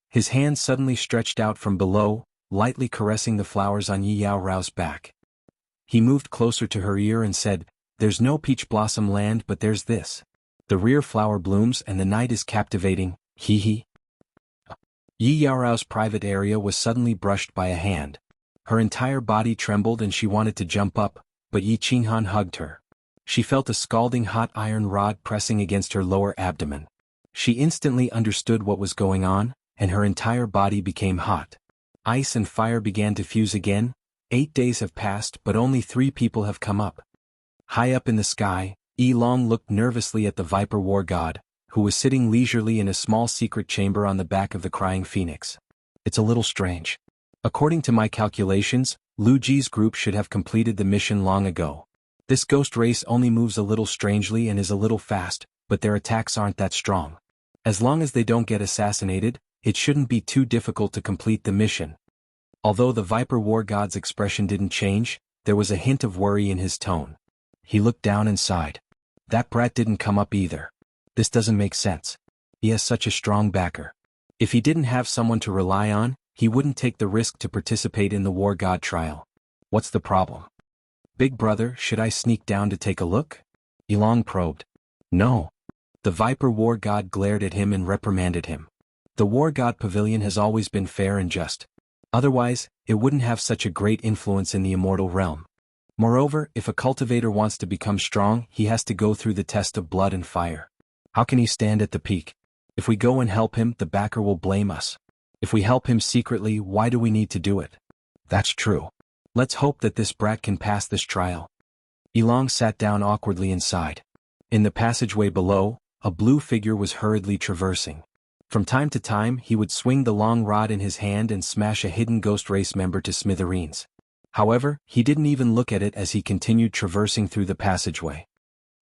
His hand suddenly stretched out from below, lightly caressing the flowers on Yi Yaorao's back. He moved closer to her ear and said, "There's no peach blossom land, but there's this. The rear flower blooms and the night is captivating, hee hee." Yi Yaorao's private area was suddenly brushed by a hand. Her entire body trembled and she wanted to jump up, but Yi Qinghan hugged her. She felt a scalding hot iron rod pressing against her lower abdomen. She instantly understood what was going on, and her entire body became hot. Ice and fire began to fuse again. 8 days have passed, but only 3 people have come up. High up in the sky, Yi Long looked nervously at the Viper war god, who was sitting leisurely in a small secret chamber on the back of the Crying Phoenix. "It's a little strange. According to my calculations, Lu Ji's group should have completed the mission long ago. This ghost race only moves a little strangely and is a little fast, but their attacks aren't that strong. As long as they don't get assassinated, it shouldn't be too difficult to complete the mission." Although the Viper war god's expression didn't change, there was a hint of worry in his tone. He looked down and sighed. "That brat didn't come up either. This doesn't make sense. He has such a strong backer. If he didn't have someone to rely on, he wouldn't take the risk to participate in the war god trial. What's the problem? Big brother, should I sneak down to take a look?" Ilong probed. "No." The Viper war god glared at him and reprimanded him. "The war god pavilion has always been fair and just. Otherwise, it wouldn't have such a great influence in the immortal realm. Moreover, if a cultivator wants to become strong, he has to go through the test of blood and fire. How can he stand at the peak? If we go and help him, the backer will blame us. If we help him secretly, why do we need to do it? That's true. Let's hope that this brat can pass this trial." Ilong sat down awkwardly inside. In the passageway below, a blue figure was hurriedly traversing. From time to time he would swing the long rod in his hand and smash a hidden ghost race member to smithereens. However, he didn't even look at it as he continued traversing through the passageway.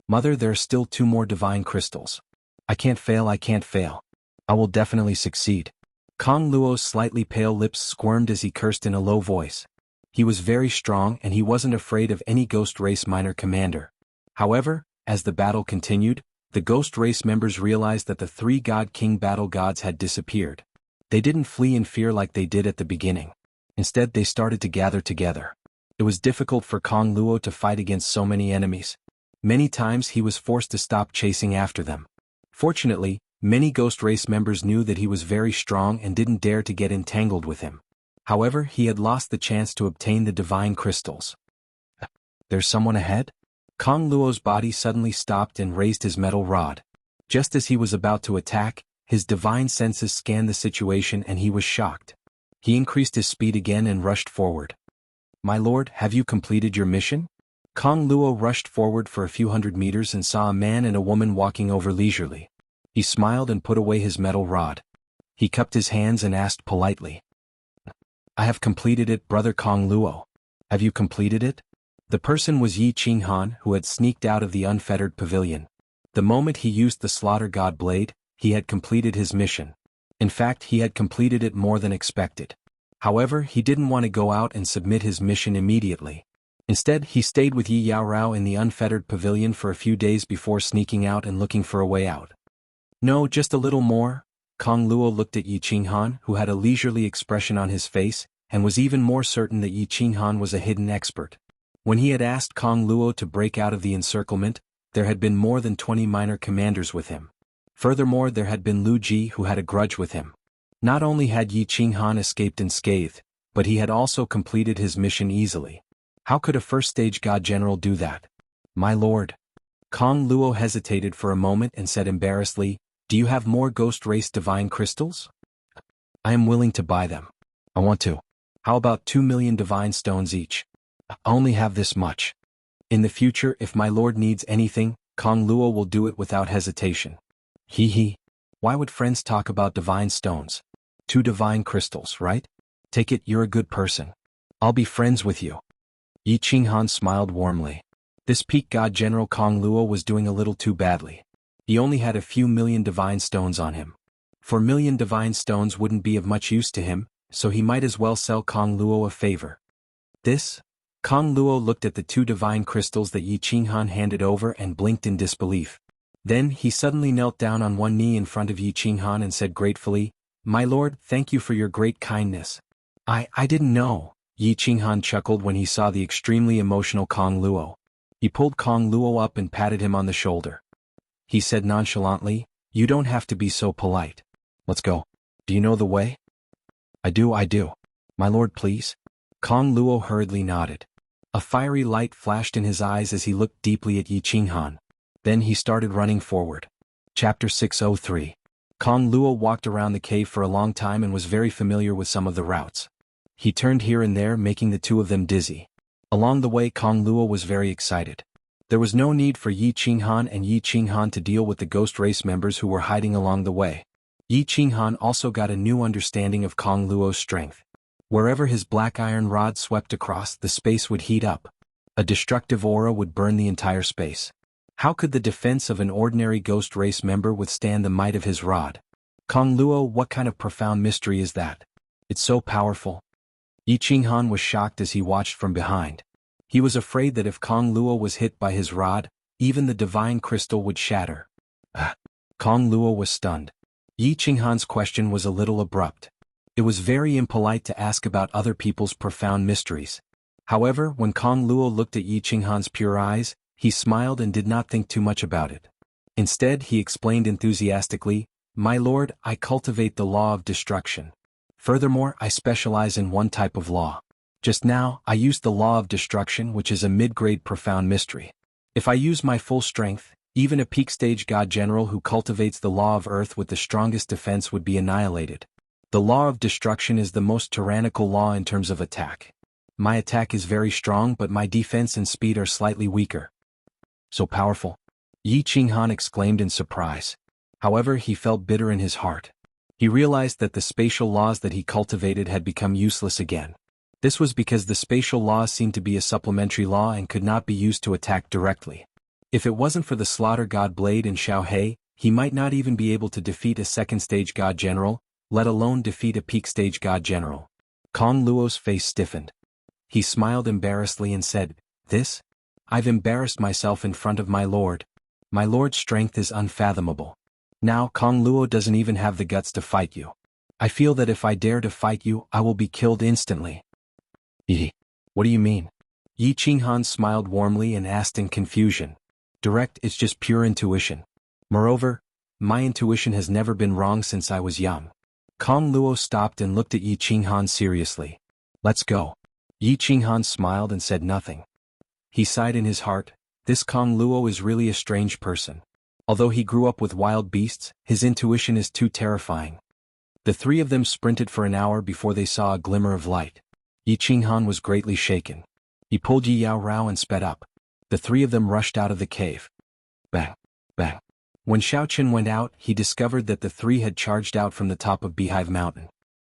Mother, there are still 2 more divine crystals. I can't fail, I can't fail. I will definitely succeed. Kong Luo's slightly pale lips squirmed as he cursed in a low voice. He was very strong and he wasn't afraid of any ghost race minor commander. However, as the battle continued, the ghost race members realized that the 3 God King battle gods had disappeared. They didn't flee in fear like they did at the beginning. Instead, they started to gather together. It was difficult for Kong Luo to fight against so many enemies. Many times he was forced to stop chasing after them. Fortunately, many ghost race members knew that he was very strong and didn't dare to get entangled with him. However, he had lost the chance to obtain the divine crystals. There's someone ahead? Kong Luo's body suddenly stopped and raised his metal rod. Just as he was about to attack, his divine senses scanned the situation and he was shocked. He increased his speed again and rushed forward. My lord, have you completed your mission? Kong Luo rushed forward for a few hundred meters and saw a man and a woman walking over leisurely. He smiled and put away his metal rod. He cupped his hands and asked politely. I have completed it, brother Kong Luo. Have you completed it? The person was Yi Qinghan, who had sneaked out of the unfettered pavilion. The moment he used the slaughter god blade, he had completed his mission. In fact, he had completed it more than expected. However, he didn't want to go out and submit his mission immediately. Instead, he stayed with Yi Yaorao in the unfettered pavilion for a few days before sneaking out and looking for a way out. No, just a little more. Kong Luo looked at Yi Qinghan, who had a leisurely expression on his face, and was even more certain that Yi Qinghan was a hidden expert. When he had asked Kong Luo to break out of the encirclement, there had been more than 20 minor commanders with him. Furthermore, there had been Lu Ji who had a grudge with him. Not only had Yi Qinghan escaped unscathed, but he had also completed his mission easily. How could a first-stage god general do that? My lord. Kong Luo hesitated for a moment and said embarrassedly, do you have more ghost race divine crystals? I am willing to buy them. I want to. How about 2 million divine stones each? I only have this much. In the future, if my lord needs anything, Kong Luo will do it without hesitation. Hee. Why would friends talk about divine stones? 2 divine crystals, right? Take it, you're a good person. I'll be friends with you. Yi Qinghan smiled warmly. This peak god general Kong Luo was doing a little too badly. He only had a few million divine stones on him. 4 million divine stones wouldn't be of much use to him, so he might as well sell Kong Luo a favor. This? Kong Luo looked at the 2 divine crystals that Yi Qinghan handed over and blinked in disbelief. Then he suddenly knelt down on one knee in front of Yi Qinghan and said gratefully, My lord, thank you for your great kindness. I didn't know. Yi Qinghan chuckled when he saw the extremely emotional Kong Luo. He pulled Kong Luo up and patted him on the shoulder. He said nonchalantly, You don't have to be so polite. Let's go. Do you know the way? I do. My lord, please. Kong Luo hurriedly nodded. A fiery light flashed in his eyes as he looked deeply at Yi Qinghan. Then he started running forward. Chapter 603. Kong Luo walked around the cave for a long time and was very familiar with some of the routes. He turned here and there, making the 2 of them dizzy. Along the way, Kong Luo was very excited. There was no need for Yi Qinghan and Yi Qinghan to deal with the ghost race members who were hiding along the way. Yi Qinghan also got a new understanding of Kong Luo's strength. Wherever his black iron rod swept across, the space would heat up. A destructive aura would burn the entire space. How could the defense of an ordinary ghost race member withstand the might of his rod? Kong Luo, what kind of profound mystery is that? It's so powerful. Yi Qinghan was shocked as he watched from behind. He was afraid that if Kong Luo was hit by his rod, even the divine crystal would shatter. Kong Luo was stunned. Yi Qinghan's question was a little abrupt. It was very impolite to ask about other people's profound mysteries. However, when Kong Luo looked at Yi Qinghan's pure eyes, he smiled and did not think too much about it. Instead, he explained enthusiastically, My lord, I cultivate the law of destruction. Furthermore, I specialize in one type of law. Just now, I used the law of destruction, which is a mid-grade profound mystery. If I use my full strength, even a peak-stage god general who cultivates the law of earth with the strongest defense would be annihilated. The law of destruction is the most tyrannical law in terms of attack. My attack is very strong, but my defense and speed are slightly weaker. So powerful. Yi Qinghan exclaimed in surprise. However, he felt bitter in his heart. He realized that the spatial laws that he cultivated had become useless again. This was because the spatial laws seemed to be a supplementary law and could not be used to attack directly. If it wasn't for the Slaughter God Blade and Xiaohei, he might not even be able to defeat a second-stage God General, let alone defeat a peak-stage God General. Kong Luo's face stiffened. He smiled embarrassedly and said, "This? I've embarrassed myself in front of my lord. My lord's strength is unfathomable. Now Kong Luo doesn't even have the guts to fight you. I feel that if I dare to fight you, I will be killed instantly." "Yi, what do you mean?" Yi Qinghan smiled warmly and asked in confusion. "Direct, it's just pure intuition. Moreover, my intuition has never been wrong since I was young." Kong Luo stopped and looked at Yi Qinghan seriously. "Let's go." Yi Qinghan smiled and said nothing. He sighed in his heart. This Kong Luo is really a strange person. Although he grew up with wild beasts, his intuition is too terrifying. The three of them sprinted for an hour before they saw a glimmer of light. Yi Qinghan was greatly shaken. He pulled Yi Yao Rao and sped up. The three of them rushed out of the cave. Bang! Bang! When Xiaoqin went out, he discovered that the three had charged out from the top of Beehive Mountain.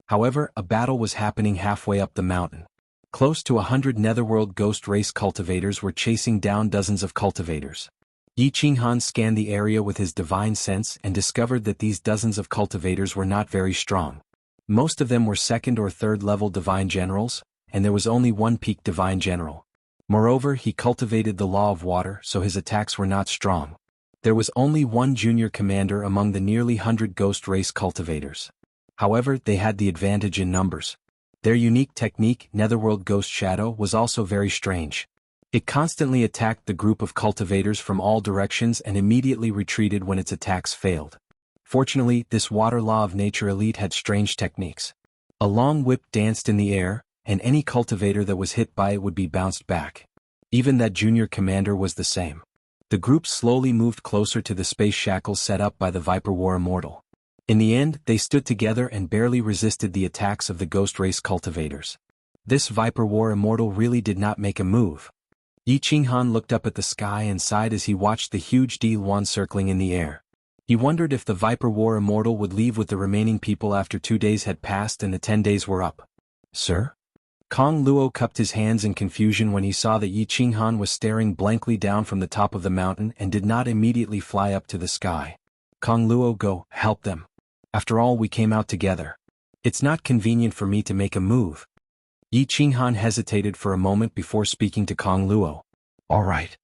However, a battle was happening halfway up the mountain. Close to 100 Netherworld Ghost Race cultivators were chasing down dozens of cultivators. Yi Qinghan scanned the area with his divine sense and discovered that these dozens of cultivators were not very strong. Most of them were second or third level divine generals, and there was only one peak divine general. Moreover, he cultivated the law of water, so his attacks were not strong. There was only one junior commander among the nearly 100 Ghost Race cultivators. However, they had the advantage in numbers. Their unique technique, Netherworld Ghost Shadow, was also very strange. It constantly attacked the group of cultivators from all directions and immediately retreated when its attacks failed. Fortunately, this water law of nature elite had strange techniques. A long whip danced in the air, and any cultivator that was hit by it would be bounced back. Even that junior commander was the same. The group slowly moved closer to the space shackles set up by the Viper War Immortal. In the end, they stood together and barely resisted the attacks of the Ghost Race cultivators. This Viper War Immortal really did not make a move. Yi Qinghan looked up at the sky and sighed as he watched the huge D-Luan circling in the air. He wondered if the Viper War Immortal would leave with the remaining people after 2 days had passed and the 10 days were up. "Sir?" Kong Luo cupped his hands in confusion when he saw that Yi Qinghan was staring blankly down from the top of the mountain and did not immediately fly up to the sky. "Kong Luo, go, help them. After all, we came out together. It's not convenient for me to make a move." Yi Qinghan hesitated for a moment before speaking to Kong Luo. "All right."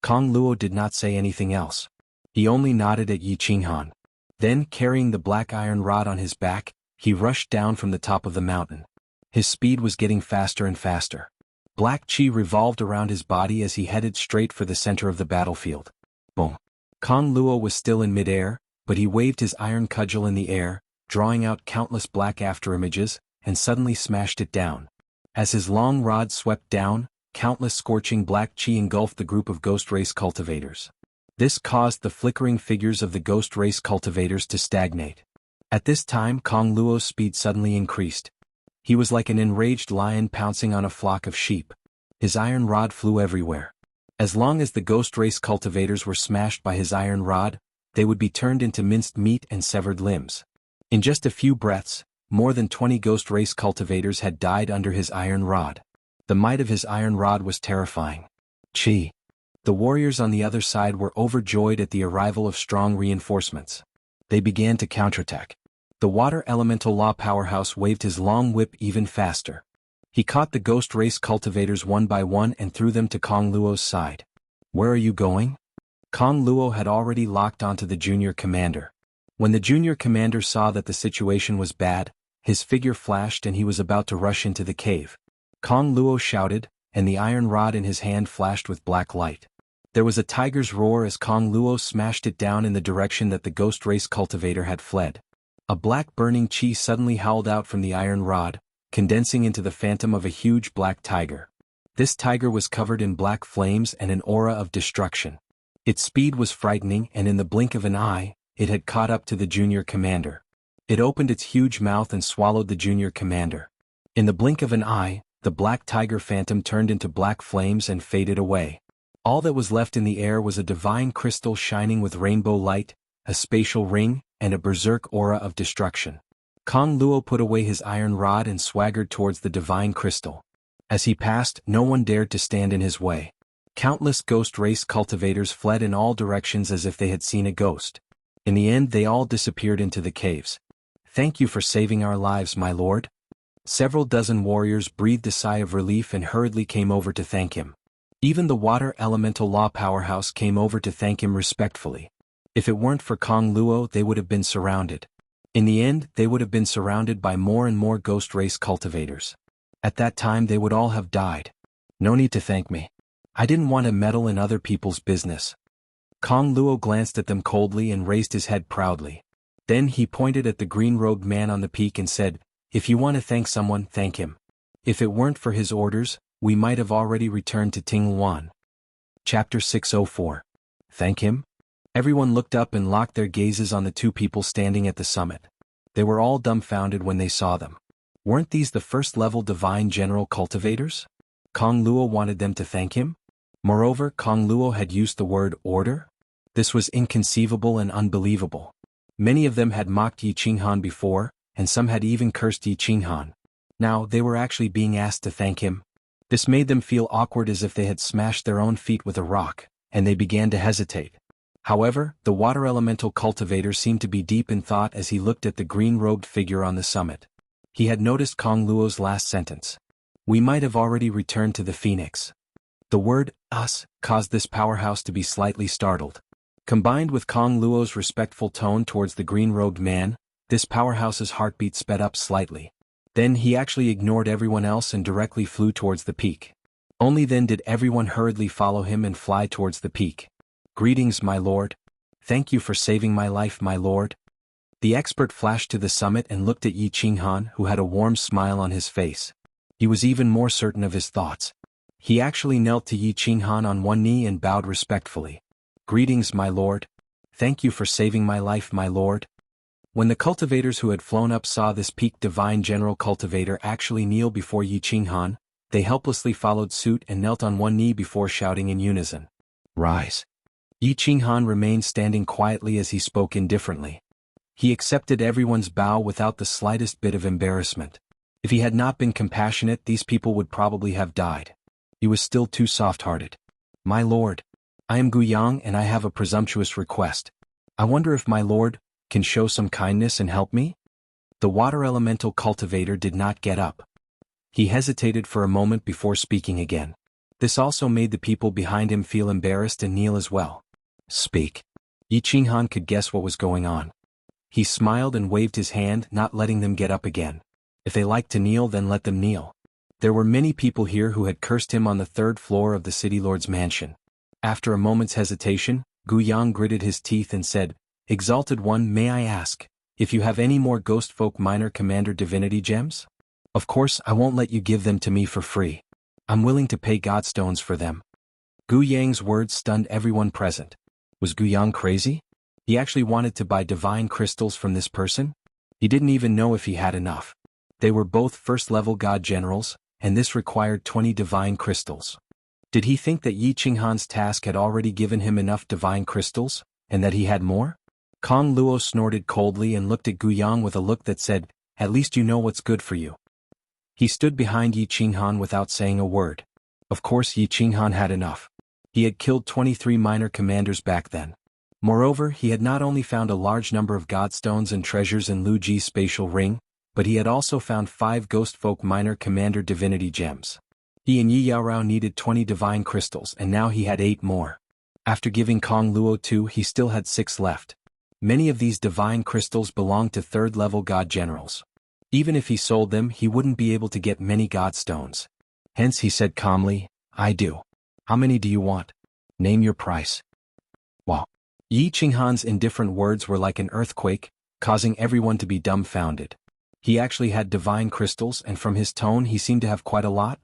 Kong Luo did not say anything else. He only nodded at Yi Qinghan. Then, carrying the black iron rod on his back, he rushed down from the top of the mountain. His speed was getting faster and faster. Black chi revolved around his body as he headed straight for the center of the battlefield. Boom! Kong Luo was still in midair, but he waved his iron cudgel in the air, drawing out countless black afterimages, and suddenly smashed it down. As his long rod swept down, countless scorching black chi engulfed the group of Ghost Race cultivators. This caused the flickering figures of the Ghost Race cultivators to stagnate. At this time, Kong Luo's speed suddenly increased. He was like an enraged lion pouncing on a flock of sheep. His iron rod flew everywhere. As long as the Ghost Race cultivators were smashed by his iron rod, they would be turned into minced meat and severed limbs. In just a few breaths, more than 20 Ghost Race cultivators had died under his iron rod. The might of his iron rod was terrifying. Chi! The warriors on the other side were overjoyed at the arrival of strong reinforcements. They began to counterattack. The water elemental law powerhouse waved his long whip even faster. He caught the Ghost Race cultivators one by one and threw them to Kong Luo's side. "Where are you going?" Kong Luo had already locked onto the junior commander. When the junior commander saw that the situation was bad, his figure flashed and he was about to rush into the cave. Kong Luo shouted, and the iron rod in his hand flashed with black light. There was a tiger's roar as Kong Luo smashed it down in the direction that the Ghost Race cultivator had fled. A black burning chi suddenly howled out from the iron rod, condensing into the phantom of a huge black tiger. This tiger was covered in black flames and an aura of destruction. Its speed was frightening, and in the blink of an eye, it had caught up to the junior commander. It opened its huge mouth and swallowed the junior commander. In the blink of an eye, the black tiger phantom turned into black flames and faded away. All that was left in the air was a divine crystal shining with rainbow light, a spatial ring, and a berserk aura of destruction. Kong Luo put away his iron rod and swaggered towards the divine crystal. As he passed, no one dared to stand in his way. Countless ghost race cultivators fled in all directions as if they had seen a ghost. In the end, they all disappeared into the caves. "Thank you for saving our lives, my lord." Several dozen warriors breathed a sigh of relief and hurriedly came over to thank him. Even the water elemental law powerhouse came over to thank him respectfully. If it weren't for Kong Luo, they would have been surrounded. In the end, they would have been surrounded by more and more ghost race cultivators. At that time they would all have died. "No need to thank me. I didn't want to meddle in other people's business." Kong Luo glanced at them coldly and raised his head proudly. Then he pointed at the green-robed man on the peak and said, "If you want to thank someone, thank him. If it weren't for his orders, we might have already returned to Tingluan." Chapter 604. Thank him? Everyone looked up and locked their gazes on the two people standing at the summit. They were all dumbfounded when they saw them. Weren't these the first-level divine general cultivators? Kong Luo wanted them to thank him? Moreover, Kong Luo had used the word order? This was inconceivable and unbelievable. Many of them had mocked Yi Qinghan before, and some had even cursed Yi Qinghan. Now, they were actually being asked to thank him. This made them feel awkward, as if they had smashed their own feet with a rock, and they began to hesitate. However, the water elemental cultivator seemed to be deep in thought as he looked at the green-robed figure on the summit. He had noticed Kong Luo's last sentence. "We might have already returned to the Phoenix." The word, "us," caused this powerhouse to be slightly startled. Combined with Kong Luo's respectful tone towards the green-robed man, this powerhouse's heartbeat sped up slightly. Then he actually ignored everyone else and directly flew towards the peak. Only then did everyone hurriedly follow him and fly towards the peak. "Greetings, my lord. Thank you for saving my life, my lord." The expert flashed to the summit and looked at Yi Qinghan, who had a warm smile on his face. He was even more certain of his thoughts. He actually knelt to Yi Qinghan on one knee and bowed respectfully. "Greetings, my lord. Thank you for saving my life, my lord." When the cultivators who had flown up saw this peaked divine general cultivator actually kneel before Yi Qinghan, they helplessly followed suit and knelt on one knee before shouting in unison, "Rise." Yi Qinghan remained standing quietly as he spoke indifferently. He accepted everyone's bow without the slightest bit of embarrassment. If he had not been compassionate, these people would probably have died. He was still too soft-hearted. "My lord, I am Guiyang and I have a presumptuous request. I wonder if my lord can show some kindness and help me?" The water elemental cultivator did not get up. He hesitated for a moment before speaking again. This also made the people behind him feel embarrassed and kneel as well. "Speak." Yi Qinghan could guess what was going on. He smiled and waved his hand, not letting them get up again. If they liked to kneel, then let them kneel. There were many people here who had cursed him on the third floor of the city lord's mansion. After a moment's hesitation, Guiyang gritted his teeth and said, "Exalted One, may I ask if you have any more ghost folk minor commander divinity gems? Of course, I won't let you give them to me for free. I'm willing to pay godstones for them." Gu Yang's words stunned everyone present. Was Guiyang crazy? He actually wanted to buy divine crystals from this person? He didn't even know if he had enough. They were both first-level god generals, and this required 20 divine crystals. Did he think that Yi Qinghan's task had already given him enough divine crystals, and that he had more? Kong Luo snorted coldly and looked at Guiyang with a look that said, "At least you know what's good for you." He stood behind Yi Qinghan without saying a word. Of course, Yi Qinghan had enough. He had killed 23 minor commanders back then. Moreover, he had not only found a large number of godstones and treasures in Lu Ji's spatial ring, but he had also found 5 ghost folk minor commander divinity gems. He and Yi Yaorao needed 20 divine crystals, and now he had 8 more. After giving Kong Luo 2, he still had 6 left. Many of these divine crystals belonged to third-level god generals. Even if he sold them, he wouldn't be able to get many godstones. Hence he said calmly, "I do. How many do you want? Name your price." Wow. Yi Qinghan's indifferent words were like an earthquake, causing everyone to be dumbfounded. He actually had divine crystals, and from his tone he seemed to have quite a lot.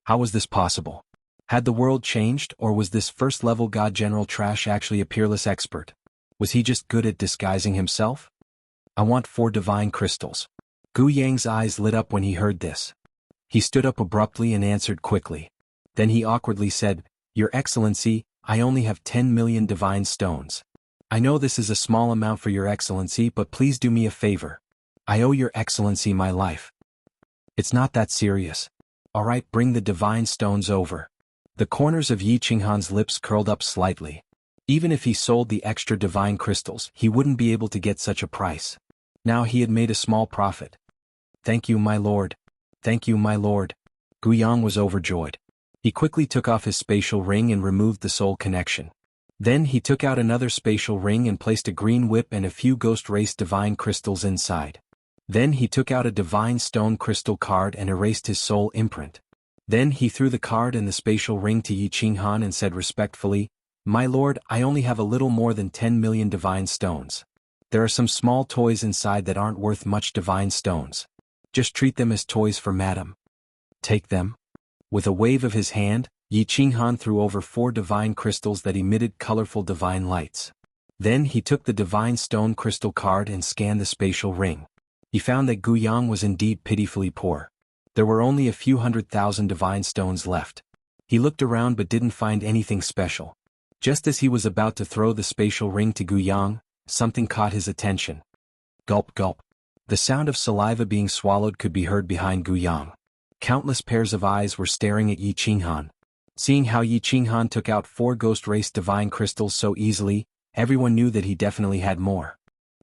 How was this possible? Had the world changed, or was this first-level god general trash actually a peerless expert? Was he just good at disguising himself? "I want 4 divine crystals." Gu Yang's eyes lit up when he heard this. He stood up abruptly and answered quickly. Then he awkwardly said, Your Excellency, I only have 10 million divine stones. I know this is a small amount for Your Excellency, but please do me a favor. I owe Your Excellency my life. It's not that serious. Alright, bring the divine stones over. The corners of Yi Qinghan's lips curled up slightly. Even if he sold the extra divine crystals, he wouldn't be able to get such a price. Now he had made a small profit. Thank you, my lord. Thank you, my lord. Guyang was overjoyed. He quickly took off his spatial ring and removed the soul connection. Then he took out another spatial ring and placed a green whip and a few ghost race divine crystals inside. Then he took out a divine stone crystal card and erased his soul imprint. Then he threw the card and the spatial ring to Yi Qinghan and said respectfully, "My lord, I only have a little more than 10 million divine stones. There are some small toys inside that aren't worth much divine stones. Just treat them as toys for madam. Take them." With a wave of his hand, Yi Qinghan threw over 4 divine crystals that emitted colorful divine lights. Then he took the divine stone crystal card and scanned the spatial ring. He found that Guyang was indeed pitifully poor. There were only a few 100,000 divine stones left. He looked around but didn't find anything special. Just as he was about to throw the spatial ring to Guyang, something caught his attention. Gulp gulp. The sound of saliva being swallowed could be heard behind Guyang. Countless pairs of eyes were staring at Yi Qinghan. Seeing how Yi Qinghan took out 4 ghost race divine crystals so easily, everyone knew that he definitely had more.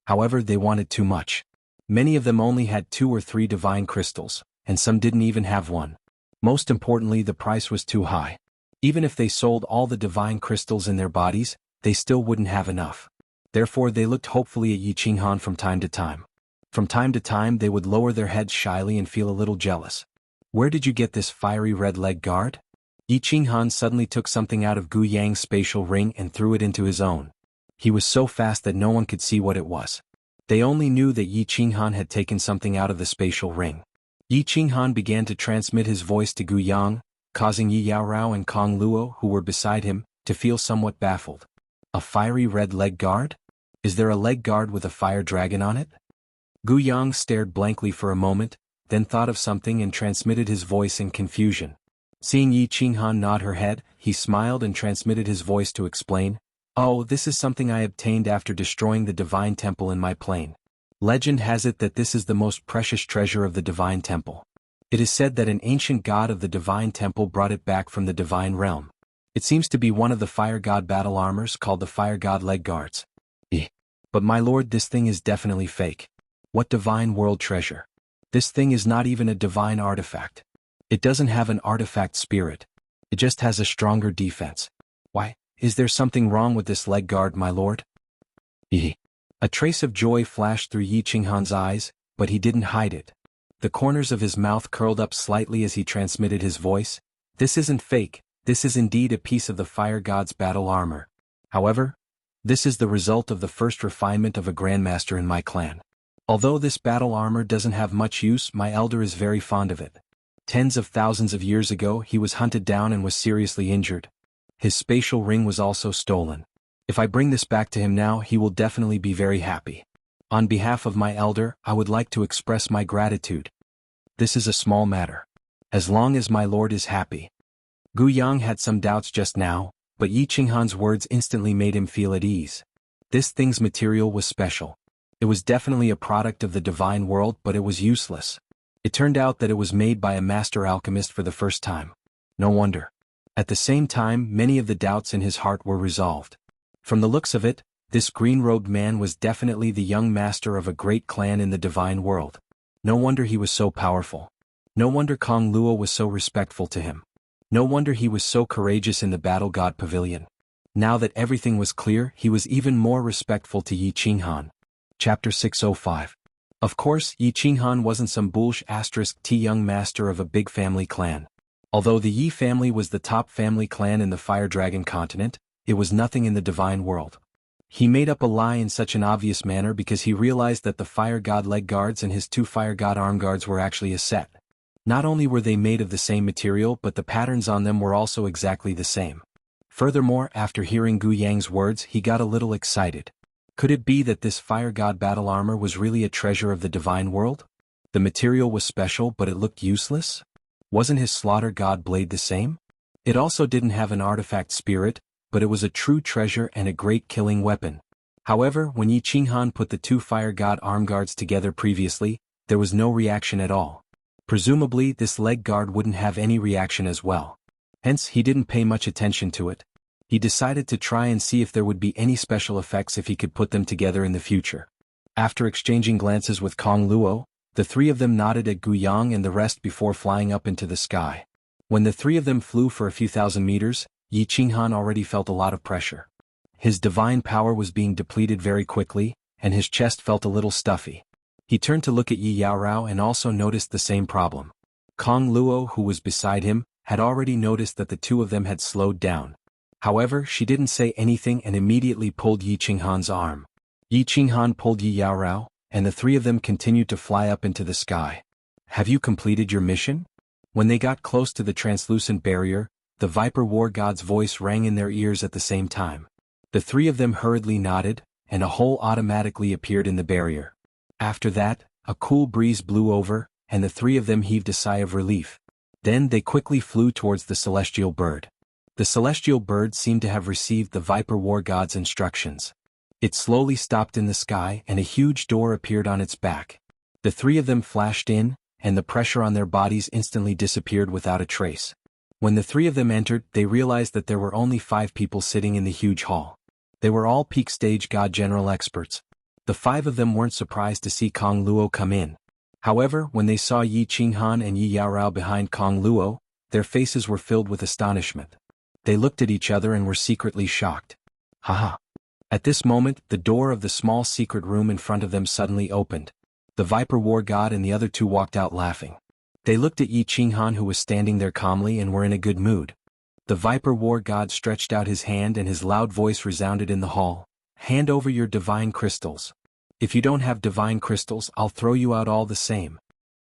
However, they wanted too much. Many of them only had 2 or 3 divine crystals, and some didn't even have one. Most importantly, the price was too high. Even if they sold all the divine crystals in their bodies, they still wouldn't have enough. Therefore they looked hopefully at Yi Qinghan from time to time. From time to time they would lower their heads shyly and feel a little jealous. "Where did you get this fiery red leg guard?" Yi Qinghan suddenly took something out of Guyang's spatial ring and threw it into his own. He was so fast that no one could see what it was. They only knew that Yi Qinghan had taken something out of the spatial ring. Yi Qinghan began to transmit his voice to Guyang, causing Yi Yaorao and Kong Luo, who were beside him, to feel somewhat baffled. A fiery red leg guard? Is there a leg guard with a fire dragon on it? Guyang stared blankly for a moment, then thought of something and transmitted his voice in confusion. Seeing Yi Qinghan nod her head, he smiled and transmitted his voice to explain, "Oh, this is something I obtained after destroying the divine temple in my plane. Legend has it that this is the most precious treasure of the divine temple. It is said that an ancient god of the divine temple brought it back from the divine realm. It seems to be one of the fire god battle armors called the fire god leg guards. But my lord, this thing is definitely fake. What divine world treasure? This thing is not even a divine artifact. It doesn't have an artifact spirit. It just has a stronger defense. Why, is there something wrong with this leg guard, my lord?" A trace of joy flashed through Yi Qinghan's eyes, but he didn't hide it. The corners of his mouth curled up slightly as he transmitted his voice. "This isn't fake, this is indeed a piece of the fire god's battle armor. However, this is the result of the first refinement of a grandmaster in my clan. Although this battle armor doesn't have much use, my elder is very fond of it. Tens of thousands of years ago he was hunted down and was seriously injured. His spatial ring was also stolen. If I bring this back to him now, he will definitely be very happy. On behalf of my elder, I would like to express my gratitude. This is a small matter. As long as my lord is happy." Guyang had some doubts just now, but Yi Qinghan's words instantly made him feel at ease. This thing's material was special. It was definitely a product of the divine world, but it was useless. It turned out that it was made by a master alchemist for the first time. No wonder. At the same time, many of the doubts in his heart were resolved. From the looks of it, this green-robed man was definitely the young master of a great clan in the divine world. No wonder he was so powerful. No wonder Kong Luo was so respectful to him. No wonder he was so courageous in the Battle God Pavilion. Now that everything was clear, he was even more respectful to Yi Qinghan. Chapter 605. Of course, Yi Qinghan wasn't some *T young master of a big family clan. Although the Yi family was the top family clan in the Fire Dragon continent, it was nothing in the divine world. He made up a lie in such an obvious manner because he realized that the Fire God leg guards and his 2 Fire God arm guards were actually a set. Not only were they made of the same material, but the patterns on them were also exactly the same. Furthermore, after hearing Guyang's words, he got a little excited. Could it be that this fire god battle armor was really a treasure of the divine world? The material was special, but it looked useless? Wasn't his slaughter god blade the same? It also didn't have an artifact spirit, but it was a true treasure and a great killing weapon. However, when Yi Qinghan put the two fire god arm guards together previously, there was no reaction at all. Presumably this leg guard wouldn't have any reaction as well. Hence he didn't pay much attention to it. He decided to try and see if there would be any special effects if he could put them together in the future. After exchanging glances with Kong Luo, the three of them nodded at Gu Yang and the rest before flying up into the sky. When the three of them flew for a few thousand meters, Yi Qinghan already felt a lot of pressure. His divine power was being depleted very quickly, and his chest felt a little stuffy. He turned to look at Yi Yaorao and also noticed the same problem. Kong Luo, who was beside him, had already noticed that the two of them had slowed down. However, she didn't say anything and immediately pulled Yi Qinghan's arm. Yi Qinghan pulled Yi Yaorao, and the three of them continued to fly up into the sky. Have you completed your mission? When they got close to the translucent barrier, the Viper War God's voice rang in their ears at the same time. The three of them hurriedly nodded, and a hole automatically appeared in the barrier. After that, a cool breeze blew over, and the three of them heaved a sigh of relief. Then they quickly flew towards the celestial bird. The celestial bird seemed to have received the Viper War God's instructions. It slowly stopped in the sky and a huge door appeared on its back. The three of them flashed in, and the pressure on their bodies instantly disappeared without a trace. When the three of them entered, they realized that there were only 5 people sitting in the huge hall. They were all peak stage God General experts. The 5 of them weren't surprised to see Kong Luo come in. However, when they saw Yi Qinghan and Yi Yaorao behind Kong Luo, their faces were filled with astonishment. They looked at each other and were secretly shocked. Haha. At this moment, the door of the small secret room in front of them suddenly opened. The Viper War God and the other 2 walked out laughing. They looked at Yi Qinghan, who was standing there calmly and were in a good mood. The Viper War God stretched out his hand and his loud voice resounded in the hall. Hand over your divine crystals. If you don't have divine crystals, I'll throw you out all the same.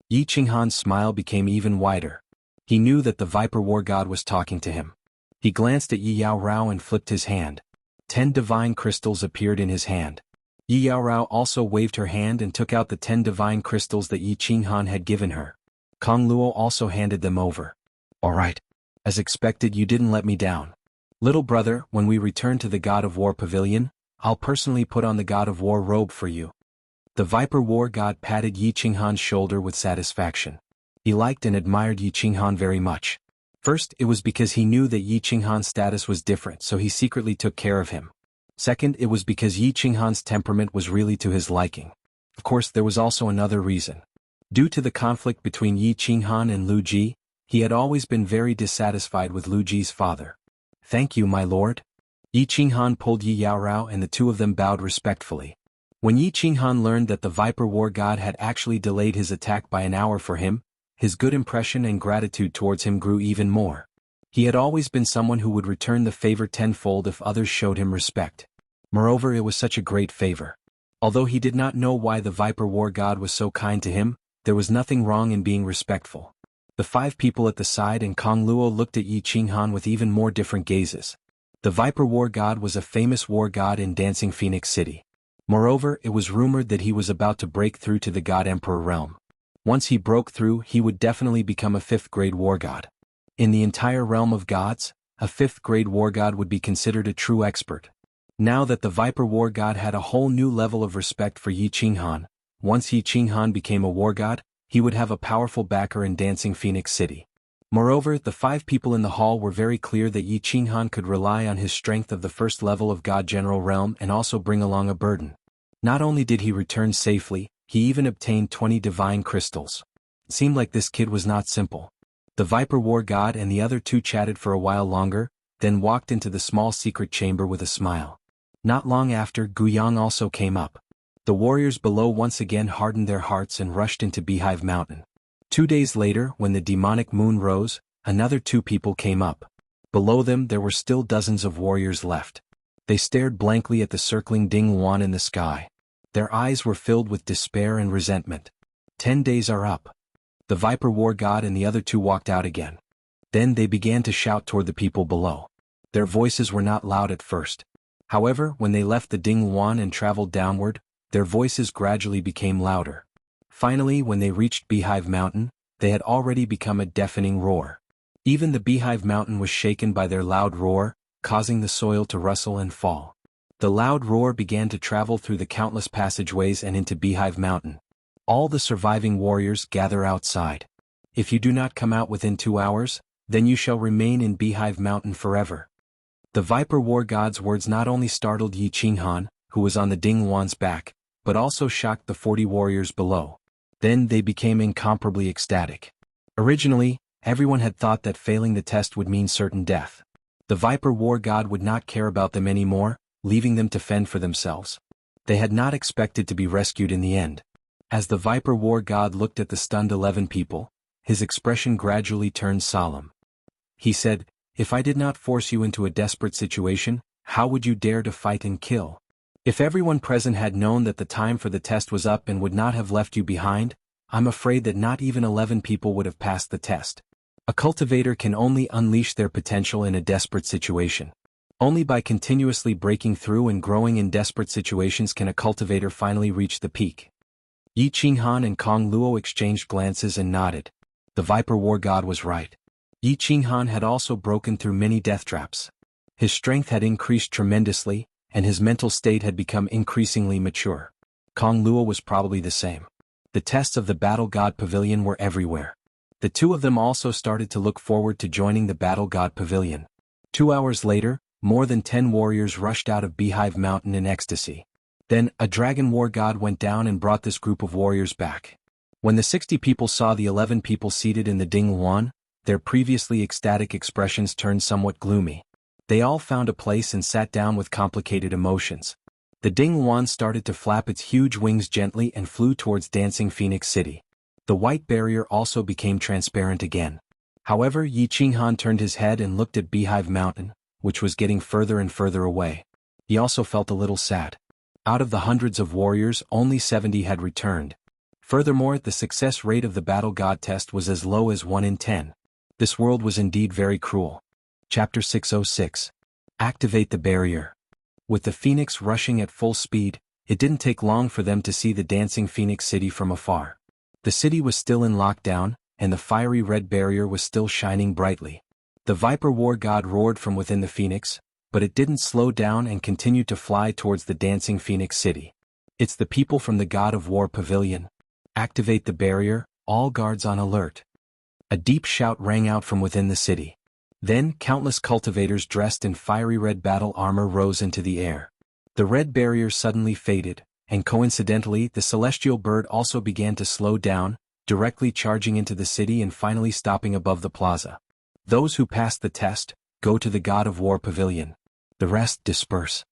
Yi Qinghan's smile became even wider. He knew that the Viper War God was talking to him. He glanced at Yi Yaorao and flipped his hand. 10 divine crystals appeared in his hand. Yi Yaorao also waved her hand and took out the 10 divine crystals that Yi Qinghan had given her. Kong Luo also handed them over. All right. As expected, you didn't let me down. Little brother, when we return to the God of War Pavilion, I'll personally put on the God of War robe for you. The Viper War God patted Yi Qinghan's shoulder with satisfaction. He liked and admired Yi Qinghan very much. First, it was because he knew that Yi Qinghan's status was different, so he secretly took care of him. Second, it was because Yi Qinghan's temperament was really to his liking. Of course, there was also another reason. Due to the conflict between Yi Qinghan and Lu Ji, he had always been very dissatisfied with Lu Ji's father. Thank you, my lord. Yi Qinghan pulled Yi Yaorao and the 2 of them bowed respectfully. When Yi Qinghan learned that the Viper War God had actually delayed his attack by an hour for him, his good impression and gratitude towards him grew even more. He had always been someone who would return the favor tenfold if others showed him respect. Moreover, it was such a great favor. Although he did not know why the Viper War God was so kind to him, there was nothing wrong in being respectful. The 5 people at the side and Kong Luo looked at Yi Qinghan with even more different gazes. The Viper War God was a famous war god in Dancing Phoenix City. Moreover, it was rumored that he was about to break through to the God Emperor realm. Once he broke through, he would definitely become a 5th-grade war god. In the entire realm of gods, a 5th-grade war god would be considered a true expert. Now that the Viper War God had a whole new level of respect for Yi Qinghan, once Yi Qinghan became a war god, he would have a powerful backer in Dancing Phoenix City. Moreover, the 5 people in the hall were very clear that Yi Qinghan could rely on his strength of the 1st level of God General realm and also bring along a burden. Not only did he return safely, he even obtained 20 divine crystals. It seemed like this kid was not simple. The Viper War God and the other 2 chatted for a while longer, then walked into the small secret chamber with a smile. Not long after, Gu Yang also came up. The warriors below once again hardened their hearts and rushed into Beehive Mountain. 2 days later, when the demonic moon rose, another 2 people came up. Below them there were still dozens of warriors left. They stared blankly at the circling Ding Yuan in the sky. Their eyes were filled with despair and resentment. 10 days are up. The Viper War God and the other 2 walked out again. Then they began to shout toward the people below. Their voices were not loud at first. However, when they left the Ding Yuan and traveled downward, their voices gradually became louder. Finally, when they reached Beehive Mountain, they had already become a deafening roar. Even the Beehive Mountain was shaken by their loud roar, causing the soil to rustle and fall. The loud roar began to travel through the countless passageways and into Beehive Mountain. All the surviving warriors gather outside. If you do not come out within 2 hours, then you shall remain in Beehive Mountain forever. The Viper War God's words not only startled Yi Qinghan, who was on the Ding Wan's back, but also shocked the 40 warriors below. Then they became incomparably ecstatic. Originally, everyone had thought that failing the test would mean certain death. The Viper War God would not care about them anymore, leaving them to fend for themselves. They had not expected to be rescued in the end. As the Viper War God looked at the stunned 11 people, his expression gradually turned solemn. He said, "If I did not force you into a desperate situation, how would you dare to fight and kill? If everyone present had known that the time for the test was up and would not have left you behind, I'm afraid that not even 11 people would have passed the test. A cultivator can only unleash their potential in a desperate situation. Only by continuously breaking through and growing in desperate situations can a cultivator finally reach the peak." Yi Qinghan and Kong Luo exchanged glances and nodded. The Viper War God was right. Yi Qinghan had also broken through many death traps. His strength had increased tremendously, and his mental state had become increasingly mature. Kong Luo was probably the same. The tests of the Battle God Pavilion were everywhere. The two of them also started to look forward to joining the Battle God Pavilion. 2 hours later, more than 10 warriors rushed out of Beehive Mountain in ecstasy. Then, a Dragon War God went down and brought this group of warriors back. When the 60 people saw the 11 people seated in the Ding Wan, their previously ecstatic expressions turned somewhat gloomy. They all found a place and sat down with complicated emotions. The Ding Wan started to flap its huge wings gently and flew towards Dancing Phoenix City. The white barrier also became transparent again. However, Yi Qinghan turned his head and looked at Beehive Mountain, which was getting further and further away. He also felt a little sad. Out of the hundreds of warriors, only 70 had returned. Furthermore, the success rate of the Battle God test was as low as 1 in 10. This world was indeed very cruel. Chapter 606. Activate the Barrier. With the Phoenix rushing at full speed, it didn't take long for them to see the Dancing Phoenix City from afar. The city was still in lockdown, and the fiery red barrier was still shining brightly. The Viper War God roared from within the Phoenix, but it didn't slow down and continued to fly towards the Dancing Phoenix City. "It's the people from the God of War Pavilion. Activate the barrier, all guards on alert." A deep shout rang out from within the city. Then, countless cultivators dressed in fiery red battle armor rose into the air. The red barrier suddenly faded, and coincidentally the celestial bird also began to slow down, directly charging into the city and finally stopping above the plaza. "Those who passed the test, go to the God of War Pavilion. The rest disperse."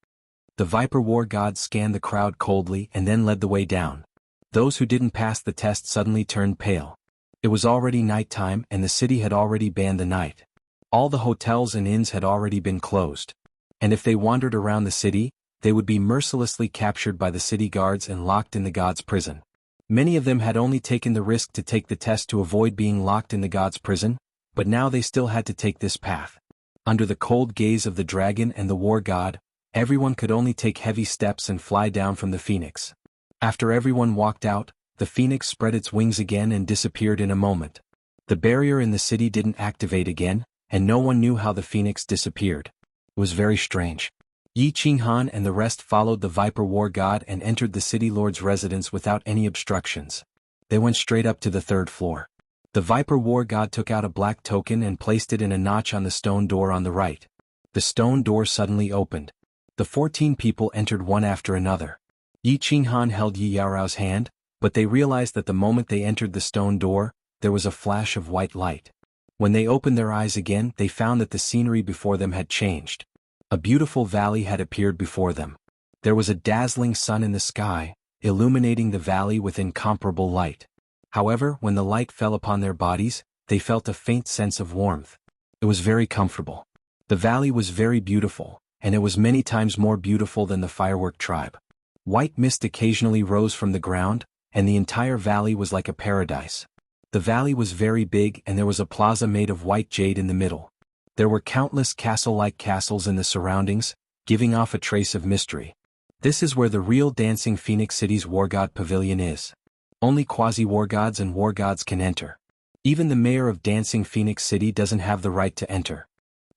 The Viper War God scanned the crowd coldly and then led the way down. Those who didn't pass the test suddenly turned pale. It was already nighttime and the city had already banned the night. All the hotels and inns had already been closed. And if they wandered around the city, they would be mercilessly captured by the city guards and locked in the God's prison. Many of them had only taken the risk to take the test to avoid being locked in the God's prison, but now they still had to take this path. Under the cold gaze of the dragon and the war god, everyone could only take heavy steps and fly down from the Phoenix. After everyone walked out, the Phoenix spread its wings again and disappeared in a moment. The barrier in the city didn't activate again, and no one knew how the Phoenix disappeared. It was very strange. Yi Qinghan and the rest followed the Viper War God and entered the city lord's residence without any obstructions. They went straight up to the 3rd floor. The Viper War God took out a black token and placed it in a notch on the stone door on the right. The stone door suddenly opened. The 14 people entered one after another. Yi Qinghan held Yi Yaorao's hand, but they realized that the moment they entered the stone door, there was a flash of white light. When they opened their eyes again, they found that the scenery before them had changed. A beautiful valley had appeared before them. There was a dazzling sun in the sky, illuminating the valley with incomparable light. However, when the light fell upon their bodies, they felt a faint sense of warmth. It was very comfortable. The valley was very beautiful, and it was many times more beautiful than the firework tribe. White mist occasionally rose from the ground, and the entire valley was like a paradise. The valley was very big and there was a plaza made of white jade in the middle. There were countless castle-like castles in the surroundings, giving off a trace of mystery. This is where the real Dancing Phoenix City's War God Pavilion is. Only quasi-war gods and war gods can enter. Even the mayor of Dancing Phoenix City doesn't have the right to enter.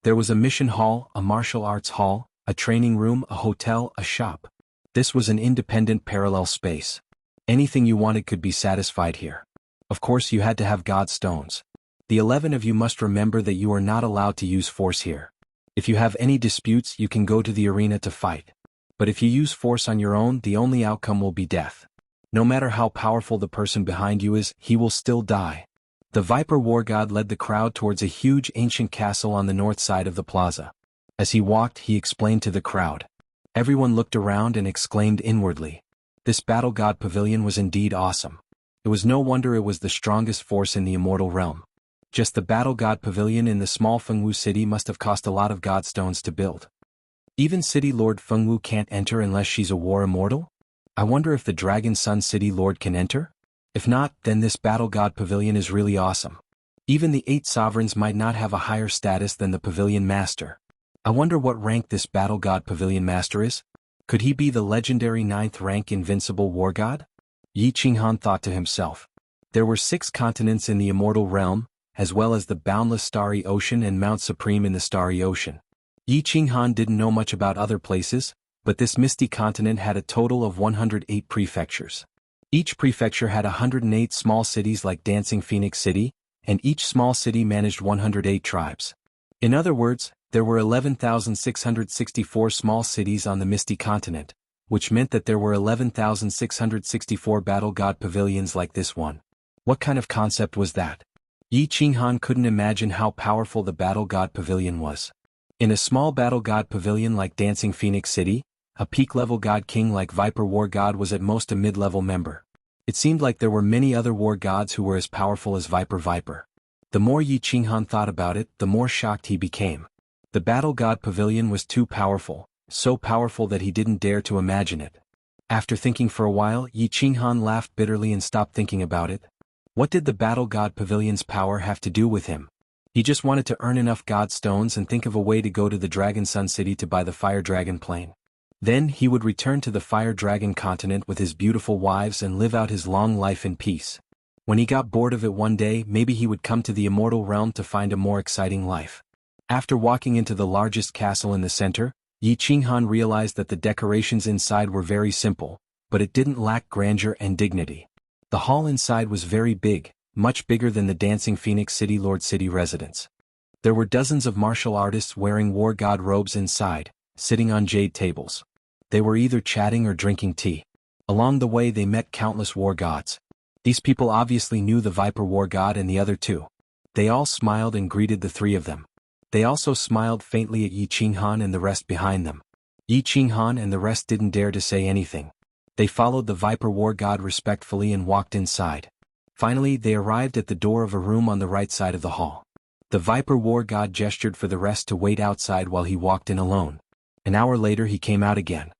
There was a mission hall, a martial arts hall, a training room, a hotel, a shop. This was an independent parallel space. Anything you wanted could be satisfied here. Of course you had to have God stones. The 11 of you must remember that you are not allowed to use force here. If you have any disputes, you can go to the arena to fight. But if you use force on your own, the only outcome will be death. No matter how powerful the person behind you is, he will still die. The Viper War God led the crowd towards a huge ancient castle on the north side of the plaza. As he walked, he explained to the crowd. Everyone looked around and exclaimed inwardly. This Battle God Pavilion was indeed awesome. It was no wonder it was the strongest force in the immortal realm. Just the Battle God Pavilion in the small Fengwu city must have cost a lot of godstones to build. Even City Lord Fengwu can't enter unless she's a war immortal? I wonder if the Dragon Sun City Lord can enter? If not, then this Battle God Pavilion is really awesome. Even the 8 sovereigns might not have a higher status than the Pavilion Master. I wonder what rank this Battle God Pavilion Master is? Could he be the legendary 9th rank Invincible War God? Yi Qinghan thought to himself. There were 6 continents in the immortal realm, as well as the boundless Starry Ocean and Mount Supreme in the Starry Ocean. Yi Qinghan didn't know much about other places, but this misty continent had a total of 108 prefectures. Each prefecture had 108 small cities like Dancing Phoenix City, and each small city managed 108 tribes. In other words, there were 11,664 small cities on the misty continent, which meant that there were 11,664 Battle God Pavilions like this one. What kind of concept was that? Yi Qinghan couldn't imagine how powerful the Battle God Pavilion was. In a small Battle God Pavilion like Dancing Phoenix City, a peak-level God King like Viper War God was at most a mid-level member. It seemed like there were many other war gods who were as powerful as Viper. The more Yi Qinghan thought about it, the more shocked he became. The Battle God Pavilion was too powerful, so powerful that he didn't dare to imagine it. After thinking for a while, Yi Qinghan laughed bitterly and stopped thinking about it. What did the Battle God Pavilion's power have to do with him? He just wanted to earn enough God stones and think of a way to go to the Dragon Sun City to buy the Fire Dragon plane. Then he would return to the Fire Dragon continent with his beautiful wives and live out his long life in peace. When he got bored of it one day, maybe he would come to the immortal realm to find a more exciting life. After walking into the largest castle in the center, Yi Qinghan realized that the decorations inside were very simple, but it didn't lack grandeur and dignity. The hall inside was very big, much bigger than the Dancing Phoenix City Lord City residence. There were dozens of martial artists wearing war god robes inside, sitting on jade tables. They were either chatting or drinking tea. Along the way they met countless war gods. These people obviously knew the Viper War God and the other 2. They all smiled and greeted the 3 of them. They also smiled faintly at Yi Qinghan and the rest behind them. Yi Qinghan and the rest didn't dare to say anything. They followed the Viper War God respectfully and walked inside. Finally, they arrived at the door of a room on the right side of the hall. The Viper War God gestured for the rest to wait outside while he walked in alone. An hour later he came out again.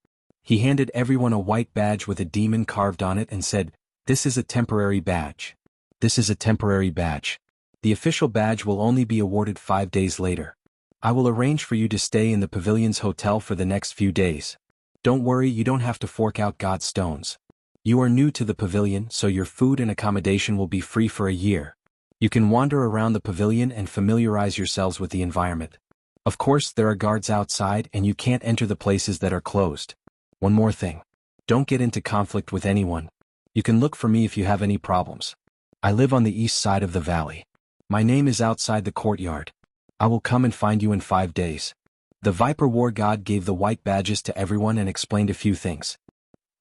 He handed everyone a white badge with a demon carved on it and said, "This is a temporary badge. This is a temporary badge. The official badge will only be awarded 5 days later. I will arrange for you to stay in the pavilion's hotel for the next few days. Don't worry, you don't have to fork out God stones. You are new to the pavilion, so your food and accommodation will be free for a year. You can wander around the pavilion and familiarize yourselves with the environment. Of course, there are guards outside and you can't enter the places that are closed. One more thing. Don't get into conflict with anyone. You can look for me if you have any problems. I live on the east side of the valley. My name is outside the courtyard. I will come and find you in 5 days." The Viper War God gave the white badges to everyone and explained a few things.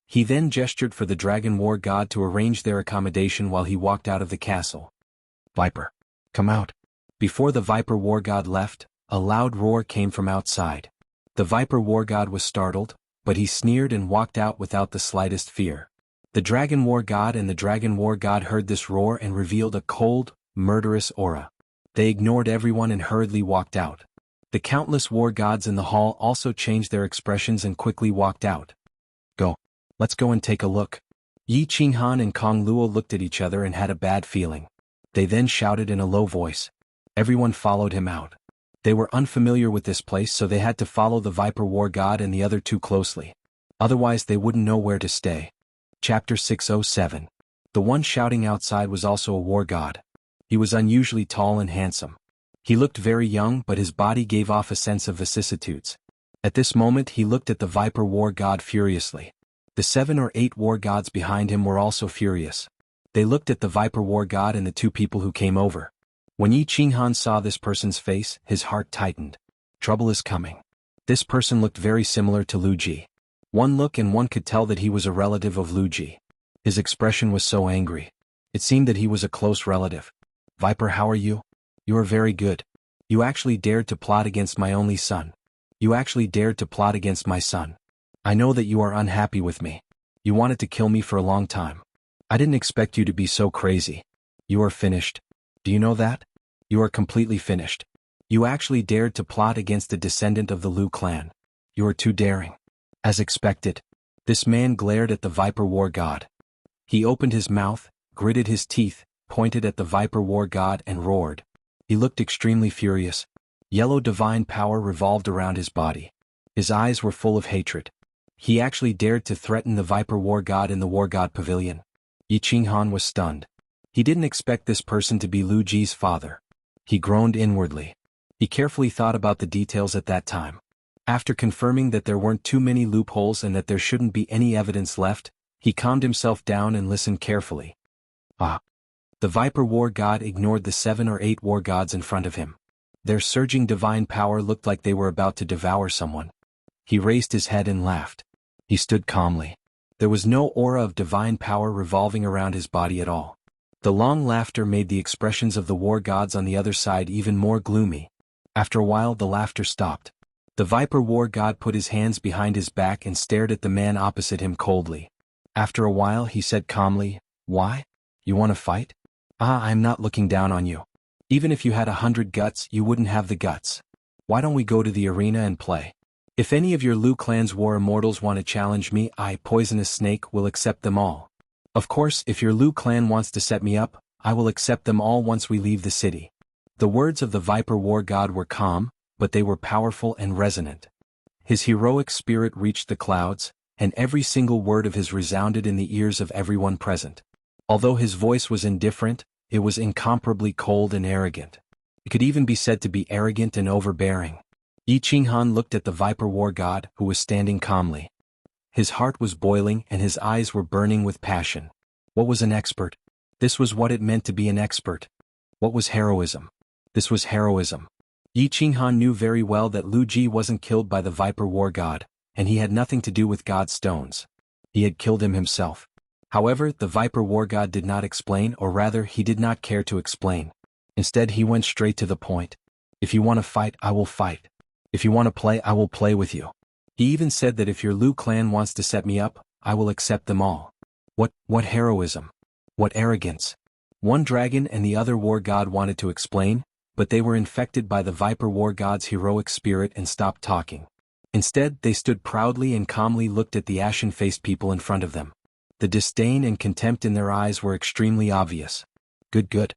He then gestured for the Dragon War God to arrange their accommodation while he walked out of the castle. "Viper, come out." Before the Viper War God left, a loud roar came from outside. The Viper War God was startled, but he sneered and walked out without the slightest fear. The Dragon War God and the Dragon War God heard this roar and revealed a cold, murderous aura. They ignored everyone and hurriedly walked out. The countless war gods in the hall also changed their expressions and quickly walked out. Let's go and take a look." Yi Qinghan and Kong Luo looked at each other and had a bad feeling. They then shouted in a low voice. Everyone followed him out. They were unfamiliar with this place, so they had to follow the Viper War God and the other 2 closely. Otherwise they wouldn't know where to stay. Chapter 607. The one shouting outside was also a war god. He was unusually tall and handsome. He looked very young, but his body gave off a sense of vicissitudes. At this moment he looked at the Viper War God furiously. The 7 or 8 war gods behind him were also furious. They looked at the Viper War God and the 2 people who came over. When Yi Qinghan saw this person's face, his heart tightened. Trouble is coming. This person looked very similar to Lu Ji. One look and one could tell that he was a relative of Lu Ji. His expression was so angry. It seemed that he was a close relative. Viper, how are you? You are very good. You actually dared to plot against my only son. You actually dared to plot against my son. I know that you are unhappy with me. You wanted to kill me for a long time. I didn't expect you to be so crazy. You are finished. Do you know that? You are completely finished. You actually dared to plot against a descendant of the Lu clan. You are too daring. As expected, this man glared at the Viper War God. He opened his mouth, gritted his teeth, pointed at the Viper War God and roared. He looked extremely furious. Yellow divine power revolved around his body. His eyes were full of hatred. He actually dared to threaten the Viper War God in the War God Pavilion. Yi Qinghan was stunned. He didn't expect this person to be Lu Ji's father. He groaned inwardly. He carefully thought about the details at that time. After confirming that there weren't too many loopholes and that there shouldn't be any evidence left, he calmed himself down and listened carefully. The Viper War God ignored the 7 or 8 war gods in front of him. Their surging divine power looked like they were about to devour someone. He raised his head and laughed. He stood calmly. There was no aura of divine power revolving around his body at all. The long laughter made the expressions of the war gods on the other side even more gloomy. After a while the laughter stopped. The Viper War God put his hands behind his back and stared at the man opposite him coldly. After a while he said calmly, "Why? You want to fight? I'm not looking down on you. Even if you had 100 guts, you wouldn't have the guts. Why don't we go to the arena and play? If any of your Lu clan's war immortals want to challenge me, I, Poisonous Snake, will accept them all. Of course, if your Lu clan wants to set me up, I will accept them all once we leave the city." The words of the Viper War God were calm, but they were powerful and resonant. His heroic spirit reached the clouds, and every single word of his resounded in the ears of everyone present. Although his voice was indifferent, it was incomparably cold and arrogant. It could even be said to be arrogant and overbearing. Yi Qinghan looked at the Viper War God, who was standing calmly. His heart was boiling and his eyes were burning with passion. What was an expert? This was what it meant to be an expert. What was heroism? This was heroism. Yi Qinghan knew very well that Lu Ji wasn't killed by the Viper War God, and he had nothing to do with God's stones. He had killed him himself. However, the Viper War God did not explain, or rather, he did not care to explain. Instead, he went straight to the point. If you want to fight, I will fight. If you want to play, I will play with you. He even said that if your Lu clan wants to set me up, I will accept them all. What heroism? What arrogance? One dragon and the other war god wanted to explain, but they were infected by the Viper War God's heroic spirit and stopped talking. Instead, they stood proudly and calmly looked at the ashen-faced people in front of them. The disdain and contempt in their eyes were extremely obvious. Good.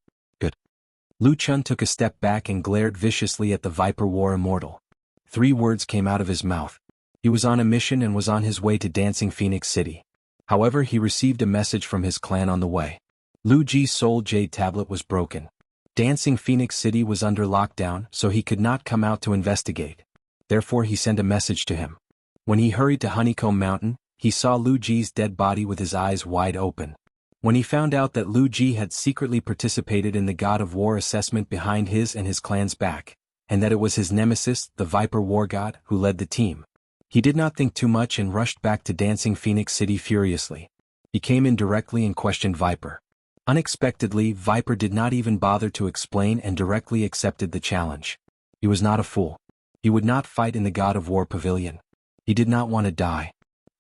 Lu Chun took a step back and glared viciously at the Viper War Immortal. 3 words came out of his mouth. He was on a mission and was on his way to Dancing Phoenix City. However, he received a message from his clan on the way. Lu Ji's soul jade tablet was broken. Dancing Phoenix City was under lockdown, so he could not come out to investigate. Therefore he sent a message to him. When he hurried to Honeycomb Mountain, he saw Lu Ji's dead body with his eyes wide open. When he found out that Lu Ji had secretly participated in the God of War assessment behind his and his clan's back, and that it was his nemesis, the Viper War God, who led the team, he did not think too much and rushed back to Dancing Phoenix City furiously. He came in directly and questioned Viper. Unexpectedly, Viper did not even bother to explain and directly accepted the challenge. He was not a fool. He would not fight in the God of War pavilion. He did not want to die.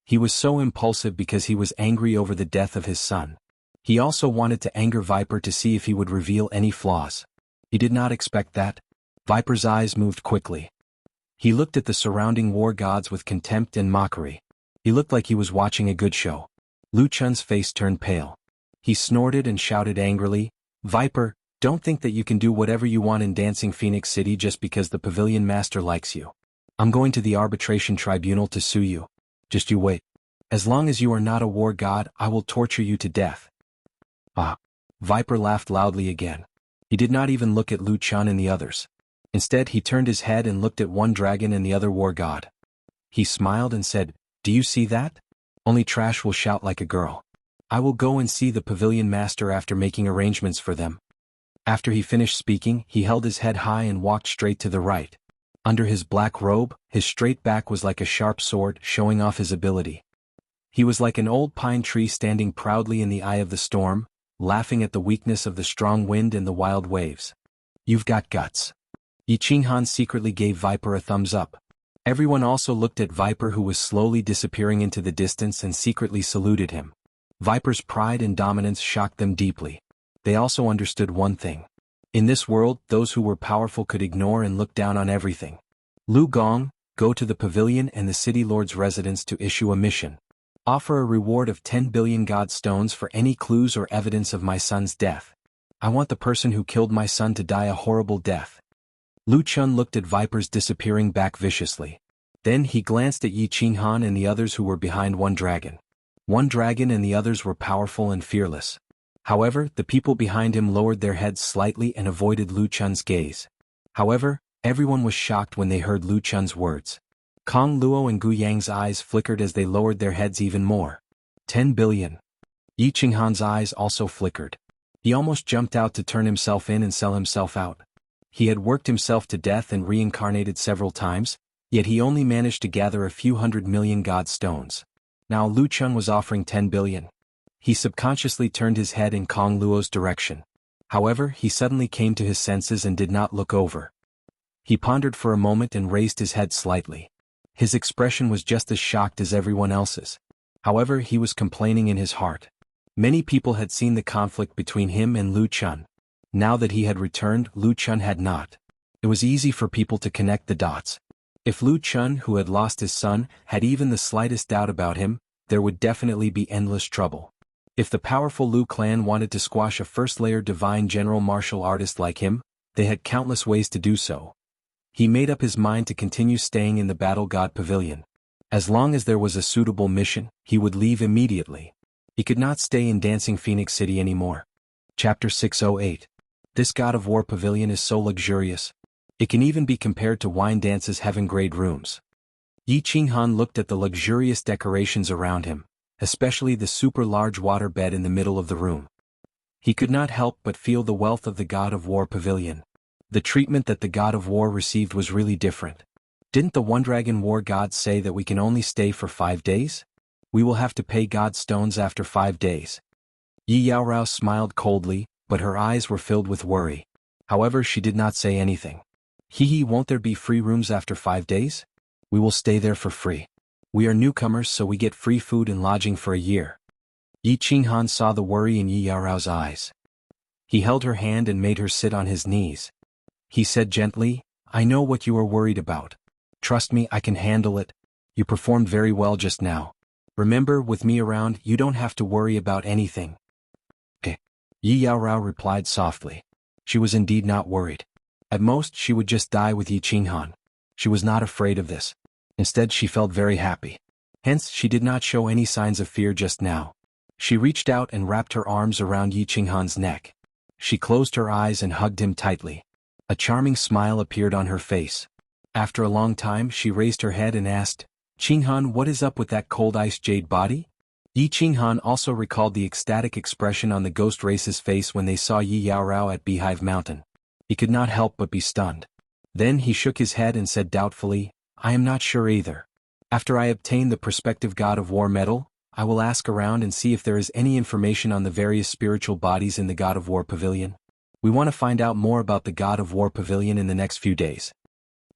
He was so impulsive because he was angry over the death of his son. He also wanted to anger Viper to see if he would reveal any flaws. He did not expect that. Viper's eyes moved quickly. He looked at the surrounding war gods with contempt and mockery. He looked like he was watching a good show. Lu Chun's face turned pale. He snorted and shouted angrily, "Viper, don't think that you can do whatever you want in Dancing Phoenix City just because the pavilion master likes you. I'm going to the arbitration tribunal to sue you. Just you wait. As long as you are not a war god, I will torture you to death." Viper laughed loudly again. He did not even look at Lu Chun and the others. Instead he turned his head and looked at one dragon and the other war god. He smiled and said, "Do you see that? Only trash will shout like a girl. I will go and see the pavilion master after making arrangements for them." After he finished speaking, he held his head high and walked straight to the right. Under his black robe, his straight back was like a sharp sword, showing off his ability. He was like an old pine tree standing proudly in the eye of the storm, laughing at the weakness of the strong wind and the wild waves. "You've got guts." Yi Qinghan secretly gave Viper a thumbs up. Everyone also looked at Viper, who was slowly disappearing into the distance, and secretly saluted him. Viper's pride and dominance shocked them deeply. They also understood one thing. In this world, those who were powerful could ignore and look down on everything. "Lu Gong, go to the pavilion and the city lord's residence to issue a mission. Offer a reward of 10 billion god stones for any clues or evidence of my son's death. I want the person who killed my son to die a horrible death." Lu Chun looked at Viper's disappearing back viciously. Then he glanced at Yi Qinghan and the others who were behind one dragon. One dragon and the others were powerful and fearless. However, the people behind him lowered their heads slightly and avoided Lu Chun's gaze. However, everyone was shocked when they heard Lu Chun's words. Kong Luo and Gu Yang's eyes flickered as they lowered their heads even more. 10 billion. Yi Qinghan's eyes also flickered. He almost jumped out to turn himself in and sell himself out. He had worked himself to death and reincarnated several times, yet he only managed to gather a few 100 million god stones. Now Lu Chun was offering 10 billion. He subconsciously turned his head in Kong Luo's direction. However, he suddenly came to his senses and did not look over. He pondered for a moment and raised his head slightly. His expression was just as shocked as everyone else's. However, he was complaining in his heart. Many people had seen the conflict between him and Lu Chun. Now that he had returned, Lu Chun had not. It was easy for people to connect the dots. If Lu Chun, who had lost his son, had even the slightest doubt about him, there would definitely be endless trouble. If the powerful Lu clan wanted to squash a first-layer divine general martial artist like him, they had countless ways to do so. He made up his mind to continue staying in the Battle God Pavilion. As long as there was a suitable mission, he would leave immediately. He could not stay in Dancing Phoenix City anymore. Chapter 608. This God of War Pavilion is so luxurious. It can even be compared to wine dances' heaven-grade rooms. Yi Qinghan looked at the luxurious decorations around him, especially the super-large water bed in the middle of the room. He could not help but feel the wealth of the God of War Pavilion. The treatment that the God of War received was really different. Didn't the One Dragon War God say that we can only stay for 5 days? We will have to pay God stones after 5 days. Yi Yaorao smiled coldly, but her eyes were filled with worry. However, she did not say anything. Hee, won't there be free rooms after 5 days? We will stay there for free. We are newcomers, so we get free food and lodging for a year. Yi Qinghan saw the worry in Yi Yaorao's eyes. He held her hand and made her sit on his knees. He said gently, "I know what you are worried about. Trust me, I can handle it. You performed very well just now. Remember, with me around, you don't have to worry about anything." "Okay." Yi Yaorao replied softly. She was indeed not worried. At most, she would just die with Yi Qinghan. She was not afraid of this. Instead, she felt very happy. Hence, she did not show any signs of fear just now. She reached out and wrapped her arms around Yi Qinghan's neck. She closed her eyes and hugged him tightly. A charming smile appeared on her face. After a long time, she raised her head and asked, "Qinghan, what is up with that cold ice jade body?" Yi Qinghan also recalled the ecstatic expression on the ghost race's face when they saw Yi Yaorao at Beehive Mountain. He could not help but be stunned. Then he shook his head and said doubtfully, "I am not sure either. After I obtain the prospective God of War medal, I will ask around and see if there is any information on the various spiritual bodies in the God of War Pavilion. We want to find out more about the God of War Pavilion in the next few days."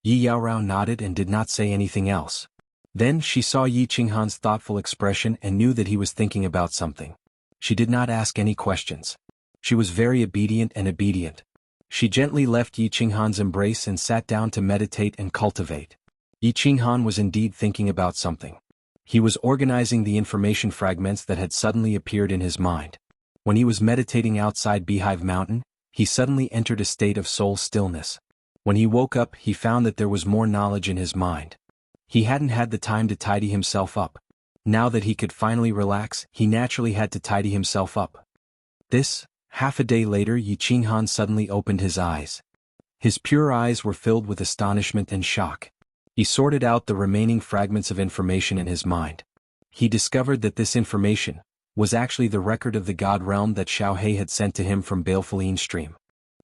Yi Yaorao nodded and did not say anything else. Then she saw Yi Qinghan's thoughtful expression and knew that he was thinking about something. She did not ask any questions. She was very obedient. She gently left Yi Qinghan's embrace and sat down to meditate and cultivate. Yi Qinghan was indeed thinking about something. He was organizing the information fragments that had suddenly appeared in his mind. When he was meditating outside Beehive Mountain, he suddenly entered a state of soul stillness. When he woke up, he found that there was more knowledge in his mind. He hadn't had the time to tidy himself up. Now that he could finally relax, he naturally had to tidy himself up. This Half a day later, Yi Qinghan suddenly opened his eyes. His pure eyes were filled with astonishment and shock. He sorted out the remaining fragments of information in his mind. He discovered that this information was actually the record of the god realm that Xiaohe had sent to him from Balefulline Stream.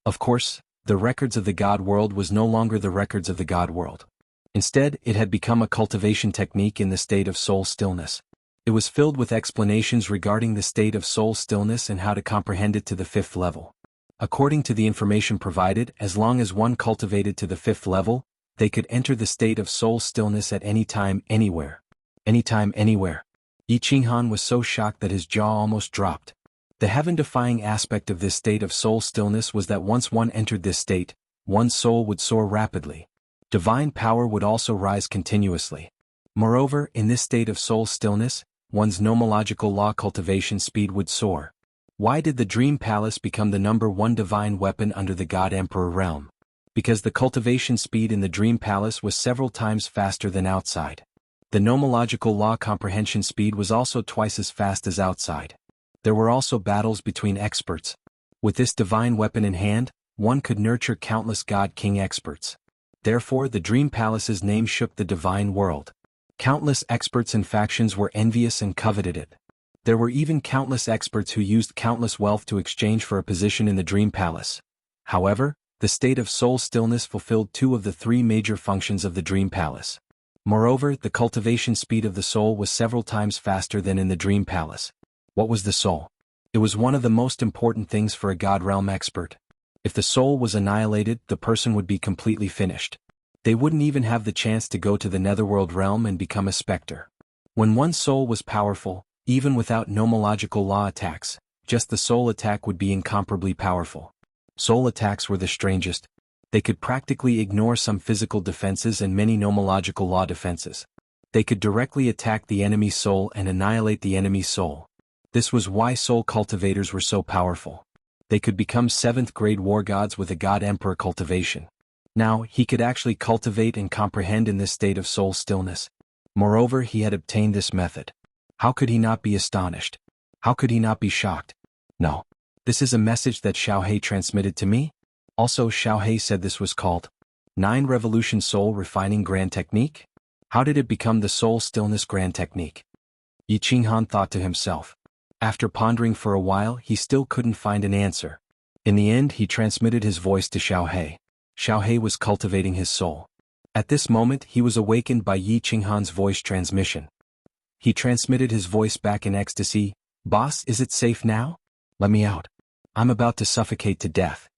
Of course, the records of the god world was no longer the records of the god world. Instead, it had become a cultivation technique in the state of soul stillness. It was filled with explanations regarding the state of soul stillness and how to comprehend it to the 5th level. According to the information provided, as long as one cultivated to the 5th level, they could enter the state of soul stillness at any time, anywhere. Anytime, anywhere. Yi Qinghan was so shocked that his jaw almost dropped. The heaven-defying aspect of this state of soul stillness was that once one entered this state, one's soul would soar rapidly. Divine power would also rise continuously. Moreover, in this state of soul stillness, one's nomological law cultivation speed would soar. Why did the Dream Palace become the #1 divine weapon under the God Emperor realm? Because the cultivation speed in the Dream Palace was several times faster than outside. The nomological law comprehension speed was also twice as fast as outside. There were also battles between experts. With this divine weapon in hand, one could nurture countless God-King experts. Therefore, the Dream Palace's name shook the divine world. Countless experts and factions were envious and coveted it. There were even countless experts who used countless wealth to exchange for a position in the Dream Palace. However, the state of soul stillness fulfilled 2 of the 3 major functions of the Dream Palace. Moreover, the cultivation speed of the soul was several times faster than in the Dream Palace. What was the soul? It was one of the most important things for a God realm expert. If the soul was annihilated, the person would be completely finished. They wouldn't even have the chance to go to the netherworld realm and become a specter. When one's soul was powerful, even without nomological law attacks, just the soul attack would be incomparably powerful. Soul attacks were the strangest. They could practically ignore some physical defenses and many nomological law defenses. They could directly attack the enemy's soul and annihilate the enemy's soul. This was why soul cultivators were so powerful. They could become 7th grade war gods with a God Emperor cultivation. Now, he could actually cultivate and comprehend in this state of soul stillness. Moreover, he had obtained this method. How could he not be astonished? How could he not be shocked? No. This is a message that Xiaohe transmitted to me? Also, Xiaohe said this was called 9 Revolution Soul Refining Grand Technique? How did it become the Soul Stillness Grand Technique? Yi Qinghan thought to himself. After pondering for a while, he still couldn't find an answer. In the end, he transmitted his voice to Xiaohe. Xiaohe was cultivating his soul. At this moment, he was awakened by Yi Qinghan's voice transmission. He transmitted his voice back in ecstasy. Boss, is it safe now? Let me out. I'm about to suffocate to death.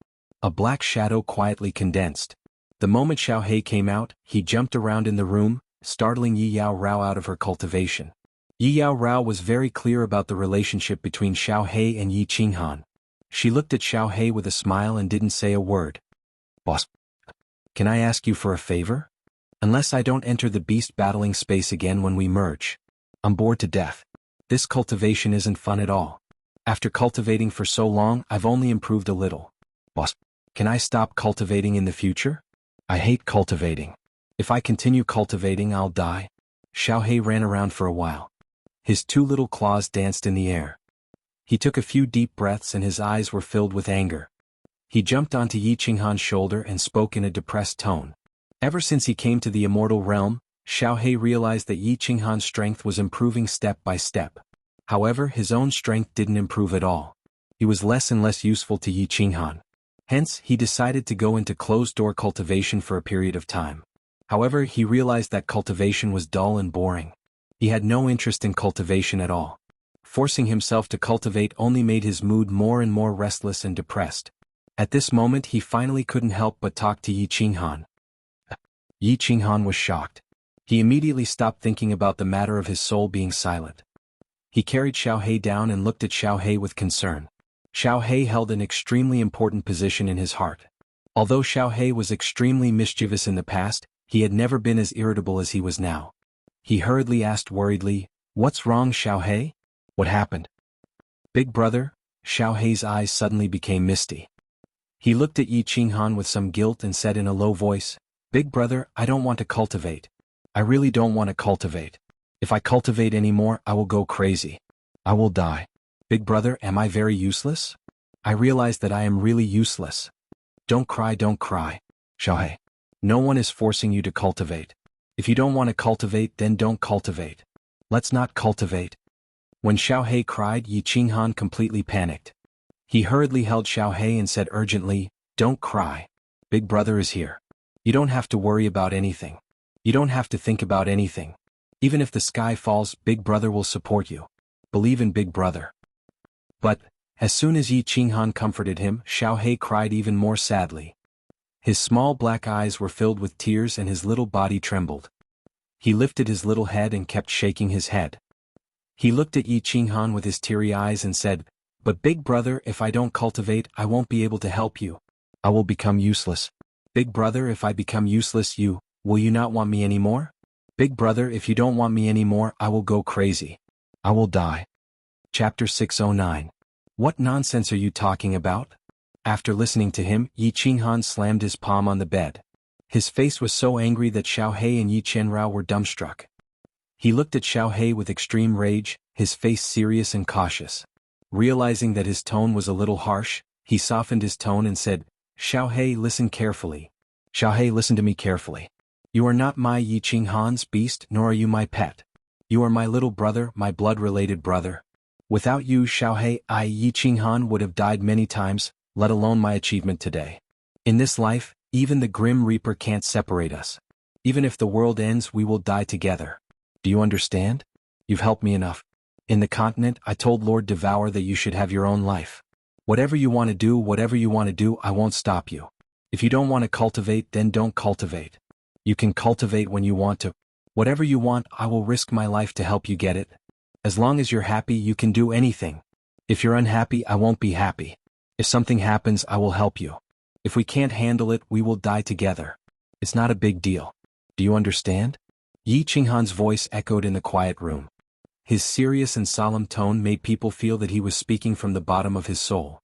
A black shadow quietly condensed. The moment Xiaohe came out, he jumped around in the room, startling Yi Yao Rao out of her cultivation. Yi Yao Rao was very clear about the relationship between Xiaohe and Yi Qinghan. She looked at Xiaohe with a smile and didn't say a word. Boss, can I ask you for a favor? Unless I don't enter the beast battling space again when we merge. I'm bored to death. This cultivation isn't fun at all. After cultivating for so long, I've only improved a little. Boss, can I stop cultivating in the future? I hate cultivating. If I continue cultivating, I'll die. Xiaohe ran around for a while. His 2 little claws danced in the air. He took a few deep breaths and his eyes were filled with anger. He jumped onto Yi Qinghan's shoulder and spoke in a depressed tone. Ever since he came to the immortal realm, Xiaohe realized that Yi Qinghan's strength was improving step by step. However, his own strength didn't improve at all. He was less and less useful to Yi Qinghan. Hence, he decided to go into closed-door cultivation for a period of time. However, he realized that cultivation was dull and boring. He had no interest in cultivation at all. Forcing himself to cultivate only made his mood more and more restless and depressed. At this moment, he finally couldn't help but talk to Yi Qinghan. Yi Qinghan was shocked. He immediately stopped thinking about the matter of his soul being silent. He carried Xiaohe down and looked at Xiaohe with concern. Xiaohe held an extremely important position in his heart. Although Xiaohe was extremely mischievous in the past, he had never been as irritable as he was now. He hurriedly asked worriedly, "What's wrong, Xiaohe? What happened?" "Big brother." Xiaohe's eyes suddenly became misty. He looked at Yi Qinghan with some guilt and said in a low voice, "Big brother, I don't want to cultivate. I really don't want to cultivate. If I cultivate anymore, I will go crazy. I will die. Big brother, am I very useless?" I realize that I am really useless. Don't cry, Xiaohei. No one is forcing you to cultivate. If you don't want to cultivate, then don't cultivate. Let's not cultivate. When Xiaohei cried, Yi Qinghan completely panicked. He hurriedly held Xiaohei and said urgently, "Don't cry. Big brother is here. You don't have to worry about anything. You don't have to think about anything. Even if the sky falls, Big brother will support you. Believe in Big brother." But, as soon as Yi Qinghan comforted him, Xiaohei cried even more sadly. His small black eyes were filled with tears and his little body trembled. He lifted his little head and kept shaking his head. He looked at Yi Qinghan with his teary eyes and said, "But Big brother, if I don't cultivate, I won't be able to help you. I will become useless. Big brother, if I become useless, will you not want me anymore? Big brother, if you don't want me anymore, I will go crazy. I will die." Chapter 609. What nonsense are you talking about? After listening to him, Yi Qinghan slammed his palm on the bed. His face was so angry that Xiaohei and Yi Qianrao were dumbstruck. He looked at Xiaohei with extreme rage, his face serious and cautious. Realizing that his tone was a little harsh, he softened his tone and said, "Xiaohei, listen carefully. Xiaohei, listen to me carefully. You are not my Yi Qinghan's beast, nor are you my pet. You are my little brother, my blood-related brother. Without you, Xiaohei, I, Yi Qinghan, would have died many times, let alone my achievement today. In this life, even the Grim Reaper can't separate us. Even if the world ends, we will die together. Do you understand? You've helped me enough. In the continent, I told Lord Devour that you should have your own life. Whatever you want to do, I won't stop you. If you don't want to cultivate, then don't cultivate. You can cultivate when you want to. Whatever you want, I will risk my life to help you get it. As long as you're happy, you can do anything. If you're unhappy, I won't be happy. If something happens, I will help you. If we can't handle it, we will die together. It's not a big deal. Do you understand?" Yi Qinghan's voice echoed in the quiet room. His serious and solemn tone made people feel that he was speaking from the bottom of his soul.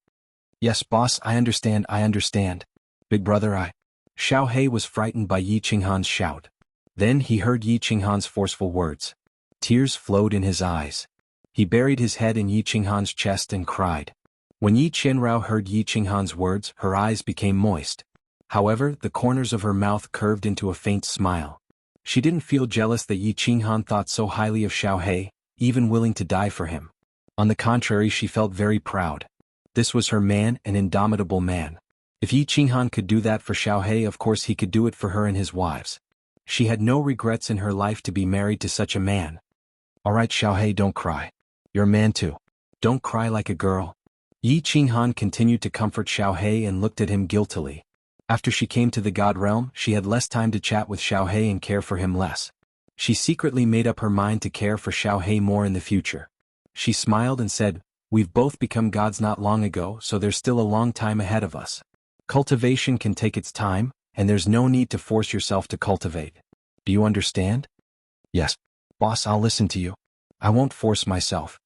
"Yes, boss, I understand. Big brother, Xiaohei was frightened by Yi Qinghan's shout. Then he heard Yi Qinghan's forceful words. Tears flowed in his eyes. He buried his head in Yi Qinghan's chest and cried. When Yi Qianrao heard Yi Qinghan's words, her eyes became moist. However, the corners of her mouth curved into a faint smile. She didn't feel jealous that Yi Qinghan thought so highly of Xiaohei, even willing to die for him. On the contrary, she felt very proud. This was her man, an indomitable man. If Yi Qinghan could do that for Xiaohei, of course he could do it for her and his wives. She had no regrets in her life to be married to such a man. "Alright, Xiaohei, don't cry. You're a man too. Don't cry like a girl." Yi Qinghan continued to comfort Xiaohei and looked at him guiltily. After she came to the God realm, she had less time to chat with Xiaohei and care for him less. She secretly made up her mind to care for Xiaohei more in the future. She smiled and said, "We've both become gods not long ago, so there's still a long time ahead of us. Cultivation can take its time, and there's no need to force yourself to cultivate. Do you understand?" "Yes, boss, I'll listen to you. I won't force myself."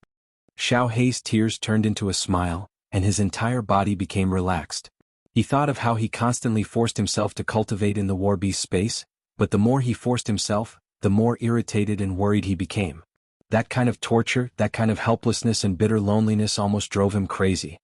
Xiaohei's tears turned into a smile, and his entire body became relaxed. He thought of how he constantly forced himself to cultivate in the war beast space, but the more he forced himself, the more irritated and worried he became. That kind of torture, that kind of helplessness and bitter loneliness almost drove him crazy.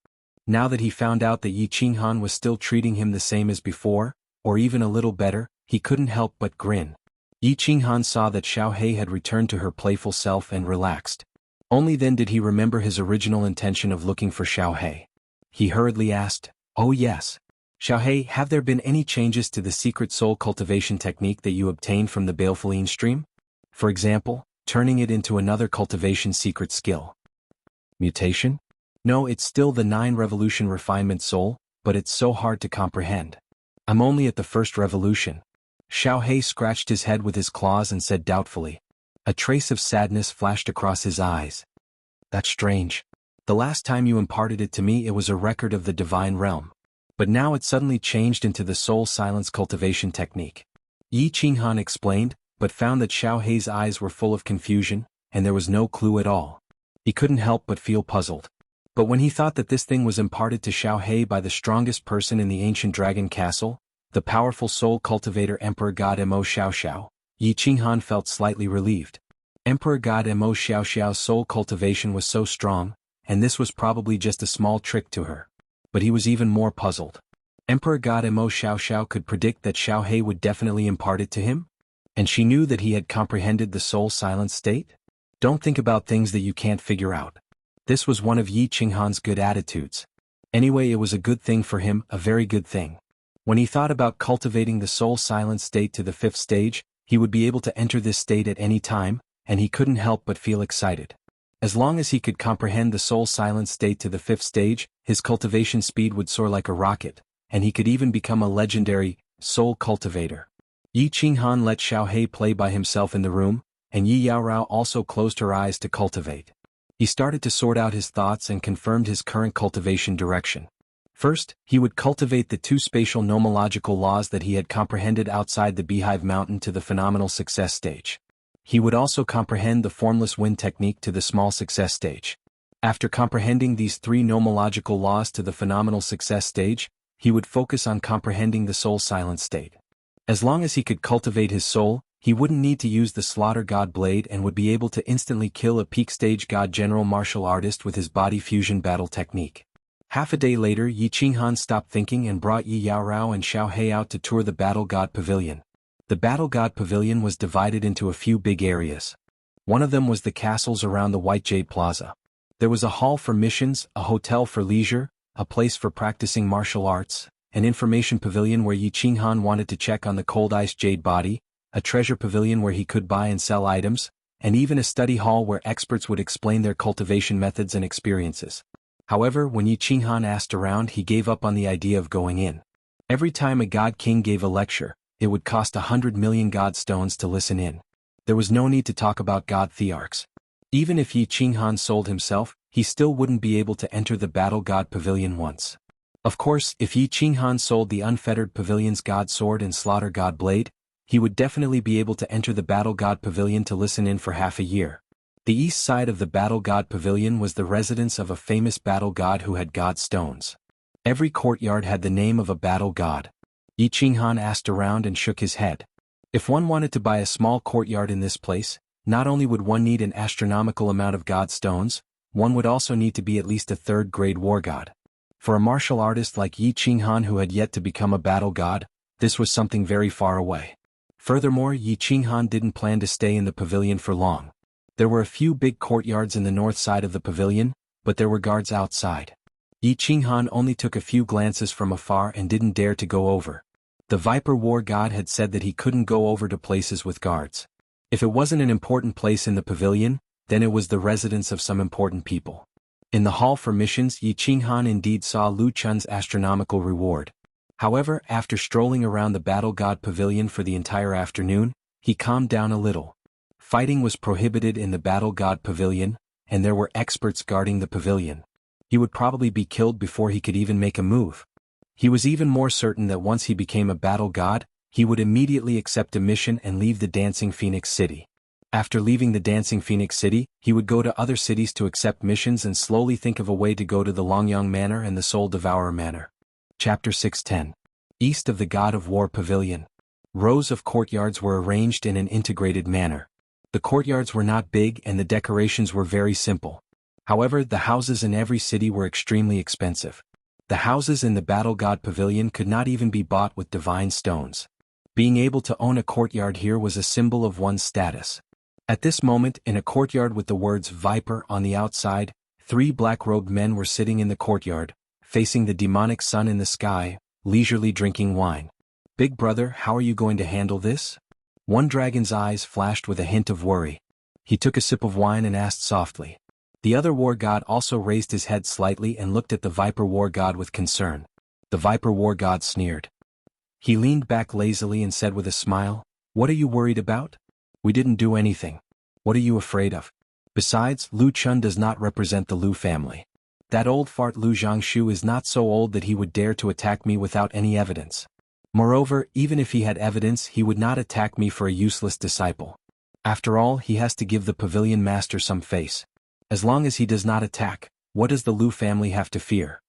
Now that he found out that Yi Qinghan was still treating him the same as before, or even a little better, he couldn't help but grin. Yi Qinghan saw that Xiaohei had returned to her playful self and relaxed. Only then did he remember his original intention of looking for Xiaohei. He hurriedly asked, "Oh yes. Xiaohei, have there been any changes to the secret soul cultivation technique that you obtained from the Balefulline stream? For example, turning it into another cultivation secret skill." "Mutation? No, it's still the 9 revolution refinement soul, but it's so hard to comprehend. I'm only at the first revolution." Xiaohei scratched his head with his claws and said doubtfully. A trace of sadness flashed across his eyes. "That's strange. The last time you imparted it to me, it was a record of the divine realm. But now it suddenly changed into the soul silence cultivation technique." Yi Qinghan explained, but found that Xiaohei's eyes were full of confusion, and there was no clue at all. He couldn't help but feel puzzled. But when he thought that this thing was imparted to Xiaohei by the strongest person in the ancient dragon castle, the powerful soul cultivator Emperor God Mo Xiaoxiao, Yi Qinghan felt slightly relieved. Emperor God Mo Xiaoxiao's soul cultivation was so strong, and this was probably just a small trick to her. but he was even more puzzled. Emperor God Mo Xiao could predict that Xiao He would definitely impart it to him? And she knew that he had comprehended the soul silent state? Don't think about things that you can't figure out. This was one of Yi Qinghan's good attitudes. Anyway, it was a good thing for him, a very good thing. When he thought about cultivating the soul silent state to the 5th stage, he would be able to enter this state at any time, and he couldn't help but feel excited. As long as he could comprehend the soul silent state to the 5th stage, his cultivation speed would soar like a rocket, and he could even become a legendary soul cultivator. Yi Qinghan let Xiao He play by himself in the room, and Yi Yaorao also closed her eyes to cultivate. He started to sort out his thoughts and confirmed his current cultivation direction. First, he would cultivate the 2 spatial nomological laws that he had comprehended outside the Beehive Mountain to the phenomenal success stage. He would also comprehend the formless wind technique to the small success stage. After comprehending these 3 nomological laws to the phenomenal success stage, he would focus on comprehending the soul silent state. As long as he could cultivate his soul, he wouldn't need to use the Slaughter God Blade and would be able to instantly kill a peak stage God General martial artist with his body fusion battle technique. Half a day later, Yi Qinghan stopped thinking and brought Yi Yaorao and Xiao He out to tour the Battle God Pavilion. The Battle God Pavilion was divided into a few big areas. One of them was the castles around the White Jade Plaza. There was a hall for missions, a hotel for leisure, a place for practicing martial arts, an information pavilion where Yi Qinghan wanted to check on the cold ice jade body, a treasure pavilion where he could buy and sell items, and even a study hall where experts would explain their cultivation methods and experiences. However, when Yi Qinghan asked around, he gave up on the idea of going in. Every time a god king gave a lecture, it would cost 100 million god stones to listen in. There was no need to talk about god thearchs. Even if Yi Qinghan sold himself, he still wouldn't be able to enter the Battle God Pavilion once. Of course, if Yi Qinghan sold the Unfettered Pavilion's God Sword and Slaughter God Blade, he would definitely be able to enter the Battle God Pavilion to listen in for half a year. The east side of the Battle God Pavilion was the residence of a famous battle god who had god stones. Every courtyard had the name of a battle god. Yi Qinghan asked around and shook his head. If one wanted to buy a small courtyard in this place, not only would one need an astronomical amount of god stones, one would also need to be at least a 3rd-grade war god. For a martial artist like Yi Qinghan who had yet to become a battle god, this was something very far away. Furthermore, Yi Qinghan didn't plan to stay in the pavilion for long. There were a few big courtyards in the north side of the pavilion, but there were guards outside. Yi Qinghan only took a few glances from afar and didn't dare to go over. The Viper War God had said that he couldn't go over to places with guards. If it wasn't an important place in the pavilion, then it was the residence of some important people. In the hall for missions, Yi Qinghan indeed saw Lu Chun's astronomical reward. However, after strolling around the Battle God Pavilion for the entire afternoon, he calmed down a little. Fighting was prohibited in the Battle God Pavilion, and there were experts guarding the pavilion. He would probably be killed before he could even make a move. He was even more certain that once he became a battle god, he would immediately accept a mission and leave the Dancing Phoenix City. After leaving the Dancing Phoenix City, he would go to other cities to accept missions and slowly think of a way to go to the Longyang Manor and the Soul Devourer Manor. Chapter 610. East of the God of War Pavilion. Rows of courtyards were arranged in an integrated manner. The courtyards were not big and the decorations were very simple. However, the houses in every city were extremely expensive. The houses in the Battle God Pavilion could not even be bought with divine stones. Being able to own a courtyard here was a symbol of one's status. At this moment, in a courtyard with the words Viper on the outside, 3 black-robed men were sitting in the courtyard, facing the demonic sun in the sky, leisurely drinking wine. "Big brother, how are you going to handle this?" One dragon's eyes flashed with a hint of worry. He took a sip of wine and asked softly. The other war god also raised his head slightly and looked at the Viper war god with concern. The Viper war god sneered. He leaned back lazily and said with a smile, "What are you worried about? We didn't do anything. What are you afraid of? Besides, Lu Chun does not represent the Lu family. That old fart Lu Jianghu is not so old that he would dare to attack me without any evidence. Moreover, even if he had evidence, he would not attack me for a useless disciple. After all, he has to give the pavilion master some face. As long as he does not attack, what does the Lu family have to fear?"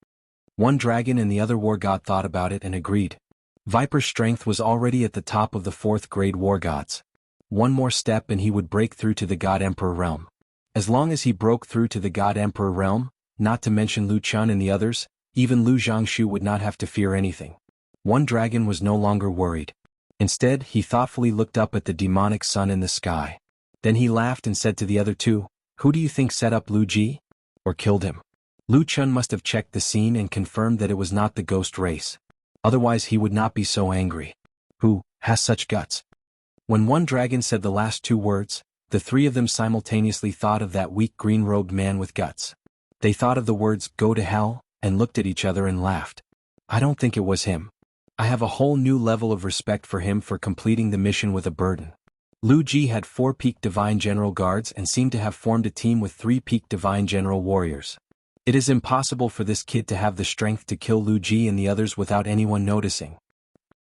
One dragon and the other war god thought about it and agreed. Viper's strength was already at the top of the 4th-grade war gods. One more step and he would break through to the God Emperor realm. As long as he broke through to the God Emperor realm, not to mention Lu Chun and the others, even Lu Jianghu would not have to fear anything. One dragon was no longer worried. Instead, he thoughtfully looked up at the demonic sun in the sky. Then he laughed and said to the other two, "Who do you think set up Lu Ji? Or killed him?" Lu Chun must have checked the scene and confirmed that it was not the ghost race. Otherwise he would not be so angry. Who has such guts? When one dragon said the last two words, the three of them simultaneously thought of that weak green-robed man with guts. They thought of the words, "Go to hell," and looked at each other and laughed. I don't think it was him. I have a whole new level of respect for him for completing the mission with a burden. Lu Ji had 4 peak Divine General Guards and seemed to have formed a team with 3 peak Divine General Warriors. It is impossible for this kid to have the strength to kill Lu Ji and the others without anyone noticing.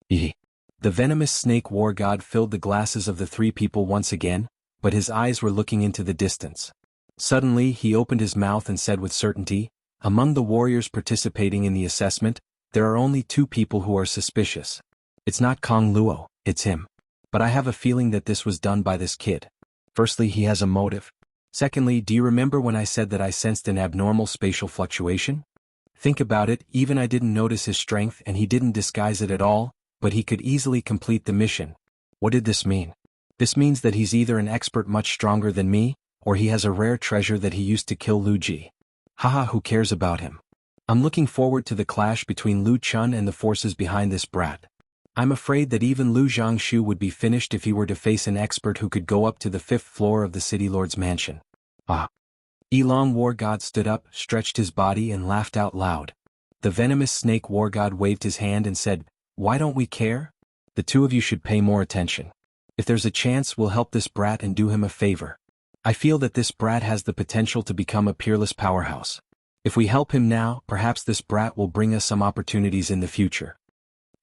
The venomous snake war god filled the glasses of the 3 people once again, but his eyes were looking into the distance. Suddenly he opened his mouth and said with certainty, "Among the warriors participating in the assessment, there are only 2 people who are suspicious. It's not Kong Luo, it's him. But I have a feeling that this was done by this kid. Firstly, he has a motive. Secondly, do you remember when I said that I sensed an abnormal spatial fluctuation? Think about it, even I didn't notice his strength and he didn't disguise it at all, but he could easily complete the mission. What did this mean? This means that he's either an expert much stronger than me, or he has a rare treasure that he used to kill Lu Ji. Haha, who cares about him? I'm looking forward to the clash between Lu Chun and the forces behind this brat. I'm afraid that even Lu Jianghu would be finished if he were to face an expert who could go up to the 5th floor of the city lord's mansion." Elong War God stood up, stretched his body and laughed out loud. The venomous snake war god waved his hand and said, "Why don't we care? The 2 of you should pay more attention. If there's a chance, we'll help this brat and do him a favor. I feel that this brat has the potential to become a peerless powerhouse. If we help him now, perhaps this brat will bring us some opportunities in the future."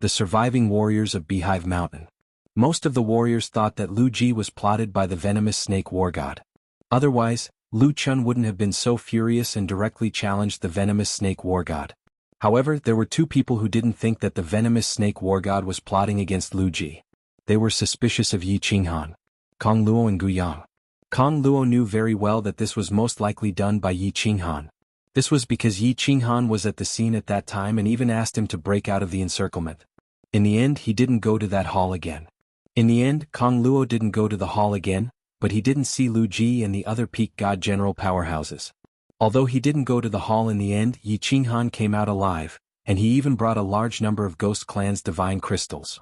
The surviving warriors of Beehive Mountain. Most of the warriors thought that Lu Ji was plotted by the venomous snake war god. Otherwise, Lu Chun wouldn't have been so furious and directly challenged the venomous snake war god. However, there were 2 people who didn't think that the venomous snake war god was plotting against Lu Ji. They were suspicious of Yi Qinghan, Kong Luo and Gu Yang. Kong Luo knew very well that this was most likely done by Yi Qinghan. This was because Yi Qinghan was at the scene at that time and even asked him to break out of the encirclement. In the end, he didn't go to that hall again. In the end, Kong Luo didn't go to the hall again, but he didn't see Lu Ji and the other peak god general powerhouses. Although he didn't go to the hall in the end, Yi Qinghan came out alive, and he even brought a large number of Ghost Clan's divine crystals.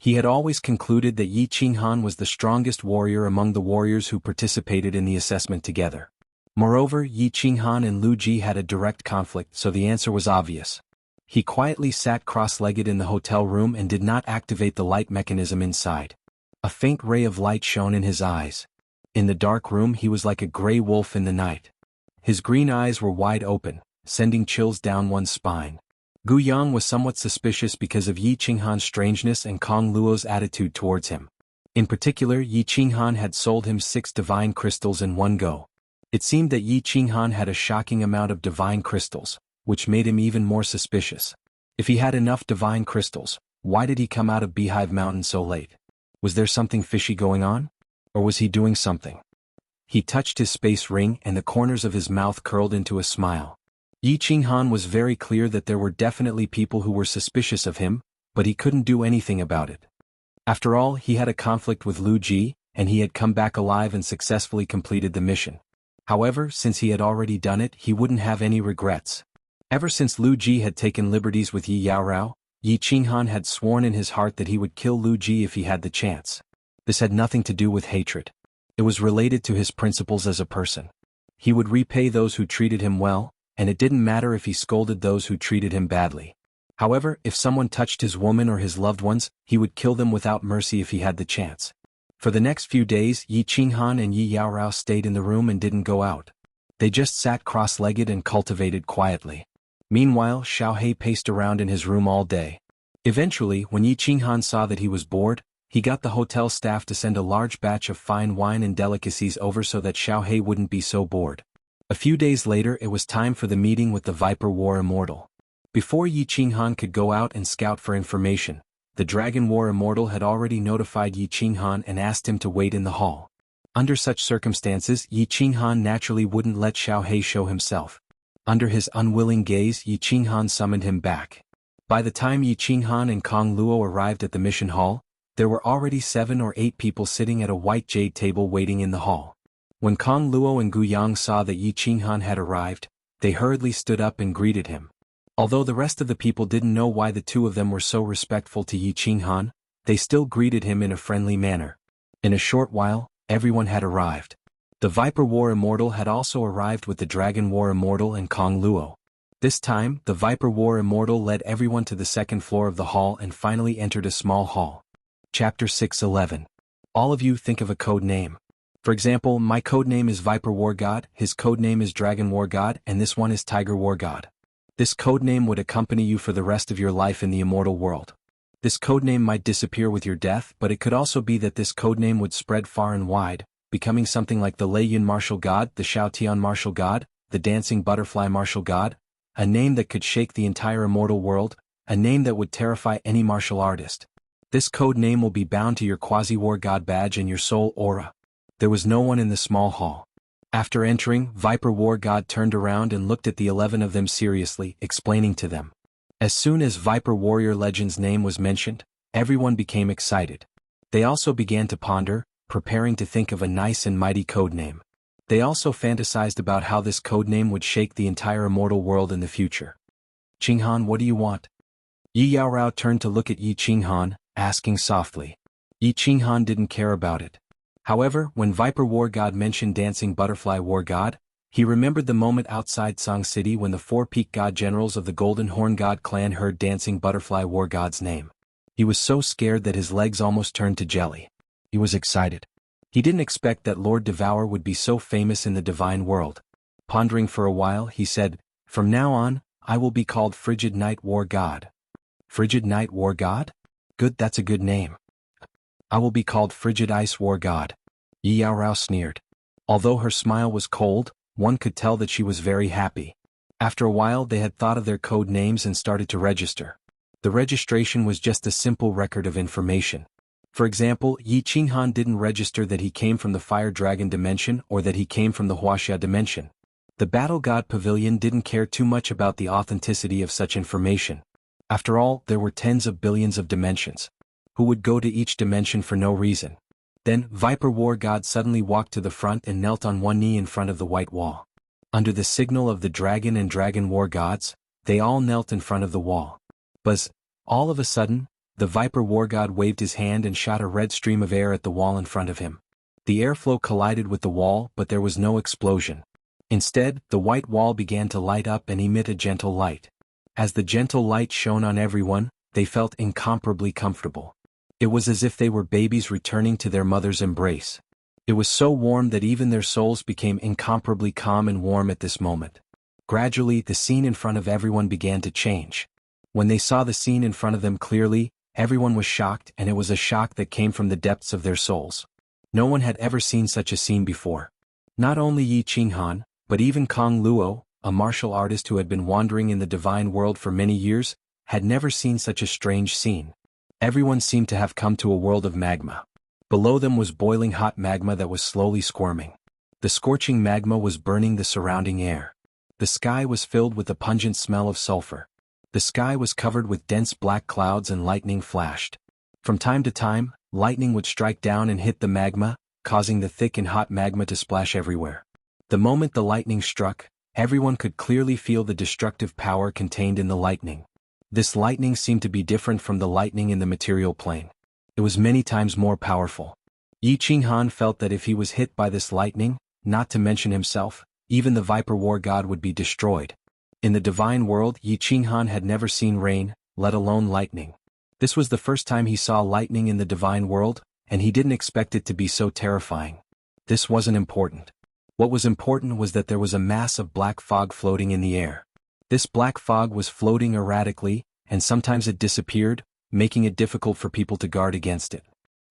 He had always concluded that Yi Qinghan was the strongest warrior among the warriors who participated in the assessment together. Moreover, Yi Qinghan and Lu Ji had a direct conflict, so the answer was obvious. He quietly sat cross-legged in the hotel room and did not activate the light mechanism inside. A faint ray of light shone in his eyes. In the dark room he was like a gray wolf in the night. His green eyes were wide open, sending chills down one's spine. Gu Yang was somewhat suspicious because of Yi Qinghan's strangeness and Kong Luo's attitude towards him. In particular, Yi Qinghan had sold him 6 divine crystals in one go. It seemed that Yi Qinghan had a shocking amount of divine crystals, which made him even more suspicious. If he had enough divine crystals, why did he come out of Beehive Mountain so late? Was there something fishy going on? Or was he doing something? He touched his space ring and the corners of his mouth curled into a smile. Yi Qinghan was very clear that there were definitely people who were suspicious of him, but he couldn't do anything about it. After all, he had a conflict with Lu Ji, and he had come back alive and successfully completed the mission. However, since he had already done it, he wouldn't have any regrets. Ever since Lu Ji had taken liberties with Yi Yaorao, Yi Qinghan had sworn in his heart that he would kill Lu Ji if he had the chance. This had nothing to do with hatred. It was related to his principles as a person. He would repay those who treated him well, and it didn't matter if he scolded those who treated him badly. However, if someone touched his woman or his loved ones, he would kill them without mercy if he had the chance. For the next few days, Yi Qinghan and Yi Yaorao stayed in the room and didn't go out. They just sat cross-legged and cultivated quietly. Meanwhile, Xiaohei paced around in his room all day. Eventually, when Yi Qinghan saw that he was bored, he got the hotel staff to send a large batch of fine wine and delicacies over so that Xiaohei wouldn't be so bored. A few days later, it was time for the meeting with the Viper War Immortal. Before Yi Qinghan could go out and scout for information, the Dragon War Immortal had already notified Yi Qinghan and asked him to wait in the hall. Under such circumstances, Yi Qinghan naturally wouldn't let Xiaohei show himself. Under his unwilling gaze, Yi Qinghan summoned him back. By the time Yi Qinghan and Kong Luo arrived at the mission hall, there were already 7 or 8 people sitting at a white jade table waiting in the hall. When Kong Luo and Gu Yang saw that Yi Qinghan had arrived, they hurriedly stood up and greeted him. Although the rest of the people didn't know why the two of them were so respectful to Yi Qinghan, they still greeted him in a friendly manner. In a short while, everyone had arrived. The Viper War Immortal had also arrived with the Dragon War Immortal and Kong Luo. This time, the Viper War Immortal led everyone to the second floor of the hall and finally entered a small hall. Chapter 6:11. All of you think of a code name. For example, my code name is Viper War God, his code name is Dragon War God, and this one is Tiger War God. This code name would accompany you for the rest of your life in the immortal world. This code name might disappear with your death, but it could also be that this code name would spread far and wide, becoming something like the Lei Yun Martial God, the Xiaotian Martial God, the Dancing Butterfly Martial God, a name that could shake the entire immortal world, a name that would terrify any martial artist. This code name will be bound to your Quasi-War God badge and your soul aura. There was no one in the small hall. After entering, Viper War God turned around and looked at the 11 of them seriously, explaining to them. As soon as Viper Warrior Legend's name was mentioned, everyone became excited. They also began to ponder, preparing to think of a nice and mighty code name. They also fantasized about how this code name would shake the entire immortal world in the future. Qinghan, what do you want? Yi Yaorao turned to look at Yi Qinghan, asking softly. Yi Qinghan didn't care about it. However, when Viper War God mentioned Dancing Butterfly War God, he remembered the moment outside Song City when the 4 peak god generals of the Golden Horn God clan heard Dancing Butterfly War God's name. He was so scared that his legs almost turned to jelly. He was excited. He didn't expect that Lord Devour would be so famous in the divine world. Pondering for a while, he said, "From now on, I will be called Frigid Night War God." Frigid Night War God? Good, that's a good name. I will be called Frigid Ice War God. Yi Yaorao sneered. Although her smile was cold, one could tell that she was very happy. After a while they had thought of their code names and started to register. The registration was just a simple record of information. For example, Yi Qinghan didn't register that he came from the Fire Dragon dimension or that he came from the Wuxia dimension. The Battle God Pavilion didn't care too much about the authenticity of such information. After all, there were tens of billions of dimensions. Who would go to each dimension for no reason? Then, Viper War God suddenly walked to the front and knelt on one knee in front of the white wall. Under the signal of the Dragon and Dragon War Gods, they all knelt in front of the wall. Buzz! All of a sudden, the Viper War God waved his hand and shot a red stream of air at the wall in front of him. The airflow collided with the wall, but there was no explosion. Instead, the white wall began to light up and emit a gentle light. As the gentle light shone on everyone, they felt incomparably comfortable. It was as if they were babies returning to their mother's embrace. It was so warm that even their souls became incomparably calm and warm at this moment. Gradually, the scene in front of everyone began to change. When they saw the scene in front of them clearly, everyone was shocked, and it was a shock that came from the depths of their souls. No one had ever seen such a scene before. Not only Yi Qinghan, but even Kong Luo, a martial artist who had been wandering in the divine world for many years, had never seen such a strange scene. Everyone seemed to have come to a world of magma. Below them was boiling hot magma that was slowly squirming. The scorching magma was burning the surrounding air. The sky was filled with the pungent smell of sulfur. The sky was covered with dense black clouds and lightning flashed. From time to time, lightning would strike down and hit the magma, causing the thick and hot magma to splash everywhere. The moment the lightning struck, everyone could clearly feel the destructive power contained in the lightning. This lightning seemed to be different from the lightning in the material plane. It was many times more powerful. Yi Qinghan felt that if he was hit by this lightning, not to mention himself, even the Viper War God would be destroyed. In the divine world, Yi Qinghan had never seen rain, let alone lightning. This was the first time he saw lightning in the divine world, and he didn't expect it to be so terrifying. This wasn't important. What was important was that there was a mass of black fog floating in the air. This black fog was floating erratically, and sometimes it disappeared, making it difficult for people to guard against it.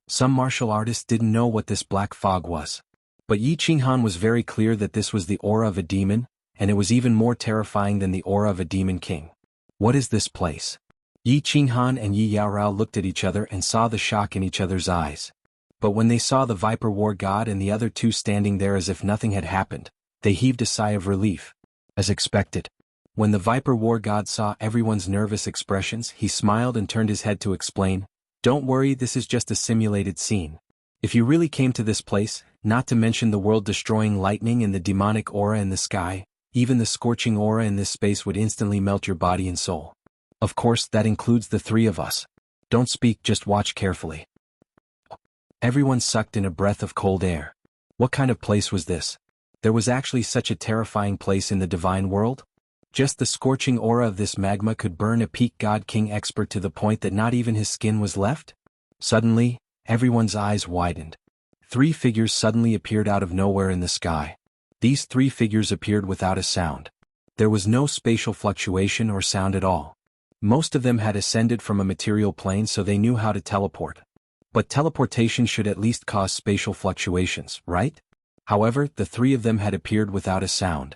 Some martial artists didn't know what this black fog was. But Yi Qinghan was very clear that this was the aura of a demon, and it was even more terrifying than the aura of a demon king. What is this place? Yi Qinghan and Yi Yaorao looked at each other and saw the shock in each other's eyes. But when they saw the Viper War God and the other two standing there as if nothing had happened, they heaved a sigh of relief. As expected. When the Viper War God saw everyone's nervous expressions, he smiled and turned his head to explain, "Don't worry, this is just a simulated scene. If you really came to this place, not to mention the world-destroying lightning and the demonic aura in the sky, even the scorching aura in this space would instantly melt your body and soul. Of course, that includes the three of us. Don't speak, just watch carefully." Everyone sucked in a breath of cold air. What kind of place was this? There was actually such a terrifying place in the divine world? Just the scorching aura of this magma could burn a peak god king expert to the point that not even his skin was left? Suddenly, everyone's eyes widened. Three figures suddenly appeared out of nowhere in the sky. These three figures appeared without a sound. There was no spatial fluctuation or sound at all. Most of them had ascended from a material plane, so they knew how to teleport. But teleportation should at least cause spatial fluctuations, right? However, the three of them had appeared without a sound.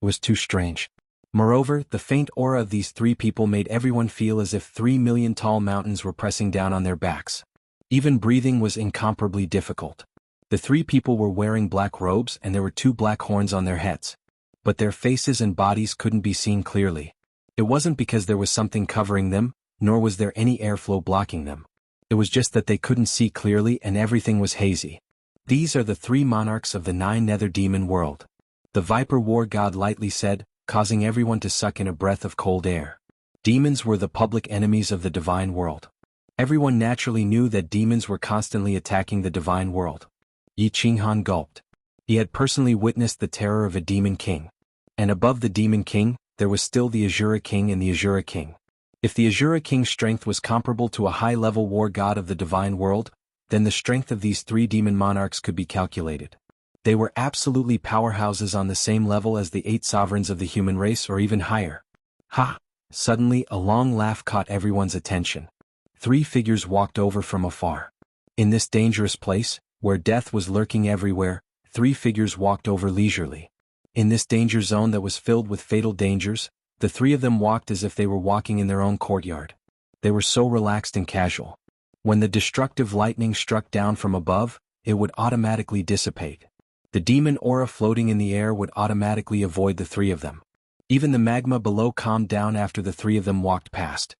It was too strange. Moreover, the faint aura of these three people made everyone feel as if 3 million tall mountains were pressing down on their backs. Even breathing was incomparably difficult. The three people were wearing black robes and there were two black horns on their heads. But their faces and bodies couldn't be seen clearly. It wasn't because there was something covering them, nor was there any airflow blocking them. It was just that they couldn't see clearly and everything was hazy. These are the three monarchs of the 9 nether demon world. The Viper War God lightly said, causing everyone to suck in a breath of cold air. Demons were the public enemies of the divine world. Everyone naturally knew that demons were constantly attacking the divine world. Yi Qinghan gulped. He had personally witnessed the terror of a demon king. And above the demon king, there was still the Azura King and the Azura King. If the Azura King's strength was comparable to a high-level war god of the divine world, then the strength of these three demon monarchs could be calculated. They were absolutely powerhouses on the same level as the 8 sovereigns of the human race or even higher. Ha! Suddenly, a long laugh caught everyone's attention. 3 figures walked over from afar. In this dangerous place, where death was lurking everywhere, 3 figures walked over leisurely. In this danger zone that was filled with fatal dangers, the 3 of them walked as if they were walking in their own courtyard. They were so relaxed and casual. When the destructive lightning struck down from above, it would automatically dissipate. The demon aura floating in the air would automatically avoid the 3 of them. Even the magma below calmed down after the 3 of them walked past.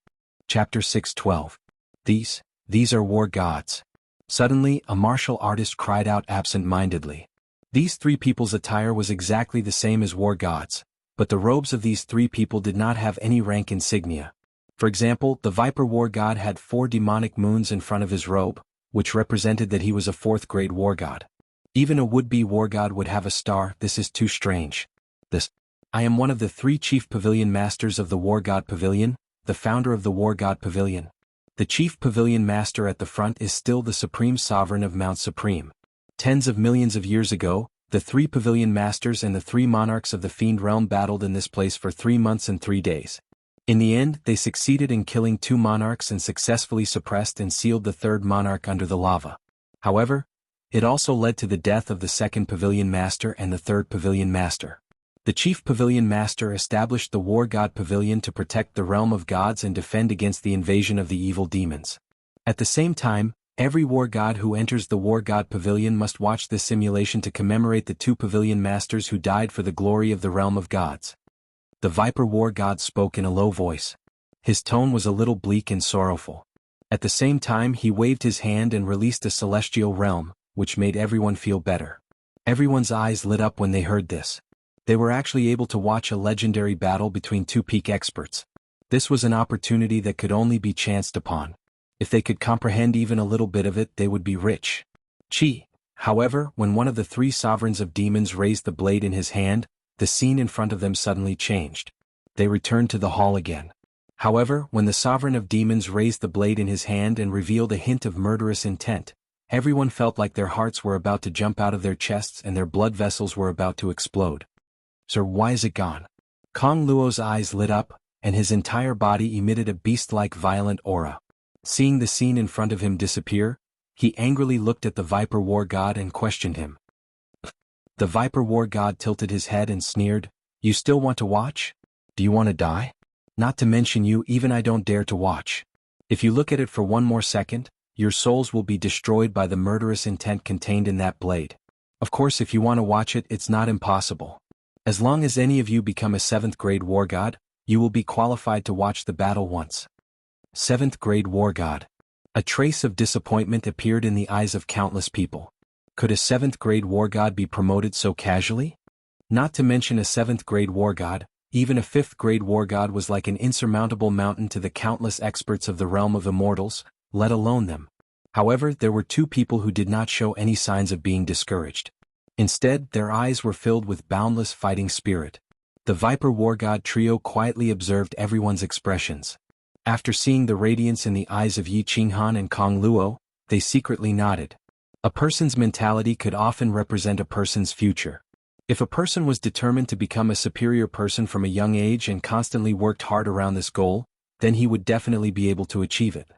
Chapter 6:12. These are war gods. Suddenly, a martial artist cried out absent-mindedly. These 3 people's attire was exactly the same as war gods, but the robes of these 3 people did not have any rank insignia. For example, the Viper War God had 4 demonic moons in front of his robe, which represented that he was a 4th-grade war god. Even a would-be war god would have a star. This is too strange. I am one of the 3 chief pavilion masters of the War God Pavilion, the founder of the War God Pavilion. The chief pavilion master at the front is still the supreme sovereign of Mount Supreme. Tens of millions of years ago, the 3 pavilion masters and the 3 monarchs of the Fiend Realm battled in this place for 3 months and 3 days. In the end, they succeeded in killing 2 monarchs and successfully suppressed and sealed the 3rd monarch under the lava. However, it also led to the death of the 2nd pavilion master and the 3rd pavilion master. The chief pavilion master established the War God Pavilion to protect the realm of gods and defend against the invasion of the evil demons. At the same time, every war god who enters the War God Pavilion must watch this simulation to commemorate the 2 pavilion masters who died for the glory of the realm of gods. The Viper War God spoke in a low voice. His tone was a little bleak and sorrowful. At the same time, he waved his hand and released a celestial realm, which made everyone feel better. Everyone's eyes lit up when they heard this. They were actually able to watch a legendary battle between 2 peak experts. This was an opportunity that could only be chanced upon. If they could comprehend even a little bit of it, they would be rich. However, when one of the 3 sovereigns of demons raised the blade in his hand, the scene in front of them suddenly changed. They returned to the hall again. However, when the sovereign of demons raised the blade in his hand and revealed a hint of murderous intent, everyone felt like their hearts were about to jump out of their chests and their blood vessels were about to explode. Sir, why is it gone? Kong Luo's eyes lit up, and his entire body emitted a beast-like violent aura. Seeing the scene in front of him disappear, he angrily looked at the Viper War God and questioned him. The Viper War God tilted his head and sneered, "You still want to watch? Do you want to die? Not to mention you, even I don't dare to watch. If you look at it for one more second, your souls will be destroyed by the murderous intent contained in that blade. Of course, if you want to watch it, it's not impossible. As long as any of you become a 7th grade war god, you will be qualified to watch the battle once. 7th grade war god. A trace of disappointment appeared in the eyes of countless people. Could a 7th grade war god be promoted so casually? Not to mention a 7th grade war god, even a 5th grade war god was like an insurmountable mountain to the countless experts of the realm of immortals, let alone them. However, there were 2 people who did not show any signs of being discouraged. Instead, their eyes were filled with boundless fighting spirit. The Viper war god trio quietly observed everyone's expressions. After seeing the radiance in the eyes of Yi Qinghan and Kong Luo, they secretly nodded. A person's mentality could often represent a person's future. If a person was determined to become a superior person from a young age and constantly worked hard around this goal, then he would definitely be able to achieve it.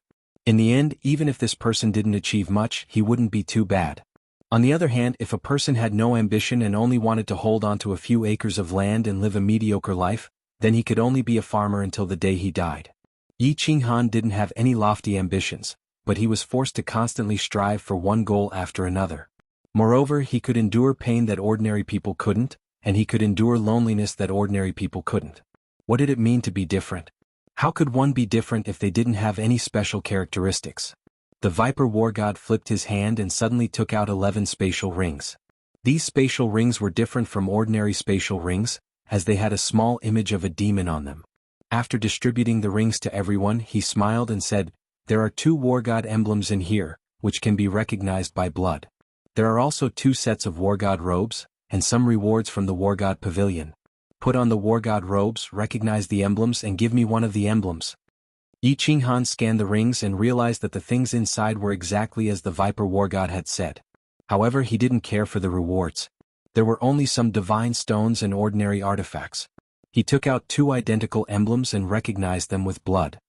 In the end, even if this person didn't achieve much, he wouldn't be too bad. On the other hand, if a person had no ambition and only wanted to hold on to a few acres of land and live a mediocre life, then he could only be a farmer until the day he died. Yi Qinghan didn't have any lofty ambitions, but he was forced to constantly strive for one goal after another. Moreover, he could endure pain that ordinary people couldn't, and he could endure loneliness that ordinary people couldn't. What did it mean to be different? How could one be different if they didn't have any special characteristics? The Viper war god flipped his hand and suddenly took out 11 spatial rings. These spatial rings were different from ordinary spatial rings, as they had a small image of a demon on them. After distributing the rings to everyone, he smiled and said, "There are 2 war god emblems in here, which can be recognized by blood. There are also 2 sets of war god robes, and some rewards from the war god pavilion. Put on the war god robes, recognize the emblems and give me one of the emblems." Yi Qinghan scanned the rings and realized that the things inside were exactly as the Viper war god had said. However, he didn't care for the rewards. There were only some divine stones and ordinary artifacts. He took out 2 identical emblems and recognized them with blood.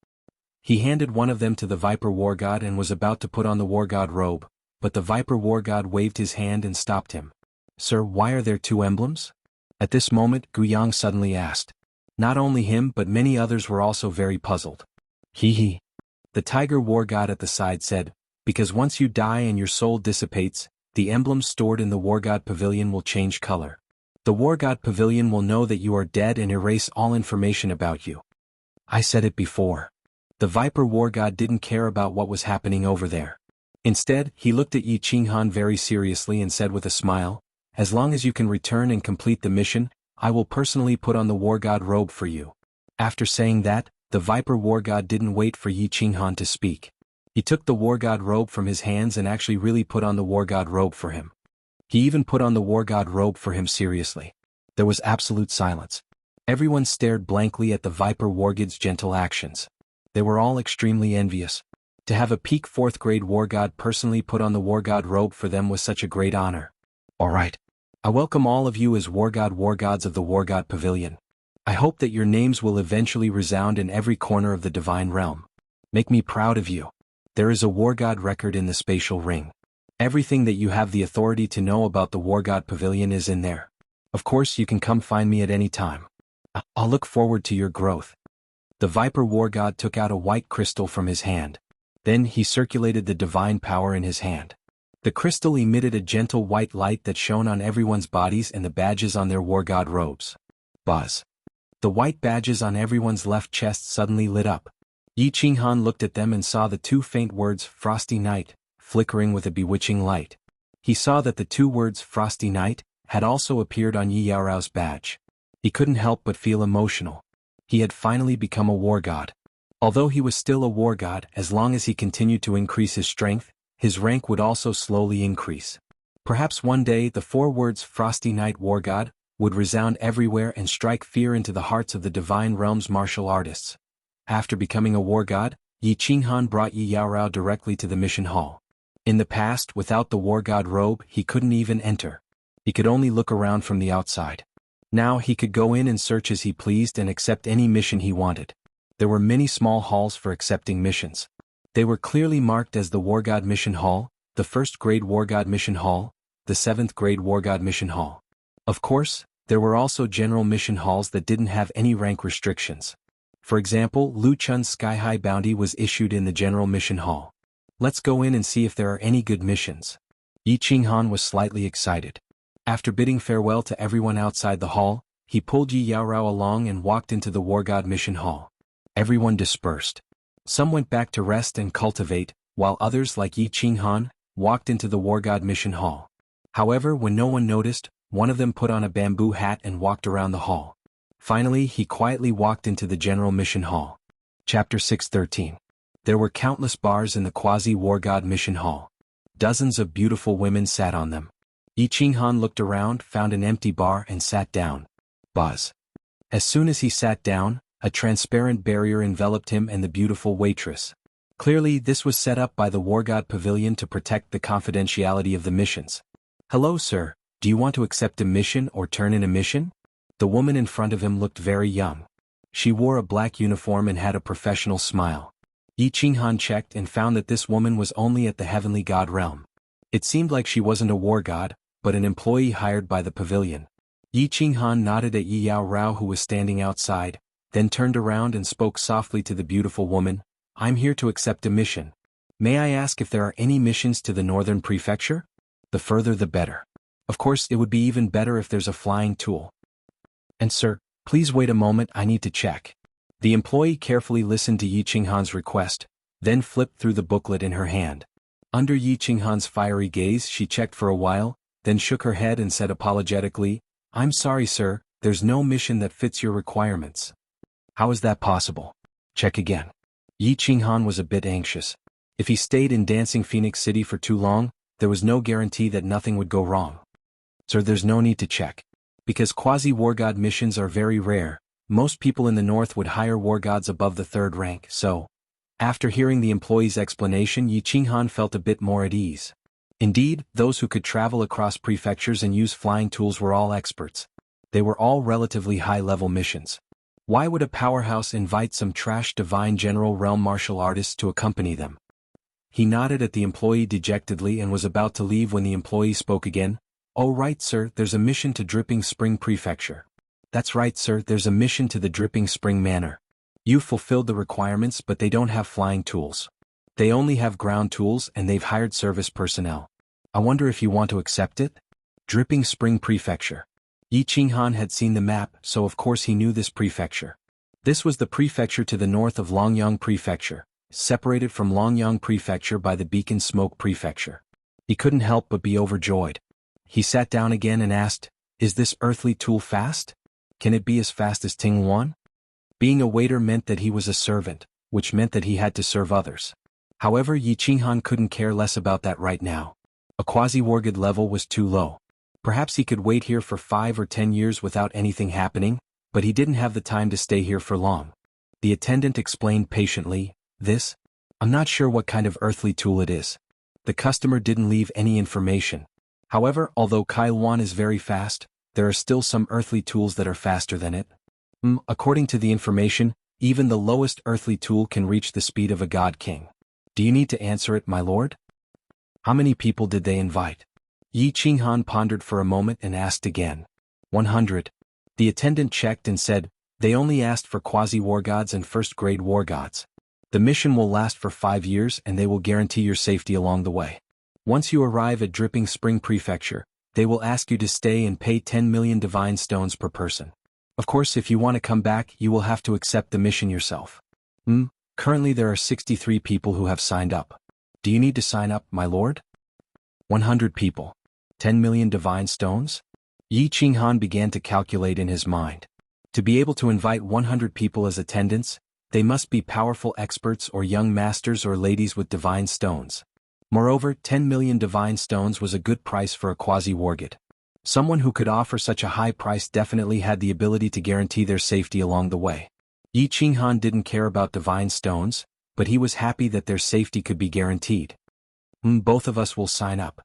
He handed one of them to the Viper war god and was about to put on the war god robe, but the Viper war god waved his hand and stopped him. "Sir, why are there 2 emblems?" At this moment, Guiyang suddenly asked. Not only him but many others were also very puzzled. "Hee." The Tiger war god at the side said, "Because once you die and your soul dissipates, the emblems stored in the war god pavilion will change color. The war god pavilion will know that you are dead and erase all information about you." I said it before. The Viper war god didn't care about what was happening over there. Instead, he looked at Yi Qinghan very seriously and said with a smile, "As long as you can return and complete the mission, I will personally put on the war god robe for you." After saying that, the Viper war god didn't wait for Yi Qinghan to speak. He took the war god robe from his hands and actually really put on the war god robe for him. He even put on the war god robe for him seriously. There was absolute silence. Everyone stared blankly at the Viper war god's gentle actions. They were all extremely envious. To have a peak 4th grade war god personally put on the war god robe for them was such a great honor. Alright. I welcome all of you as war gods of the war god pavilion. I hope that your names will eventually resound in every corner of the divine realm. Make me proud of you. There is a war god record in the spatial ring. Everything that you have the authority to know about the war god pavilion is in there. Of course, you can come find me at any time. I'll look forward to your growth." The Viper war god took out a white crystal from his hand. Then he circulated the divine power in his hand. The crystal emitted a gentle white light that shone on everyone's bodies and the badges on their war god robes. Buzz. The white badges on everyone's left chest suddenly lit up. Yi Qinghan looked at them and saw the 2 faint words "Frosty Night" flickering with a bewitching light. He saw that the 2 words "Frosty Night" had also appeared on Yi Yaorao's badge. He couldn't help but feel emotional. He had finally become a war god. Although he was still a war god, as long as he continued to increase his strength, his rank would also slowly increase. Perhaps one day the 4 words "Frosty Night War God" would resound everywhere and strike fear into the hearts of the divine realm's martial artists. After becoming a war god, Yi Qinghan brought Yi Yaorao directly to the mission hall. In the past, without the war god robe, he couldn't even enter. He could only look around from the outside. Now he could go in and search as he pleased and accept any mission he wanted. There were many small halls for accepting missions. They were clearly marked as the War God Mission Hall, the 1st grade War God Mission Hall, the 7th grade War God Mission Hall. Of course, there were also general mission halls that didn't have any rank restrictions. For example, Lu Chun's Sky High Bounty was issued in the general mission hall. Let's go in and see if there are any good missions. Yi Qinghan was slightly excited. After bidding farewell to everyone outside the hall, he pulled Yi Yaorao along and walked into the War God mission hall. Everyone dispersed. Some went back to rest and cultivate, while others like Yi Qinghan walked into the War God mission hall. However, when no one noticed, one of them put on a bamboo hat and walked around the hall. Finally, he quietly walked into the general mission hall. Chapter 6:13. There were countless bars in the quasi-War God mission hall. Dozens of beautiful women sat on them. Yi Qinghan looked around, found an empty bar and sat down. Buzz. As soon as he sat down, a transparent barrier enveloped him and the beautiful waitress. Clearly, this was set up by the War God Pavilion to protect the confidentiality of the missions. "Hello, sir, do you want to accept a mission or turn in a mission?" The woman in front of him looked very young. She wore a black uniform and had a professional smile. Yi Qinghan checked and found that this woman was only at the heavenly god realm. It seemed like she wasn't a war god, but an employee hired by the pavilion. Yi Qinghan nodded at Yi Yaorao, who was standing outside, then turned around and spoke softly to the beautiful woman. "I'm here to accept a mission. May I ask if there are any missions to the northern prefecture? The further the better. Of course, it would be even better if there's a flying tool. And sir, please wait a moment, I need to check." The employee carefully listened to Yi Qinghan's request, then flipped through the booklet in her hand. Under Yi Qinghan's fiery gaze, she checked for a while, then shook her head and said apologetically, "I'm sorry, sir, there's no mission that fits your requirements." "How is that possible? Check again." Yi Qinghan was a bit anxious. If he stayed in Dancing Phoenix City for too long, there was no guarantee that nothing would go wrong. "Sir, there's no need to check. Because quasi-war god missions are very rare, most people in the north would hire war gods above the 3rd rank, so..." After hearing the employee's explanation, Yi Qinghan felt a bit more at ease. Indeed, those who could travel across prefectures and use flying tools were all experts. They were all relatively high-level missions. Why would a powerhouse invite some trash divine general realm martial artists to accompany them? He nodded at the employee dejectedly and was about to leave when the employee spoke again. "Oh right, sir, there's a mission to Dripping Spring Prefecture." "That's right, sir, there's a mission to the Dripping Spring Manor. You've fulfilled the requirements, but they don't have flying tools. They only have ground tools and they've hired service personnel. I wonder if you want to accept it?" Dripping Spring Prefecture. Yi Qinghan had seen the map, so of course he knew this prefecture. This was the prefecture to the north of Longyang Prefecture, separated from Longyang Prefecture by the Beacon Smoke Prefecture. He couldn't help but be overjoyed. He sat down again and asked, "Is this earthly tool fast? Can it be as fast as Tingwan?" Being a waiter meant that he was a servant, which meant that he had to serve others. However, Yi Qinghan couldn't care less about that right now. A quasi-wargod level was too low. Perhaps he could wait here for 5 or 10 years without anything happening, but he didn't have the time to stay here for long. The attendant explained patiently, I'm not sure what kind of earthly tool it is." The customer didn't leave any information. However, although Kailuan is very fast, there are still some earthly tools that are faster than it. According to the information, even the lowest earthly tool can reach the speed of a god king. Do you need to answer it, my lord? How many people did they invite? Yi Qinghan pondered for a moment and asked again. 100. The attendant checked and said, "They only asked for quasi-war gods and first-grade war gods. The mission will last for 5 years and they will guarantee your safety along the way. Once you arrive at Dripping Spring Prefecture, they will ask you to stay and pay 10 million divine stones per person. Of course, if you want to come back, you will have to accept the mission yourself." Currently there are 63 people who have signed up. Do you need to sign up, my lord? 100 people. 10 million divine stones? Yi Qinghan began to calculate in his mind. To be able to invite 100 people as attendants, they must be powerful experts or young masters or ladies with divine stones. Moreover, 10 million divine stones was a good price for a quasi-wargod. Someone who could offer such a high price definitely had the ability to guarantee their safety along the way. Yi Qinghan didn't care about divine stones, but he was happy that their safety could be guaranteed. Both of us will sign up."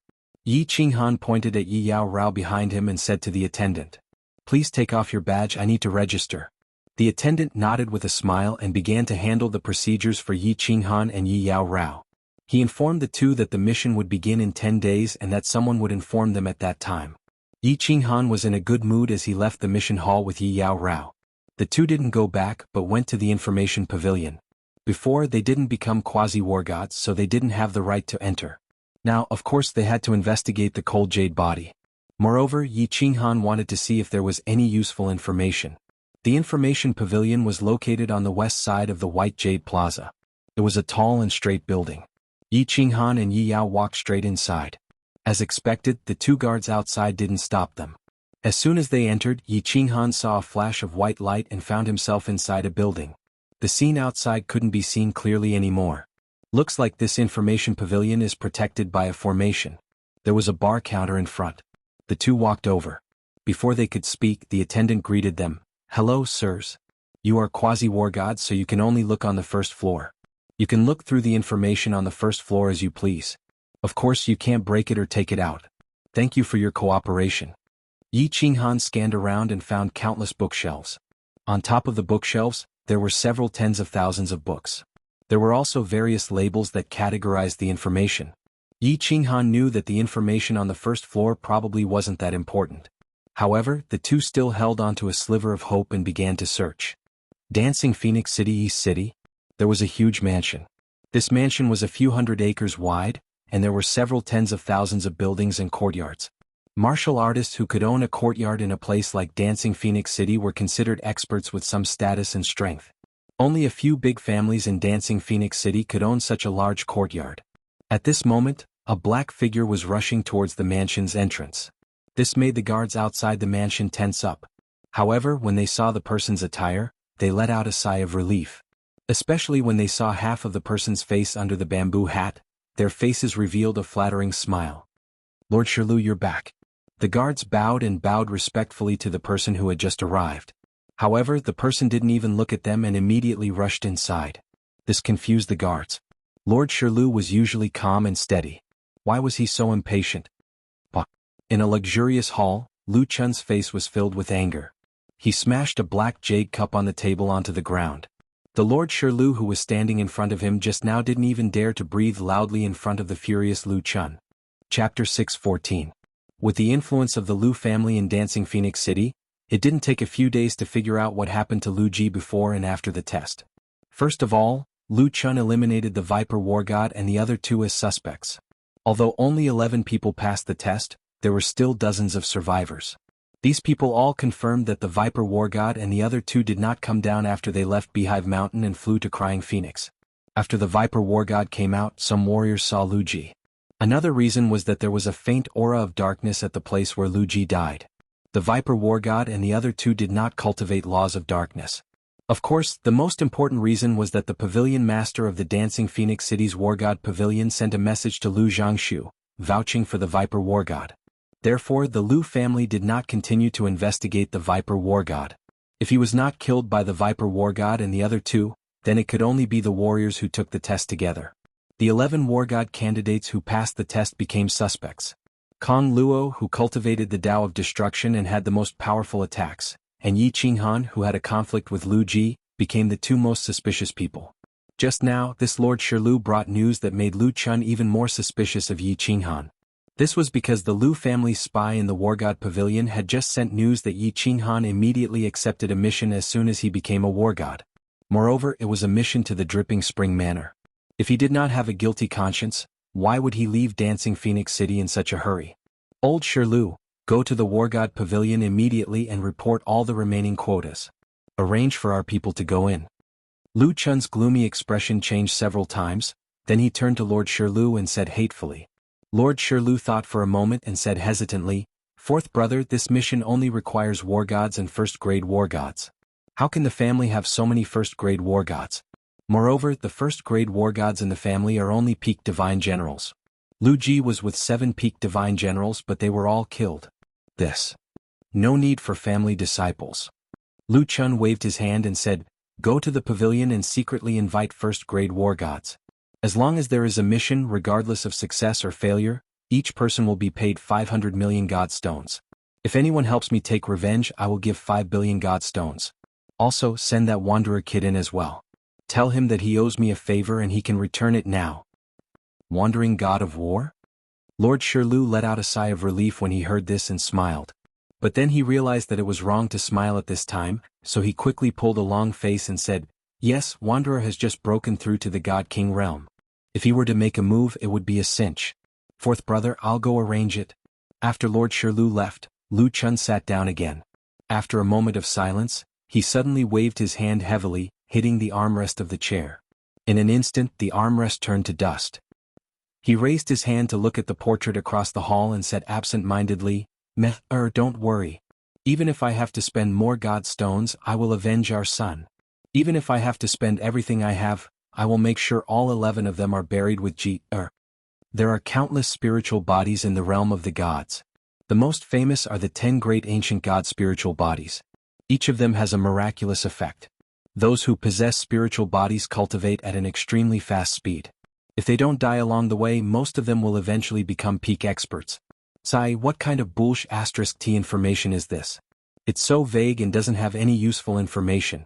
Yi Qinghan pointed at Yi Yaorao behind him and said to the attendant, "Please take off your badge, I need to register." The attendant nodded with a smile and began to handle the procedures for Yi Qinghan and Yi Yaorao. He informed the two that the mission would begin in 10 days and that someone would inform them at that time. Yi Qinghan was in a good mood as he left the mission hall with Yi Yaorao. The two didn't go back but went to the information pavilion. Before, they didn't become quasi-war gods, so they didn't have the right to enter. Now, of course, they had to investigate the cold jade body. Moreover, Yi Qinghan wanted to see if there was any useful information. The information pavilion was located on the west side of the White Jade Plaza. It was a tall and straight building. Yi Qinghan and Yi Yao walked straight inside. As expected, the two guards outside didn't stop them. As soon as they entered, Yi Qinghan saw a flash of white light and found himself inside a building. The scene outside couldn't be seen clearly anymore. Looks like this information pavilion is protected by a formation. There was a bar counter in front. The two walked over. Before they could speak, the attendant greeted them. "Hello, sirs. You are quasi-war gods, so you can only look on the first floor. You can look through the information on the first floor as you please. Of course, you can't break it or take it out. Thank you for your cooperation." Yi Qinghan scanned around and found countless bookshelves. On top of the bookshelves, there were several tens of thousands of books. There were also various labels that categorized the information. Yi Qinghan knew that the information on the first floor probably wasn't that important. However, the two still held onto a sliver of hope and began to search. Dancing Phoenix City, East City? There was a huge mansion. This mansion was a few hundred acres wide, and there were several tens of thousands of buildings and courtyards. Martial artists who could own a courtyard in a place like Dancing Phoenix City were considered experts with some status and strength. Only a few big families in Dancing Phoenix City could own such a large courtyard. At this moment, a black figure was rushing towards the mansion's entrance. This made the guards outside the mansion tense up. However, when they saw the person's attire, they let out a sigh of relief. Especially when they saw half of the person's face under the bamboo hat, their faces revealed a flattering smile. "Lord Shirlu, you're back." The guards bowed and bowed respectfully to the person who had just arrived. However, the person didn't even look at them and immediately rushed inside. This confused the guards. Lord Shirlu was usually calm and steady. Why was he so impatient? In a luxurious hall, Lu Chun's face was filled with anger. He smashed a black jade cup on the table onto the ground. The Lord Shirlu who was standing in front of him just now didn't even dare to breathe loudly in front of the furious Lu Chun. Chapter 6:14. With the influence of the Lu family in Dancing Phoenix City, it didn't take a few days to figure out what happened to Lu Ji before and after the test. First of all, Lu Chun eliminated the Viper War God and the other two as suspects. Although only 11 people passed the test, there were still dozens of survivors. These people all confirmed that the Viper War God and the other two did not come down after they left Beehive Mountain and flew to Crying Phoenix. After the Viper War God came out, some warriors saw Lu Ji. Another reason was that there was a faint aura of darkness at the place where Lu Ji died. The Viper War God and the other two did not cultivate laws of darkness. Of course, the most important reason was that the pavilion master of the Dancing Phoenix City's War God Pavilion sent a message to Lu Jianghu, vouching for the Viper War God. Therefore, the Lu family did not continue to investigate the Viper War God. If he was not killed by the Viper War God and the other two, then it could only be the warriors who took the test together. The 11 War God candidates who passed the test became suspects. Kong Luo, who cultivated the Tao of Destruction and had the most powerful attacks, and Yi Qinghan, who had a conflict with Lu Ji, became the two most suspicious people. Just now, this Lord Shirlu brought news that made Lu Chun even more suspicious of Yi Qinghan. This was because the Lu family's spy in the War God Pavilion had just sent news that Yi Qinghan immediately accepted a mission as soon as he became a War God. Moreover, it was a mission to the Dripping Spring Manor. If he did not have a guilty conscience, why would he leave Dancing Phoenix City in such a hurry? Old Shirlu, go to the War God Pavilion immediately and report all the remaining quotas. Arrange for our people to go in. Lu Chun's gloomy expression changed several times, then he turned to Lord Shirlu and said hatefully. Lord Shirlu thought for a moment and said hesitantly, "Fourth brother, this mission only requires war gods and first-grade war gods. How can the family have so many first-grade war gods? Moreover, the first-grade war gods in the family are only peak divine generals. Lu Ji was with 7 peak divine generals but they were all killed. No need for family disciples." Lu Chun waved his hand and said, "Go to the pavilion and secretly invite first-grade war gods. As long as there is a mission regardless of success or failure, each person will be paid 500 million god stones. If anyone helps me take revenge, I will give 5 billion god stones. Also, send that wanderer kid in as well. Tell him that he owes me a favor and he can return it now." Wandering god of war? Lord Shirlu let out a sigh of relief when he heard this and smiled. But then he realized that it was wrong to smile at this time, so he quickly pulled a long face and said, "Yes, Wanderer has just broken through to the God King realm. If he were to make a move, it would be a cinch. Fourth brother, I'll go arrange it." After Lord Shirlu left, Lu Chun sat down again. After a moment of silence, he suddenly waved his hand heavily, hitting the armrest of the chair. In an instant the armrest turned to dust. He raised his hand to look at the portrait across the hall and said absent-mindedly, don't worry. Even if I have to spend more god stones, I will avenge our son. Even if I have to spend everything I have, I will make sure all 11 of them are buried with There are countless spiritual bodies in the realm of the gods. The most famous are the 10 great ancient god spiritual bodies. Each of them has a miraculous effect. Those who possess spiritual bodies cultivate at an extremely fast speed. If they don't die along the way, most of them will eventually become peak experts. Sai, what kind of **T information is this? It's so vague and doesn't have any useful information.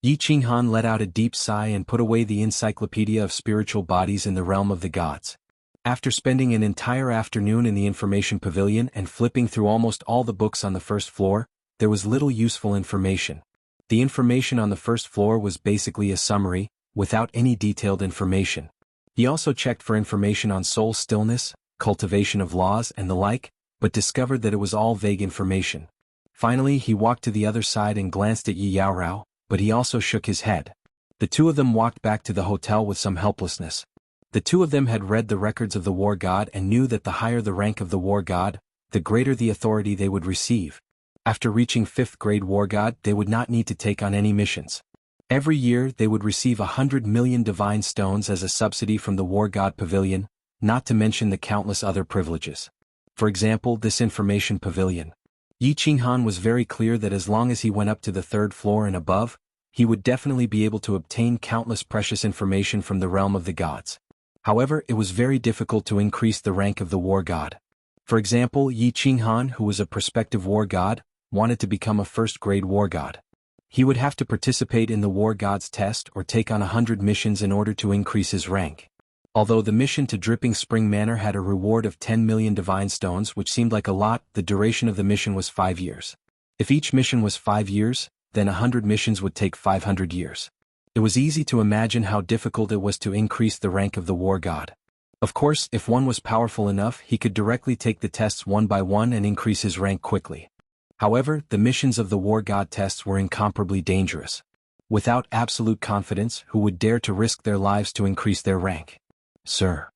Yi Qinghan let out a deep sigh and put away the encyclopedia of spiritual bodies in the realm of the gods. After spending an entire afternoon in the information pavilion and flipping through almost all the books on the first floor, there was little useful information. The information on the first floor was basically a summary, without any detailed information. He also checked for information on soul stillness, cultivation of laws and the like, but discovered that it was all vague information. Finally he walked to the other side and glanced at Yi Yaorao, but he also shook his head. The two of them walked back to the hotel with some helplessness. The two of them had read the records of the war god and knew that the higher the rank of the war god, the greater the authority they would receive. After reaching 5th grade war god, they would not need to take on any missions. Every year they would receive 100 million divine stones as a subsidy from the war god pavilion, not to mention the countless other privileges. For example, this information pavilion. Yi Qinghan was very clear that as long as he went up to the 3rd floor and above, he would definitely be able to obtain countless precious information from the realm of the gods. However, it was very difficult to increase the rank of the war god. For example, Yi Qinghan, who was a prospective war god, wanted to become a 1st grade war god. He would have to participate in the war god's test or take on 100 missions in order to increase his rank. Although the mission to Dripping Spring Manor had a reward of 10 million divine stones, which seemed like a lot, the duration of the mission was 5 years. If each mission was 5 years, then 100 missions would take 500 years. It was easy to imagine how difficult it was to increase the rank of the war god. Of course, if one was powerful enough, he could directly take the tests one by one and increase his rank quickly. However, the missions of the war god tests were incomparably dangerous. Without absolute confidence, who would dare to risk their lives to increase their rank? Sir.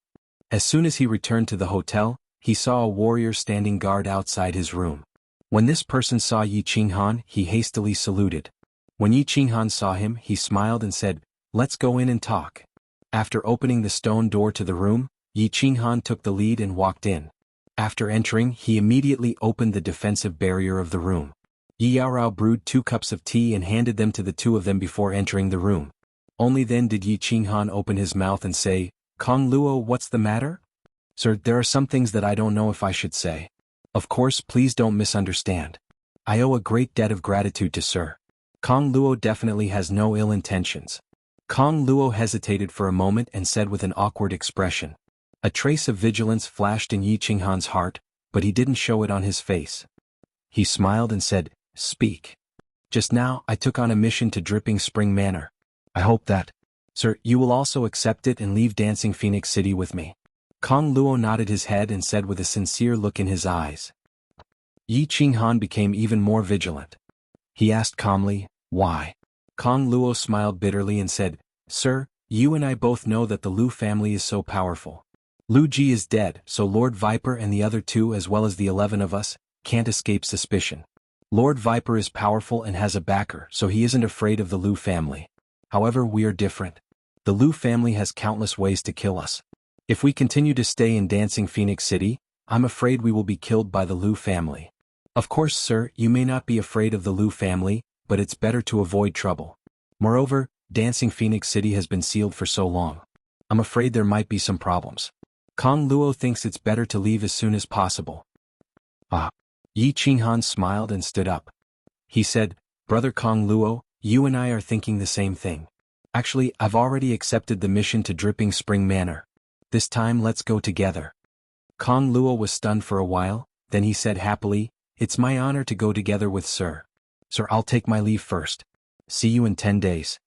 As soon as he returned to the hotel, he saw a warrior standing guard outside his room. When this person saw Yi Qinghan, he hastily saluted. When Yi Qinghan saw him, he smiled and said, "Let's go in and talk." After opening the stone door to the room, Yi Qinghan took the lead and walked in. After entering, he immediately opened the defensive barrier of the room. Yi Yaorao brewed 2 cups of tea and handed them to the two of them before entering the room. Only then did Yi Qinghan open his mouth and say, "Kong Luo, what's the matter?" "Sir, there are some things that I don't know if I should say. Of course, please don't misunderstand. I owe a great debt of gratitude to Sir. Kong Luo definitely has no ill intentions." Kong Luo hesitated for a moment and said with an awkward expression. A trace of vigilance flashed in Yi Qinghan's heart, but he didn't show it on his face. He smiled and said, "Speak. Just now, I took on a mission to Dripping Spring Manor. I hope that, Sir, you will also accept it and leave Dancing Phoenix City with me." Kong Luo nodded his head and said with a sincere look in his eyes. Yi Qinghan became even more vigilant. He asked calmly, "Why?" Kong Luo smiled bitterly and said, "Sir, you and I both know that the Lu family is so powerful. Lu Ji is dead, so Lord Viper and the other 2 as well as the 11 of us, can't escape suspicion. Lord Viper is powerful and has a backer, so he isn't afraid of the Lu family. However, we are different. The Lu family has countless ways to kill us. If we continue to stay in Dancing Phoenix City, I'm afraid we will be killed by the Lu family. Of course, sir, you may not be afraid of the Lu family, but it's better to avoid trouble. Moreover, Dancing Phoenix City has been sealed for so long. I'm afraid there might be some problems. Kong Luo thinks it's better to leave as soon as possible." "Ah." Yi Qinghan smiled and stood up. He said, "Brother Kong Luo, you and I are thinking the same thing. Actually, I've already accepted the mission to Dripping Spring Manor. This time let's go together." Kong Luo was stunned for a while, then he said happily, "It's my honor to go together with Sir. Sir, I'll take my leave first. See you in 10 days.